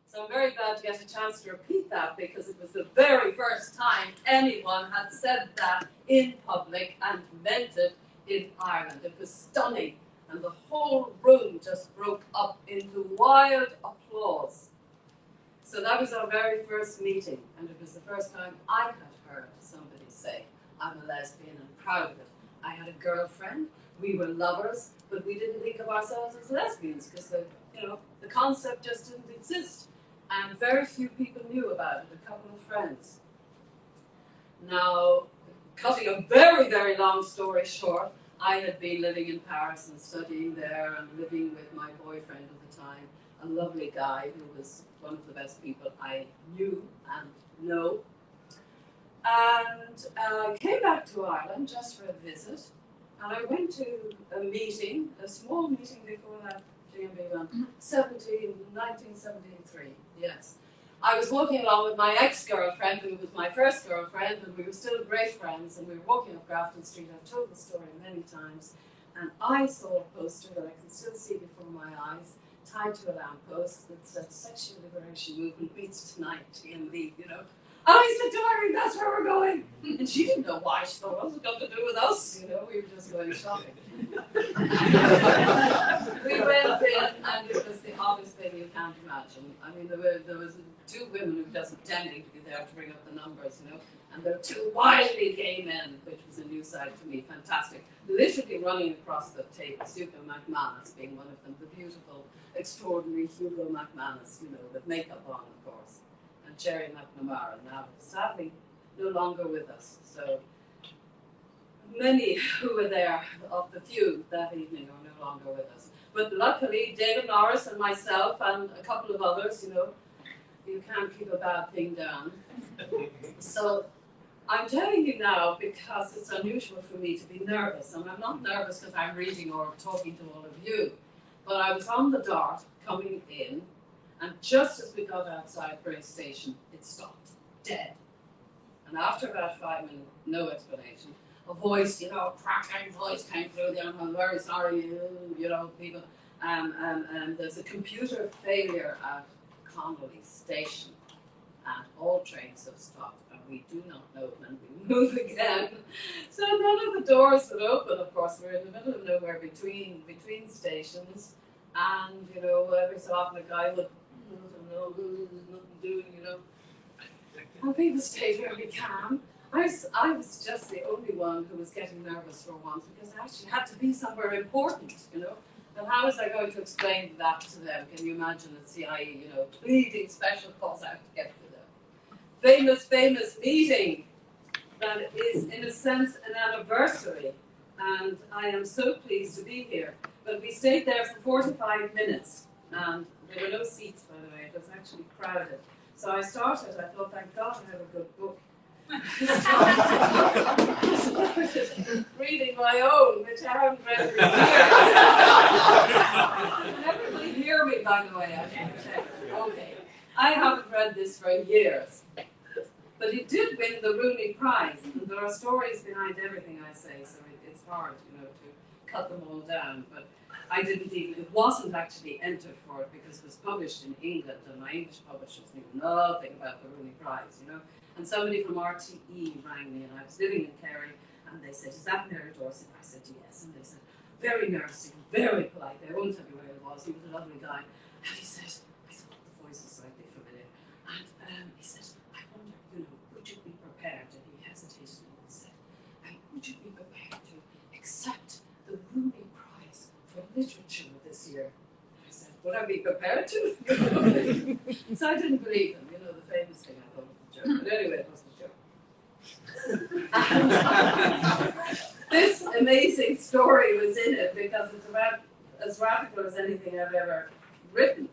C: So I'm very glad to get a chance to repeat that, because it was the very first time anyone had said that in public and meant it in Ireland. It was stunning, and the whole room just broke up into wild applause. So that was our very first meeting, and it was the first time I had heard somebody say, "I'm a lesbian and proud of it." I had a girlfriend, we were lovers, but we didn't think of ourselves as lesbians because the concept just didn't exist. And very few people knew about it, a couple of friends. Now, cutting a very, very long story short, I had been living in Paris and studying there and living with my boyfriend at the time, a lovely guy who was one of the best people I knew and know. And came back to Ireland just for a visit. And I went to a meeting, a small meeting before that GMB one, 1973, yes. I was walking along with my ex-girlfriend, who was my first girlfriend, and we were still great friends, and we were walking up Grafton Street. I've told the story many times, and I saw a poster that I can still see before my eyes, tied to a lamppost that said Sexual Liberation Movement Meets Tonight, GMB, you know. And I said to Irene, that's where we're going. And she didn't know why. She thought, what's it got to do with us? You know, we were just going shopping. We went in, and it was the oddest thing you can't imagine. I mean, there was two women who were just pretending to be there to bring up the numbers, you know, and there were two wildly gay men, which was a new side to me, fantastic. Literally running across the table, Hugo McManus being one of them, the beautiful, extraordinary Hugo McManus, you know, with makeup on, of course. And Jerry McNamara, now sadly no longer with us. So many who were there, of the few that evening, are no longer with us. But luckily, David Norris and myself and a couple of others, you know, you can't keep a bad thing down. So I'm telling you now because it's unusual for me to be nervous. And I'm not nervous because I'm reading or talking to all of you. But I was on the dart coming in, and just as we got outside Bray Station, it stopped, dead. And after about 5 minutes, no explanation, a voice, you know, a crackling voice came through there, I'm very sorry, you know, people. And there's a computer failure at Connolly Station, and all trains have stopped, and we do not know when we move again. So none of the doors would open, of course, we're in the middle of nowhere between stations, and, you know, every so often a guy would, no, there's nothing doing, you know. And people stayed very calm. I was just the only one who was getting nervous for once because I actually had to be somewhere important, you know. And how was I going to explain that to them? Can you imagine at CIE, you know, pleading special calls out to get to them? Famous meeting that is, in a sense, an anniversary. And I am so pleased to be here. But we stayed there for 45 minutes. And there were no seats, by the way. It was actually crowded. So I started, I thought, thank God I have a good book. Reading my own, which I haven't read for years. Can everybody hear me, by the way? Okay. I haven't read this for years. But it did win the Rooney Prize, and there are stories behind everything I say, so it's hard, you know, to cut them all down. But I didn't even, it wasn't actually entered for it because it was published in England, and my English publishers knew nothing about the Rooney Prize, you know. And somebody from RTE rang me, and I was living in Kerry, and they said, is that Mary Dorset? I said, yes. And they said, very nursing, very polite. I won't tell you where it was. He was a lovely guy. And he said, I thought the voice is slightly familiar. And he said, I wonder, you know, would you be prepared? And he hesitated and he said, would you be prepared to accept the Rooney Prize for literature this year? I said, would I be prepared to? So I didn't believe him, you know, the famous thing I thought. But anyway, it wasn't a joke. This amazing story was in it because it's about as radical as anything I've ever written.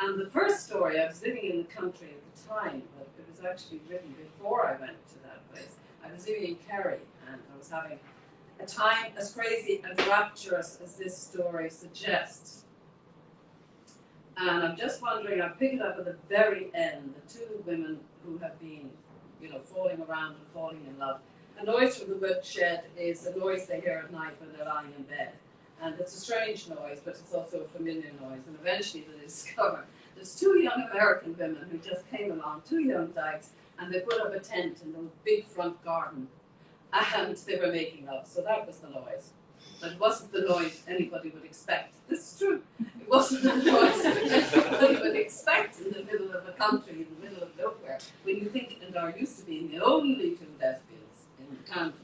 C: And the first story, I was living in the country at the time, but it was actually written before I went to that place. I was living in Kerry, and I was having a time as crazy and rapturous as this story suggests. And I'm just wondering, I pick it up at the very end, the two women who have been, you know, falling around and falling in love. A noise from the woodshed is a noise they hear at night when they're lying in bed. And it's a strange noise, but it's also a familiar noise. And eventually they discover there's two young American women who just came along, two young dykes, and they put up a tent in the big front garden. And they were making love. So that was the noise. But it wasn't the noise anybody would expect. This is true. It wasn't the noise anybody would expect in the middle of a country, in the middle of nowhere, when you think and are used to being the only two lesbians in the county.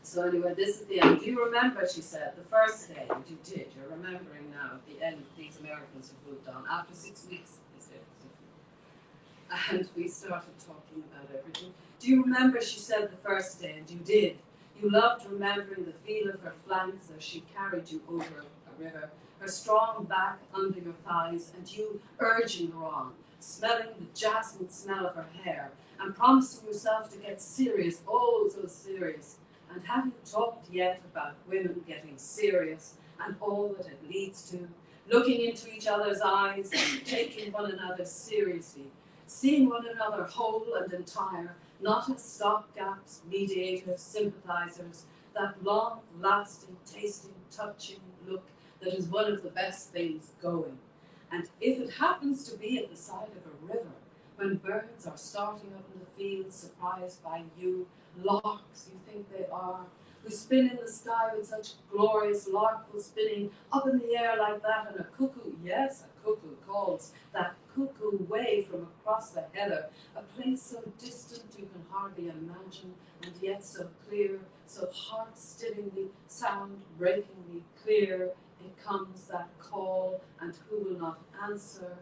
C: So anyway, this is the end. Do you remember, she said, the first day, and you did, you're remembering now, at the end, these Americans have moved on. After 6 weeks, they said. And we started talking about everything. Do you remember, she said, the first day, and you did. You loved remembering the feel of her flanks as she carried you over a river, her strong back under your thighs, and you urging her on, smelling the jasmine smell of her hair, and promising yourself to get serious, oh so serious. And have you talked yet about women getting serious and all that it leads to? Looking into each other's eyes and taking one another seriously, seeing one another whole and entire, not as stopgaps, mediators, sympathizers, that long-lasting, tasting, touching look that is one of the best things going. And if it happens to be at the side of a river, when birds are starting up in the fields, surprised by you, larks you think they are, who spin in the sky with such glorious larkful spinning up in the air like that, and a cuckoo, yes, a cuckoo calls that cuckoo way from across the heather, a place so distant you can hardly imagine, and yet so clear, so heart-stillingly, sound-breakingly clear, it comes that call, and who will not answer?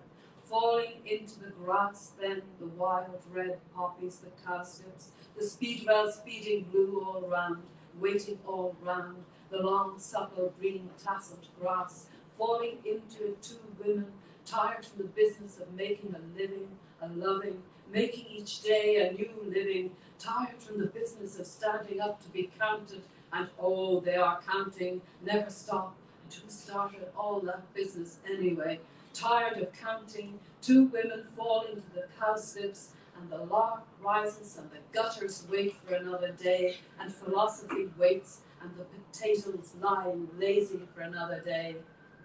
C: Falling into the grass then, the wild red poppies, the cowslips, the speedwell speeding blue all round, waiting all round, the long supple green tasseled grass, falling into it two women, tired from the business of making a living, a loving, making each day a new living, tired from the business of standing up to be counted, and oh, they are counting, never stop, and who started all that business anyway? Tired of counting, two women fall into the cowslips, and the lark rises, and the gutters wait for another day, and philosophy waits, and the potatoes lying lazy for another day.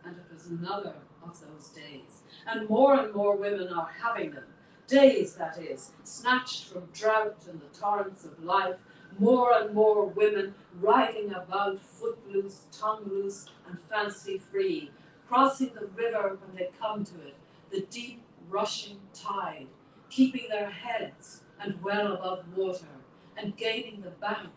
C: And it was another of those days. And more women are having them. Days, that is, snatched from drought and the torrents of life. More and more women riding about, footloose, tongue loose, and fancy free, crossing the river when they come to it, the deep rushing tide, keeping their heads and well above water, and gaining the bank,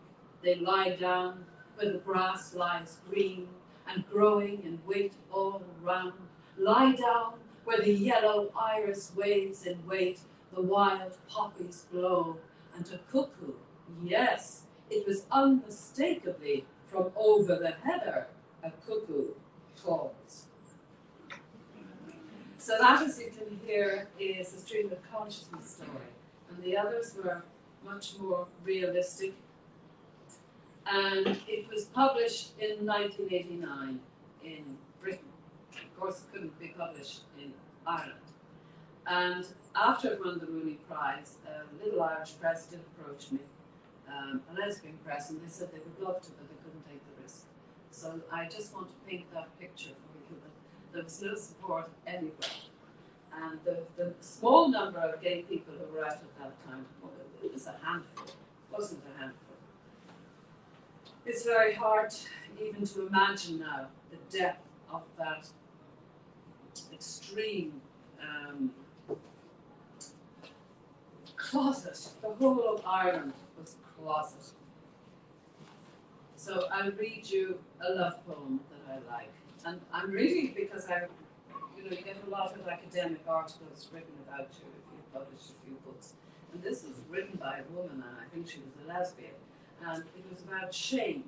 C: they lie down where the grass lies green and growing in weight all round, lie down where the yellow iris waves in weight, the wild poppies glow, and a cuckoo, yes, it was unmistakably from over the heather, a cuckoo calls. So that, as you can hear, is a stream of consciousness story, and the others were much more realistic. And it was published in 1989 in Britain. Of course, it couldn't be published in Ireland. And after it won the Rooney Prize, a little Irish press did approach me, a lesbian press, and they said they would love to, but they couldn't take the risk. So I just want to paint that picture for you, that there was no support anywhere. And the small number of gay people who were out at that time, well, it was a handful, it wasn't a handful. It's very hard even to imagine now the depth of that extreme closet. The whole of Ireland was a closet. So I'll read you a love poem that I like. And I'm reading it because you get a lot of academic articles written about you if you've published a few books. And this was written by a woman, and I think she was a lesbian. And it was about shame.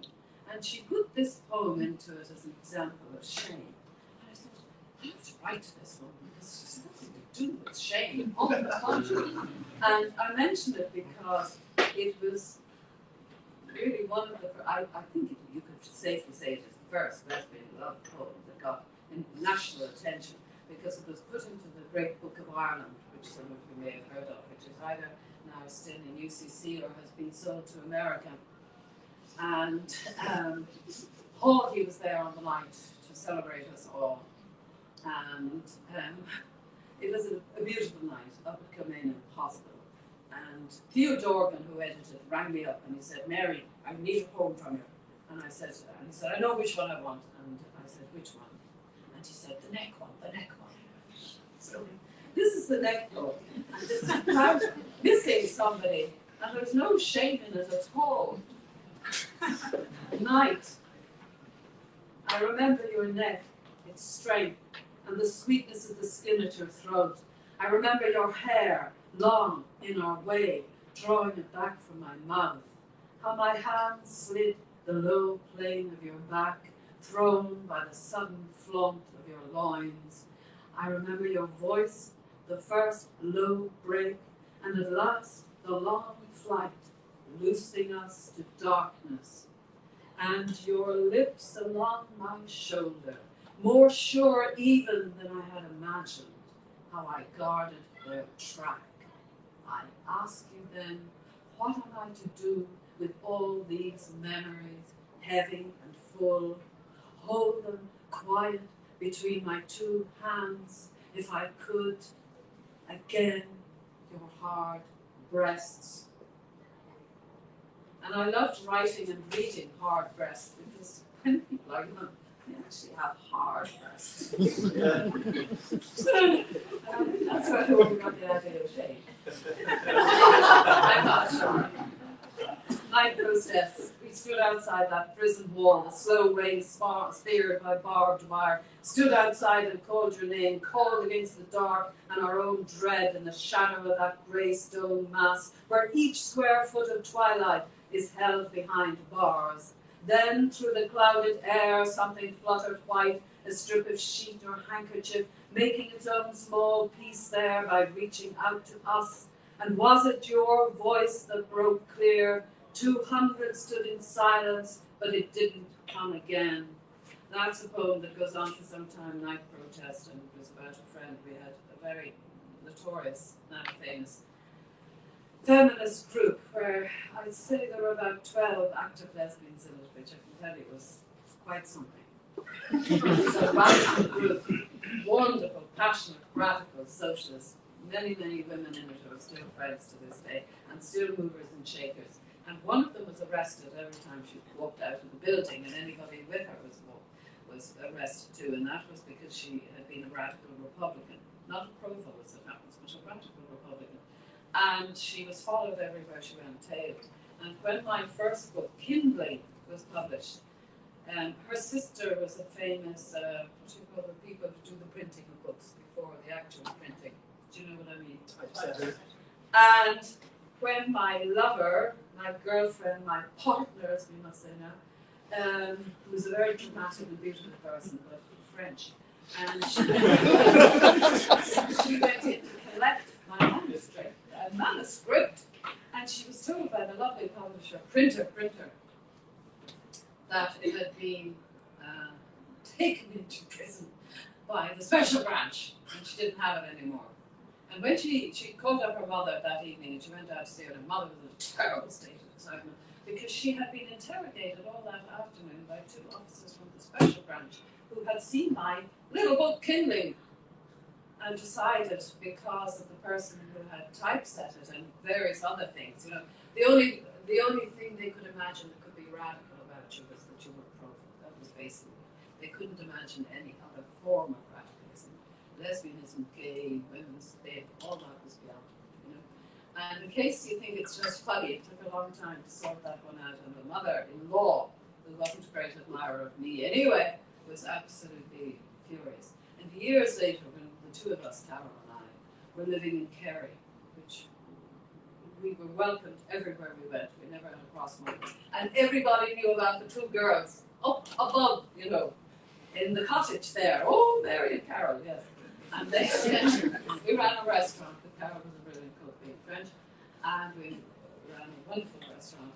C: And she put this poem into it as an example of shame. And I thought, I have to write to this woman because she's nothing to do with shame, on the contrary. And I mentioned it because it was really one of the, I think you could safely say it is the first lesbian love poem that got national attention because it was put into the Great Book of Ireland, which some of you may have heard of, which is either now still in UCC or has been sold to America. And Haughey was there on the night to celebrate us all. And it was a beautiful night up at Kilmainham Hospital. And Theo Dorgan, who edited it, rang me up and he said, Mary, I need a poem from you. And I said, he said, I know which one I want. And I said, which one? And he said, the neck one, the neck one. So this is the neck poem. And it's about missing somebody. And there's no shame in it at all. Night. I remember your neck, its strength, and the sweetness of the skin at your throat. I remember your hair, long in our way, drawing it back from my mouth. how my hands slid the low plane of your back, thrown by the sudden flaunt of your loins. I remember your voice, the first low break, and at last the long flight, loosing us to darkness. And your lips along my shoulder, more sure even than I had imagined, how I guarded their track. I ask you then, what am I to do with all these memories, heavy and full? Hold them quiet between my two hands, if I could. Again, your hard breasts. And I loved writing and reading hard breasts because when people are young, they actually have hard breasts. That's where we got the idea of shape. I'm not sure. Night process. We stood outside that prison wall, the slow rain speared by barbed wire, stood outside and called your name, called against the dark and our own dread in the shadow of that grey stone mass, where each square foot of twilight is held behind bars. Then, through the clouded air, something fluttered white, a strip of sheet or handkerchief, making its own small piece there by reaching out to us. And was it your voice that broke clear? 200 stood in silence, but it didn't come again. That's a poem that goes on for some time, Night Protest, and it was about a friend. We had a very notorious, not famous, feminist group where I'd say there were about 12 active lesbians in it, which I can tell you was quite something. It was a radical group, wonderful, passionate, radical socialists, many, many women in it who are still friends to this day, and still movers and shakers. And one of them was arrested every time she walked out of the building, and anybody with her was arrested too, and that was because she had been a radical Republican. Not a pro-vote as it happens, but a radical Republican. And she was followed everywhere she went, tailed. And when my first book, Kindling, was published, her sister was a famous, what do you call the people who do the printing of books before the actual printing? Do you know what I mean? And when my lover, my girlfriend, my partner, as we must say now, who was a very dramatic and beautiful person, but French, and she went in to collect my manuscript, and she was told by the lovely publisher, printer, that it had been taken into prison by the special branch, and she didn't have it anymore. And when she called up her mother that evening, and she went out to see her, and her mother was in a terrible state of excitement, because she had been interrogated all that afternoon by 2 officers from the special branch who had seen my little book, Kindling, and decided, because of the person who had typeset it and various other things, you know, the only thing they could imagine that could be radical about you was that you were pro. That was basically, they couldn't imagine any other form of radicalism. Lesbianism, gay, women's faith, all that was beyond, you know. And in case you think it's just funny, it took a long time to sort that one out, and the mother-in-law, who wasn't a great admirer of me anyway, was absolutely furious. And years later, when the 2 of us, Carol and I, were living in Kerry, which we were welcomed everywhere we went. We never had a cross moment. And everybody knew about the 2 girls up above, you know, in the cottage there. Oh, Mary and Carol, yes. And they we ran a restaurant, because Carol was a brilliant cook, being French, and we ran a wonderful restaurant.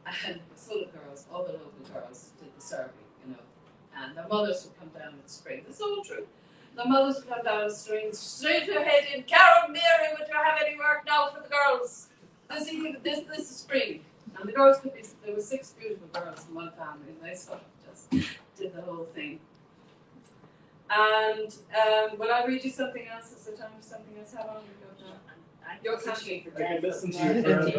C: And it was full of girls, all the local girls did the serving, you know. And their mothers would come down with springs. It's all true. The mothers would come down with strings, straight ahead in, Carol, Mary, would you have any work now for the girls? This is spring. And the girls could be, there were 6 beautiful girls in one family, and they sort of just did the whole thing. And will I read you something else? Is there time for something else? How long have we got now? You're catching for
J: I can listen to you forever.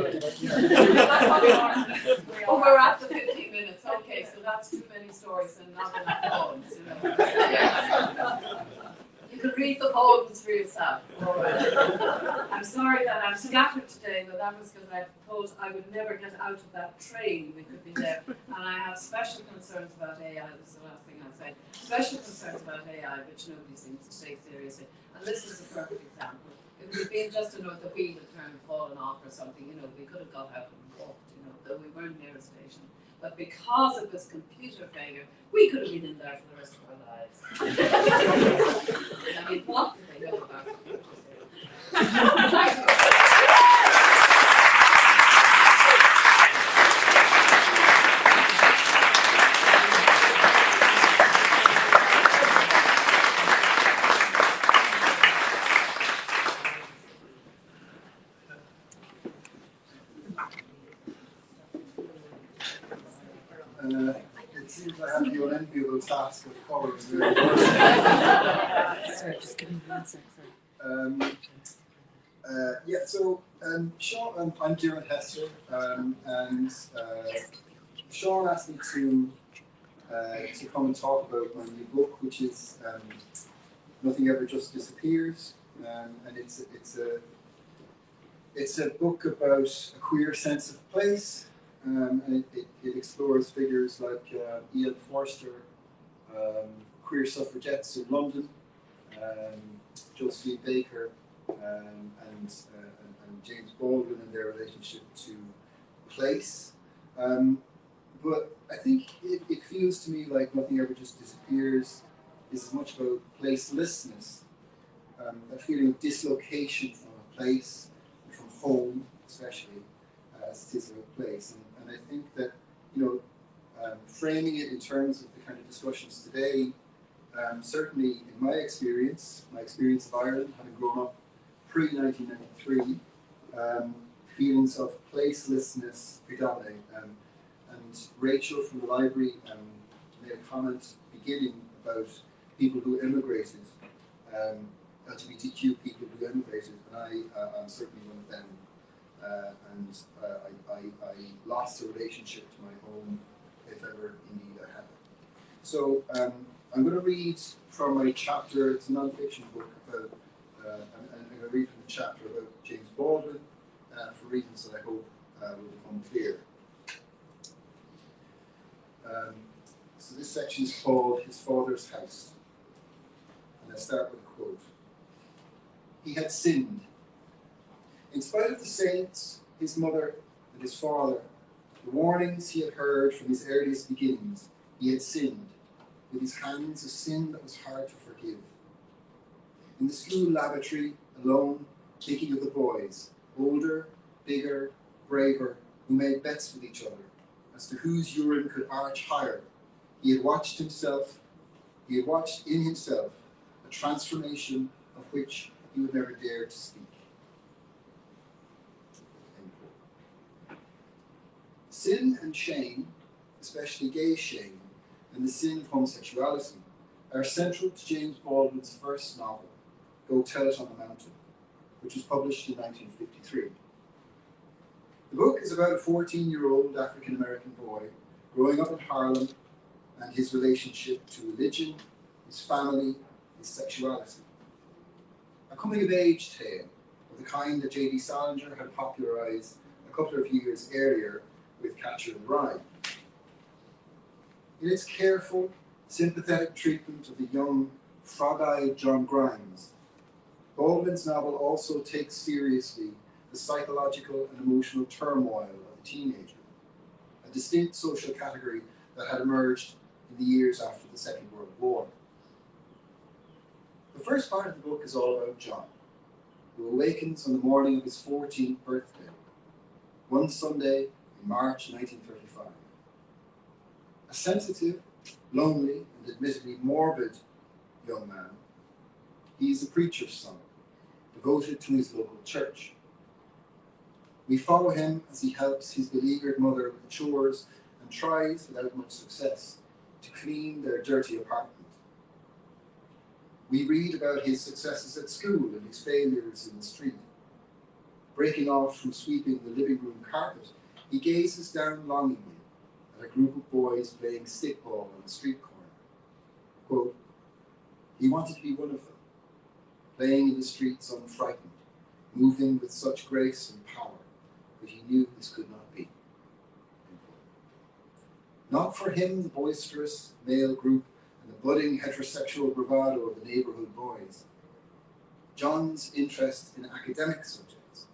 C: Oh, we're at the 15 minutes. Okay, so that's too many stories and not enough poems. You know. You can read the poems for yourself. All right. I'm sorry that I'm scattered today, but that was because I thought I would never get out of that train. We could be there. And I have special concerns about AI. This is the last thing I'll say. Special concerns about AI, which nobody seems to take seriously. And this is a perfect example. If we'd been just enough the wheel had turned and fallen off or something, you know, we could have got out and walked, you know, though we weren't near a station. But because it was computer failure, we could have been in there for the rest of our lives. I mean, what did they know about computers?
A: It seems I have the unenviable task of following the
F: Sorry, just giving you one sec,
A: Sean, I'm Kieran Hester, and Sean asked me to come and talk about my new book, which is Nothing Ever Just Disappears, and it's a book about a queer sense of place. And it explores figures like Ian Forster, queer suffragettes in London, Josephine Baker, and James Baldwin and their relationship to place. But I think it feels to me like Nothing Ever Just Disappears is as much about placelessness, a feeling of dislocation from a place, from home especially, as it is about place. And I think that, framing it in terms of the kind of discussions today, certainly in my experience of Ireland, having grown up pre-1993, feelings of placelessness predominate. And Rachel from the library made a comment beginning about people who immigrated, LGBTQ people who immigrated, and I'm certainly one of them. I lost a relationship to my home, if ever indeed I have it. So I'm going to read from my chapter. It's a non-fiction book about, and I'm going to read from the chapter about James Baldwin for reasons that I hope will become clear. So this section is called His Father's House, and I start with a quote. He had sinned. In spite of the saints, his mother, and his father, the warnings he had heard from his earliest beginnings, he had sinned, with his hands a sin that was hard to forgive. In the school lavatory, alone, thinking of the boys, older, bigger, braver, who made bets with each other, as to whose urine could arch higher, he had watched in himself a transformation of which he would never dare to speak. Sin and shame, especially gay shame, and the sin of homosexuality, are central to James Baldwin's first novel, Go Tell It on the Mountain, which was published in 1953. The book is about a 14-year-old African-American boy growing up in Harlem and his relationship to religion, his family, his sexuality. A coming-of-age tale of the kind that J.D. Salinger had popularized a couple of years earlier with Catcher in the Rye. In its careful, sympathetic treatment of the young, frog-eyed John Grimes, Baldwin's novel also takes seriously the psychological and emotional turmoil of a teenager, a distinct social category that had emerged in the years after the Second World War. The first part of the book is all about John, who awakens on the morning of his 14th birthday, one Sunday in March 1935. A sensitive, lonely, and admittedly morbid young man, he is a preacher's son, devoted to his local church. We follow him as he helps his beleaguered mother with the chores and tries, without much success, to clean their dirty apartment. We read about his successes at school and his failures in the street. Breaking off from sweeping the living room carpet, he gazes down longingly at a group of boys playing stickball on a street corner. Quote, he wanted to be one of them, playing in the streets unfrightened, moving with such grace and power, but he knew this could not be. Not for him the boisterous male group and the budding heterosexual bravado of the neighborhood boys. John's interest in academic subjects,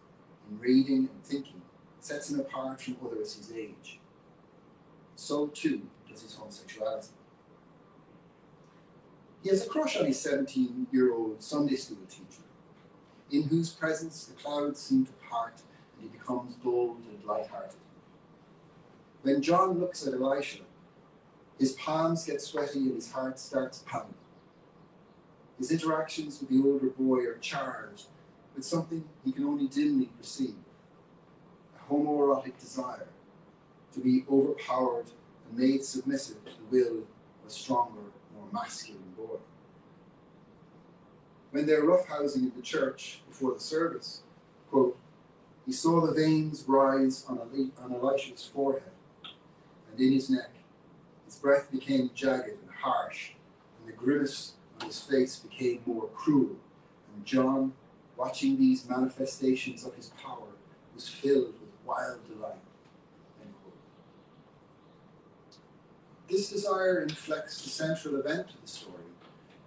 A: in reading and thinking, sets him apart from others his age. So too does his homosexuality. He has a crush on his 17-year-old Sunday school teacher, in whose presence the clouds seem to part and he becomes bold and light-hearted. When John looks at Elisha, his palms get sweaty and his heart starts pounding. His interactions with the older boy are charged with something he can only dimly perceive, a homoerotic desire to be overpowered and made submissive to the will of a stronger, more masculine boy. When they're roughhousing in the church before the service, quote, he saw the veins rise on Elisha's forehead and in his neck. His breath became jagged and harsh, and the grimace on his face became more cruel. And John, watching these manifestations of his power, was filled with wild delight. End quote. This desire inflects the central event of the story,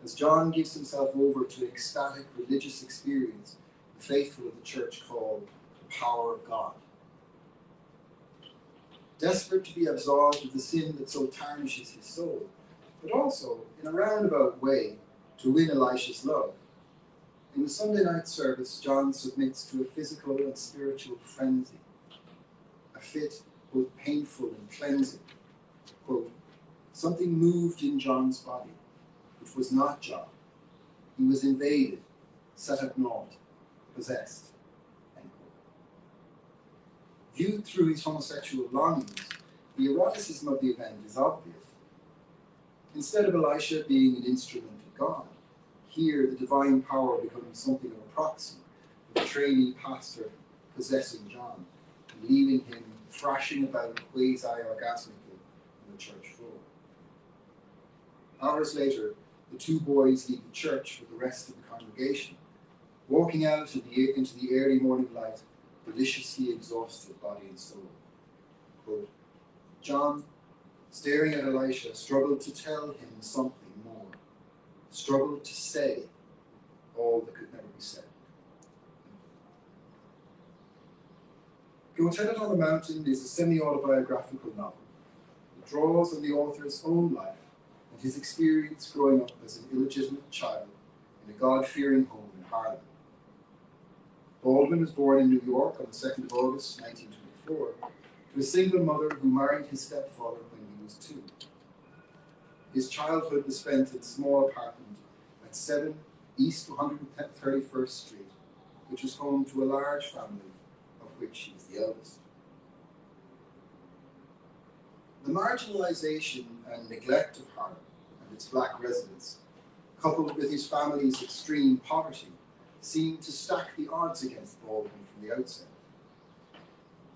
A: as John gives himself over to an ecstatic religious experience the faithful of the church call the power of God. Desperate to be absolved of the sin that so tarnishes his soul, but also, in a roundabout way, to win Elisha's love. In the Sunday night service, John submits to a physical and spiritual frenzy, a fit both painful and cleansing. Quote, something moved in John's body, which was not John. He was invaded, set at naught, possessed. Viewed through his homosexual longings, the eroticism of the event is obvious. Instead of Elisha being an instrument of God, here the divine power becomes something of a proxy for the trainee pastor possessing John and leaving him thrashing about quasi-orgasmically on the church floor. Hours later, the two boys leave the church with the rest of the congregation, walking out into the early morning light, deliciously exhausted body and soul. Quote, John, staring at Elisha, struggled to tell him something more, struggled to say all that could never be said. Go Tell It on the Mountain is a semi-autobiographical novel. It draws on the author's own life and his experience growing up as an illegitimate child in a God-fearing home in Harlem. Baldwin was born in New York on the 2nd of August, 1924, to a single mother who married his stepfather when he was 2. His childhood was spent in a small apartment at 7 East 131st Street, which was home to a large family, of which he was the eldest. The marginalization and neglect of Harlem and its black residents, coupled with his family's extreme poverty, seemed to stack the odds against Baldwin from the outset.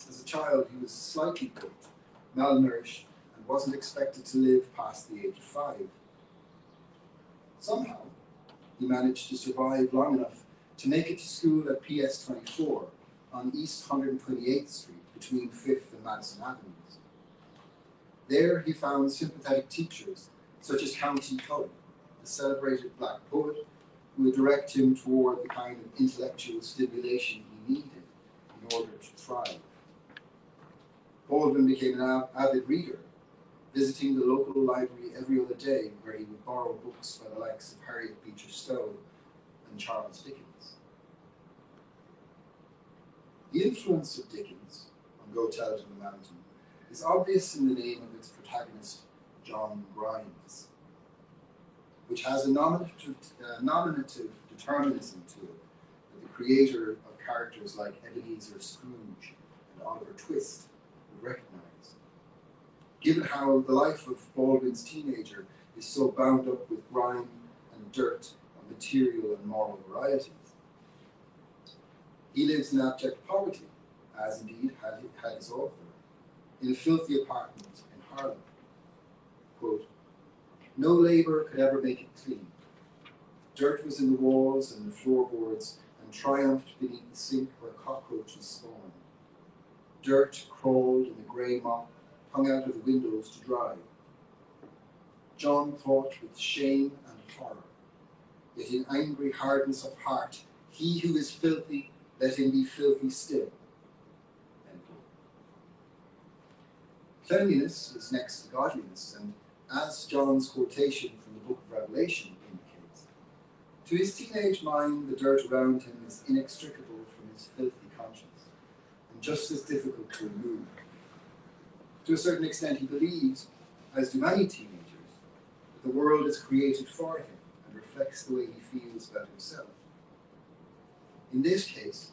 A: As a child, he was slightly cooked, malnourished, and wasn't expected to live past the age of 5. Somehow, he managed to survive long enough to make it to school at PS 24 on East 128th Street between 5th and Madison Avenues. There, he found sympathetic teachers such as County Cullen, the celebrated black poet, who would direct him toward the kind of intellectual stimulation he needed in order to thrive. Baldwin became an avid reader, visiting the local library every other day, where he would borrow books by the likes of Harriet Beecher Stowe and Charles Dickens. The influence of Dickens on Go Tell It on the Mountain is obvious in the name of its protagonist, John Grimes, which has a nominative determinism to it that the creator of characters like Ebenezer Scrooge and Oliver Twist would recognize. Given how the life of Baldwin's teenager is so bound up with grime and dirt of material and moral varieties. He lives in abject poverty, as indeed had his author, in a filthy apartment in Harlem. Quote, no labor could ever make it clean. Dirt was in the walls and the floorboards and triumphed beneath the sink where cockroaches spawned. Dirt crawled in the grey mop hung out of the windows to dry. John thought with shame and horror, yet in angry hardness of heart He who is filthy, let him be filthy still. End quote. Cleanliness is next to godliness, and as John's quotation from the book of Revelation indicates, to his teenage mind, the dirt around him is inextricable from his filthy conscience, and just as difficult to remove. To a certain extent, he believes, as do many teenagers, that the world is created for him and reflects the way he feels about himself. In this case,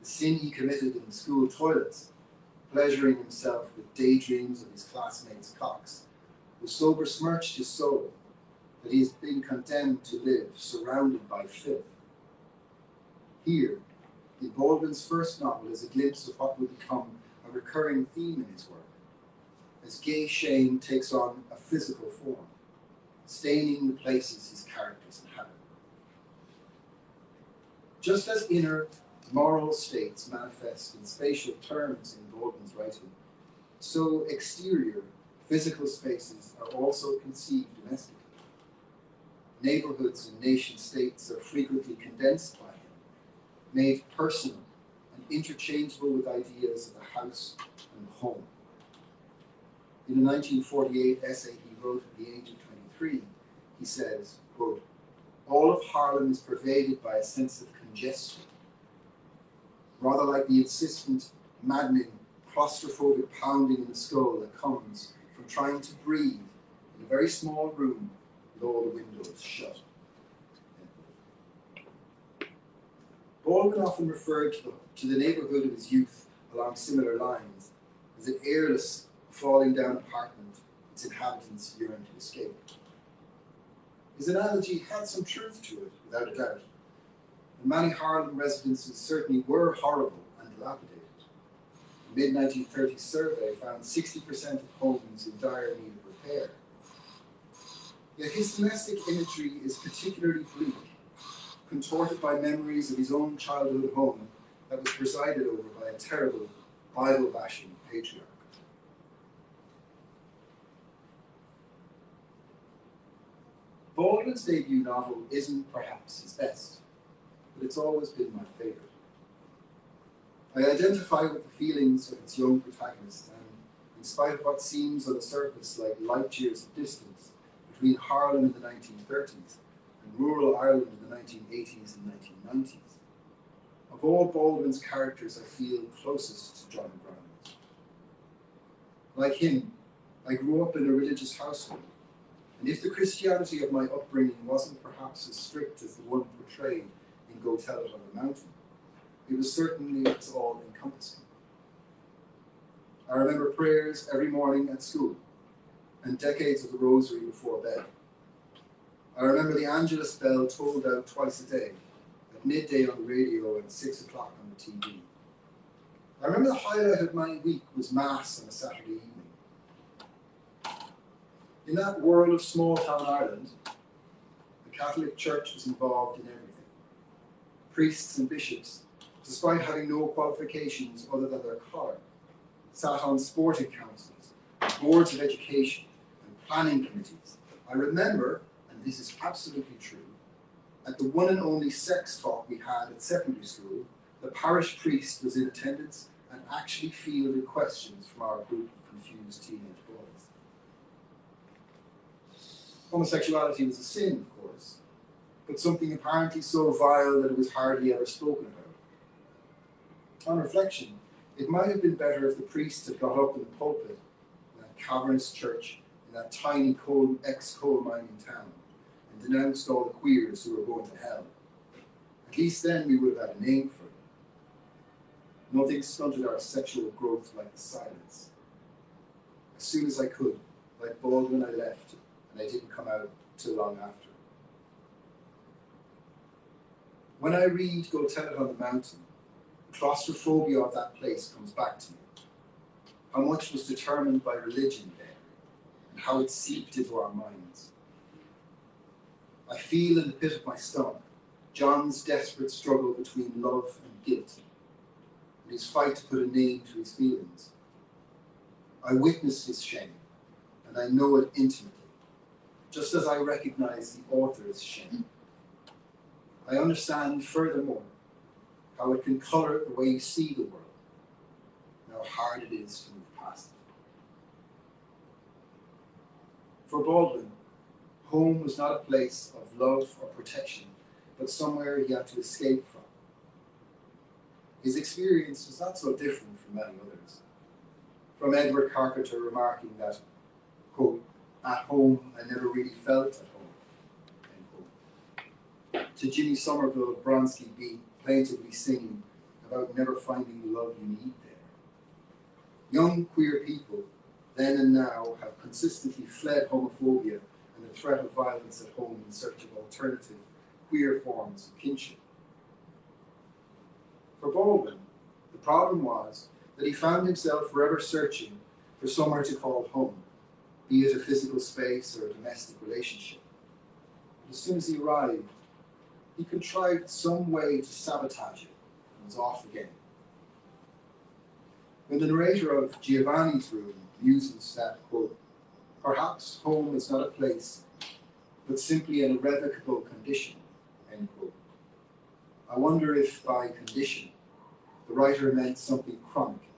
A: the sin he committed in the school toilets, pleasuring himself with daydreams of his classmates' cocks, was so besmirched his soul that he has been condemned to live surrounded by filth. Here, in Baldwin's first novel, is a glimpse of what will become a recurring theme in his work, as gay shame takes on a physical form, staining the places his characters inhabit. Just as inner moral states manifest in spatial terms in Baldwin's writing, so exterior physical spaces are also conceived domestically. Neighborhoods and nation states are frequently condensed by him, made personal and interchangeable with ideas of the house and the home. In a 1948 essay he wrote at the age of 23, he says, quote, "All of Harlem is pervaded by a sense of congestion, rather like the insistent, maddening, claustrophobic pounding in the skull that comes from trying to breathe in a very small room with all the windows shut." Baldwin often referred to the neighborhood of his youth along similar lines as an airless, falling down apartment its inhabitants yearn to escape. His analogy had some truth to it, without a doubt, and many Harlem residences certainly were horrible and dilapidated. A mid-1930s survey found 60% of homes in dire need of repair. Yet his domestic imagery is particularly bleak, contorted by memories of his own childhood home that was presided over by a terrible, Bible-bashing patriarch. Baldwin's debut novel isn't perhaps his best, but it's always been my favourite. I identify with the feelings of its young protagonist, and in spite of what seems on the surface like light years of distance between Harlem in the 1930s and rural Ireland in the 1980s and 1990s, of all Baldwin's characters I feel closest to John Brown. Like him, I grew up in a religious household, and if the Christianity of my upbringing wasn't perhaps as strict as the one portrayed in Go Tell It on the Mountain, it was certainly as all-encompassing. I remember prayers every morning at school, and decades of the rosary before bed. I remember the Angelus bell tolled out twice a day, at midday on the radio and 6 o'clock on the TV. I remember the highlight of my week was Mass on a Saturday evening. In that world of small-town Ireland, the Catholic Church was involved in everything. Priests and bishops, despite having no qualifications other than their collar, sat on sporting councils, boards of education, and planning committees. I remember, and this is absolutely true, at the one and only sex talk we had at secondary school, the parish priest was in attendance and actually fielded questions from our group of confused teenage boys. Homosexuality was a sin, of course, but something apparently so vile that it was hardly ever spoken about. On reflection, it might have been better if the priest had got up in the pulpit in that cavernous church in that tiny ex-coal mining town and denounced all the queers who were going to hell. At least then we would have had a name for it. Nothing stunted our sexual growth like the silence. As soon as I could, like Baldwin, I left, and I didn't come out till long after. When I read Go Tell It on the Mountain, the claustrophobia of that place comes back to me. How much was determined by religion there, and how it seeped into our minds. I feel in the pit of my stomach John's desperate struggle between love and guilt, and his fight to put a name to his feelings. I witness his shame, and I know it intimately, just as I recognize the author's shame. I understand, furthermore, how it can colour the way you see the world, and how hard it is to move past it. For Baldwin, home was not a place of love or protection, but somewhere he had to escape from. His experience was not so different from many others. From Edward Carpenter remarking that, quote, "At home I never really felt at home," end quote. To Ginny Somerville of Bronski Beat plaintively singing about never finding the love you need there. Young queer people, then and now, have consistently fled homophobia and the threat of violence at home in search of alternative, queer forms of kinship. For Baldwin, the problem was that he found himself forever searching for somewhere to call home, be it a physical space or a domestic relationship. But as soon as he arrived, he contrived some way to sabotage it and was off again. When the narrator of Giovanni's Room muses that, quote, "Perhaps home is not a place, but simply an irrevocable condition," end quote, I wonder if by condition the writer meant something chronic,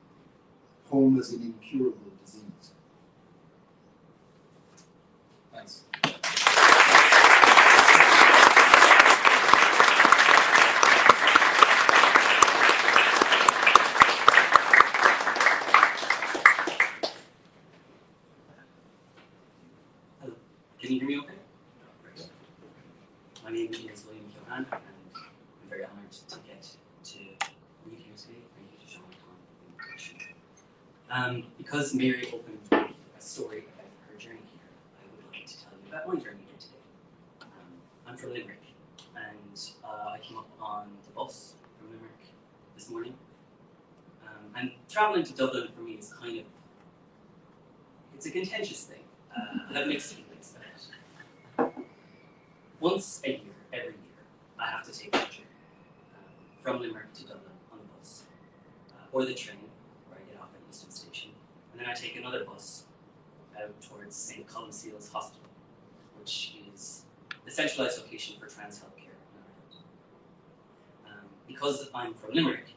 A: home as an incurable disease. Thanks.
B: Hello, can you hear me okay? Great. My name is William Johan, and I'm very honored to get to read here today. Thank you to Sean for the invitation. Because Mary opened with a story about her journey here, I would like to tell you about my journey here today. I'm from Limerick, and I came up on the bus from Limerick this morning. And travelling to Dublin for me is kind of, it's a contentious thing. I have mixed feelings about it. Once a year, every year, I have to take a journey from Limerick to Dublin on the bus, or the train, where I get off at Euston Station, and then I take another bus out towards St. Columcille's Hospital, which is the centralised location for trans healthcare in Ireland. Because I'm from Limerick,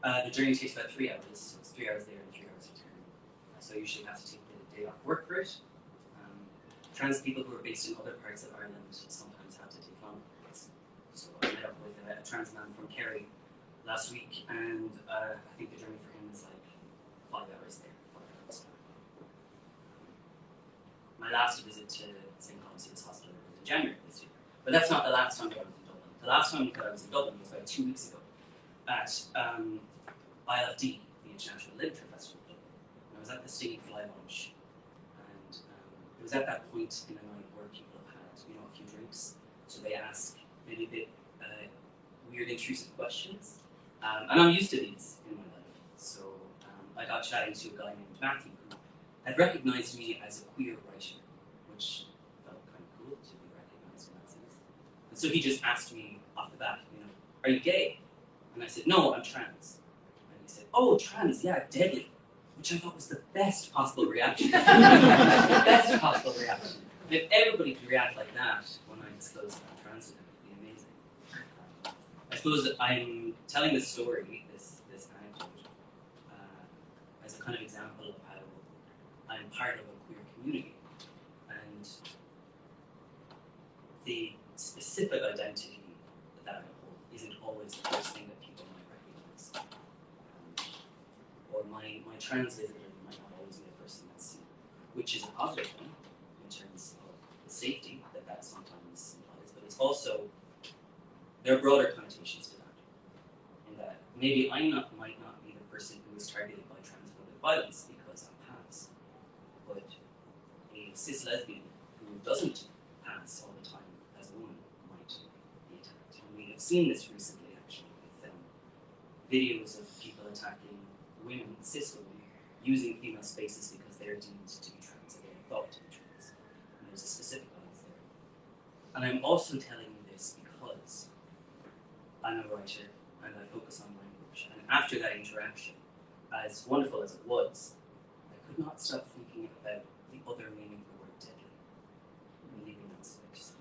B: the journey takes about 3 hours, so it's 3 hours there and 3 hours return. So I usually have to take the day off work for it. Trans people who are based in other parts of Ireland sometimes have to take longer breaks. So I met up with a trans man from Kerry last week, and I think the journey for him is like 5 hours there, 5 hours back. My last visit to St. Columcille's Hospital was in January this year, but that's not the last time that I was in Dublin. The last time that I was in Dublin was about 2 weeks ago at ILFD, the International Literature Festival of Dublin. And I was at the Stinging Fly Lounge, and it was at that point in the night where people had, a few drinks, so they ask maybe a bit weird, intrusive questions. And I'm used to these in my life. So I got chatting to a guy named Matthew who had recognized me as a queer writer, which felt kind of cool to be recognized in that sense. And so he just asked me off the bat, "Are you gay?" And I said, "No, I'm trans." And he said, "Oh, trans, yeah, deadly." Which I thought was the best possible reaction. The best possible reaction. And if everybody could react like that when I disclose that I'm trans, it would be amazing. I suppose that I'm telling this story, this anecdote, as a kind of example of how I'm part of a queer community. And the specific identity that I hold isn't always the first thing that people might recognize. Or my trans visitor might not always be the first thing that's seen, which is a positive thing in terms of the safety that sometimes implies, but it's also, there are broader connotations to that, in that maybe I might not be the person who is targeted by transphobic violence because I'm trans, but a cis lesbian who doesn't pass all the time as a woman might be attacked. And we have seen this recently actually with videos of people attacking women, cis women, using female spaces because they're deemed to be trans, or they're thought to be trans. And there's a specific bias there. And I'm also telling you this because I'm a writer and I focus on language. And after that interaction, as wonderful as it was, I could not stop thinking about the other meaning of the word deadly and leaving that space.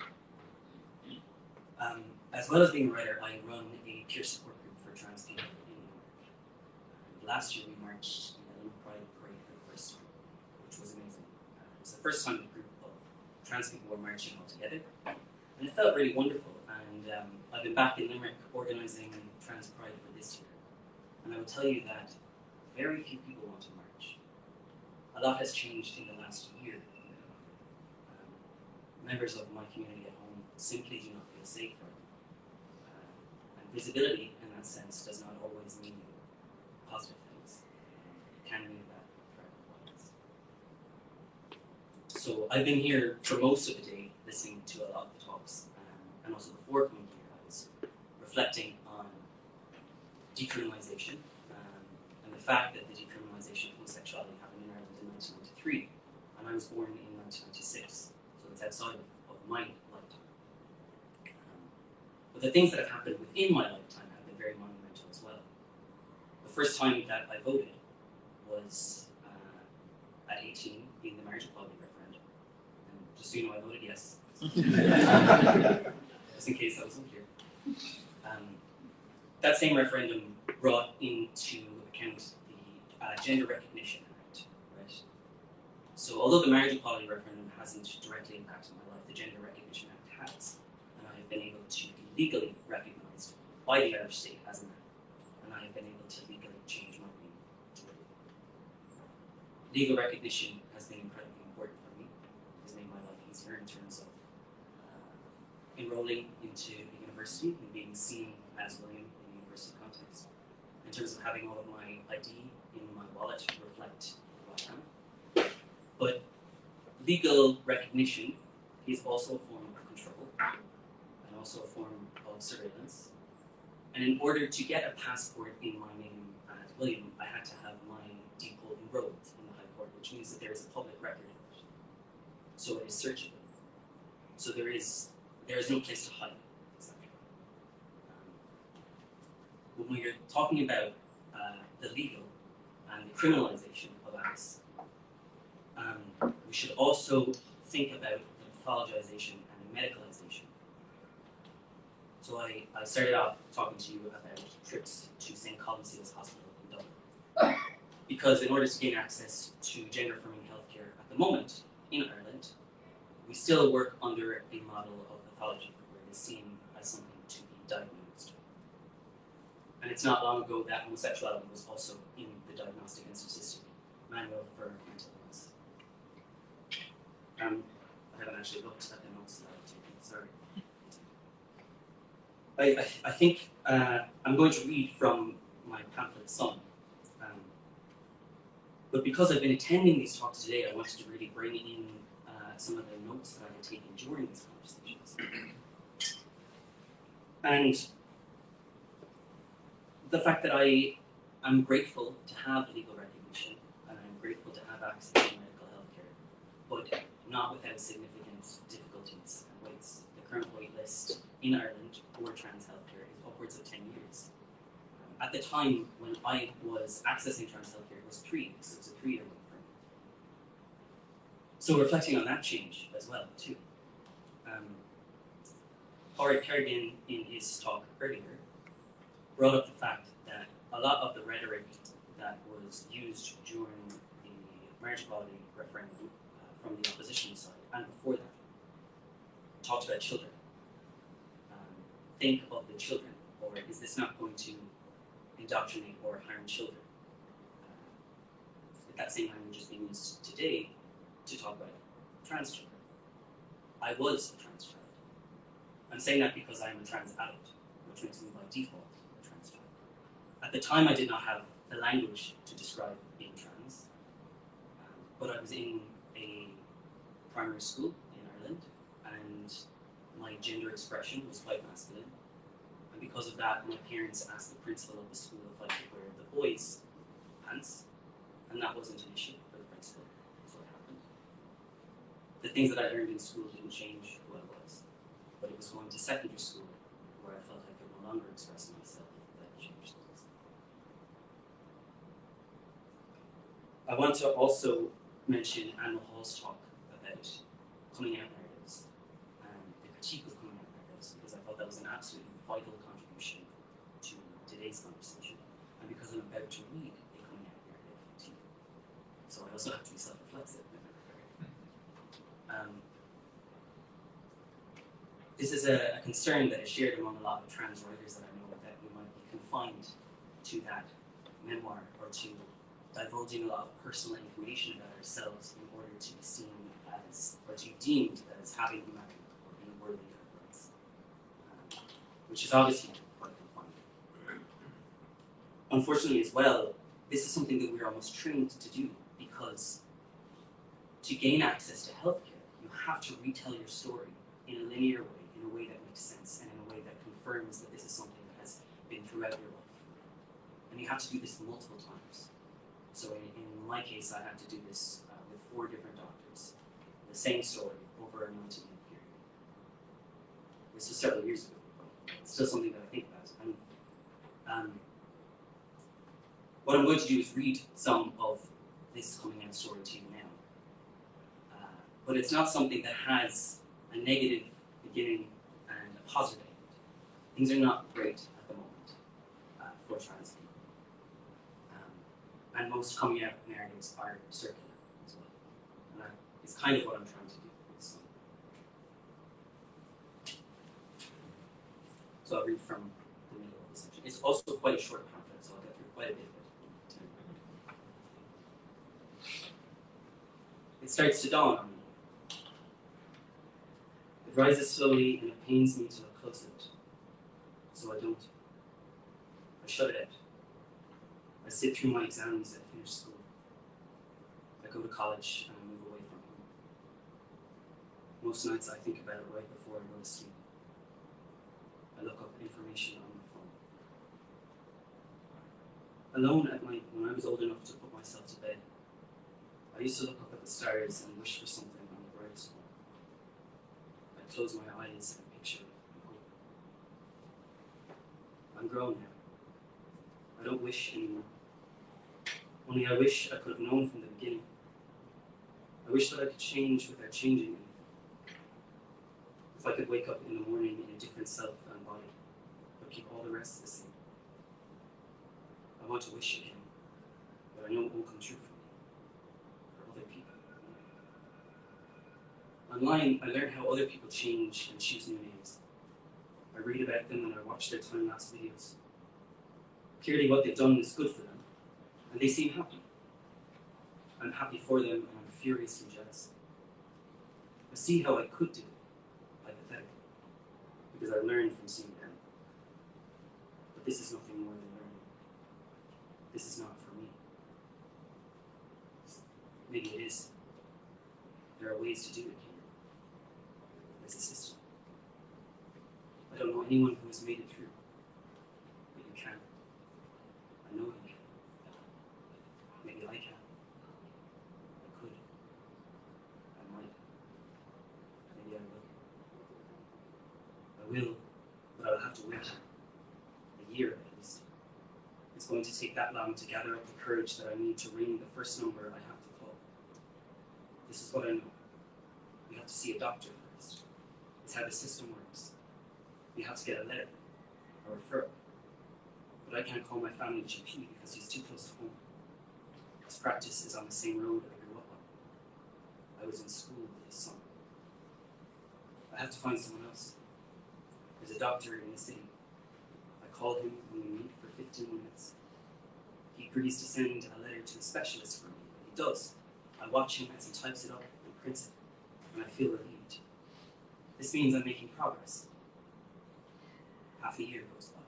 B: As well as being a writer, I run a peer support group last year we marched in the Limerick Pride Parade for the first time, which was amazing. It was the first time a group of trans people were marching all together, and it felt really wonderful. And I've been back in Limerick organising Trans Pride for this year, and I will tell you that very few people want to march. A lot has changed in the last year. Members of my community at home simply do not feel safe for it. And visibility, in that sense, does not always mean positive things. It can mean that for everyone. So I've been here for most of the day listening to a lot of the talks, and also before coming here, I was reflecting on decriminalisation and the fact that the decriminalisation of homosexuality happened in Ireland in 1993, and I was born in 1996. It's outside of my lifetime. But the things that have happened within my lifetime have been very monumental as well. The first time that I voted was at 18, being the marriage equality referendum. And just so you know, I voted yes. Just in case that was unclear. That same referendum brought into account the Gender Recognition Act, right? So although the marriage equality referendum hasn't directly impacted my life, the Gender Recognition Act has, and I have been able to be legally recognised by the Irish state as a man, and I have been able to legally change my name to a woman. Legal recognition has been incredibly important for me. It has made my life easier in terms of enrolling into a university and being seen as William in a university context, in terms of having all of my ID in my wallet to reflect who I am. But legal recognition is also a form of control and also a form of surveillance. And in order to get a passport in my name as William, I had to have my deed poll enrolled in the High Court, which means that there is a public record of it. So it is searchable. So there is no place to hide, exactly. When we are talking about the legal and the criminalization of acts, we should also think about the pathologization and the medicalization. So I started off talking to you about trips to St. Columcille's Hospital in Dublin. Because in order to gain access to gender-affirming healthcare at the moment in Ireland, we still work under a model of pathology where it is seen as something to be diagnosed. And it's not long ago that homosexuality was also in the Diagnostic and Statistic Manual for Mental Illness. I haven't actually looked at the notes that I've taken, sorry. I think I'm going to read from my pamphlet, Son. But because I've been attending these talks today, I wanted to really bring in some of the notes that I had taken during these conversations. And the fact that I am grateful to have legal recognition, and I'm grateful to have access to medical health care, but not without significant difficulties and waits. The current wait list in Ireland for trans healthcare is upwards of 10 years. At the time when I was accessing trans healthcare, it was 3 years, so it was a 3-year wait for me. So reflecting on that change as well, too. Howard Kerrigan, in his talk earlier, brought up the fact that a lot of the rhetoric that was used during the marriage equality referendum from the opposition side, and before that, talked about children. Think of the children, or is this not going to indoctrinate or harm children? That same language is being used today to talk about trans children. I was a trans child. I'm saying that because I'm a trans adult, which makes me by default a trans child. At the time, I did not have the language to describe being trans, but I was in a primary school in Ireland, and my gender expression was quite masculine. And because of that, my parents asked the principal of the school if I could wear the boys' pants, and that wasn't an issue for the principal, so it happened. The things that I learned in school didn't change who I was, but it was going to secondary school where I felt I could no longer express myself that changed things. I want to also mention Anna Hall's talk about coming out narratives and the critique of coming out narratives, because I thought that was an absolutely vital contribution to today's conversation, and because I'm about to read a So I also have to be self-reflexive. This is a concern that is shared among a lot of trans writers that I know, that we might be confined to that memoir or to divulging a lot of personal information about ourselves in order to be seen as, or to be deemed as having humanity or being worthy of rights, which is obviously quite confining. Unfortunately as well, this is something that we're almost trained to do, because to gain access to healthcare, you have to retell your story in a linear way, in a way that makes sense, and in a way that confirms that this is something that has been throughout your life. And you have to do this multiple times. So in my case, I had to do this with 4 different doctors, the same story over a 90-minute period. This was several years ago, but it's still something that I think about. And what I'm going to do is read some of this coming out story to you now. But it's not something that has a negative beginning and a positive end. Things are not great at the moment for trans people. And most coming out narratives are circular as well. And it's kind of what I'm trying to do with some. So I'll read from the middle of the section. It's also quite a short pamphlet, so I'll get through quite a bit of it. It starts to dawn on me. It rises slowly and it pains me to look close at it. So I don't. I shut it out. I sit through my exams and finish school. I go to college and I move away from home. Most nights I think about it right before I go to sleep. I look up information on my phone. Alone at night, when I was old enough to put myself to bed, I used to look up at the stars and wish for something on the brightest one. I'd close my eyes and picture it and hope. I'm grown now. I don't wish anymore. Only I wish I could have known from the beginning. I wish that I could change without changing anything. If I could wake up in the morning in a different self and body, but keep all the rest the same. I want to wish again, but I know it won't come true for me, for other people. Online, I learned how other people change and choose new names. I read about them and I watch their time-lapse videos. Clearly what they've done is good for them, and they seem happy. I'm happy for them and I'm furiously jealous. I see how I could do it, hypothetically, because I learned from seeing them. But this is nothing more than learning. This is not for me. Maybe it is. There are ways to do it here. There's a system. I don't know anyone who has made it through, but you can. I know you can. Maybe I can. I could. I might. Maybe I will. I will, but I'll have to wait. A year at least. It's going to take that long to gather up the courage that I need to ring the first number I have to call. This is what I know. We have to see a doctor first. It's how the system works. We have to get a letter, a referral. But I can't call my family GP because he's too close to home. His practice is on the same road I grew up on. I was in school with his son. I have to find someone else. There's a doctor in the city. I call him and we meet for 15 minutes. He agrees to send a letter to a specialist for me. He does. I watch him as he types it up and prints it, and I feel relieved. This means I'm making progress. Half a year goes by.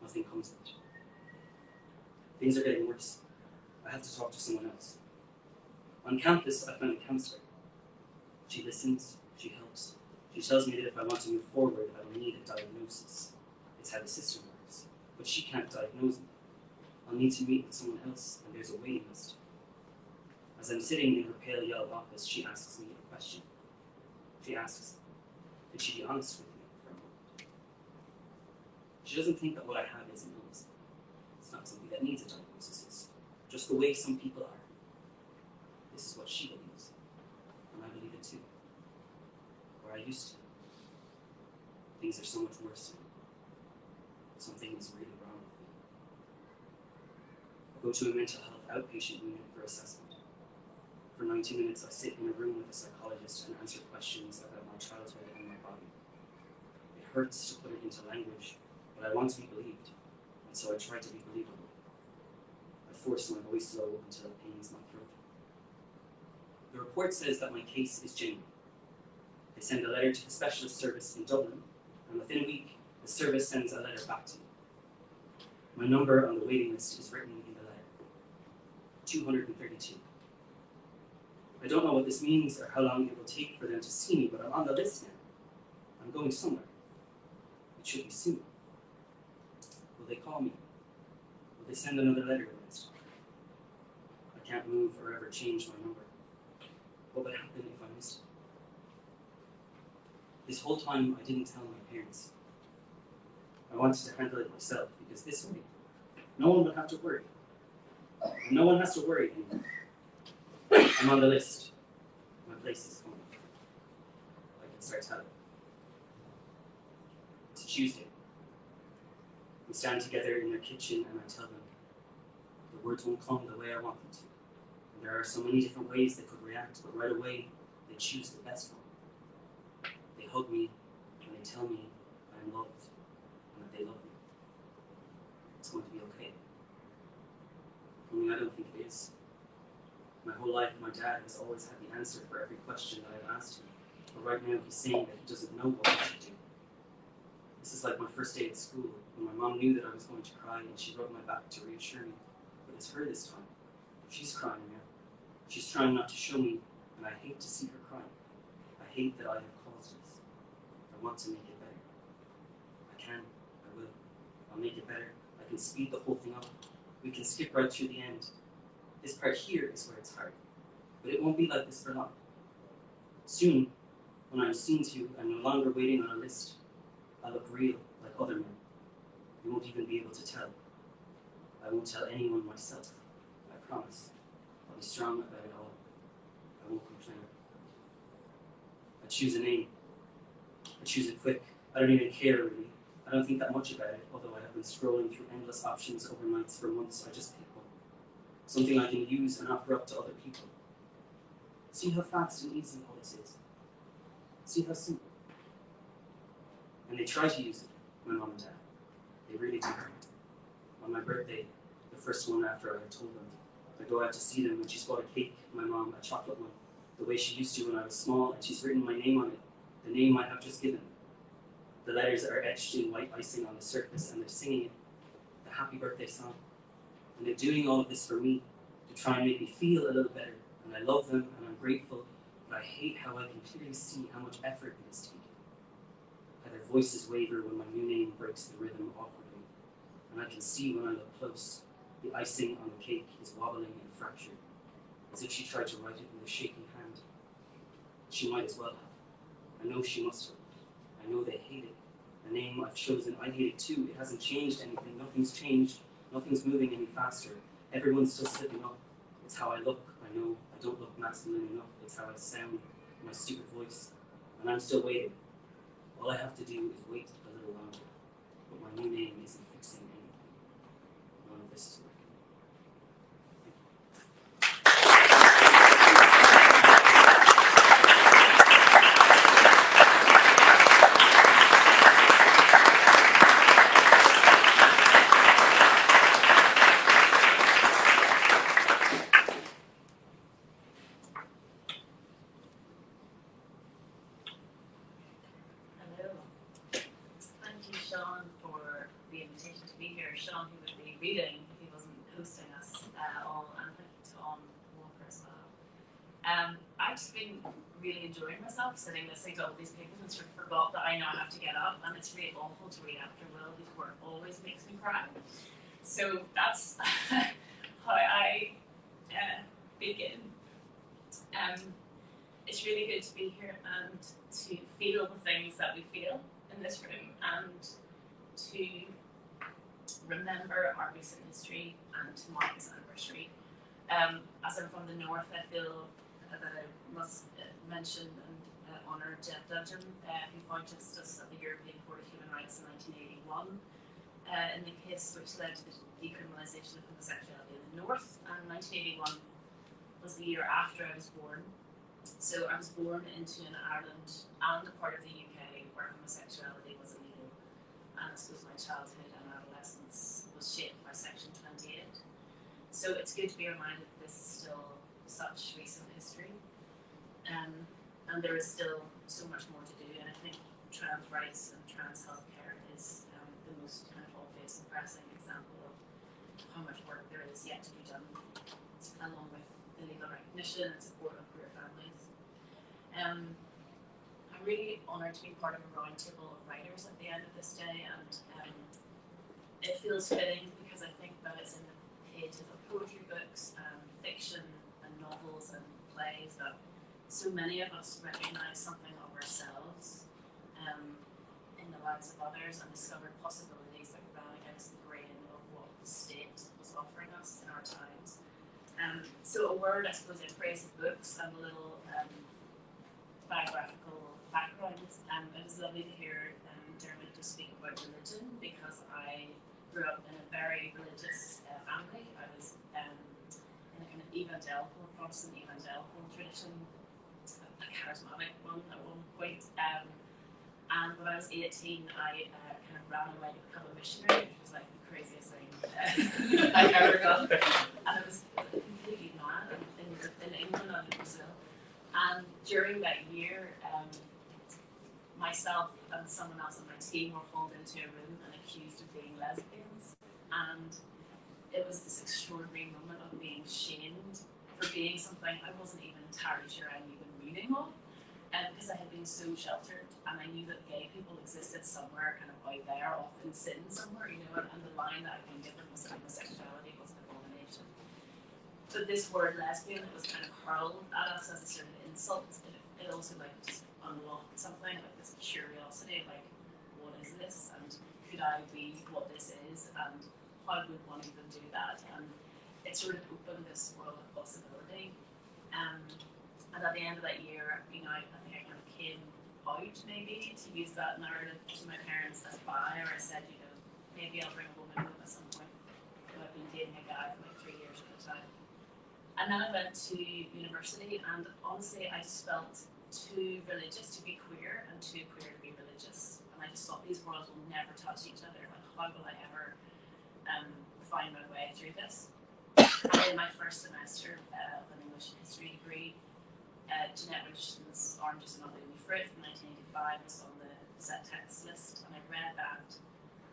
B: Nothing comes of it. Things are getting worse. I have to talk to someone else. On campus, I found a counselor. She listens, she helps. She tells me that if I want to move forward, I will need a diagnosis. It's how the system works. But she can't diagnose me. I'll need to meet with someone else, and there's a waiting list. As I'm sitting in her pale yellow office, she asks me a question. She asks, could she be honest with me for a moment? She doesn't think that what I have is an illness. It's not something that needs a diagnosis. It's just the way some people are. This is what she believes. And I believe it too. Or I used to. Things are so much worse now. Something is really wrong with me. I'll go to a mental health outpatient unit for assessment. For 90 minutes, I sit in a room with a psychologist and answer questions about my childhood and my body. It hurts to put it into language, but I want to be believed, and so I try to be believable. I force my voice low until it pains my throat. The report says that my case is genuine. They send a letter to the specialist service in Dublin, and within a week, the service sends a letter back to me. My number on the waiting list is written in the letter, 232. I don't know what this means or how long it will take for them to see me, but I'm on the list now. I'm going somewhere. It should be soon. Will they call me? Will they send another letter when it's time? I can't move or ever change my number. What would happen if I missed it? This whole time, I didn't tell my parents. I wanted to handle it myself because this way, no one would have to worry. And no one has to worry anymore. I'm on the list. My place is coming. I can start telling. It's Tuesday. We stand together in their kitchen and I tell them the words won't come the way I want them to. And there are so many different ways they could react, but right away they choose the best one. They hug me and they tell me I'm loved and that they love me. It's going to be okay. Only I don't think it is. My whole life, my dad has always had the answer for every question that I've asked him. But right now, he's saying that he doesn't know what I should do. This is like my first day at school, when my mom knew that I was going to cry and she rubbed my back to reassure me. But it's her this time. She's crying now. She's trying not to show me, and I hate to see her crying. I hate that I have caused this. I want to make it better. I can. I will. I'll make it better. I can speed the whole thing up. We can skip right through the end. This part here is where it's hard, but it won't be like this for long. Soon, when I'm seen to and no longer waiting on a list, I'll look real like other men. You won't even be able to tell. I won't tell anyone myself. I promise. I'll be strong about it all. I won't complain. I choose a name. I choose it quick. I don't even care really. I don't think that much about it, although I have been scrolling through endless options overnights for months. I just pick one. Something I can use and offer up to other people. See how fast and easy all this is. See how simple. And they try to use it, my mom and dad. They really do. On my birthday, the first one after I had told them, I go out to see them and she's bought a cake, my mom, a chocolate one, the way she used to when I was small, and she's written my name on it, the name I have just given. The letters are etched in white icing on the surface and they're singing it, the happy birthday song. And they're doing all of this for me, to try and make me feel a little better. And I love them, and I'm grateful, but I hate how I can clearly see how much effort it is taking. How their voices waver when my new name breaks the rhythm awkwardly. And I can see when I look close, the icing on the cake is wobbling and fractured, as if she tried to write it with a shaking hand. She might as well have. I know she must have. I know they hate it. The name I've chosen, I hate it too. It hasn't changed anything, nothing's changed. Nothing's moving any faster. Everyone's still slipping up. It's how I look. I know I don't look masculine enough. It's how I sound, my stupid voice. And I'm still waiting. All I have to do is wait a little longer. But my new name isn't fixing anything. None of this is working.
F: Sean, who would be reading if he wasn't hosting us all, and thank you to Tom Walker as well. I've just been really enjoying myself sitting listening to all these papers and sort of forgot that I now have to get up, and it's really awful to read after Will, whose work always makes me cry. So that's how I begin. It's really good to be here and to feel the things that we feel in this room and to remember our recent history and to mark this anniversary. As I'm from the north, I feel that I must mention and honour Jeff Dudgeon, who found justice at the European Court of Human Rights in 1981 in the case which led to the decriminalisation of homosexuality in the north, and 1981 was the year after I was born. So I was born into an Ireland and a part of the UK where homosexuality was illegal, and I suppose my childhood and adolescence was shaped by Section 28. So it's good to be reminded that this is still such recent history, and there is still so much more to do. And I think trans rights and trans healthcare is the most kind of obvious and pressing example of how much work there is yet to be done, along with the legal recognition and support of queer families. I'm really honoured to be part of a roundtable of writers at the end of this day, and it feels fitting because I think that it's in the pages of poetry books and fiction and novels and plays that so many of us recognise something of ourselves in the lives of others and discovered possibilities that ran against the grain of what the state was offering us in our times. So a word, I suppose, in praise of books and a little biographical background. It was lovely to hear Dermot just speak about religion, because I grew up in a very religious family. I was in a kind of evangelical, Protestant evangelical tradition, a charismatic one at one point. And when I was 18, I kind of ran away to become a missionary, which was like the craziest thing I've ever done. And it was completely mad in England and in Brazil. And during that year, myself and someone else on my team were hauled into a room and accused of being lesbians. And it was this extraordinary moment of being shamed for being something I wasn't even entirely sure I knew the meaning of. Because I had been so sheltered, and I knew that gay people existed somewhere kind of out there, off in sin somewhere, you know, and the line that I'd been given was that homosexuality was an abomination. But this word lesbian, it was kind of hurled at us as a sort of insult. It also like just unlocked something, like this curiosity, like, what is this? And could I be what this is? And how would one even do that? And it sort of opened this world of possibility. And at the end of that year, you know, I think I kind of came out, maybe, to use that narrative to my parents as bi, or I said, you know, maybe I'll bring a woman with them at some point. So I've been dating a guy for like 3 years at a time. And then I went to university, and honestly, I just felt too religious to be queer and too queer to be religious. And I just thought these worlds will never touch each other. Like, how will I ever find my way through this? And in my first semester of an English history degree, Jeanette Richardson's Oranges and Not the Only Fruit from 1985 was on the set text list, and I read that,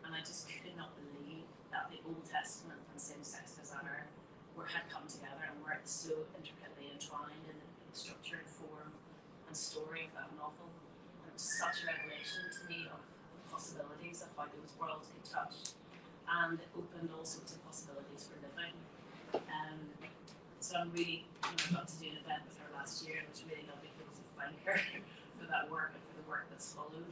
F: and I just could not believe that the Old Testament and same-sex desire had come together and were so intricately entwined in the structure and form and story of that novel. And it was such a revelation to me of the possibilities of how those worlds could touch, and it opened all sorts of possibilities for living. So I'm really, I got to do an event with her last year, and it was really lovely to thank her for that work and for the work that's followed.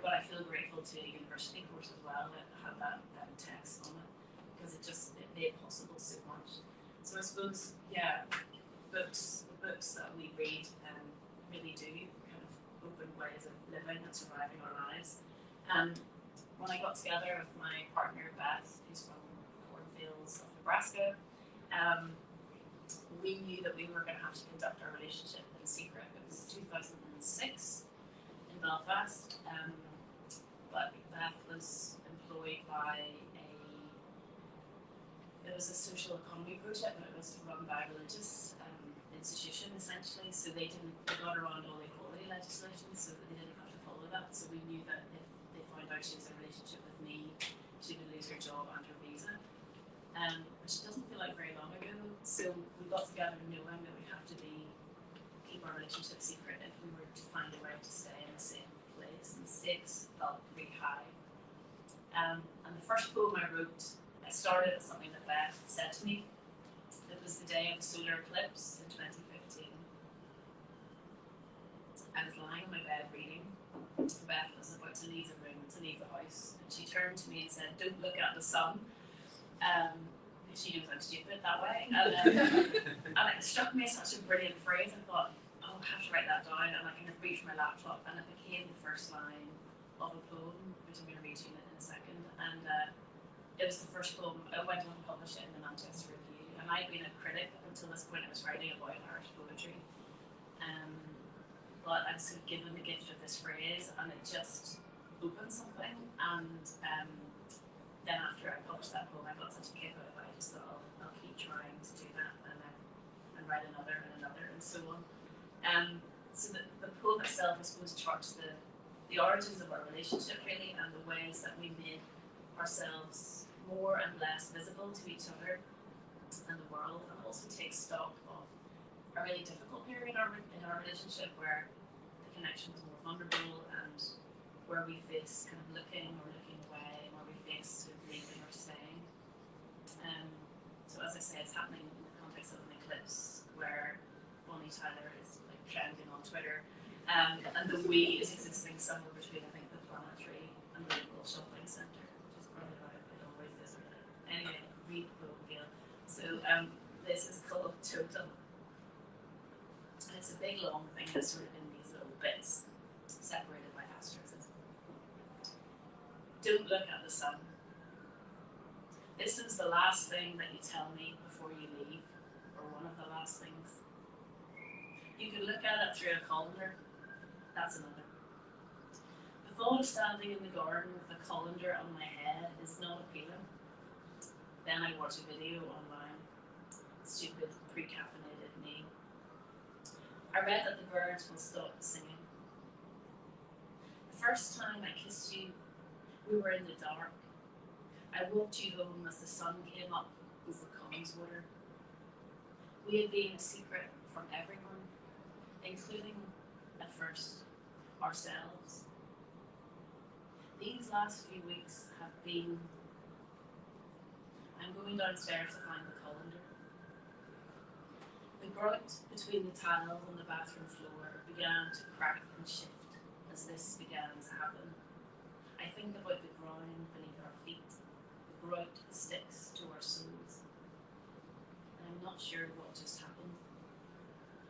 F: But I feel grateful to a university course as well that had that text on it, because it made possible so much. So I suppose, yeah, the books that we read really do kind of open ways of living and surviving our lives. And when I got together with my partner Beth, who's from cornfields of Nebraska, we knew that we were going to have to conduct our relationship in secret. It was 2006 in Belfast, but Beth was employed by it was a social economy project, and it was run by a religious institution essentially. So they got around all the equality legislation, so that they didn't have to follow that. So we knew that if they found out she was in a relationship with me, she would lose her job and her visa. Which doesn't feel like very long ago. So we got together knowing that we have to keep our relationship secret if we were to find a way to stay in the same place. And stakes felt pretty high. And the first poem I wrote, I started with something that Beth said to me. It was the day of the solar eclipse in 2015. I was lying on my bed reading. Beth was about to leave the room, to leave the house, and she turned to me and said, "Don't look at the sun." She knows I'm stupid that way. And it struck me as such a brilliant phrase. I thought, oh, I have to write that down. And I kind of reached my laptop, and it became the first line of a poem, which I'm going to read to you in a second. And it was the first poem. I went on to publish it in the Manchester Review. And I until this point I was writing about Irish poetry. But I was sort of given the gift of this phrase, and it just opened something. And then after I published that poem, I got such a kick out of it. I just thought, I'll keep trying to do that, and write another and another, and so on. So the poem itself, I suppose, charts the origins of our relationship, really, and the ways that we made ourselves more and less visible to each other and the world, and also takes stock of a really difficult period in our relationship where the connection was more vulnerable, and where we face kind of looking or looking away, and where we face sort of leaving or staying. So as I say, it's happening in the context of an eclipse where Bonnie Tyler is like trending on Twitter, and the we is existing somewhere between, I think, the planetary and the local shopping centre, which is probably how it always is. Anyway, read the poem again. So this is called Totem. And it's a big long thing that's sort of in these little bits, separated by asterisks. Don't look at the sun. This is the last thing that you tell me before you leave, or one of the last things. You can look at it through a colander. That's another. The thought of standing in the garden with a colander on my head is not appealing. Then I watch a video online. Stupid, pre-caffeinated me. I read that the birds will stop singing. The first time I kissed you, we were in the dark. I walked you home as the sun came up over Collinswater. We had been a secret from everyone, including, at first, ourselves. These last few weeks have been... I'm going downstairs to find the colander. The grout between the tiles on the bathroom floor began to crack and shift as this began to happen. I think about the ground beneath our feet. The grout sticks to our soles. And I'm not sure what just happened.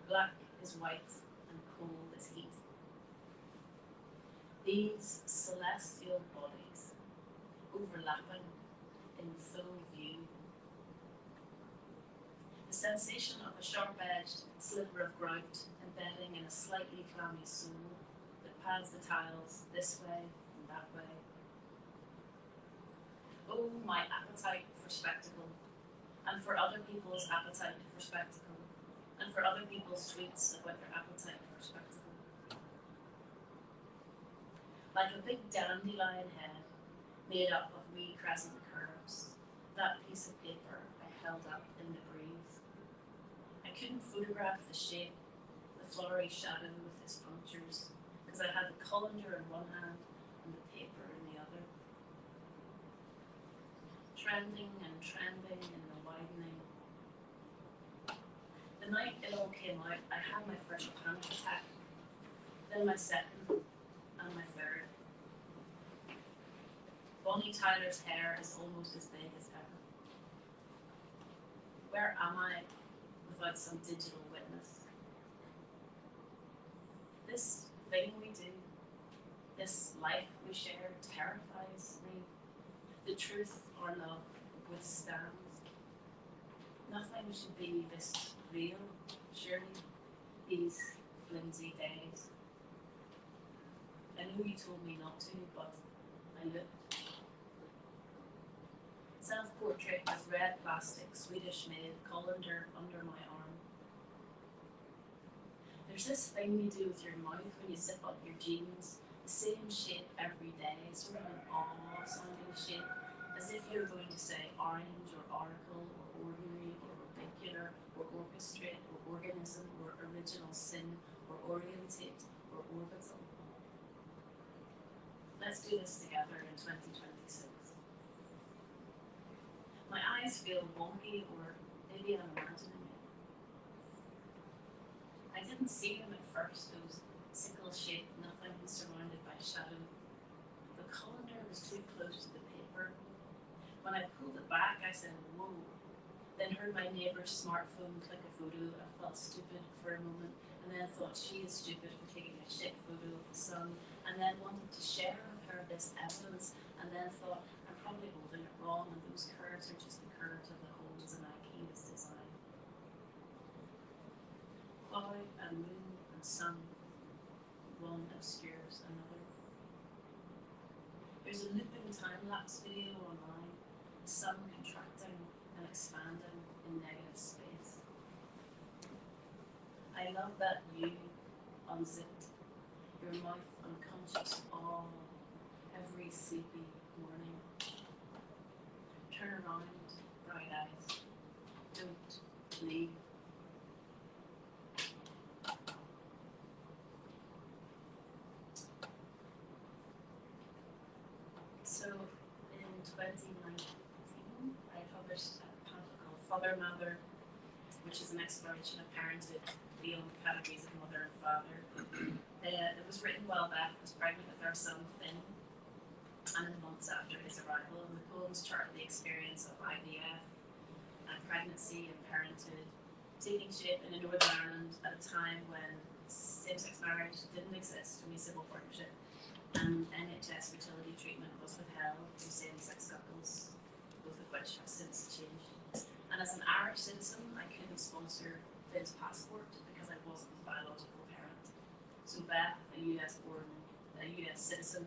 F: Black is white and cold is heat. These celestial bodies overlapping in full view. The sensation of a sharp-edged sliver of grout embedding in a slightly clammy sole that pads the tiles this way and that way. Oh, my appetite for spectacle, and for other people's appetite for spectacle, and for other people's tweets about their appetite for spectacle. Like a big dandelion head made up of wee crescent curves, that piece of paper I held up in the breeze. I couldn't photograph the shape, the flowery shadow with its punctures, because I had the colander in one hand and the paper in the other. Trending and trending in the widening. The night it all came out, I had my first panic attack, then my second, and my third. Bonnie Tyler's hair is almost as big as ever. Where am I without some digital witness? This thing we do, this life we share, terrifies me. The truth our love withstands. Nothing should be this real, surely, these flimsy days. I know you told me not to, but I looked. Self-portrait with red plastic, Swedish-made colander under my arm. There's this thing you do with your mouth when you zip up your jeans, the same shape every day, sort of an awe-sounding shape, as if you're going to say orange or oracle or ordinary or orbicular or orchestrate or organism or original sin or orientate or orbital. Let's do this together in 2026. My eyes feel wonky, or maybe I'm imagining it. I didn't see them at first, those sickle-shaped nothings surrounded by shadow. The colander was too close to the paper. When I pulled it back, I said, whoa, then heard my neighbour's smartphone click a photo. I felt stupid for a moment, and then thought she is stupid for taking a shit photo of the sun, and then wanted to share with her this evidence, and then thought, I'm probably holding it wrong, and those curves are just the curves of the holes in IKEA's design. how and moon and sun, one obscures another. There's a looping time-lapse video online, the sun contracting and expanding in negative space. I love that you unzipped, your mouth unconscious all every sleepy morning. Turn around, bright eyes, don't leave. So in 2019, I published a pamphlet called Father Mother, which is an exploration of parenthood beyond the categories of mother and father. It was written while Beth was pregnant with our son Finn, and in the months after his arrival, and the poems chart the experience of IVF and pregnancy and parenthood taking shape in Northern Ireland at a time when same-sex marriage didn't exist, only civil partnership, and NHS fertility treatment was withheld for same-sex couples, both of which have since changed. And as an Irish citizen, I couldn't sponsor Finn's passport because I wasn't his biological parent. So Beth, a US citizen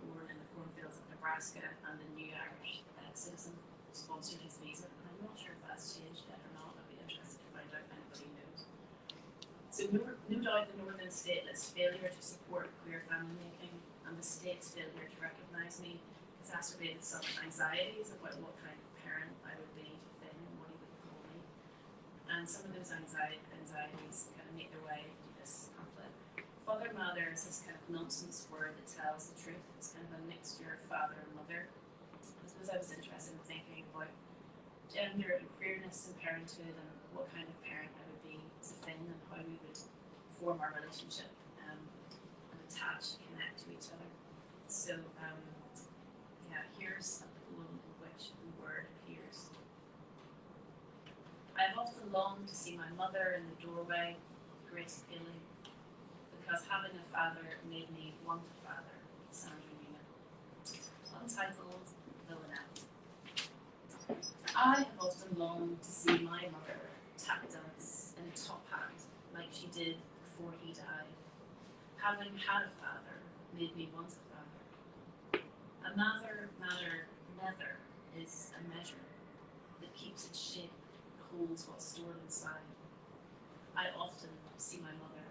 F: born in the cornfields of Nebraska, and a new Irish citizen, sponsored his visa. And I'm not sure if that's changed yet or not. I'd be interested to find out if anybody knows. So no doubt the Northern Statelet's failure to support queer family making and the state's failure to recognise me exacerbated some anxieties about what kind of parent I would be to Finn and what he would call me. And some of those anxieties kind of make their way to this pamphlet. Father Mother is this kind of nonsense word that tells the truth. It's kind of a mixture of father and mother. I suppose I was interested in thinking about gender and queerness and parenthood and what kind of parent I would be to Finn and how we would form our relationship and attach and connect to each other. So yeah, here's a poem in which the word appears. I have often longed to see my mother in the doorway, Grace Gilly, because having a father made me want a father, Sandra Newman. Untitled Villanelle. I have often longed to see my mother tap dance in a top hat like she did before he died. Having had a father made me want a father. A nether is a measure that keeps its shape, holds what's stored inside. I often see my mother.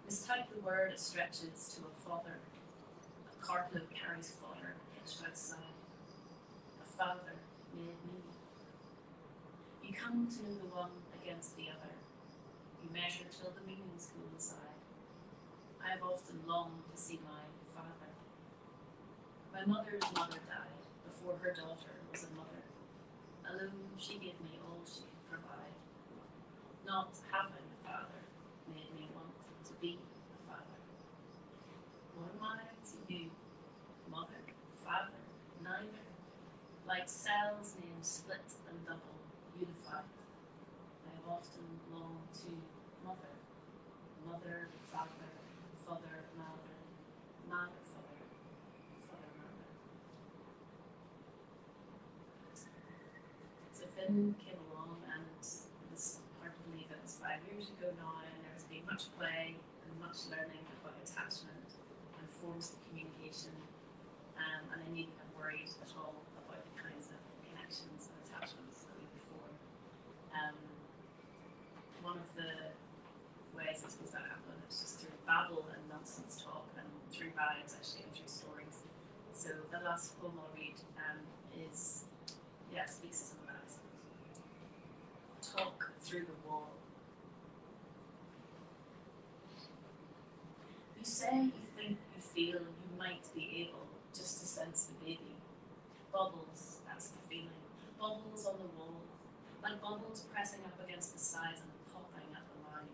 F: Mistype the word, it stretches to a father. A cartload carries fodder hitched outside. A father made me. You come to know the one against the other. You measure till the meanings coincide. I have often longed to see my father. My mother's mother died before her daughter was a mother. Alone, she gave me all she could provide. Not having a father made me want to be a father. What am I to you? Mother, father, neither. Like cells named split and double, unified. I have often longed to mother, mother, father, father, mother, mother, father, father, mother. So Finn came along, and it was hard to believe it was 5 years ago now, and there has been much play and much learning about attachment and forms of communication, and I needn't have worried at all about the kinds of connections and attachments that we perform. One of the ways I suppose that happened is just through babble and nonsense talk, and through rhymes actually, and through stories. So the last poem I'll read speaks to some of that. Talk through the wall. You say, you think, you feel, you might be able just to sense the baby. Bubbles, that's the feeling. Bubbles on the wall, like bubbles pressing up against the sides and popping at the line.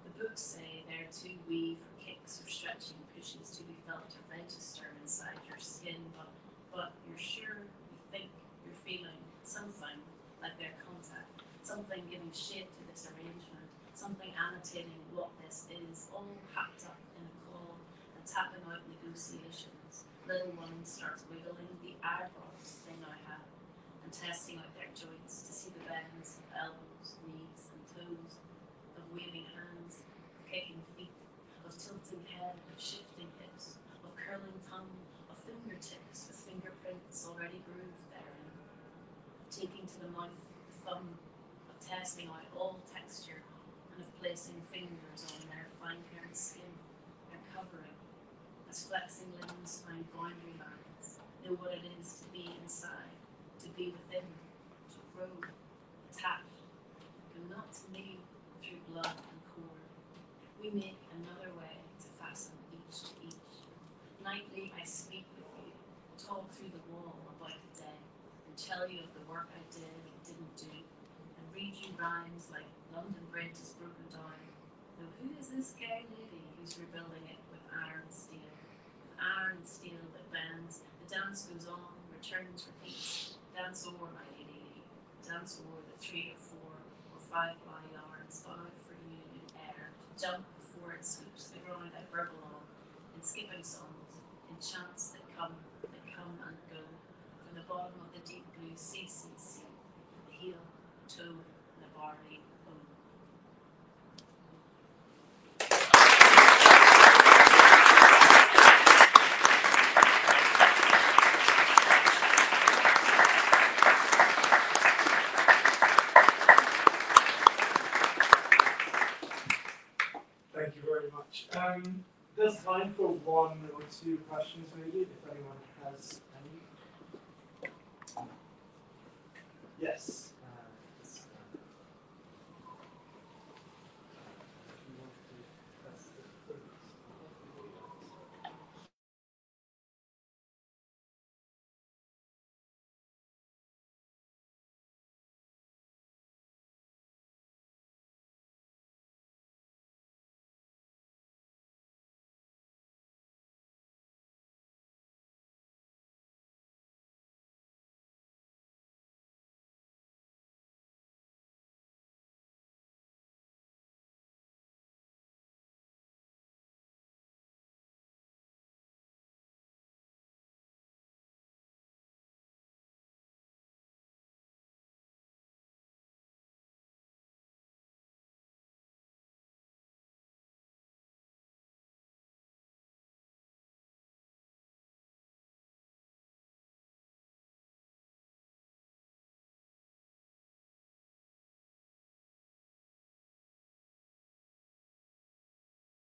F: The books say they're too wee for kicks or stretching pushes to be felt to register inside your skin, but you're sure, you think, you're feeling something like their contact, something giving shape to this arrangement, something annotating what this is, all packed up in a call and tapping out negotiations. Little one starts wiggling the eyebrows they now have and testing out their joints to see the bends of elbows, knees and toes, of testing out all texture and of placing fingers on their fine-grained skin, their covering, as flexing limbs find boundary lines, know what it is to be inside, to be within, to grow, attached, and not to lead through blood and cord. We make another way to fasten each to each. Nightly I speak with you, talk through the wall about the day, and tell you of the work I did and didn't do, and read you rhymes like London Bridge is broken down. Though who is this gay lady who's rebuilding it with iron steel? With iron steel that bends, the dance goes on, returns, repeats. Dance over, my lady, dance over the 3 or 4 or 5 ply yarns bowed for you in air. Jump before it sweeps the ground I burble on, in skipping songs, in chants that come and go, from the bottom of the deep blue CCC, the heel, toe, and the barley bone.
I: Thank you very much. There's time for 1 or 2 questions maybe, if anyone has